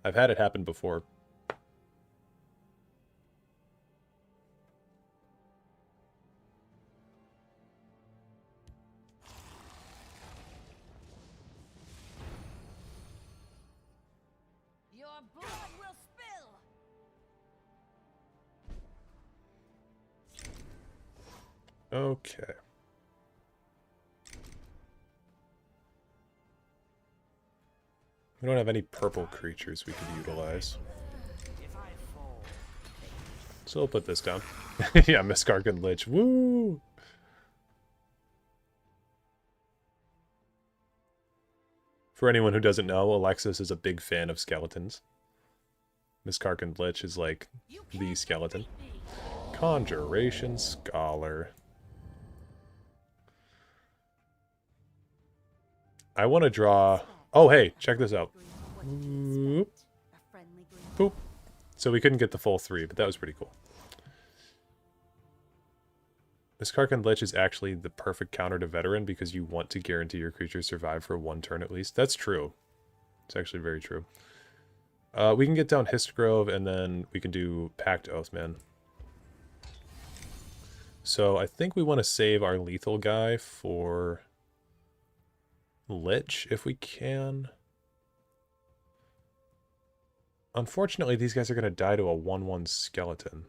I've had it happen before. Your blood will spill. Okay. We don't have any purple creatures we could utilize. So we'll put this down. Yeah, Miskark and Lich. Woo! For anyone who doesn't know, Alexis is a big fan of skeletons. Miskark and Lich is like the skeleton. Conjuration Scholar. I want to draw... Oh, hey, check this out. Boop. Boop. So we couldn't get the full 3, but that was pretty cool. This Karkan Lich is actually the perfect counter to Veteran because you want to guarantee your creatures survive for 1 turn at least. That's true. It's actually very true. We can get down Histgrove, and then we can do Pact Oathman. So I think we want to save our lethal guy for Lich, if we can. Unfortunately, these guys are going to die to a 1/1 skeleton.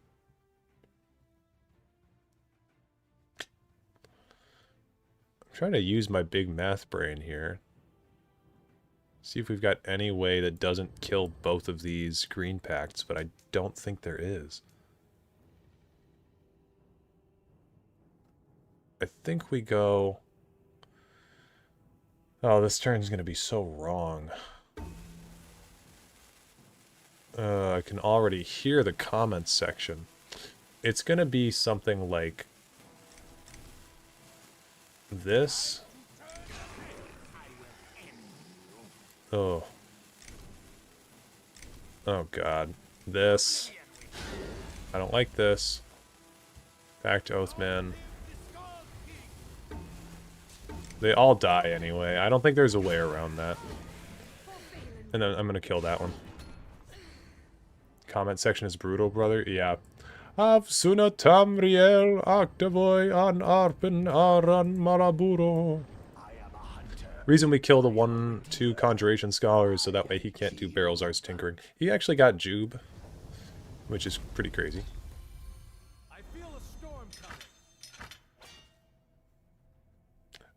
I'm trying to use my big math brain here. See if we've got any way that doesn't kill both of these green pacts, but I don't think there is. I think we go... Oh, this turn's going to be so wrong. I can already hear the comments section. It's going to be something like this. Oh. Oh god. This. I don't like this. Back to Oathman. They all die anyway. I don't think there's a way around that. And then I'm gonna kill that one. Comment section is brutal, brother. Yeah. Av suna tamriel actavoy an arpen aran maraburo. Reason we kill the 1/2 Conjuration Scholars so that way he can't do Barrels Arts Tinkering. He actually got Jube, which is pretty crazy. I feel a storm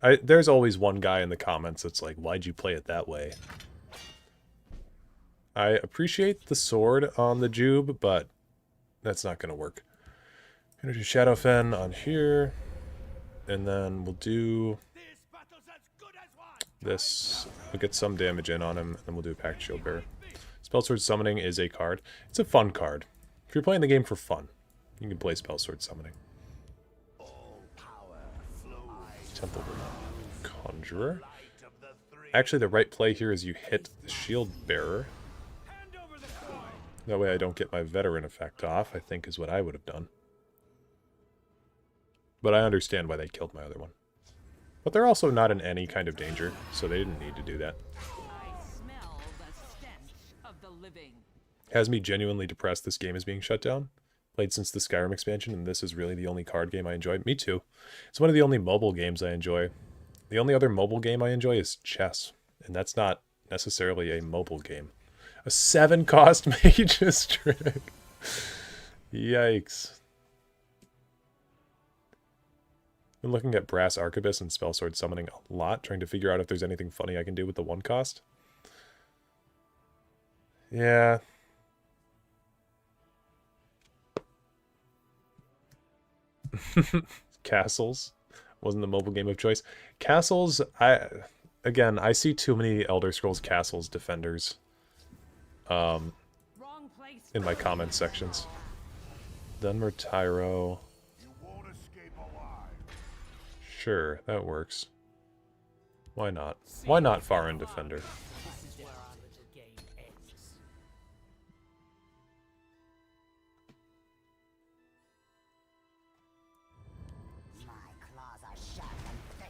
coming. There's always one guy in the comments that's like, why'd you play it that way? I appreciate the sword on the Jube, but that's not going to work. Gonna do Shadowfen on here, and then we'll do this. We'll get some damage in on him, and we'll do Pact Shield Bearer. Spellsword Summoning is a card. It's a fun card. If you're playing the game for fun, you can play Spellsword Summoning. Temple Conjurer. Actually, the right play here is you hit the Shield Bearer. That way I don't get my Veteran effect off, I think is what I would have done. But I understand why they killed my other one. But they're also not in any kind of danger, so they didn't need to do that. Has me genuinely depressed this game is being shut down. Played since the Skyrim expansion, and this is really the only card game I enjoy. Me too. It's one of the only mobile games I enjoy. The only other mobile game I enjoy is chess, and that's not necessarily a mobile game. A 7-cost Mage's Trick. Yikes. Been looking at Brass Arquebus and Spellsword Summoning a lot, trying to figure out if there's anything funny I can do with the 1-cost. Yeah. Castles wasn't the mobile game of choice. Castles, I see too many Elder Scrolls Castles defenders in my comment sections. Dunmer Tyro. Sure, that works. Why not? Why not Farin Defender?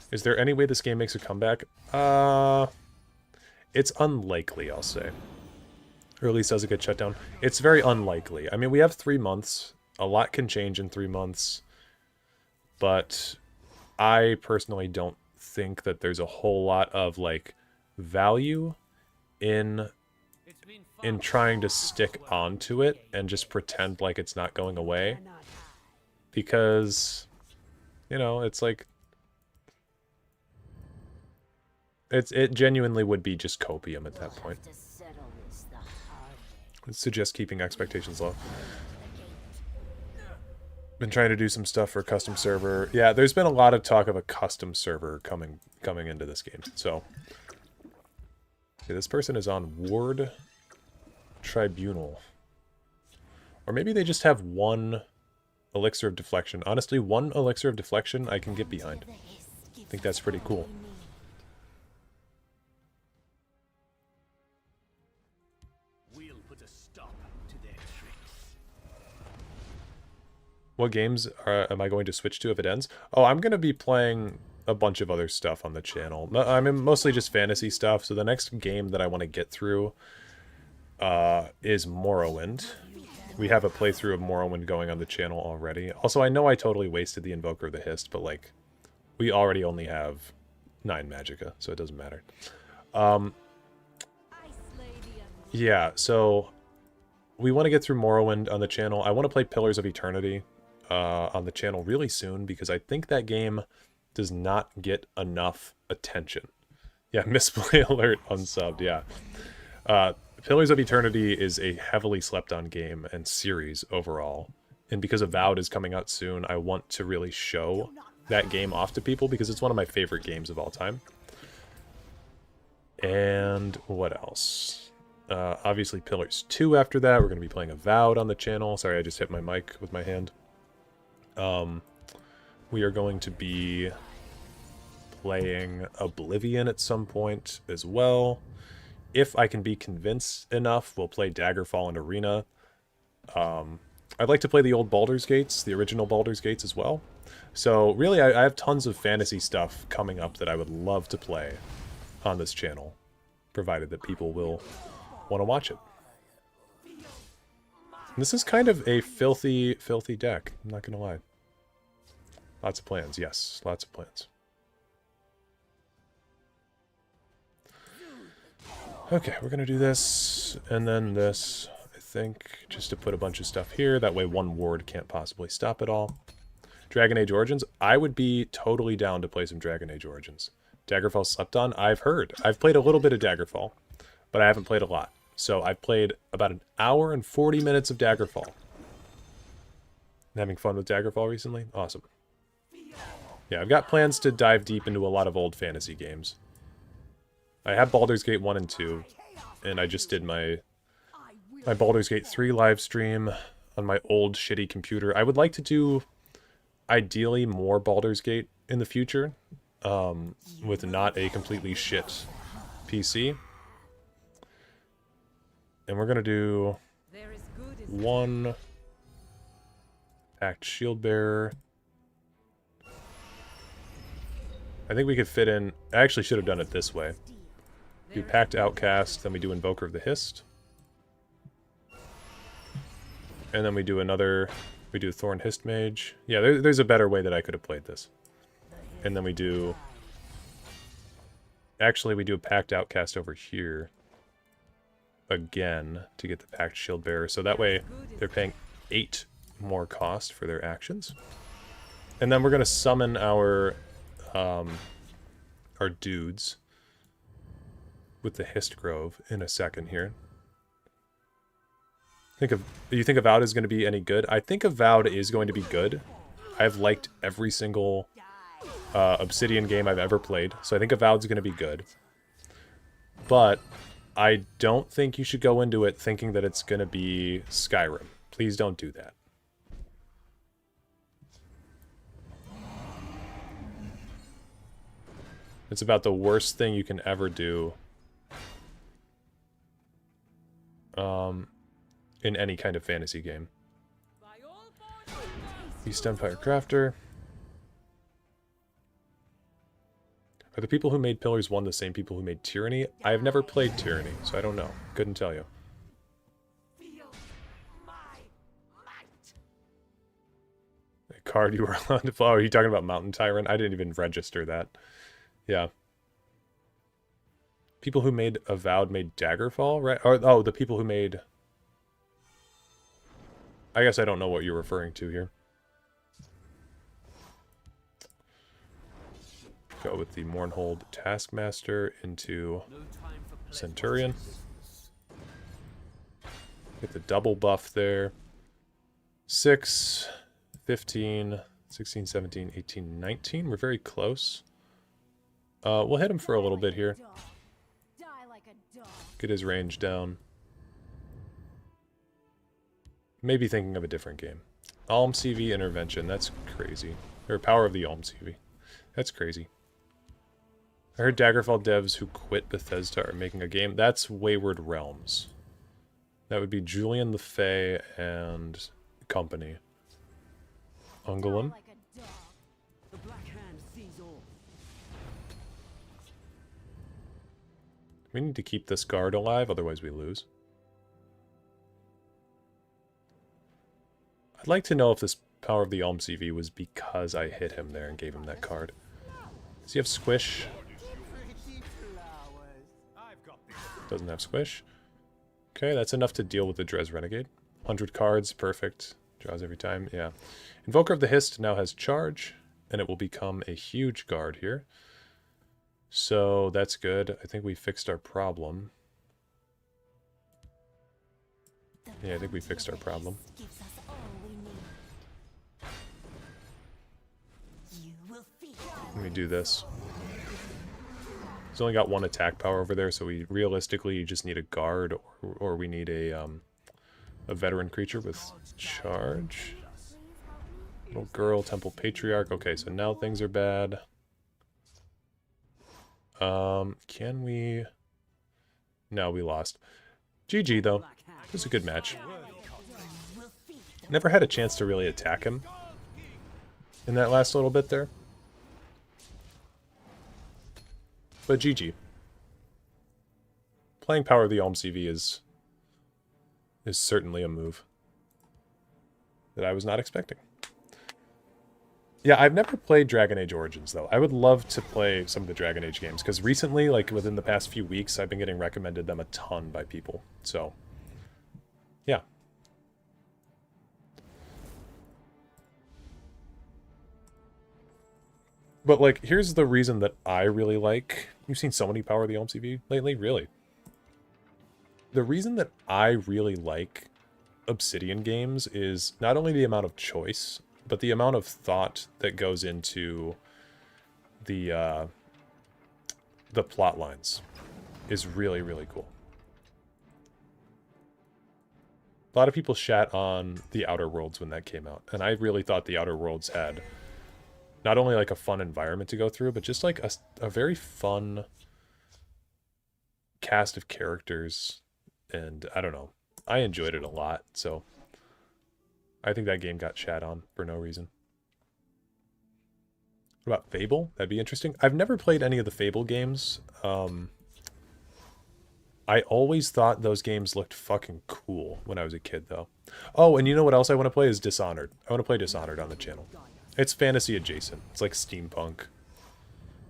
Is there any way this game makes a comeback? It's unlikely, I'll say. Or at least does it get shut down? It's very unlikely. I mean, we have 3 months. A lot can change in 3 months. But I personally don't think that there's a whole lot of, like, value in trying to stick onto it and just pretend like it's not going away. Because, you know, it's like... It genuinely would be just copium at that point. I'd suggest keeping expectations low. Been trying to do some stuff for a custom server. Yeah, there's been a lot of talk of a custom server coming into this game. So, okay, this person is on Ward Tribunal. Or maybe they just have 1 Elixir of Deflection. Honestly, 1 Elixir of Deflection I can get behind. I think that's pretty cool. put a stop to their tricks. What games am I going to switch to if it ends? Oh, I'm going to be playing a bunch of other stuff on the channel. I mean, mostly just fantasy stuff. So the next game that I want to get through is Morrowind. We have a playthrough of Morrowind going on the channel already. Also, I know I totally wasted the Invoker of the Hist, but like, we already only have 9 Magicka, so it doesn't matter. Yeah, so we want to get through Morrowind on the channel. I want to play Pillars of Eternity on the channel really soon, because I think that game does not get enough attention. Yeah, misplay alert unsubbed, yeah. Pillars of Eternity is a heavily slept on game and series overall. And because Avowed is coming out soon, I want to really show that game off to people because it's one of my favorite games of all time. And what else? Obviously Pillars 2 after that. We're going to be playing Avowed on the channel. Sorry, I just hit my mic with my hand. We are going to be playing Oblivion at some point as well. If I can be convinced enough, we'll play Daggerfall and Arena. I'd like to play the old Baldur's Gates, the original Baldur's Gates as well. So really, I have tons of fantasy stuff coming up that I would love to play on this channel, provided that people will want to watch it. And this is kind of a filthy, filthy deck, I'm not going to lie. Lots of plans, yes, lots of plans. Okay, we're going to do this, and then this, I think, just to put a bunch of stuff here. That way one ward can't possibly stop it all. Dragon Age Origins, I would be totally down to play some Dragon Age Origins. Daggerfall slept on, I've heard. I've played a little bit of Daggerfall, but I haven't played a lot. So I've played about an hour and 40 minutes of Daggerfall. Having fun with Daggerfall recently? Awesome. Yeah, I've got plans to dive deep into a lot of old fantasy games. I have Baldur's Gate 1 and 2, and I just did my Baldur's Gate 3 live stream on my old shitty computer. I would like to do, ideally, more Baldur's Gate in the future, with not a completely shit PC. And we're going to do 1 Pact Shield Bearer. I think we could fit in, I actually should have done it this way. Do Pact Outcast, then we do Invoker of the Hist. And then we do another, we do Thorn Hist Mage. Yeah, there's a better way that I could have played this. And then we do, actually we do a Pact Outcast over here. Again, to get the Pact Shield Bearer. So that way, they're paying 8 more cost for their actions. And then we're going to summon our dudes with the Hist Grove in a second here. You think Avowed is going to be any good? I think Avowed is going to be good. I've liked every single Obsidian game I've ever played, so I think Avowed's going to be good. But I don't think you should go into it thinking that it's going to be Skyrim. Please don't do that. It's about the worst thing you can ever do in any kind of fantasy game. East Empire Crafter. Are the people who made Pillars 1 the same people who made Tyranny? I have never played Tyranny, so I don't know. Couldn't tell you. A card you were allowed to follow. Are you talking about Mountain Tyrant? I didn't even register that. Yeah. People who made Avowed made Daggerfall, right? Or, oh, the people who made... I guess I don't know what you're referring to here. Go with the Mournhold Taskmaster into Centurion. Get the double buff there. 6, 15, 16, 17, 18, 19. We're very close. We'll hit him for a little bit here. Get his range down. Maybe thinking of a different game. Alm CV Intervention. That's crazy. Or Power of the Alm CV. That's crazy. I heard Daggerfall devs who quit Bethesda are making a game. That's Wayward Realms. That would be Julian the Fey and company. Ungolin. The Black Hand sees all. We need to keep this guard alive, otherwise we lose. I'd like to know if this Power of the Elm CV was because I hit him there and gave him that card. Does he have Squish? Doesn't have Squish. Okay, that's enough to deal with the Dres Renegade. 100 cards, perfect. Draws every time, yeah. Invoker of the Hist now has charge, and it will become a huge guard here. So that's good. I think we fixed our problem. Yeah, I think we fixed our problem. Let me do this. He's only got 1 attack power over there, so we realistically just need a guard, or we need a veteran creature with charge. Little girl, Temple Patriarch. Okay, so now things are bad. Can we... No, we lost. GG, though. It was a good match. Never had a chance to really attack him in that last little bit there. But GG. Playing Power of the Elm CV is certainly a move that I was not expecting. Yeah, I've never played Dragon Age Origins, though. I would love to play some of the Dragon Age games, because recently, like within the past few weeks, I've been getting recommended them a ton by people. So, yeah. But, like, here's the reason that I really like... You've seen so many Power of the Elm CV lately? Really? The reason that I really like Obsidian games is not only the amount of choice, but the amount of thought that goes into the plot lines is really, really cool. A lot of people shat on The Outer Worlds when that came out, and I really thought The Outer Worlds had not only like a fun environment to go through, but just like a very fun cast of characters, and I don't know. I enjoyed it a lot, so I think that game got shat on for no reason. What about Fable? That'd be interesting. I've never played any of the Fable games. I always thought those games looked fucking cool when I was a kid, though. Oh, and you know what else I want to play is Dishonored. I want to play Dishonored on the channel. It's fantasy adjacent. It's like steampunk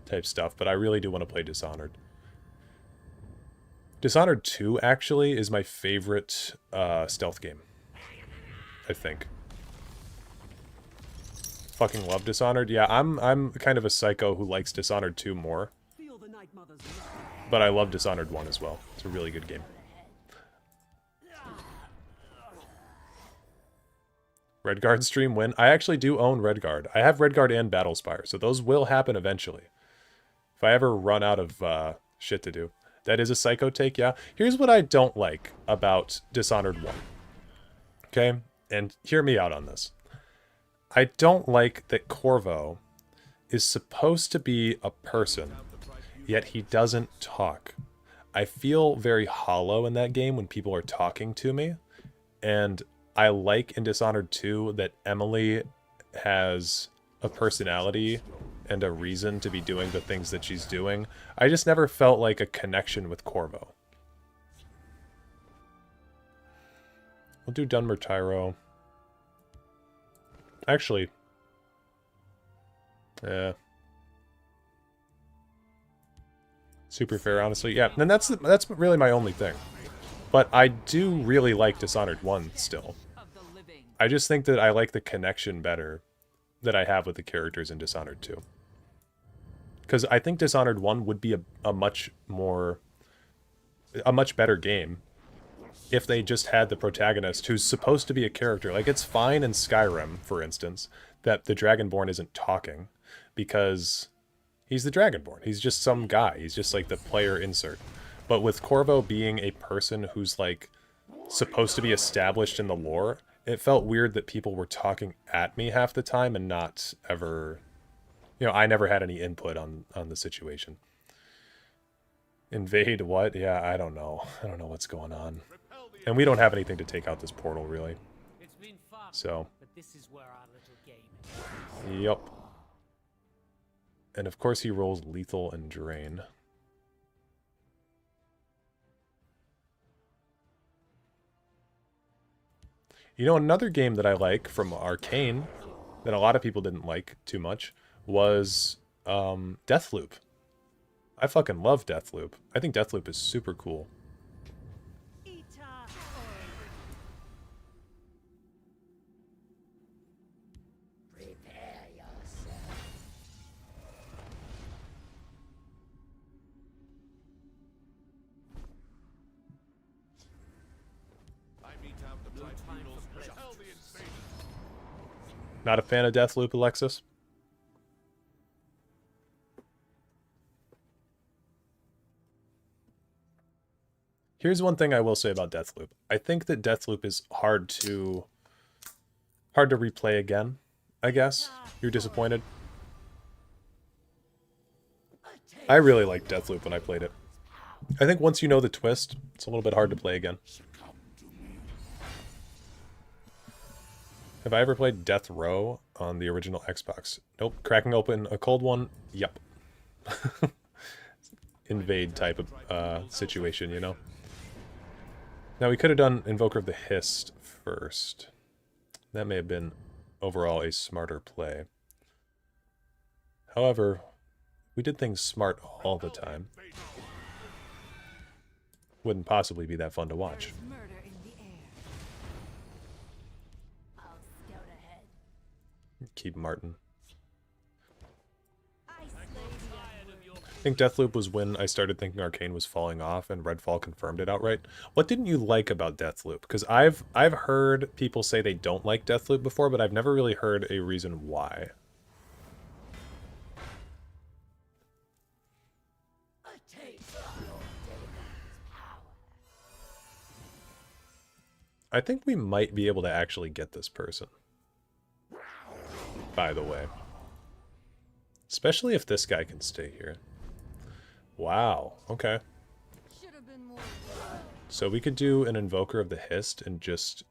type stuff, but I really do want to play Dishonored. Dishonored 2, actually, is my favorite stealth game, I think. Fucking love Dishonored. Yeah, I'm kind of a psycho who likes Dishonored 2 more. But I love Dishonored 1 as well. It's a really good game. Redguard stream win. I actually do own Redguard. I have Redguard and Battlespire, so those will happen eventually. If I ever run out of shit to do. That is a psycho take, yeah. Here's what I don't like about Dishonored 1. Okay? And hear me out on this. I don't like that Corvo is supposed to be a person, yet he doesn't talk. I feel very hollow in that game when people are talking to me, and I like in Dishonored 2 that Emily has a personality and a reason to be doing the things that she's doing. I just never felt like a connection with Corvo. We'll do Dunmer Tyro. Actually, super fair, honestly. Yeah, and that's really my only thing. But I do really like Dishonored 1 still. I just think that I like the connection better that I have with the characters in Dishonored 2. Because I think Dishonored 1 would be a much better game if they just had the protagonist who's supposed to be a character. Like, it's fine in Skyrim, for instance, that the Dragonborn isn't talking, because he's the Dragonborn. He's just some guy. He's just like the player insert. But with Corvo being a person who's like supposed to be established in the lore, it felt weird that people were talking at me half the time and not ever... You know, I never had any input on the situation. Invade what? Yeah, I don't know. I don't know what's going on. And we don't have anything to take out this portal, really. It's been fun, So, but this is where our little game is. yep. And of course he rolls lethal and drain. You know, another game that I like from Arcane, that a lot of people didn't like too much, was Deathloop. I fucking love Deathloop. I think Deathloop is super cool. Not a fan of Deathloop, Alexis? Here's one thing I will say about Deathloop. I think that Deathloop is hard to replay again, I guess. You're disappointed? I really liked Deathloop when I played it. I think once you know the twist, it's a little bit hard to play again. Have I ever played Death Row on the original Xbox? Nope. Cracking open a cold one? Yep. Invade type of situation, you know? Now, we could have done Invoker of the Hist first. That may have been overall a smarter play. However, we did things smart all the time. Wouldn't possibly be that fun to watch. Keep Martin. I think Deathloop was when I started thinking Arcane was falling off, and Redfall confirmed it outright. What didn't you like about Deathloop? Because I've heard people say they don't like Deathloop before, but I've never really heard a reason why. I think we might be able to actually get this person. By the way. Especially if this guy can stay here. Wow, okay. So we could do an Invoker of the Hist and just...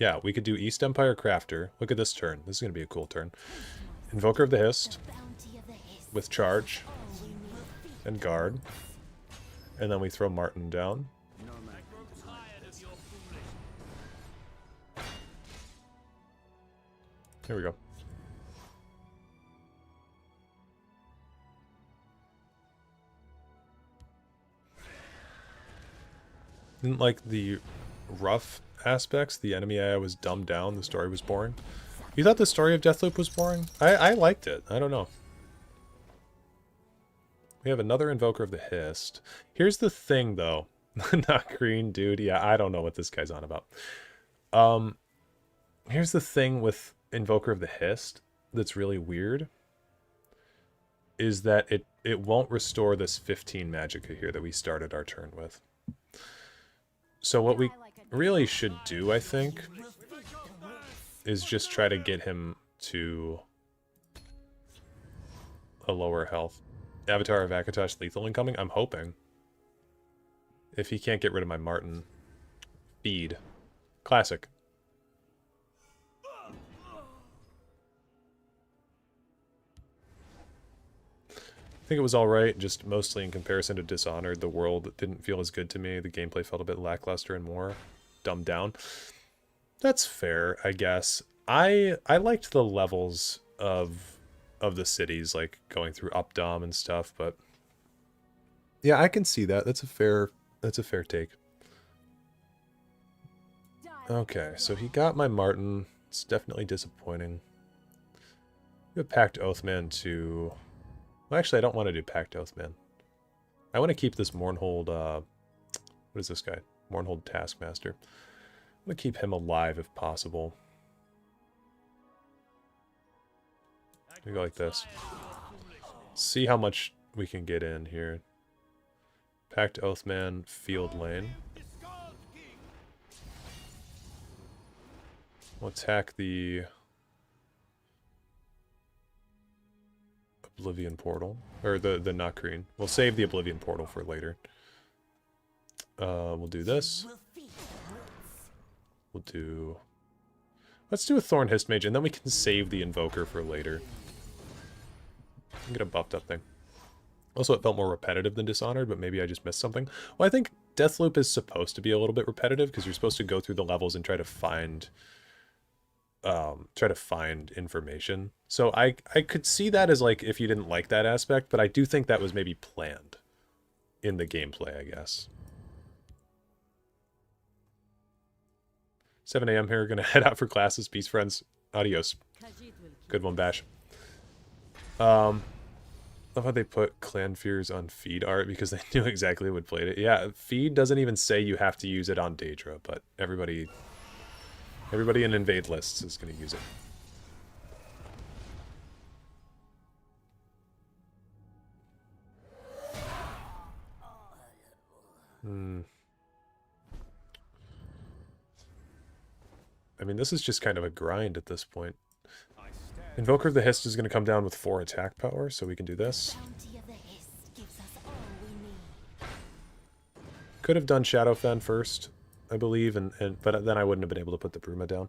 Yeah, we could do East Empire Crafter. Look at this turn. This is going to be a cool turn. Invoker of the Hist. With charge. And guard. And then we throw Martin down. Here we go. Didn't like the rough aspects. The enemy AI was dumbed down. The story was boring. You thought the story of Deathloop was boring? I liked it. I don't know. We have another Invoker of the Hist. Here's the thing, though. Not green, dude. Yeah, I don't know what this guy's on about. Here's the thing with Invoker of the Hist that's really weird. Is that it won't restore this 15 magicka here that we started our turn with. So what we really should do, I think, is just try to get him to a lower health. Avatar of Akatosh lethal incoming? I'm hoping. If he can't get rid of my Martin. Feed. Classic. I think it was alright, just mostly in comparison to Dishonored. The world didn't feel as good to me. The gameplay felt a bit lackluster and more dumbed down. That's fair, I guess. I liked the levels of the cities, like going through Updom and stuff, but yeah, I can see that. That's a fair take. Okay, so he got my Martin. It's definitely disappointing. We have Pact Oathman to... Well, actually, I don't want to do Pact Oathman. I want to keep this Mournhold, what is this guy? Mournhold Taskmaster. I'm going to keep him alive if possible. We go like this. See how much we can get in here. Pact Oathman, Field Lane. We'll attack the Oblivion Portal. Or the Nakreen. We'll save the Oblivion Portal for later. We'll do this. We'll do... Let's do a Thorn Hist Mage, and then we can save the Invoker for later. Get a buffed up thing. Also, it felt more repetitive than Dishonored, but maybe I just missed something. Well, I think Deathloop is supposed to be a little bit repetitive, because you're supposed to go through the levels and try to find information. So I could see that as, like, if you didn't like that aspect, but I do think that was maybe planned in the gameplay, I guess. 7 a.m. here, gonna head out for classes. Peace, friends. Adios. Good one, Bash. Love how they put Clan Fears on feed art because they knew exactly who would play it. Yeah, feed doesn't even say you have to use it on Daedra, but everybody in invade lists is gonna use it. I mean, this is just kind of a grind at this point. Invoker of the Hist is going to come down with 4 attack power, so we can do this. Could have done Shadowfen first, I believe, but then I wouldn't have been able to put the Bruma down.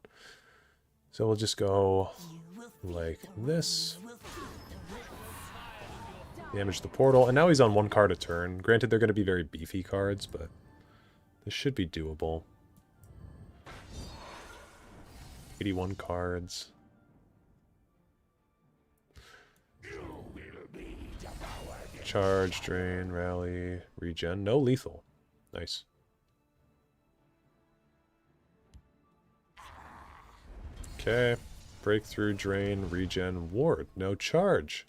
So we'll just go like this. Damage the portal, and now he's on 1 card a turn. Granted, they're going to be very beefy cards, but this should be doable. 81 cards. Charge, drain, rally, regen. No lethal. Nice. Okay. Breakthrough, drain, regen, ward. No charge.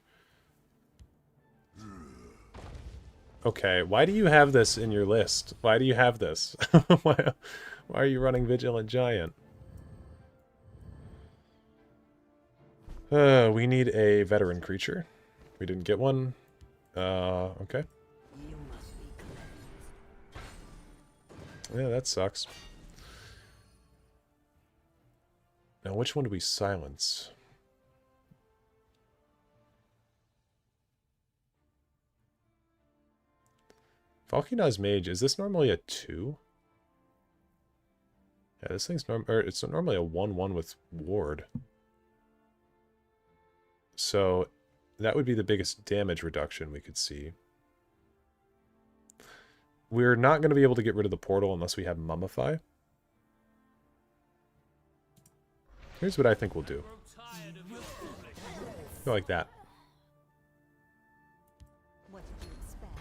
Okay, why do you have this in your list? Why do you have this? why are you running Vigilant Giant? We need a veteran creature. We didn't get one. Okay. Yeah, that sucks. Now, which one do we silence? Valkyna's Mage, is this normally a 2? Yeah, this thing's it's normally a 1/1 with ward. So that would be the biggest damage reduction we could see. We're not going to be able to get rid of the portal unless we have Mummify. Here's what I think we'll do. Go like that. What did you expect,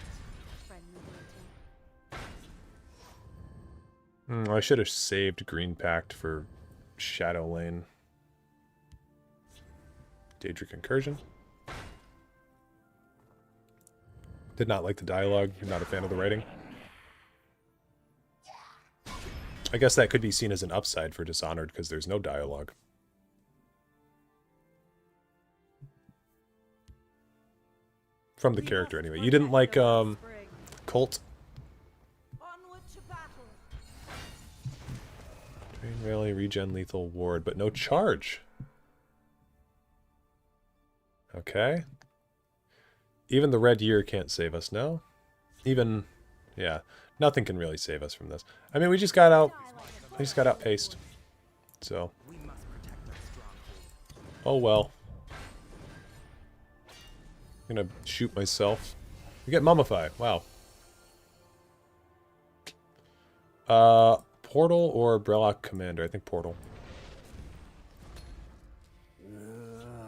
friendly I should have saved Green Pact for Shadow Lane. Daedric Incursion. Did not like the dialogue. You're not a fan of the writing. I guess that could be seen as an upside for Dishonored because there's no dialogue. From the character, anyway. You didn't like, Colt? Drain, rally, regen, lethal, ward, but no charge. Okay. Even the red year can't save us, no? Even, yeah, nothing can really save us from this. I mean, we just got outpaced. So. Oh well. I'm gonna shoot myself. We get Mummify, wow. Portal or Brellock Commander? I think Portal.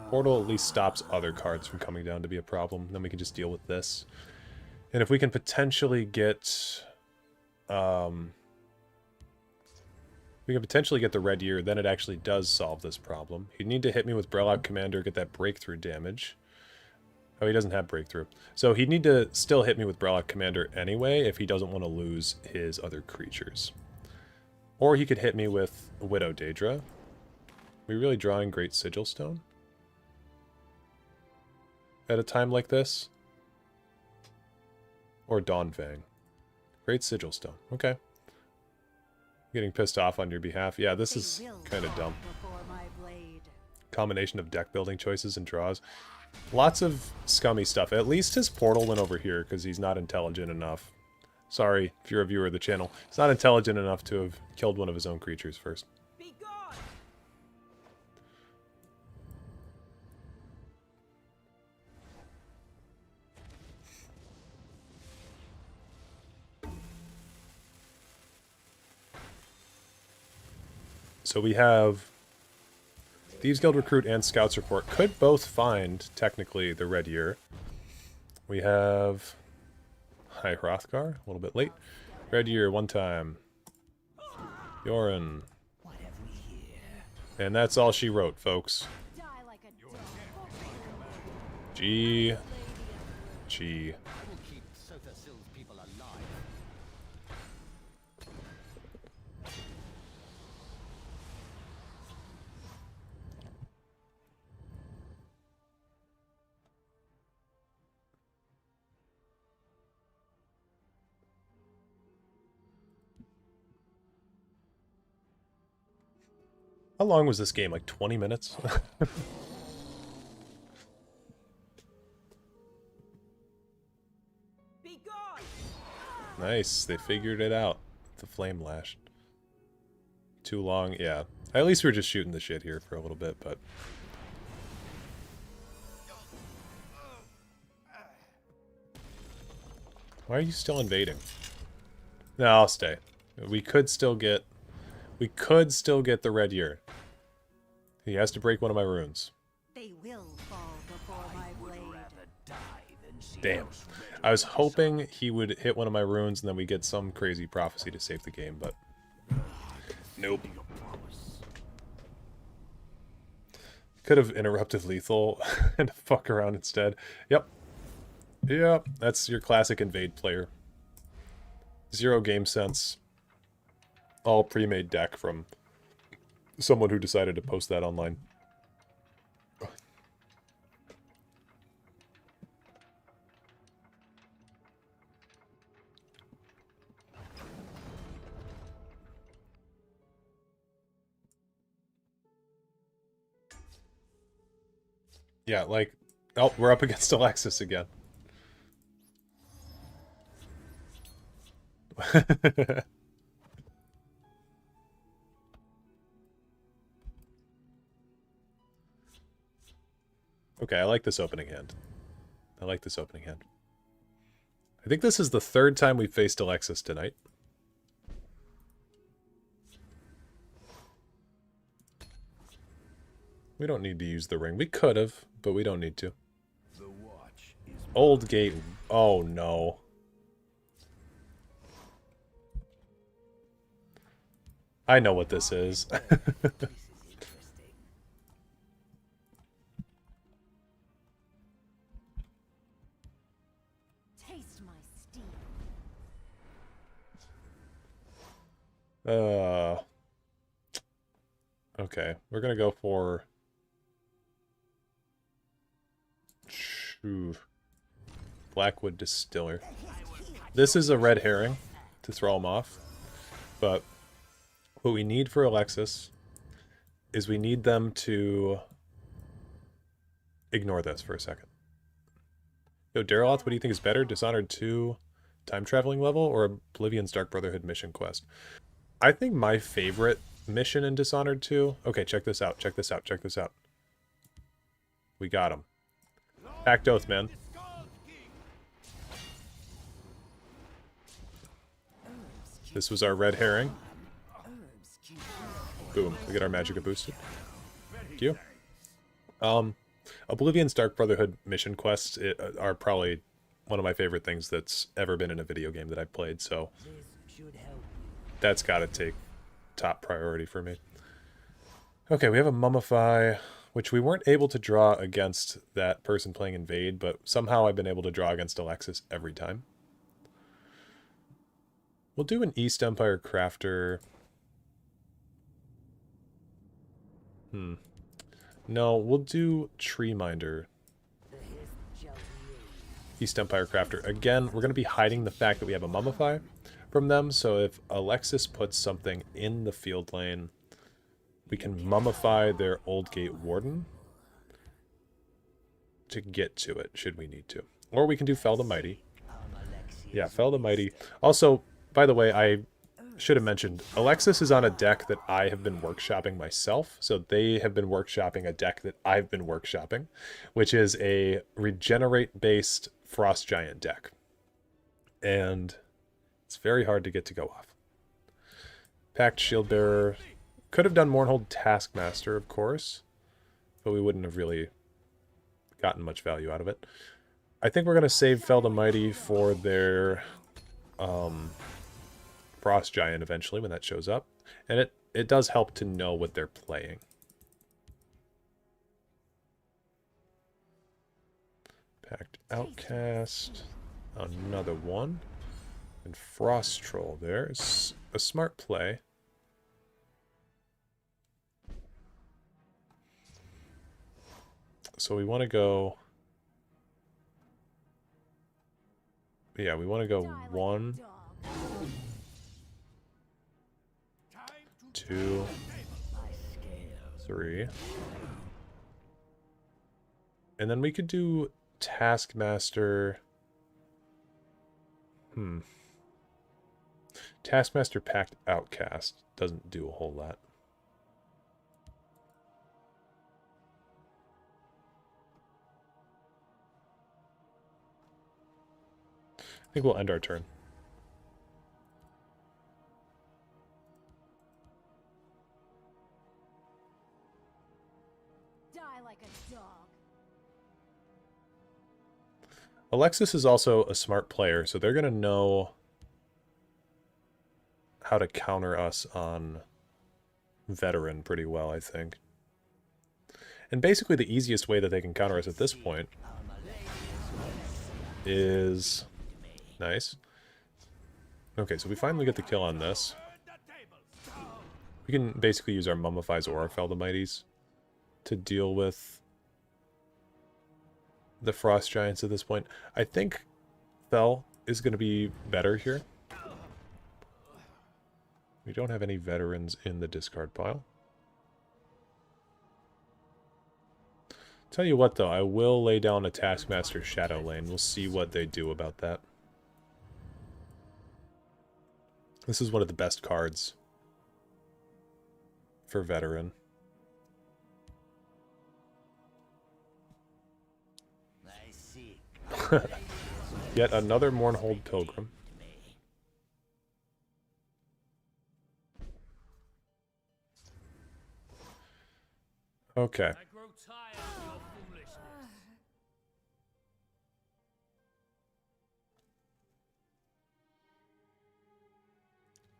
Portal at least stops other cards from coming down to be a problem. Then we can just deal with this. And if we can potentially get... we can potentially get the red year, then it actually does solve this problem. He'd need to hit me with Brellock Commander, get that breakthrough damage. Oh, he doesn't have breakthrough. So he'd need to still hit me with Brellock Commander anyway if he doesn't want to lose his other creatures. Or he could hit me with Widow Daedra. Are we really drawing Great Sigil Stone? At a time like this? Or Dawnfang. Great Sigil Stone. Okay. Getting pissed off on your behalf. Yeah, this is kind of dumb. Combination of deck building choices and draws. Lots of scummy stuff. At least his portal went over here because he's not intelligent enough. Sorry if you're a viewer of the channel. He's not intelligent enough to have killed one of his own creatures first. So we have Thieves Guild Recruit and Scouts Report. Could both find, technically, the Red Year. We have High Hrothgar, a little bit late. Red Year, one time. Yoren. And that's all she wrote, folks. G. G. How long was this game? Like 20 minutes? Nice, they figured it out. The flame lash. Too long, yeah. At least we're just shooting the shit here for a little bit, but... Why are you still invading? No, I'll stay. We could still get the Red Year. He has to break one of my runes. They will fall before my blade. Damn. I was hoping he would hit one of my runes and then we get some crazy prophecy to save the game, but... Nope. Could have interrupted lethal and fuck around instead. Yep. Yep, that's your classic invade player. Zero game sense. All pre-made deck from someone who decided to post that online. Yeah, like... Oh, we're up against Alexis again. Okay, I like this opening hand. I like this opening hand. I think this is the third time we've faced Alexis tonight. We don't need to use the ring. We could have, but we don't need to. Old gate. Oh, no. I know what this is. Taste my steel. Okay, we're gonna go for... Blackwood Distiller. This is a red herring to throw him off, but what we need for Alexis is we need them to ignore this for a second. Yo, Dareloth, what do you think is better? Dishonored 2 time traveling level or Oblivion's Dark Brotherhood mission quest? I think my favorite mission in Dishonored 2... Okay, check this out, check this out, check this out. We got him. Pact Oath, man. This was our red herring. Boom, we get our magicka boosted. Thank you. Oblivion's Dark Brotherhood mission quests are probably one of my favorite things that's ever been in a video game that I've played, so that's gotta take top priority for me. Okay, we have a Mummify, which we weren't able to draw against that person playing Invade, but somehow I've been able to draw against Alexis every time. We'll do an East Empire Crafter. No, we'll do Tree Minder. East Empire Crafter. Again, we're going to be hiding the fact that we have a Mummify from them, so if Alexis puts something in the field lane, we can Mummify their Old Gate Warden to get to it, should we need to. Or we can do Fell the Mighty. Yeah, Fell the Mighty. Also, by the way, I should have mentioned, Alexis is on a deck that I have been workshopping myself, so they have been workshopping a deck that I've been workshopping, which is a Regenerate-based Frost Giant deck. And it's very hard to get to go off. Pact Shieldbearer. Could have done Mournhold Taskmaster, of course, but we wouldn't have really gotten much value out of it. I think we're going to save Fel the Mighty for their Frost Giant eventually when that shows up. And it does help to know what they're playing. Pact Outcast. Another one. And Frost Troll there is a smart play. So we want to go... Yeah, we want to go 1, 2, 3. And then we could do Taskmaster... Taskmaster Pact Outcast doesn't do a whole lot. I think we'll end our turn. Die like a dog. Alexis is also a smart player, so they're going to know how to counter us on Veteran pretty well, I think. And basically the easiest way that they can counter us at this point is... Nice. Okay, so we finally get the kill on this. We can basically use our Mummifies or our Fel the Mighties to deal with the Frost Giants at this point. I think Fel is going to be better here. We don't have any veterans in the discard pile. Tell you what, though, I will lay down a Taskmaster Shadow Lane. We'll see what they do about that. This is one of the best cards for veteran. I see. Yet another Mournhold Pilgrim. Okay. I grow tired of your foolishness.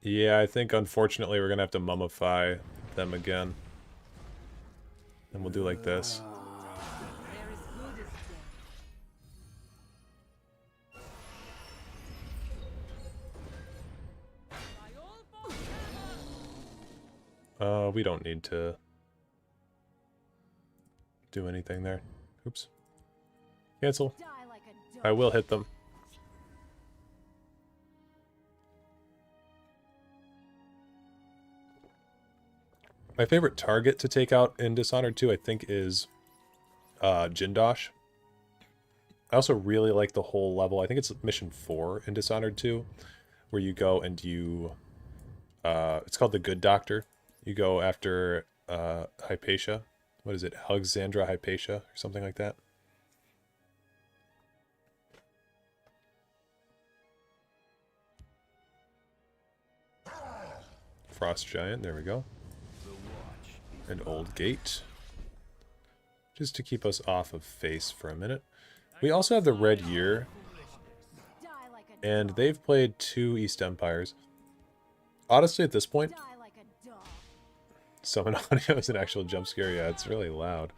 Yeah, I think unfortunately we're gonna have to mummify them again. And we'll do like this. We don't need to do anything there. Oops. Cancel. I will hit them. My favorite target to take out in Dishonored 2, I think, is Jindosh. I also really like the whole level. I think it's mission 4 in Dishonored 2, where you go and you... it's called the Good Doctor. You go after Hypatia. What is it? Alexandra Hypatia or something like that. Frost Giant, there we go. And Old Gate. Just to keep us off of face for a minute. We also have the Red Year. And they've played 2 East Empires. Honestly, at this point, summon audio is an actual jump scare. Yeah, it's really loud.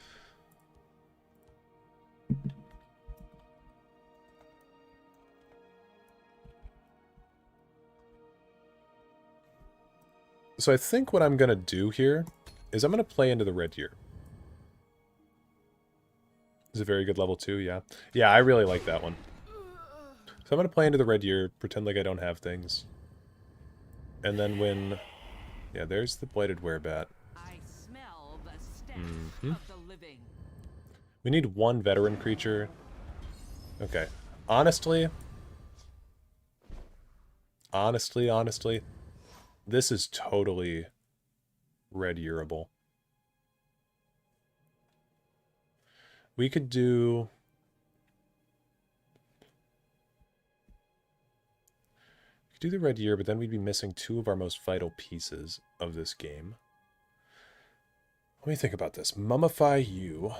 So I think what I'm going to do here is I'm going to play into the Red Year. It's a very good level 2, yeah. Yeah, I really like that one. So I'm going to play into the Red Year, pretend like I don't have things. And then when... Yeah, there's the Blighted Werebat. I smell the stench of the living. We need 1 veteran creature. Okay. Honestly, this is totally Red Yearable. We could do... We could do the Red Year, but then we'd be missing 2 of our most vital pieces of this game. Let me think about this. Mummify you.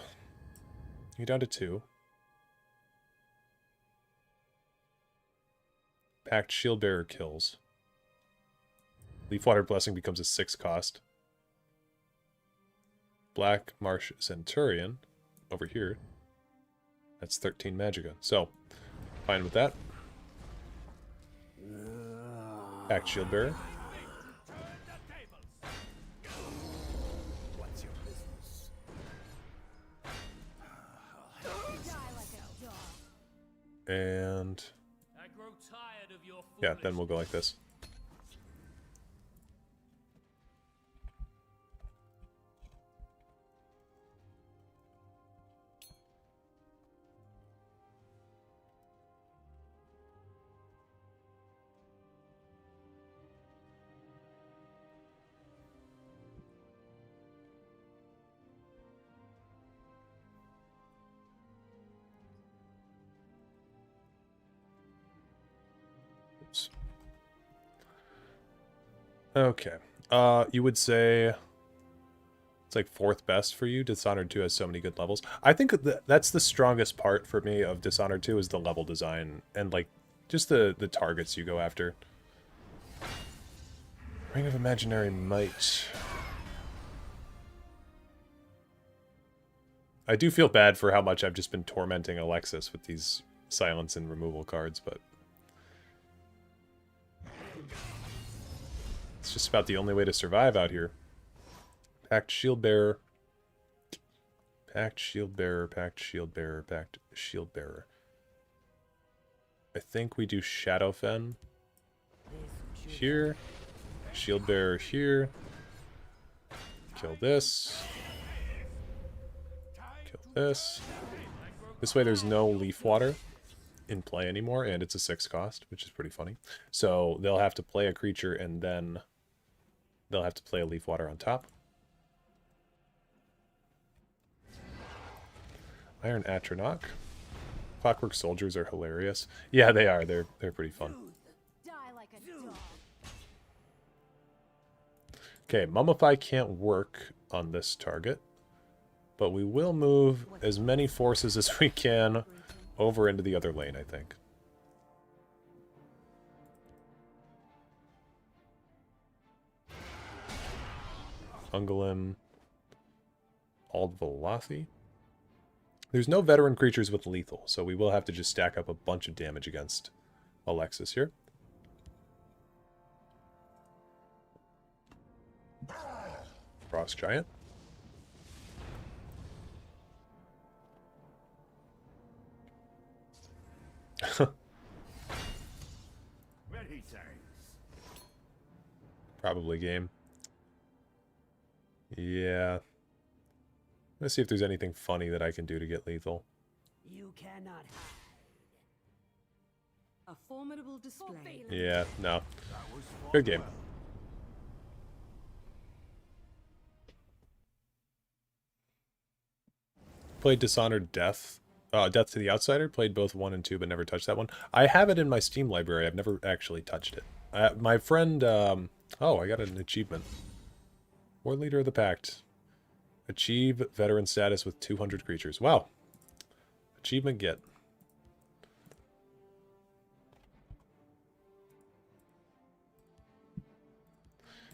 You're down to 2. Pact Shield Bearer kills. Leafwater Blessing becomes a 6 cost. Black Marsh Centurion over here. That's 13 Magicka. So, fine with that. Pact Shield Bearer. What's your business? And I grow tired of your yeah, then we'll go like this. Oops. Okay. You would say it's like 4th best for you. Dishonored 2 has so many good levels. I think that's the strongest part for me of Dishonored 2 is the level design and like just the targets you go after. Ring of Imaginary Might. I do feel bad for how much I've just been tormenting Alexis with these silence and removal cards, but it's just about the only way to survive out here. Pact Shield Bearer. Pact Shield Bearer, Pact Shield Bearer, Pact Shield Bearer. I think we do Shadowfen here. Shield Bearer here. Kill this. Kill this. This way there's no Leaf Water in play anymore, and it's a 6 cost, which is pretty funny. So they'll have to play a creature, and then they'll have to play a Leaf Water on top. Iron Atronach. Clockwork Soldiers are hilarious. Yeah, they are. They're pretty fun. Okay, Mummify can't work on this target, but we will move as many forces as we can over into the other lane, I think. Ungolem. Aldvalathi. There's no veteran creatures with lethal, so we will have to just stack up a bunch of damage against Alexis here. Frost Giant. Probably game. Yeah. Let's see if there's anything funny that I can do to get lethal. You cannot hide. A formidable display. Yeah, no. Good game. Played Dishonored Death. Death to the Outsider. Played both 1 and 2, but never touched that one. I have it in my Steam library. I've never actually touched it. My friend... oh, I got an achievement. War Leader of the Pact. Achieve veteran status with 200 creatures. Wow. Achievement get.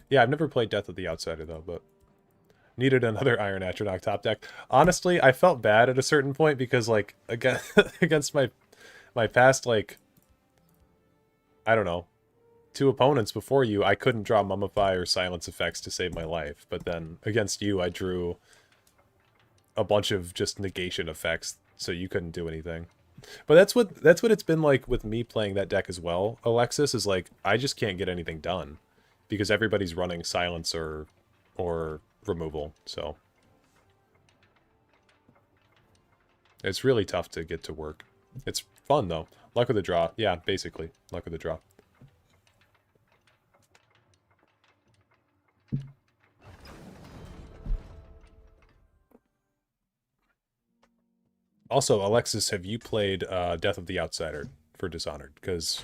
Yeah, I've never played Death of the Outsider, though, but needed another Iron Atronach top deck. Honestly, I felt bad at a certain point because, like, again, against my past, like, I don't know, 2 opponents before you, I couldn't draw Mummify or Silence effects to save my life. But then against you, I drew a bunch of just negation effects, so you couldn't do anything. But that's what it's been like with me playing that deck as well. Alexis is like, I just can't get anything done because everybody's running Silence or removal. So it's really tough to get to work. It's fun though. Luck of the draw. Yeah, basically luck of the draw. Also, Alexis, have you played Death of the Outsider for Dishonored? Because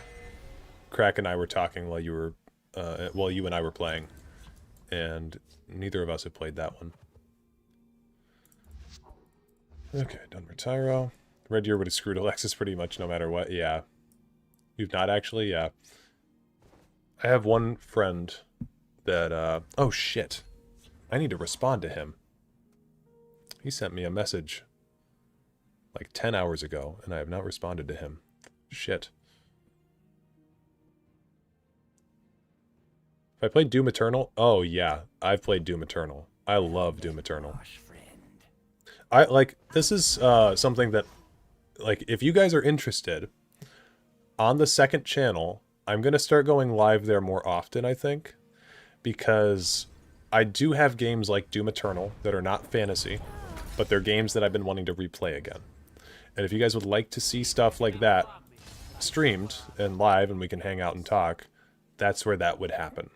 Crack and I were talking while you were, while you and I were playing, and neither of us have played that one. Okay, done Retiro. Red Deer would have screwed Alexis pretty much no matter what. Yeah. You've not actually? Yeah. I have one friend that, oh shit. I need to respond to him. He sent me a message like 10 hours ago, and I have not responded to him. Shit. If I played Doom Eternal? Oh yeah, I've played Doom Eternal. I love Doom Eternal. This is something that, like, if you guys are interested, on the second channel, I'm going to start going live there more often, I think, because I do have games like Doom Eternal that are not fantasy, but they're games that I've been wanting to replay again. And if you guys would like to see stuff like that streamed and live and we can hang out and talk, that's where that would happen.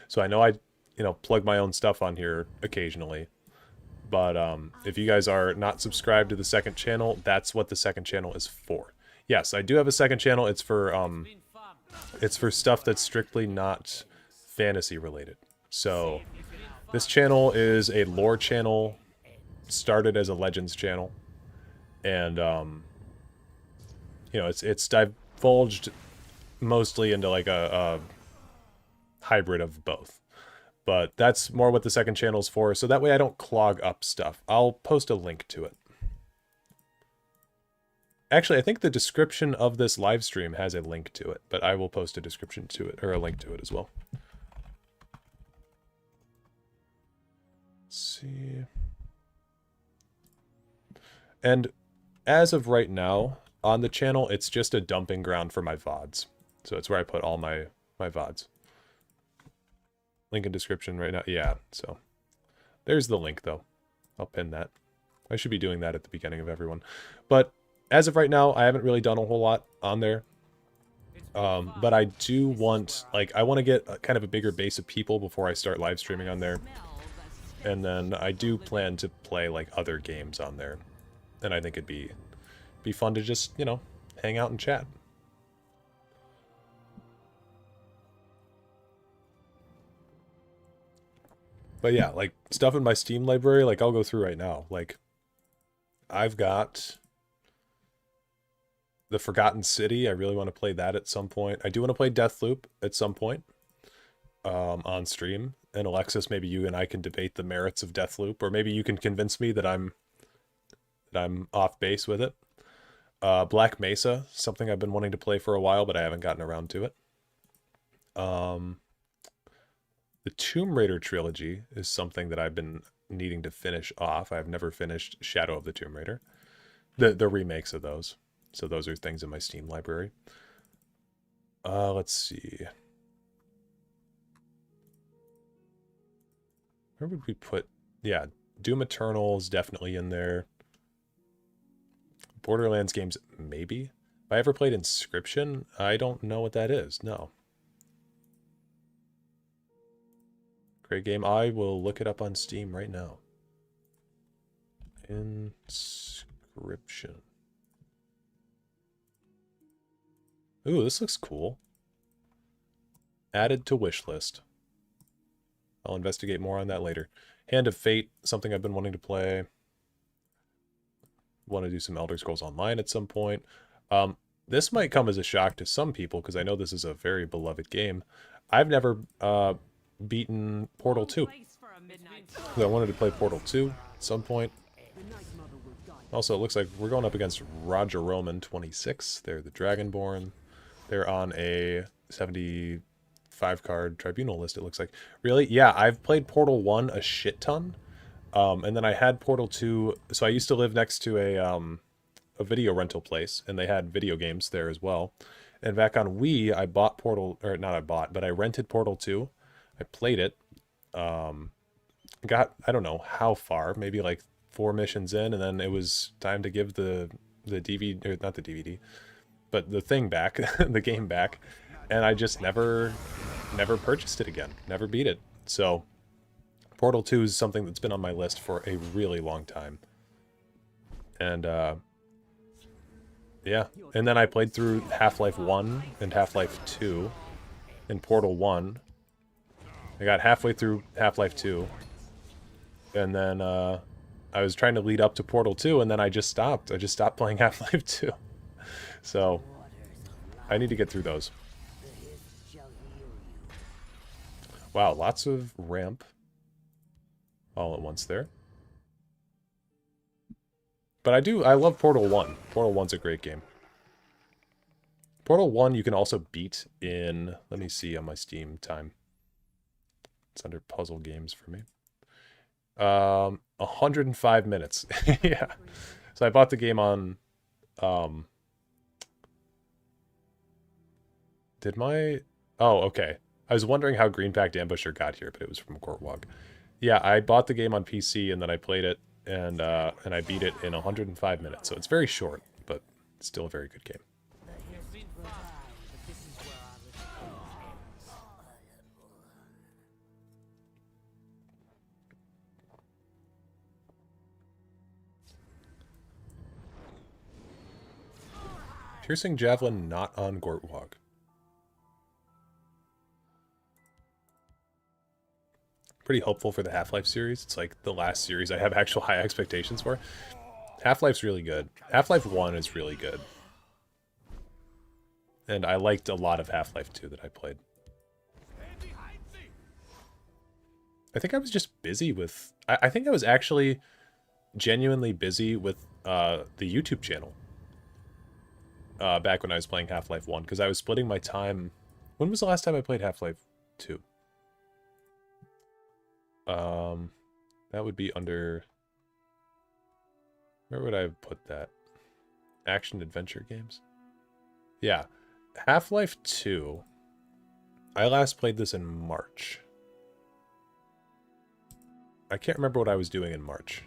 So I know I, plug my own stuff on here occasionally, but if you guys are not subscribed to the second channel, that's what the second channel is for. Yes, I do have a second channel. It's for stuff that's strictly not fantasy related. So this channel is a lore channel, started as a Legends channel, and it's divulged mostly into like a hybrid of both. But that's more what the second channel is for, so that way I don't clog up stuff. I'll post a link to it. Actually, I think the description of this live stream has a link to it, but I will post a description to it, or a link to it as well. Let's see. And as of right now, on the channel, it's just a dumping ground for my VODs. So it's where I put all my VODs. Link in description right now. Yeah, so there's the link, though. I'll pin that. I should be doing that at the beginning of everyone. But as of right now, I haven't really done a whole lot on there. But I do want, I want to get kind of a bigger base of people before I start live streaming on there. And then I do plan to play, other games on there. And I think it'd be fun to just, hang out and chat. But yeah, stuff in my Steam library, I'll go through right now. I've got The Forgotten City. I really want to play that at some point. I do want to play Deathloop at some point on stream. And Alexis, maybe you and I can debate the merits of Deathloop, or maybe you can convince me that I'm off base with it. Black Mesa, something I've been wanting to play for a while, but I haven't gotten around to it. The Tomb Raider trilogy is something that I've been needing to finish off. I've never finished Shadow of the Tomb Raider. The remakes of those. So those are things in my Steam library. Let's see. Where would we put... Yeah, Doom Eternal is definitely in there. Borderlands games, maybe. Have I ever played Inscription? I don't know what that is, no. Great game. I will look it up on Steam right now. Inscription. Ooh, this looks cool. Added to wish list. I'll investigate more on that later. Hand of Fate, something I've been wanting to play. Want to do some Elder Scrolls Online at some point. This might come as a shock to some people, because I know this is a very beloved game. I've never beaten Portal 2. I wanted to play Portal 2 at some point. Also, it looks like we're going up against Roger Roman 26. They're the Dragonborn. They're on a 75-card Tribunal list, it looks like. Really? Yeah, I've played Portal 1 a shit ton. And then I had Portal 2... So I used to live next to a video rental place, and they had video games there as well. And back on Wii, I bought Portal... Or not I bought, but I rented Portal 2. I played it. Got, I don't know how far, maybe 4 missions in, and then it was time to give the DVD... Or not the DVD, but the thing back, the game back. And I just never purchased it again. Never beat it. So... Portal 2 is something that's been on my list for a really long time. And, yeah. And then I played through Half-Life 1 and Half-Life 2 in Portal 1. I got halfway through Half-Life 2. And then, I was trying to lead up to Portal 2, and then I just stopped. I just stopped playing Half-Life 2. So, I need to get through those. Wow, lots of ramp all at once there. But I love Portal 1. Portal 1's a great game. Portal 1 you can also beat in, let me see on my Steam time. It's under puzzle games for me. 105 minutes. Yeah. So I bought the game on, oh, okay. I was wondering how Greenpacked Ambusher got here, but it was from Courtwalk. Yeah, I bought the game on PC and then I played it and I beat it in 105 minutes. So it's very short, but still a very good game. Piercing Javelin not on Gortwog. Pretty hopeful for the Half-Life series. It's like the last series I have actual high expectations for. Half-Life's really good. Half-Life 1 is really good. And I liked a lot of Half-Life 2 that I played. I think I was just busy with... I think I was actually genuinely busy with the YouTube channel. Back when I was playing Half-Life 1. Because I was splitting my time... When was the last time I played Half-Life 2? That would be under... Where would I have put that? Action-adventure games? Yeah. Half-Life 2. I last played this in March. I can't remember what I was doing in March.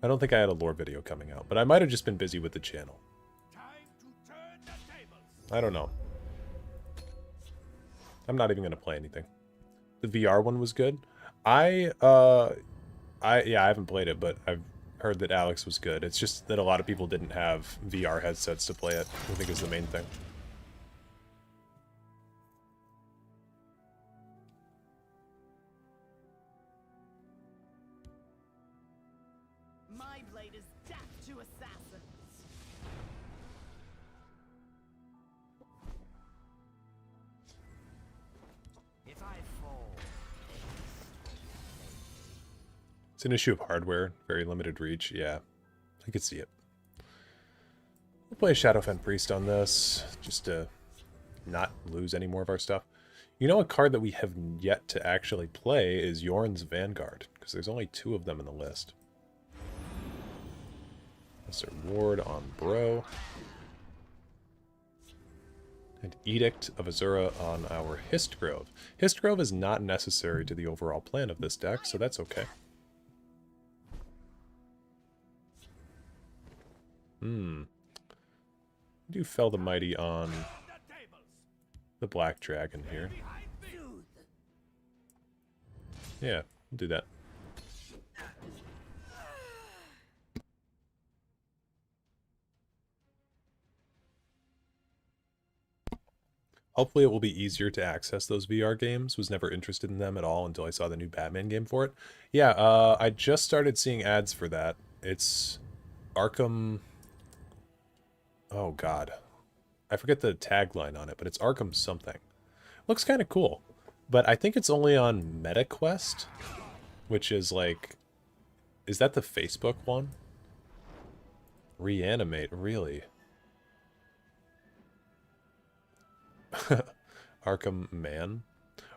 I don't think I had a lore video coming out, but I might have just been busy with the channel. I don't know. I'm not even going to play anything. The VR one was good. Yeah, I haven't played it, but I've heard that Alex was good. It's just that a lot of people didn't have VR headsets to play it, I think is the main thing. My blade is death to assassins. If I fall, It's an issue of hardware, very limited reach. Yeah, I could see it. We'll play Shadowfen Priest on this, just to not lose any more of our stuff. You know, a card that we have yet to actually play is Yorn's Vanguard, because there's only 2 of them in the list. Lesser Ward on Bro. And Edict of Azura on our Histgrove. Histgrove is not necessary to the overall plan of this deck, so that's okay. Do Fell the Mighty on the Black Dragon here. Yeah, we'll do that. Hopefully it will be easier to access those VR games. Was never interested in them at all until I saw the new Batman game for it. Yeah, I just started seeing ads for that. It's Arkham... Oh, God. I forget the tagline on it, but it's Arkham something. Looks kind of cool. But I think it's only on MetaQuest, which is like... Is that the Facebook one? Reanimate, really? Arkham Man?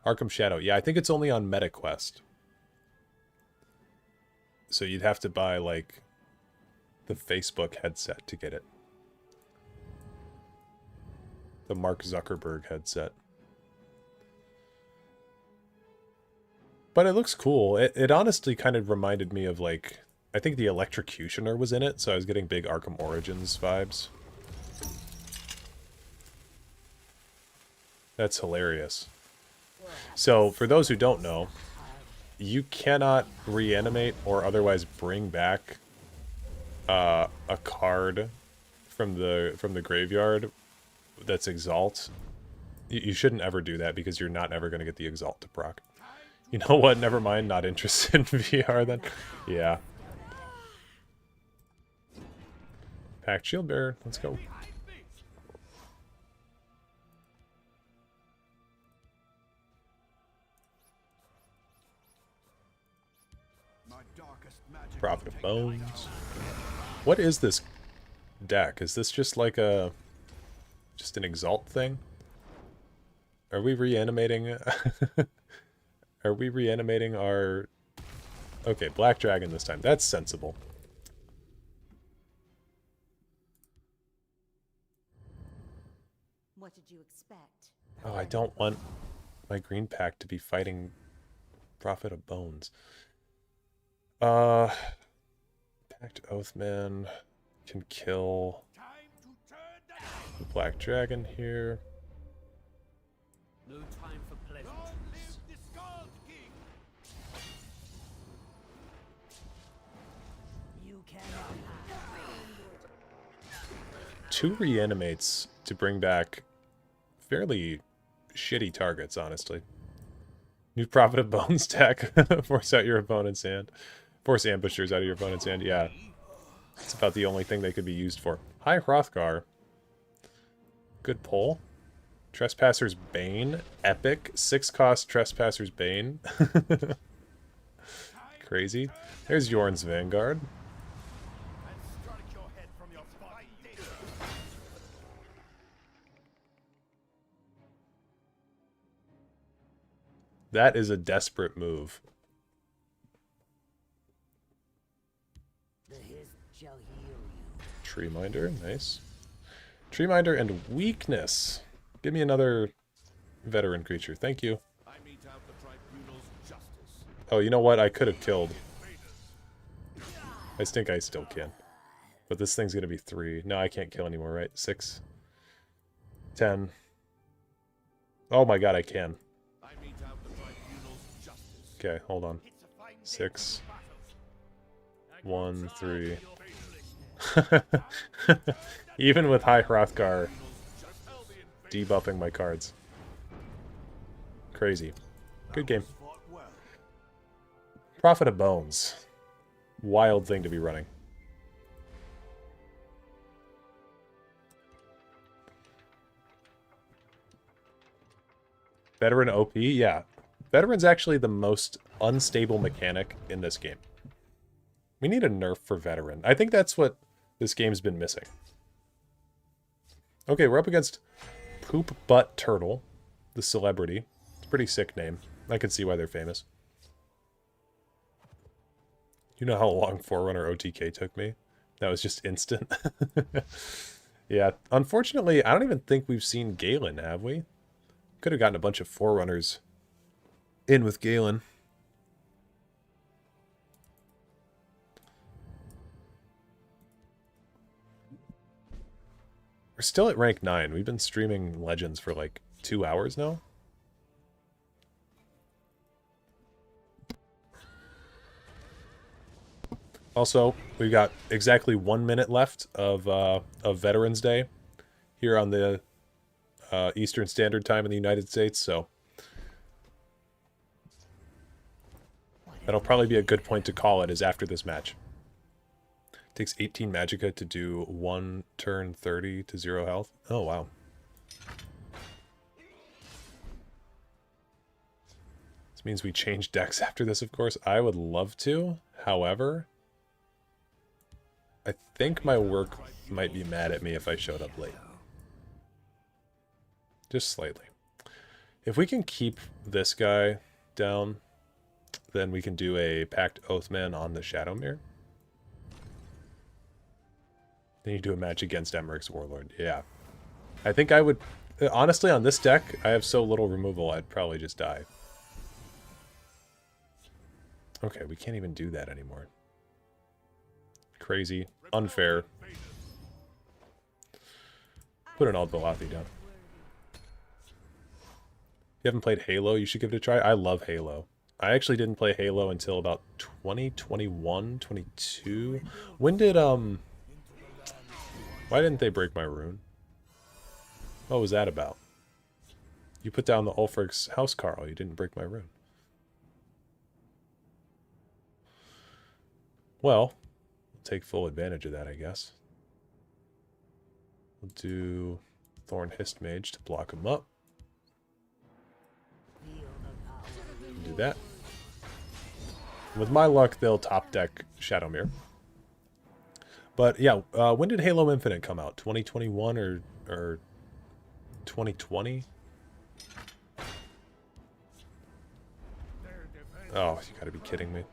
Arkham Shadow. Yeah, I think it's only on MetaQuest. So you'd have to buy, like, the Facebook headset to get it. The Mark Zuckerberg headset. But it looks cool. It honestly kind of reminded me of, like... I think the Electrocutioner was in it, so I was getting big Arkham Origins vibes. That's hilarious. So, for those who don't know, you cannot reanimate or otherwise bring back a card from the graveyard that's Exalt. You shouldn't ever do that because you're not ever going to get the Exalt to proc. You know what? Never mind. Not interested in VR then. Yeah. Packed shield bearer. Let's go. Prophet of Bones. What is this deck? Is this just like just an exalt thing? Are we reanimating? Are we reanimating our... Okay, Black Dragon this time. That's sensible. What did you expect? Oh, I don't want my green pack to be fighting Prophet of Bones. Packed Oathman can kill the Black Dragon here. No time for pleasantries. You cannot Two reanimates to bring back fairly shitty targets, honestly. New Prophet of Bones deck. Force out your opponent's hand. Force ambushers out of your opponent's hand. Yeah. It's about the only thing they could be used for. Hi, Hrothgar. Good pull. Trespasser's Bane. Epic. 6-cost Trespasser's Bane. Crazy. There's Yorn's Vanguard. That is a desperate move. Treeminder, nice. Treeminder and weakness. Give me another veteran creature. Thank you. Oh, you know what? I could have killed. I think I still can. But this thing's going to be 3. No, I can't kill anymore, right? 6. 10. Oh my god, I can. Okay, hold on. 6. 1, 3. Even with high Hrothgar debuffing my cards. Crazy. Good game. Prophet of Bones. Wild thing to be running. Veteran OP? Yeah. Veteran's actually the most unstable mechanic in this game. We need a nerf for Veteran. I think that's what this game's been missing. Okay, we're up against Poop Butt Turtle, the celebrity. It's a pretty sick name. I can see why they're famous. You know how long Forerunner OTK took me? That was just instant. Yeah, unfortunately, I don't even think we've seen Galen, have we? Could have gotten a bunch of Forerunners in with Galen. We're still at rank 9. We've been streaming Legends for like 2 hours now. Also, we've got exactly 1 minute left of Veterans Day here on the Eastern Standard Time in the United States, so that'll probably be a good point to call it, is after this match. It takes 18 Magicka to do 1 turn 30 to 0 health. Oh, wow. This means we change decks after this, of course. I would love to. However, I think my work might be mad at me if I showed up late. Just slightly. If we can keep this guy down, then we can do a Packed Oathman on the Shadowmere. Then you do a match against Emmerich's Warlord. Yeah. I think I would... Honestly, on this deck, I have so little removal, I'd probably just die. Okay, we can't even do that anymore. Crazy. Unfair. Put an Aldbalathi down. If you haven't played Halo, you should give it a try. I love Halo. I actually didn't play Halo until about 2021, 22. When did, why didn't they break my rune? What was that about? You put down the Ulfric's house, Carl. You didn't break my rune. Well, we'll take full advantage of that, I guess. We'll do Thorn Hist Mage to block him up. Do that. With my luck, they'll top deck Shadowmere. But yeah, when did Halo Infinite come out? 2021 or 2020? Oh, you gotta be kidding me.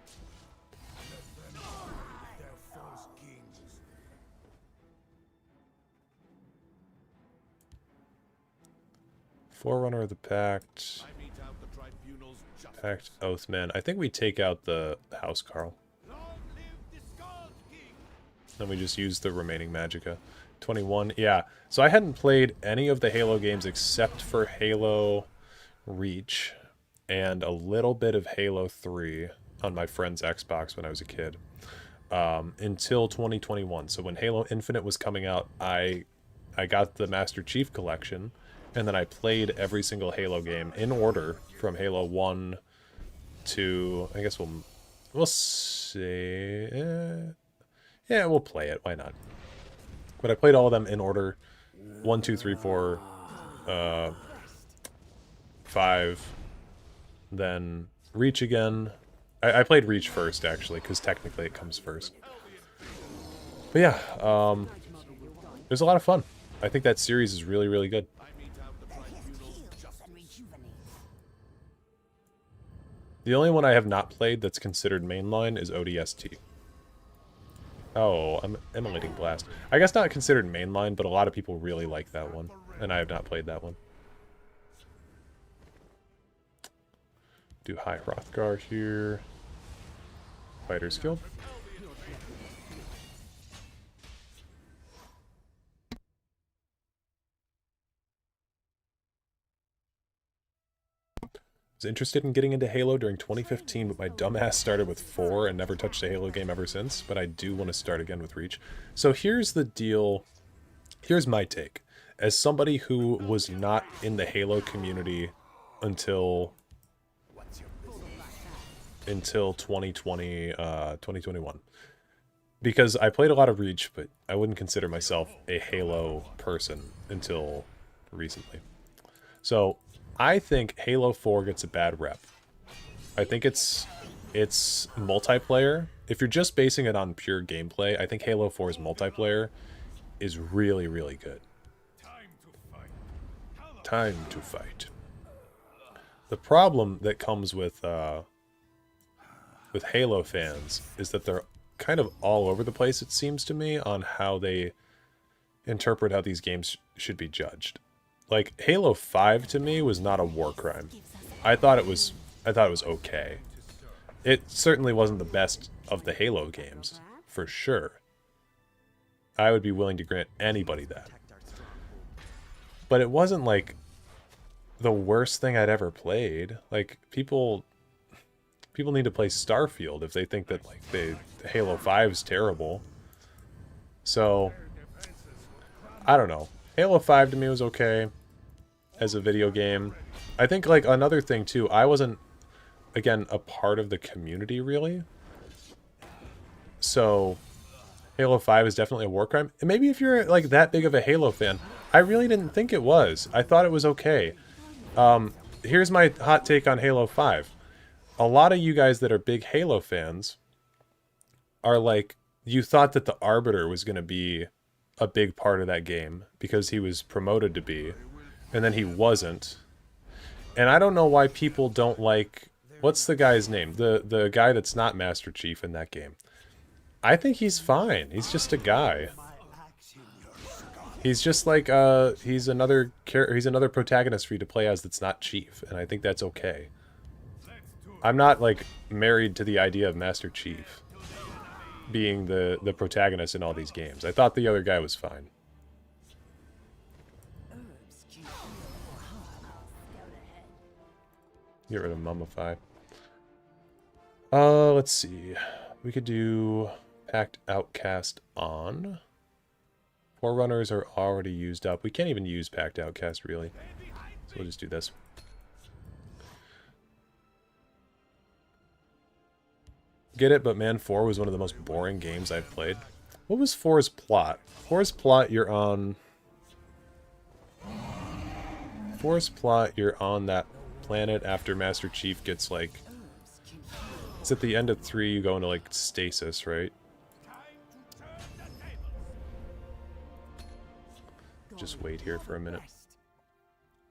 Forerunner of the Pact. Pact Oathman. I think we take out the House Carl. Then we just use the remaining Magicka. 21. Yeah. So I hadn't played any of the Halo games except for Halo Reach and a little bit of Halo 3 on my friend's Xbox when I was a kid. Until 2021. So when Halo Infinite was coming out, I got the Master Chief Collection, and then I played every single Halo game in order from Halo 1 to, I guess we'll see. Yeah, we'll play it. Why not? But I played all of them in order. 1, 2, 3, 4, 5. Then Reach again. I played Reach first, actually, because technically it comes first. But yeah, it was a lot of fun. I think that series is really, really good. The only one I have not played that's considered mainline is ODST. Oh, I'm Emulating Blast. I guess not considered mainline, but a lot of people really like that one, and I have not played that one. Do High Hrothgar here. Fighter's Guild. Was interested in getting into Halo during 2015, but my dumbass started with 4 and never touched a Halo game ever since, but I do want to start again with Reach. So here's the deal. Here's my take. As somebody who was not in the Halo community until 2020, 2021. Because I played a lot of Reach, but I wouldn't consider myself a Halo person until recently. So I think Halo 4 gets a bad rep. I think it's multiplayer. If you're just basing it on pure gameplay, I think Halo 4's multiplayer is really, really good. Time to fight. The problem that comes with Halo fans is that they're kind of all over the place, it seems to me, on how they interpret how these games should be judged. Like, Halo 5 to me was not a war crime. I thought it was okay. It certainly wasn't the best of the Halo games, for sure. I would be willing to grant anybody that. But it wasn't, like, the worst thing I'd ever played. Like, people need to play Starfield if they think that, like, Halo 5's terrible. So, I don't know. Halo 5 to me was okay as a video game. I think, like, another thing, too, I wasn't, again, a part of the community, really. So, Halo 5 is definitely a war crime. And maybe if you're, like, that big of a Halo fan, I really didn't think it was. I thought it was okay. Here's my hot take on Halo 5. A lot of you guys that are big Halo fans are like, you thought that the Arbiter was going to be a big part of that game because he was promoted to be, and then he wasn't. And I don't know why people don't like, what's the guy's name? The guy that's not Master Chief in that game. I think he's fine. He's just a guy. He's just like he's another protagonist for you to play as that's not Chief, and I think that's okay. I'm not like married to the idea of Master Chief being the protagonist in all these games. I thought the other guy was fine. Get rid of Mummify. Let's see. We could do Pact Outcast on. Forerunners are already used up. We can't even use Pact Outcast, really. So we'll just do this. Get it, but man, 4 was one of the most boring games I've played. What was 4's plot? 4's plot, you're on Forest plot, you're on that planet after Master Chief gets, like... It's at the end of 3, you go into, like, stasis, right? Just wait here for a minute.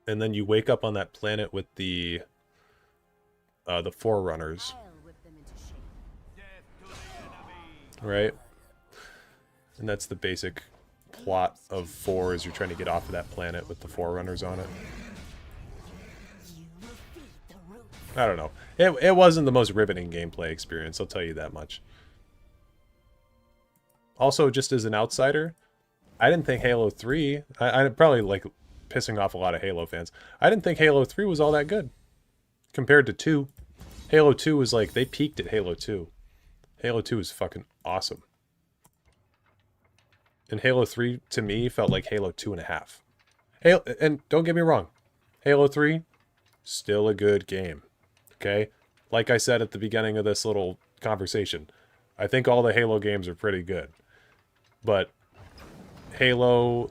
And then you wake up on that planet with the Forerunners. Right? And that's the basic plot of 4, is you're trying to get off of that planet with the Forerunners on it. I don't know. It wasn't the most riveting gameplay experience, I'll tell you that much. Also, just as an outsider, I didn't think Halo 3... I probably, like, pissing off a lot of Halo fans. I didn't think Halo 3 was all that good. Compared to 2. Halo 2 was like... They peaked at Halo 2. Halo 2 is fucking awesome. And Halo 3, to me, felt like Halo 2.5. And don't get me wrong. Halo 3, still a good game. Okay? Like I said at the beginning of this little conversation, I think all the Halo games are pretty good. But Halo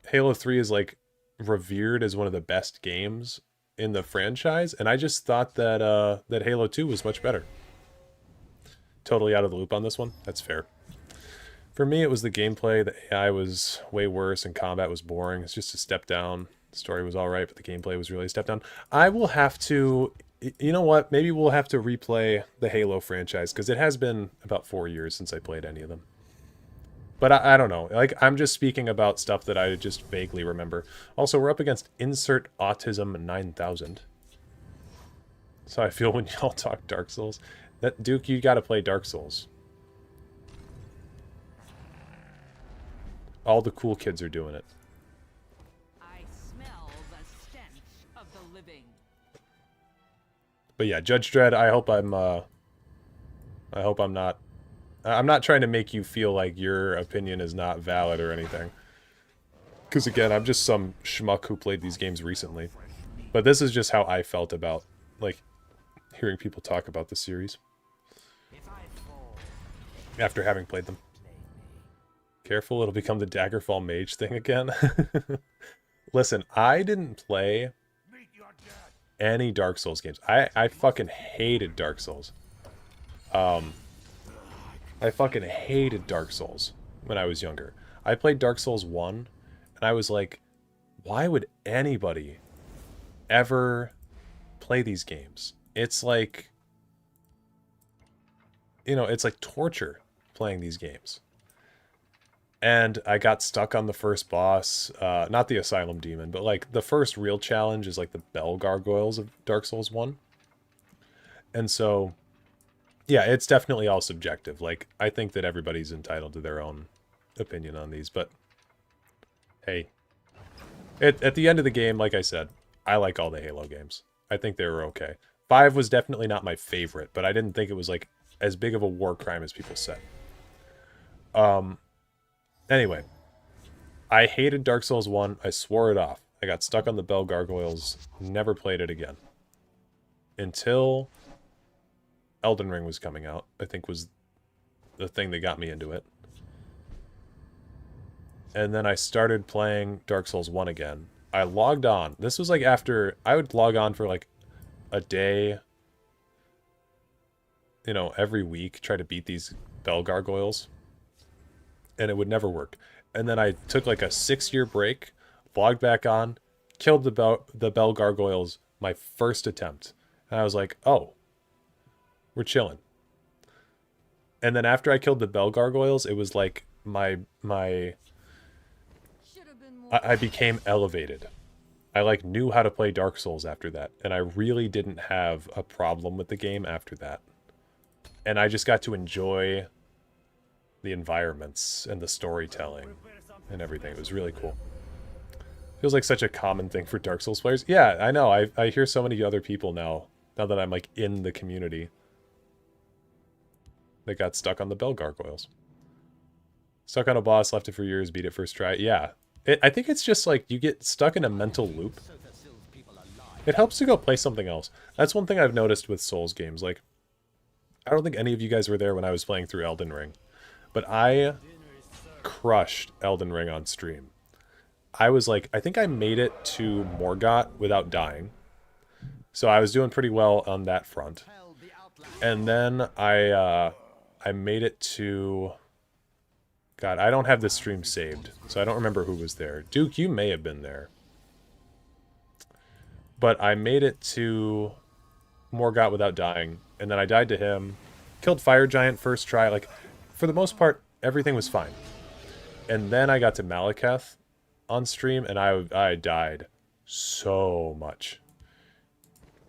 3 is, like, revered as one of the best games in the franchise, and I just thought that that Halo 2 was much better. Totally out of the loop on this one. That's fair. For me, it was the gameplay. The AI was way worse, and combat was boring. It's just a step down. The story was alright, but the gameplay was really a step down. I will have to... You know what? Maybe we'll have to replay the Halo franchise, because it has been about 4 years since I played any of them. But I don't know. Like, I'm just speaking about stuff that I just vaguely remember. Also, we're up against Insert Autism 9000. That's how I feel when y'all talk Dark Souls. That Duke, you gotta play Dark Souls. All the cool kids are doing it. I smell the stench of the living. But yeah, Judge Dredd, I hope I'm not... I'm not trying to make you feel like your opinion is not valid or anything. Because again, I'm just some schmuck who played these games recently. But this is just how I felt about, like, hearing people talk about the series. After having played them. Careful, it'll become the Daggerfall Mage thing again. Listen, I didn't play any Dark Souls games. I fucking hated Dark Souls. I fucking hated Dark Souls when I was younger. I played Dark Souls 1, and I was like, why would anybody ever play these games? It's like, you know, it's like torture playing these games. And I got stuck on the first boss, not the Asylum Demon, but like the first real challenge is like the Bell Gargoyles of Dark Souls 1. And so... yeah, it's definitely all subjective. Like, I think that everybody's entitled to their own opinion on these, but hey. At the end of the game, like I said, I like all the Halo games. I think they were okay. 5 was definitely not my favorite, but I didn't think it was, like, as big of a war crime as people said. Anyway. I hated Dark Souls 1. I swore it off. I got stuck on the Bell Gargoyles. Never played it again. Until... Elden Ring was coming out, I think was the thing that got me into it. And then I started playing Dark Souls 1 again. I logged on. This was like after... I would log on for like a day, you know, every week, try to beat these Bell Gargoyles. And it would never work. And then I took like a 6-year break, logged back on, killed the Bell Gargoyles my first attempt. And I was like, oh, we're chilling. And then after I killed the Bell Gargoyles, it was like I became elevated. I like knew how to play Dark Souls after that, and I really didn't have a problem with the game after that. And I just got to enjoy the environments and the storytelling and everything. It was really cool. Feels like such a common thing for Dark Souls players. Yeah, I know. I hear so many other people now that I'm like in the community, that got stuck on the Bell Gargoyles. Stuck on a boss, left it for years, beat it first try. Yeah. I think it's just like you get stuck in a mental loop. It helps to go play something else. That's one thing I've noticed with Souls games. Like, I don't think any of you guys were there when I was playing through Elden Ring. But I crushed Elden Ring on stream. I was like, I think I made it to Morgott without dying. So I was doing pretty well on that front. And then I made it to... God, I don't have this stream saved, so I don't remember who was there. Duke, you may have been there. But I made it to Morgott without dying, and then I died to him. Killed Fire Giant first try. Like, for the most part, everything was fine. And then I got to Malekith on stream, and I died so much.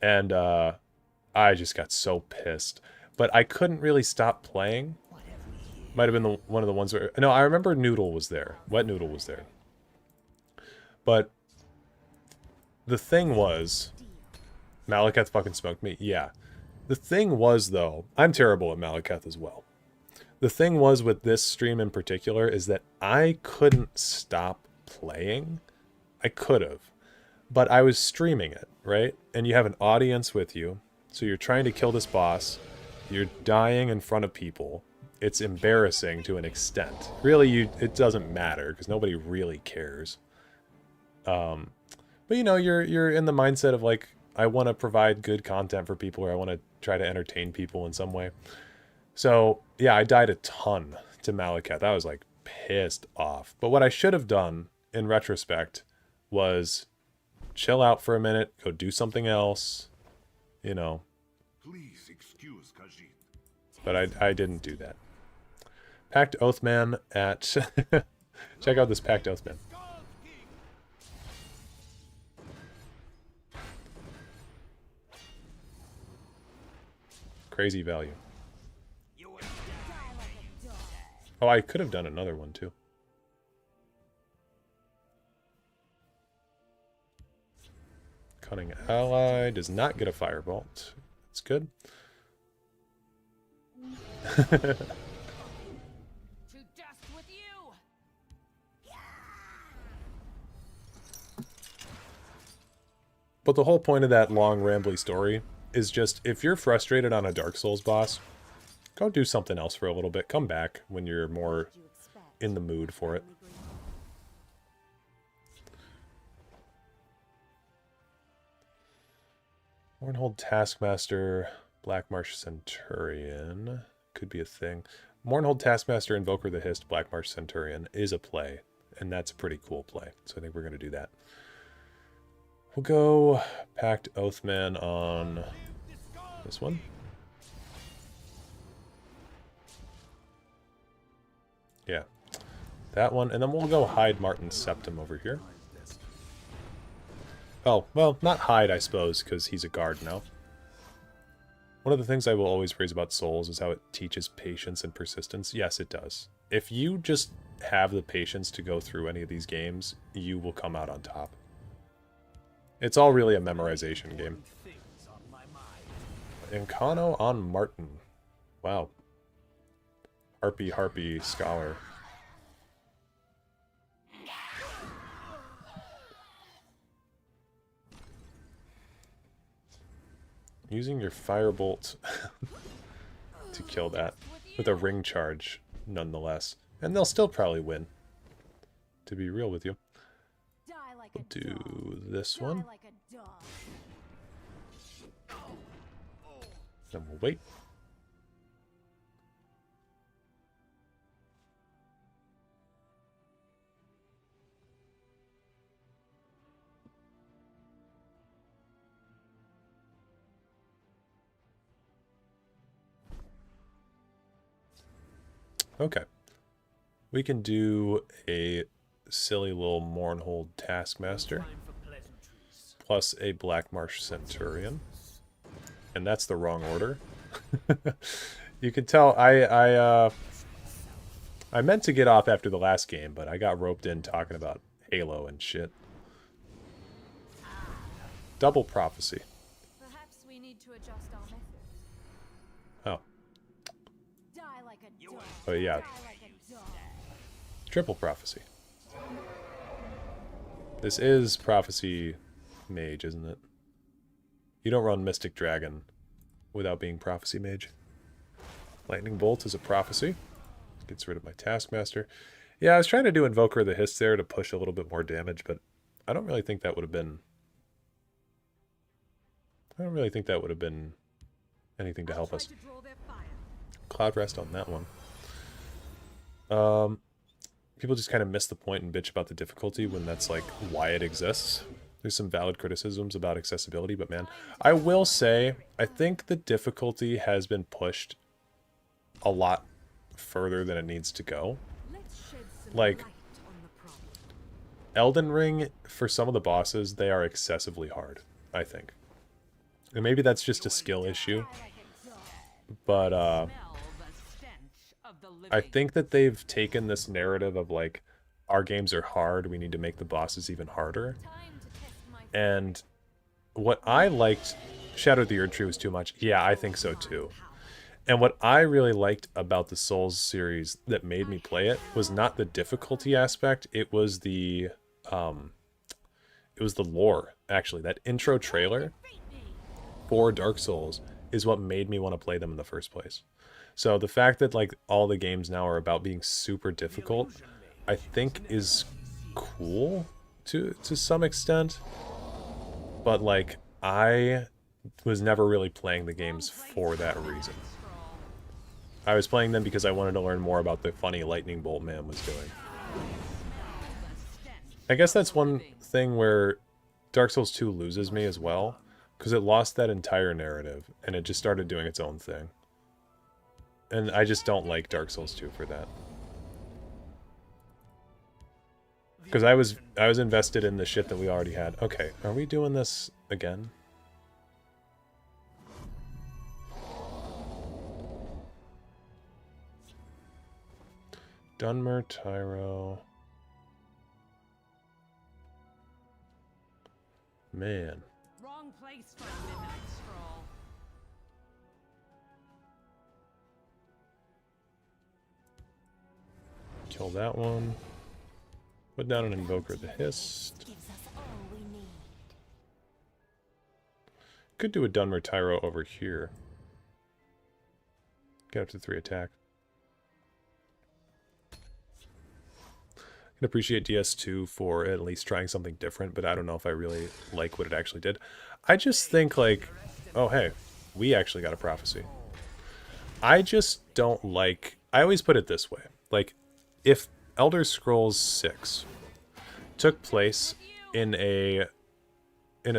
And I just got so pissed. But I couldn't really stop playing. Might have been one of the ones where... No, I remember Noodle was there. Wet Noodle was there. But the thing was... Malekith fucking smoked me. Yeah. The thing was, though... I'm terrible at Malekith as well. The thing was with this stream in particular is that I couldn't stop playing. I could have. But I was streaming it, right? And you have an audience with you. So you're trying to kill this boss. You're dying in front of people. It's embarrassing to an extent. Really, it doesn't matter because nobody really cares. But you know, you're in the mindset of like, I want to provide good content for people, or I want to try to entertain people in some way. So yeah, I died a ton to Malekith. I was like pissed off. But what I should have done in retrospect was chill out for a minute, go do something else, you know. Please excuse Khajiit. But I didn't do that. Pact Oathman at... Check out this Pact Oathman. Crazy value. Oh, I could have done another one too. Cunning Ally does not get a firebolt. That's good. But the whole point of that long, rambly story is just, if you're frustrated on a Dark Souls boss, go do something else for a little bit. Come back when you're more in the mood for it. Mournhold Taskmaster, Blackmarsh Centurion could be a thing. Mournhold Taskmaster, Invoker the Hist, Blackmarsh Centurion is a play, and that's a pretty cool play. So I think we're going to do that. We'll go Pact Oathman on this one. Yeah, that one. And then we'll go hide Martin's Septum over here. Oh, well, not hide, I suppose, because he's a guard now. One of the things I will always praise about Souls is how it teaches patience and persistence. Yes, it does. If you just have the patience to go through any of these games, you will come out on top. It's all really a memorization game. Incano on Martin. Wow. Harpy Scholar. Using your firebolt to kill that with a ring charge, nonetheless. And they'll still probably win, to be real with you. We'll do this one. Then we'll wait. Okay. We can do a silly little Mournhold Taskmaster plus a Blackmarsh Centurion. And that's the wrong order. You can tell I meant to get off after the last game, but I got roped in talking about Halo and shit. Double Prophecy. Perhaps we need to adjust our methods. Oh. Die like a dog. Oh yeah. Die like a dog. Triple Prophecy. This is Prophecy Mage, isn't it? You don't run Mystic Dragon without being Prophecy Mage. Lightning Bolt is a Prophecy. Gets rid of my Taskmaster. Yeah, I was trying to do Invoker of the Hiss there to push a little bit more damage, but I don't really think that would have been... I don't really think that would have been anything to help us. Cloud Rest on that one. People just kind of miss the point and bitch about the difficulty when that's like why it exists. There's some valid criticisms about accessibility, but man, I will say, I think the difficulty has been pushed a lot further than it needs to go. Like, Elden Ring, for some of the bosses, they are excessively hard, I think. And maybe that's just a skill issue. But, I think that they've taken this narrative of, like, our games are hard, we need to make the bosses even harder. And what I liked... Shadow of the Erdtree was too much. Yeah, I think so too. And what I really liked about the Souls series that made me play it was not the difficulty aspect, it was the lore, actually. That intro trailer for Dark Souls is what made me want to play them in the first place. So the fact that like all the games now are about being super difficult, I think is cool to some extent. But like I was never really playing the games for that reason. I was playing them because I wanted to learn more about the funny lightning bolt man was doing. I guess that's one thing where Dark Souls 2 loses me as well, because it lost that entire narrative and it just started doing its own thing. And I just don't like Dark Souls 2 for that. Because I was invested in the shit that we already had. Okay, are we doing this again? Dunmer, Tyro. Man. Wrong place for a midnight stroll. Kill that one. Put down an Invoker of the Hiss. Could do a Dunmer Tyro over here. Get up to 3 attack. I can appreciate DS2 for at least trying something different, but I don't know if I really like what it actually did. I just think like, oh hey, we actually got a prophecy. I just don't like, I always put it this way, like if Elder Scrolls 6 took place in a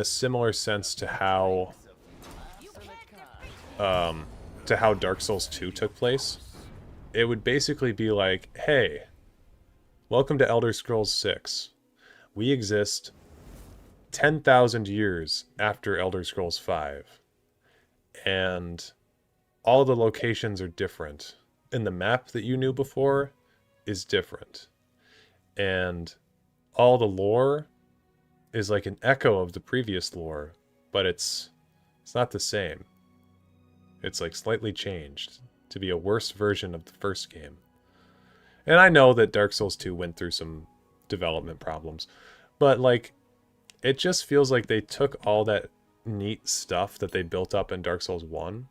similar sense to how Dark Souls 2 took place, it would basically be like, hey, welcome to Elder Scrolls 6. We exist 10,000 years after Elder Scrolls 5. And all the locations are different. And the map that you knew before is different. And all the lore is like an echo of the previous lore, but it's not the same. It's like slightly changed to be a worse version of the first game. And I know that Dark Souls 2 went through some development problems, but like, it just feels like they took all that neat stuff that they built up in Dark Souls 1,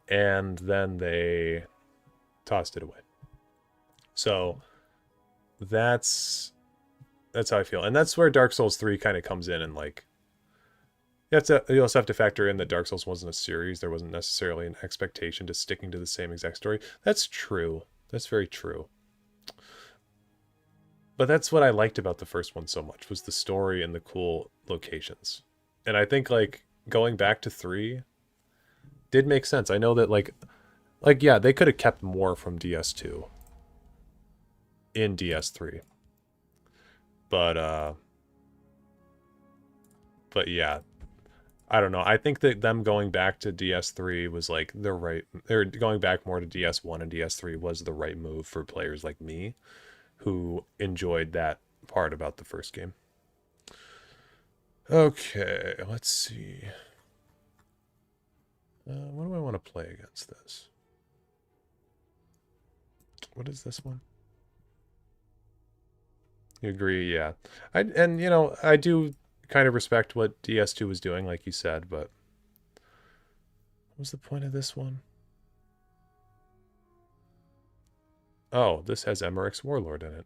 and then they tossed it away. So that's how I feel. And that's where Dark Souls 3 kind of comes in, and like, you also have to factor in that Dark Souls wasn't a series. There wasn't necessarily an expectation to sticking to the same exact story. That's true. That's very true. But that's what I liked about the first one so much, was the story and the cool locations. And I think, like, going back to 3 did make sense. I know that, like yeah, they could have kept more from DS2 in DS3. But yeah, I don't know. I think that them going back to DS3 was like the right, or going back more to DS1 and DS3 was the right move for players like me who enjoyed that part about the first game. Okay, let's see. What do I want to play against this? What is this one? You agree, yeah. And you know, I do kind of respect what DS2 was doing, like you said, but what was the point of this one? Oh, this has Emmerich's Warlord in it.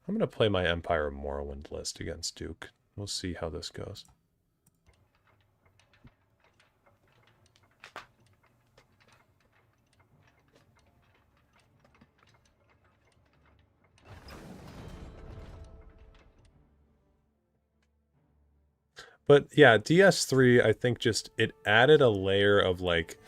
I'm going to play my Empire of Morrowind list against Duke. We'll see how this goes. But yeah, DS3, I think just, it added a layer of like,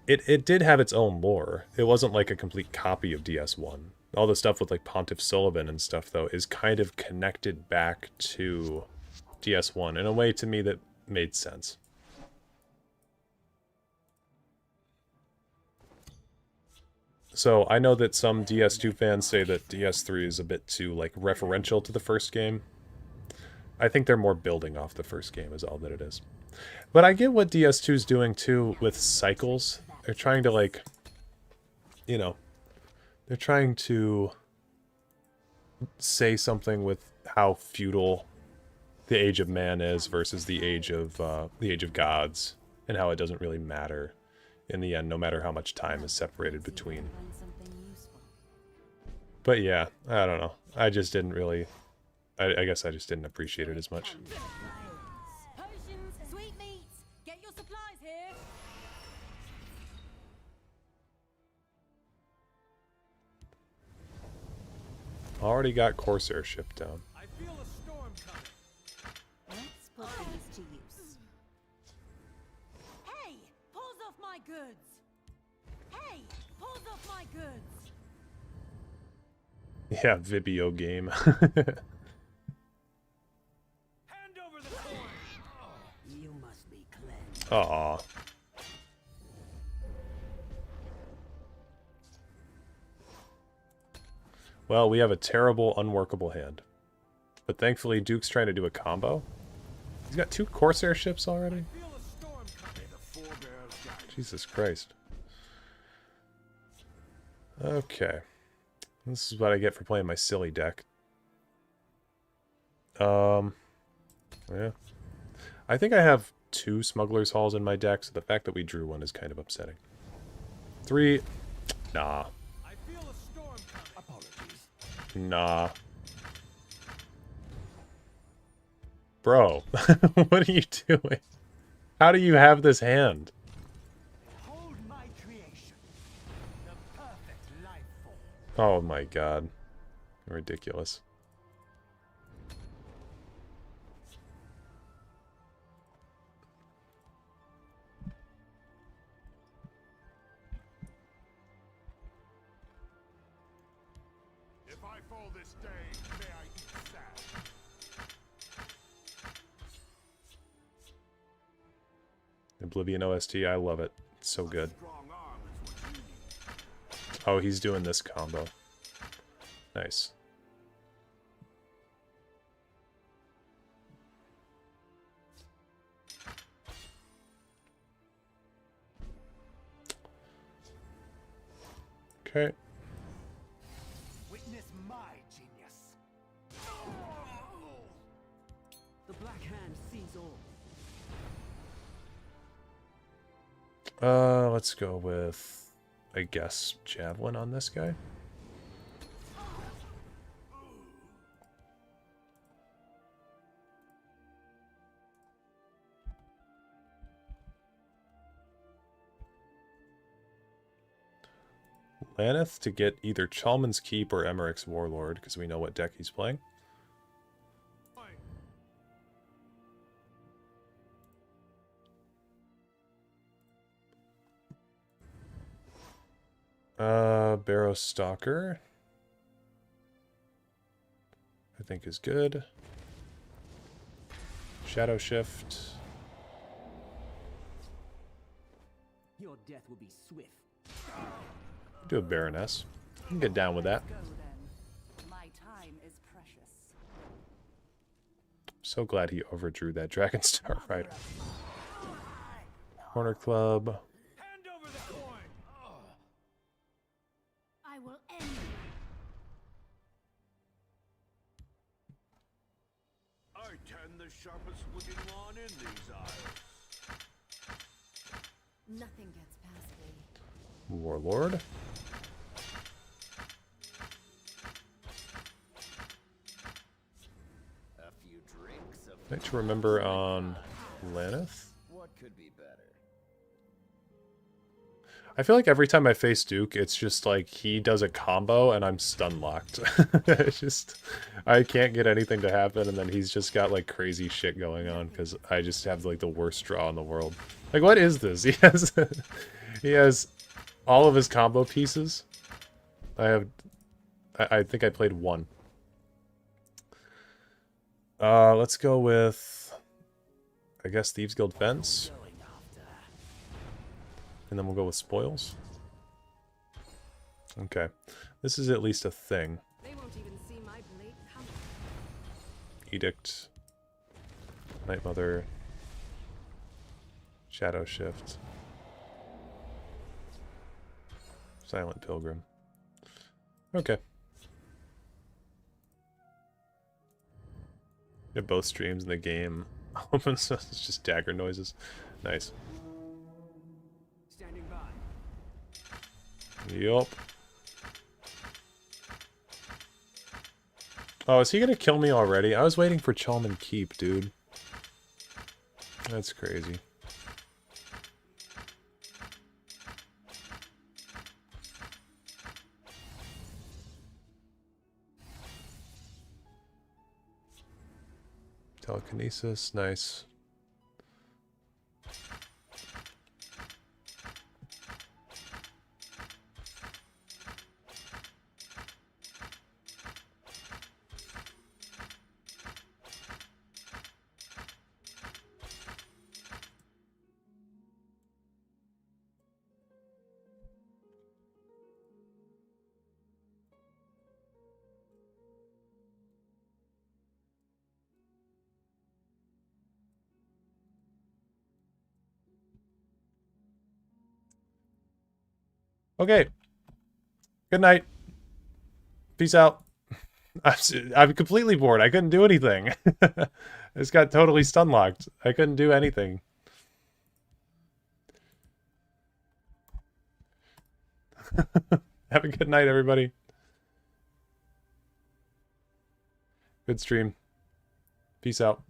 it did have its own lore. It wasn't like a complete copy of DS1. All the stuff with like Pontiff Sullivan and stuff though is kind of connected back to DS1 in a way to me that made sense. So I know that some DS2 fans say that DS3 is a bit too like referential to the first game. I think they're more building off the first game is all that it is. But I get what DS2 is doing too with cycles. They're trying to like, you know, they're trying to say something with how feudal the Age of Man is versus the Age of Gods, and how it doesn't really matter in the end, no matter how much time is separated between. But yeah, I don't know. I just didn't really. I guess I just didn't appreciate it as much. Potions, sweetmeats, get your supplies here. Already got Corsair ship down. I feel a storm coming. Let's put these to use. Hey, pulls off my goods. Hey, pulls off my goods. Yeah, Vibio game. You must be cleansed. Aw. Well, we have a terrible, unworkable hand. But thankfully, Duke's trying to do a combo. He's got 2 Corsair ships already? Jesus Christ. Okay. This is what I get for playing my silly deck. Yeah. I think I have 2 Smuggler's Halls in my deck, so the fact that we drew one is kind of upsetting. 3. Nah. I feel a storm coming. Apologies. Nah. Bro, what are you doing? How do you have this hand? Behold my creation. The perfect life form. Oh my god. Ridiculous. If I fall this day, may I eat sand. Oblivion OST, I love it. It's so good. Oh, he's doing this combo. Nice. Okay. Witness my genius. The Black Hand sees all. Let's go with, I guess, Javelin on this guy. Laneth to get either Chalmun's Keep or Emmerich's Warlord, because we know what deck he's playing. Barrow Stalker, I think is good. Shadow Shift. Your death will be swift. Do a Baroness. I can get down with that. Go then. My time is precious. So glad he overdrew that Dragonstar Rider. Corner Club. I will end you. I tend the sharpest looking lawn in these isles. Nothing gets past me. Warlord. A few drinks of Need to remember on Laneth. what could be better? I feel like every time I face Duke, it's just like he does a combo and I'm stun locked. It's just, I can't get anything to happen, and then he's just got like crazy shit going on because I just have like the worst draw in the world. Like, what is this? He has all of his combo pieces. I think I played one. Let's go with, I guess, Thieves Guild Fence. And then we'll go with spoils. Okay. This is at least a thing. They won't even see my blade coming. Edict. Night Mother. Shadow Shift. Silent Pilgrim. Okay. You have both streams in the game open, so it's just dagger noises. Nice. Standing by. Yup. Oh, is he gonna kill me already? I was waiting for Chalman Keep, dude. That's crazy. Telekinesis, nice. Okay. Good night. Peace out. I'm completely bored. I couldn't do anything. I just got totally stun locked. I couldn't do anything. Have a good night, everybody. Good stream. Peace out.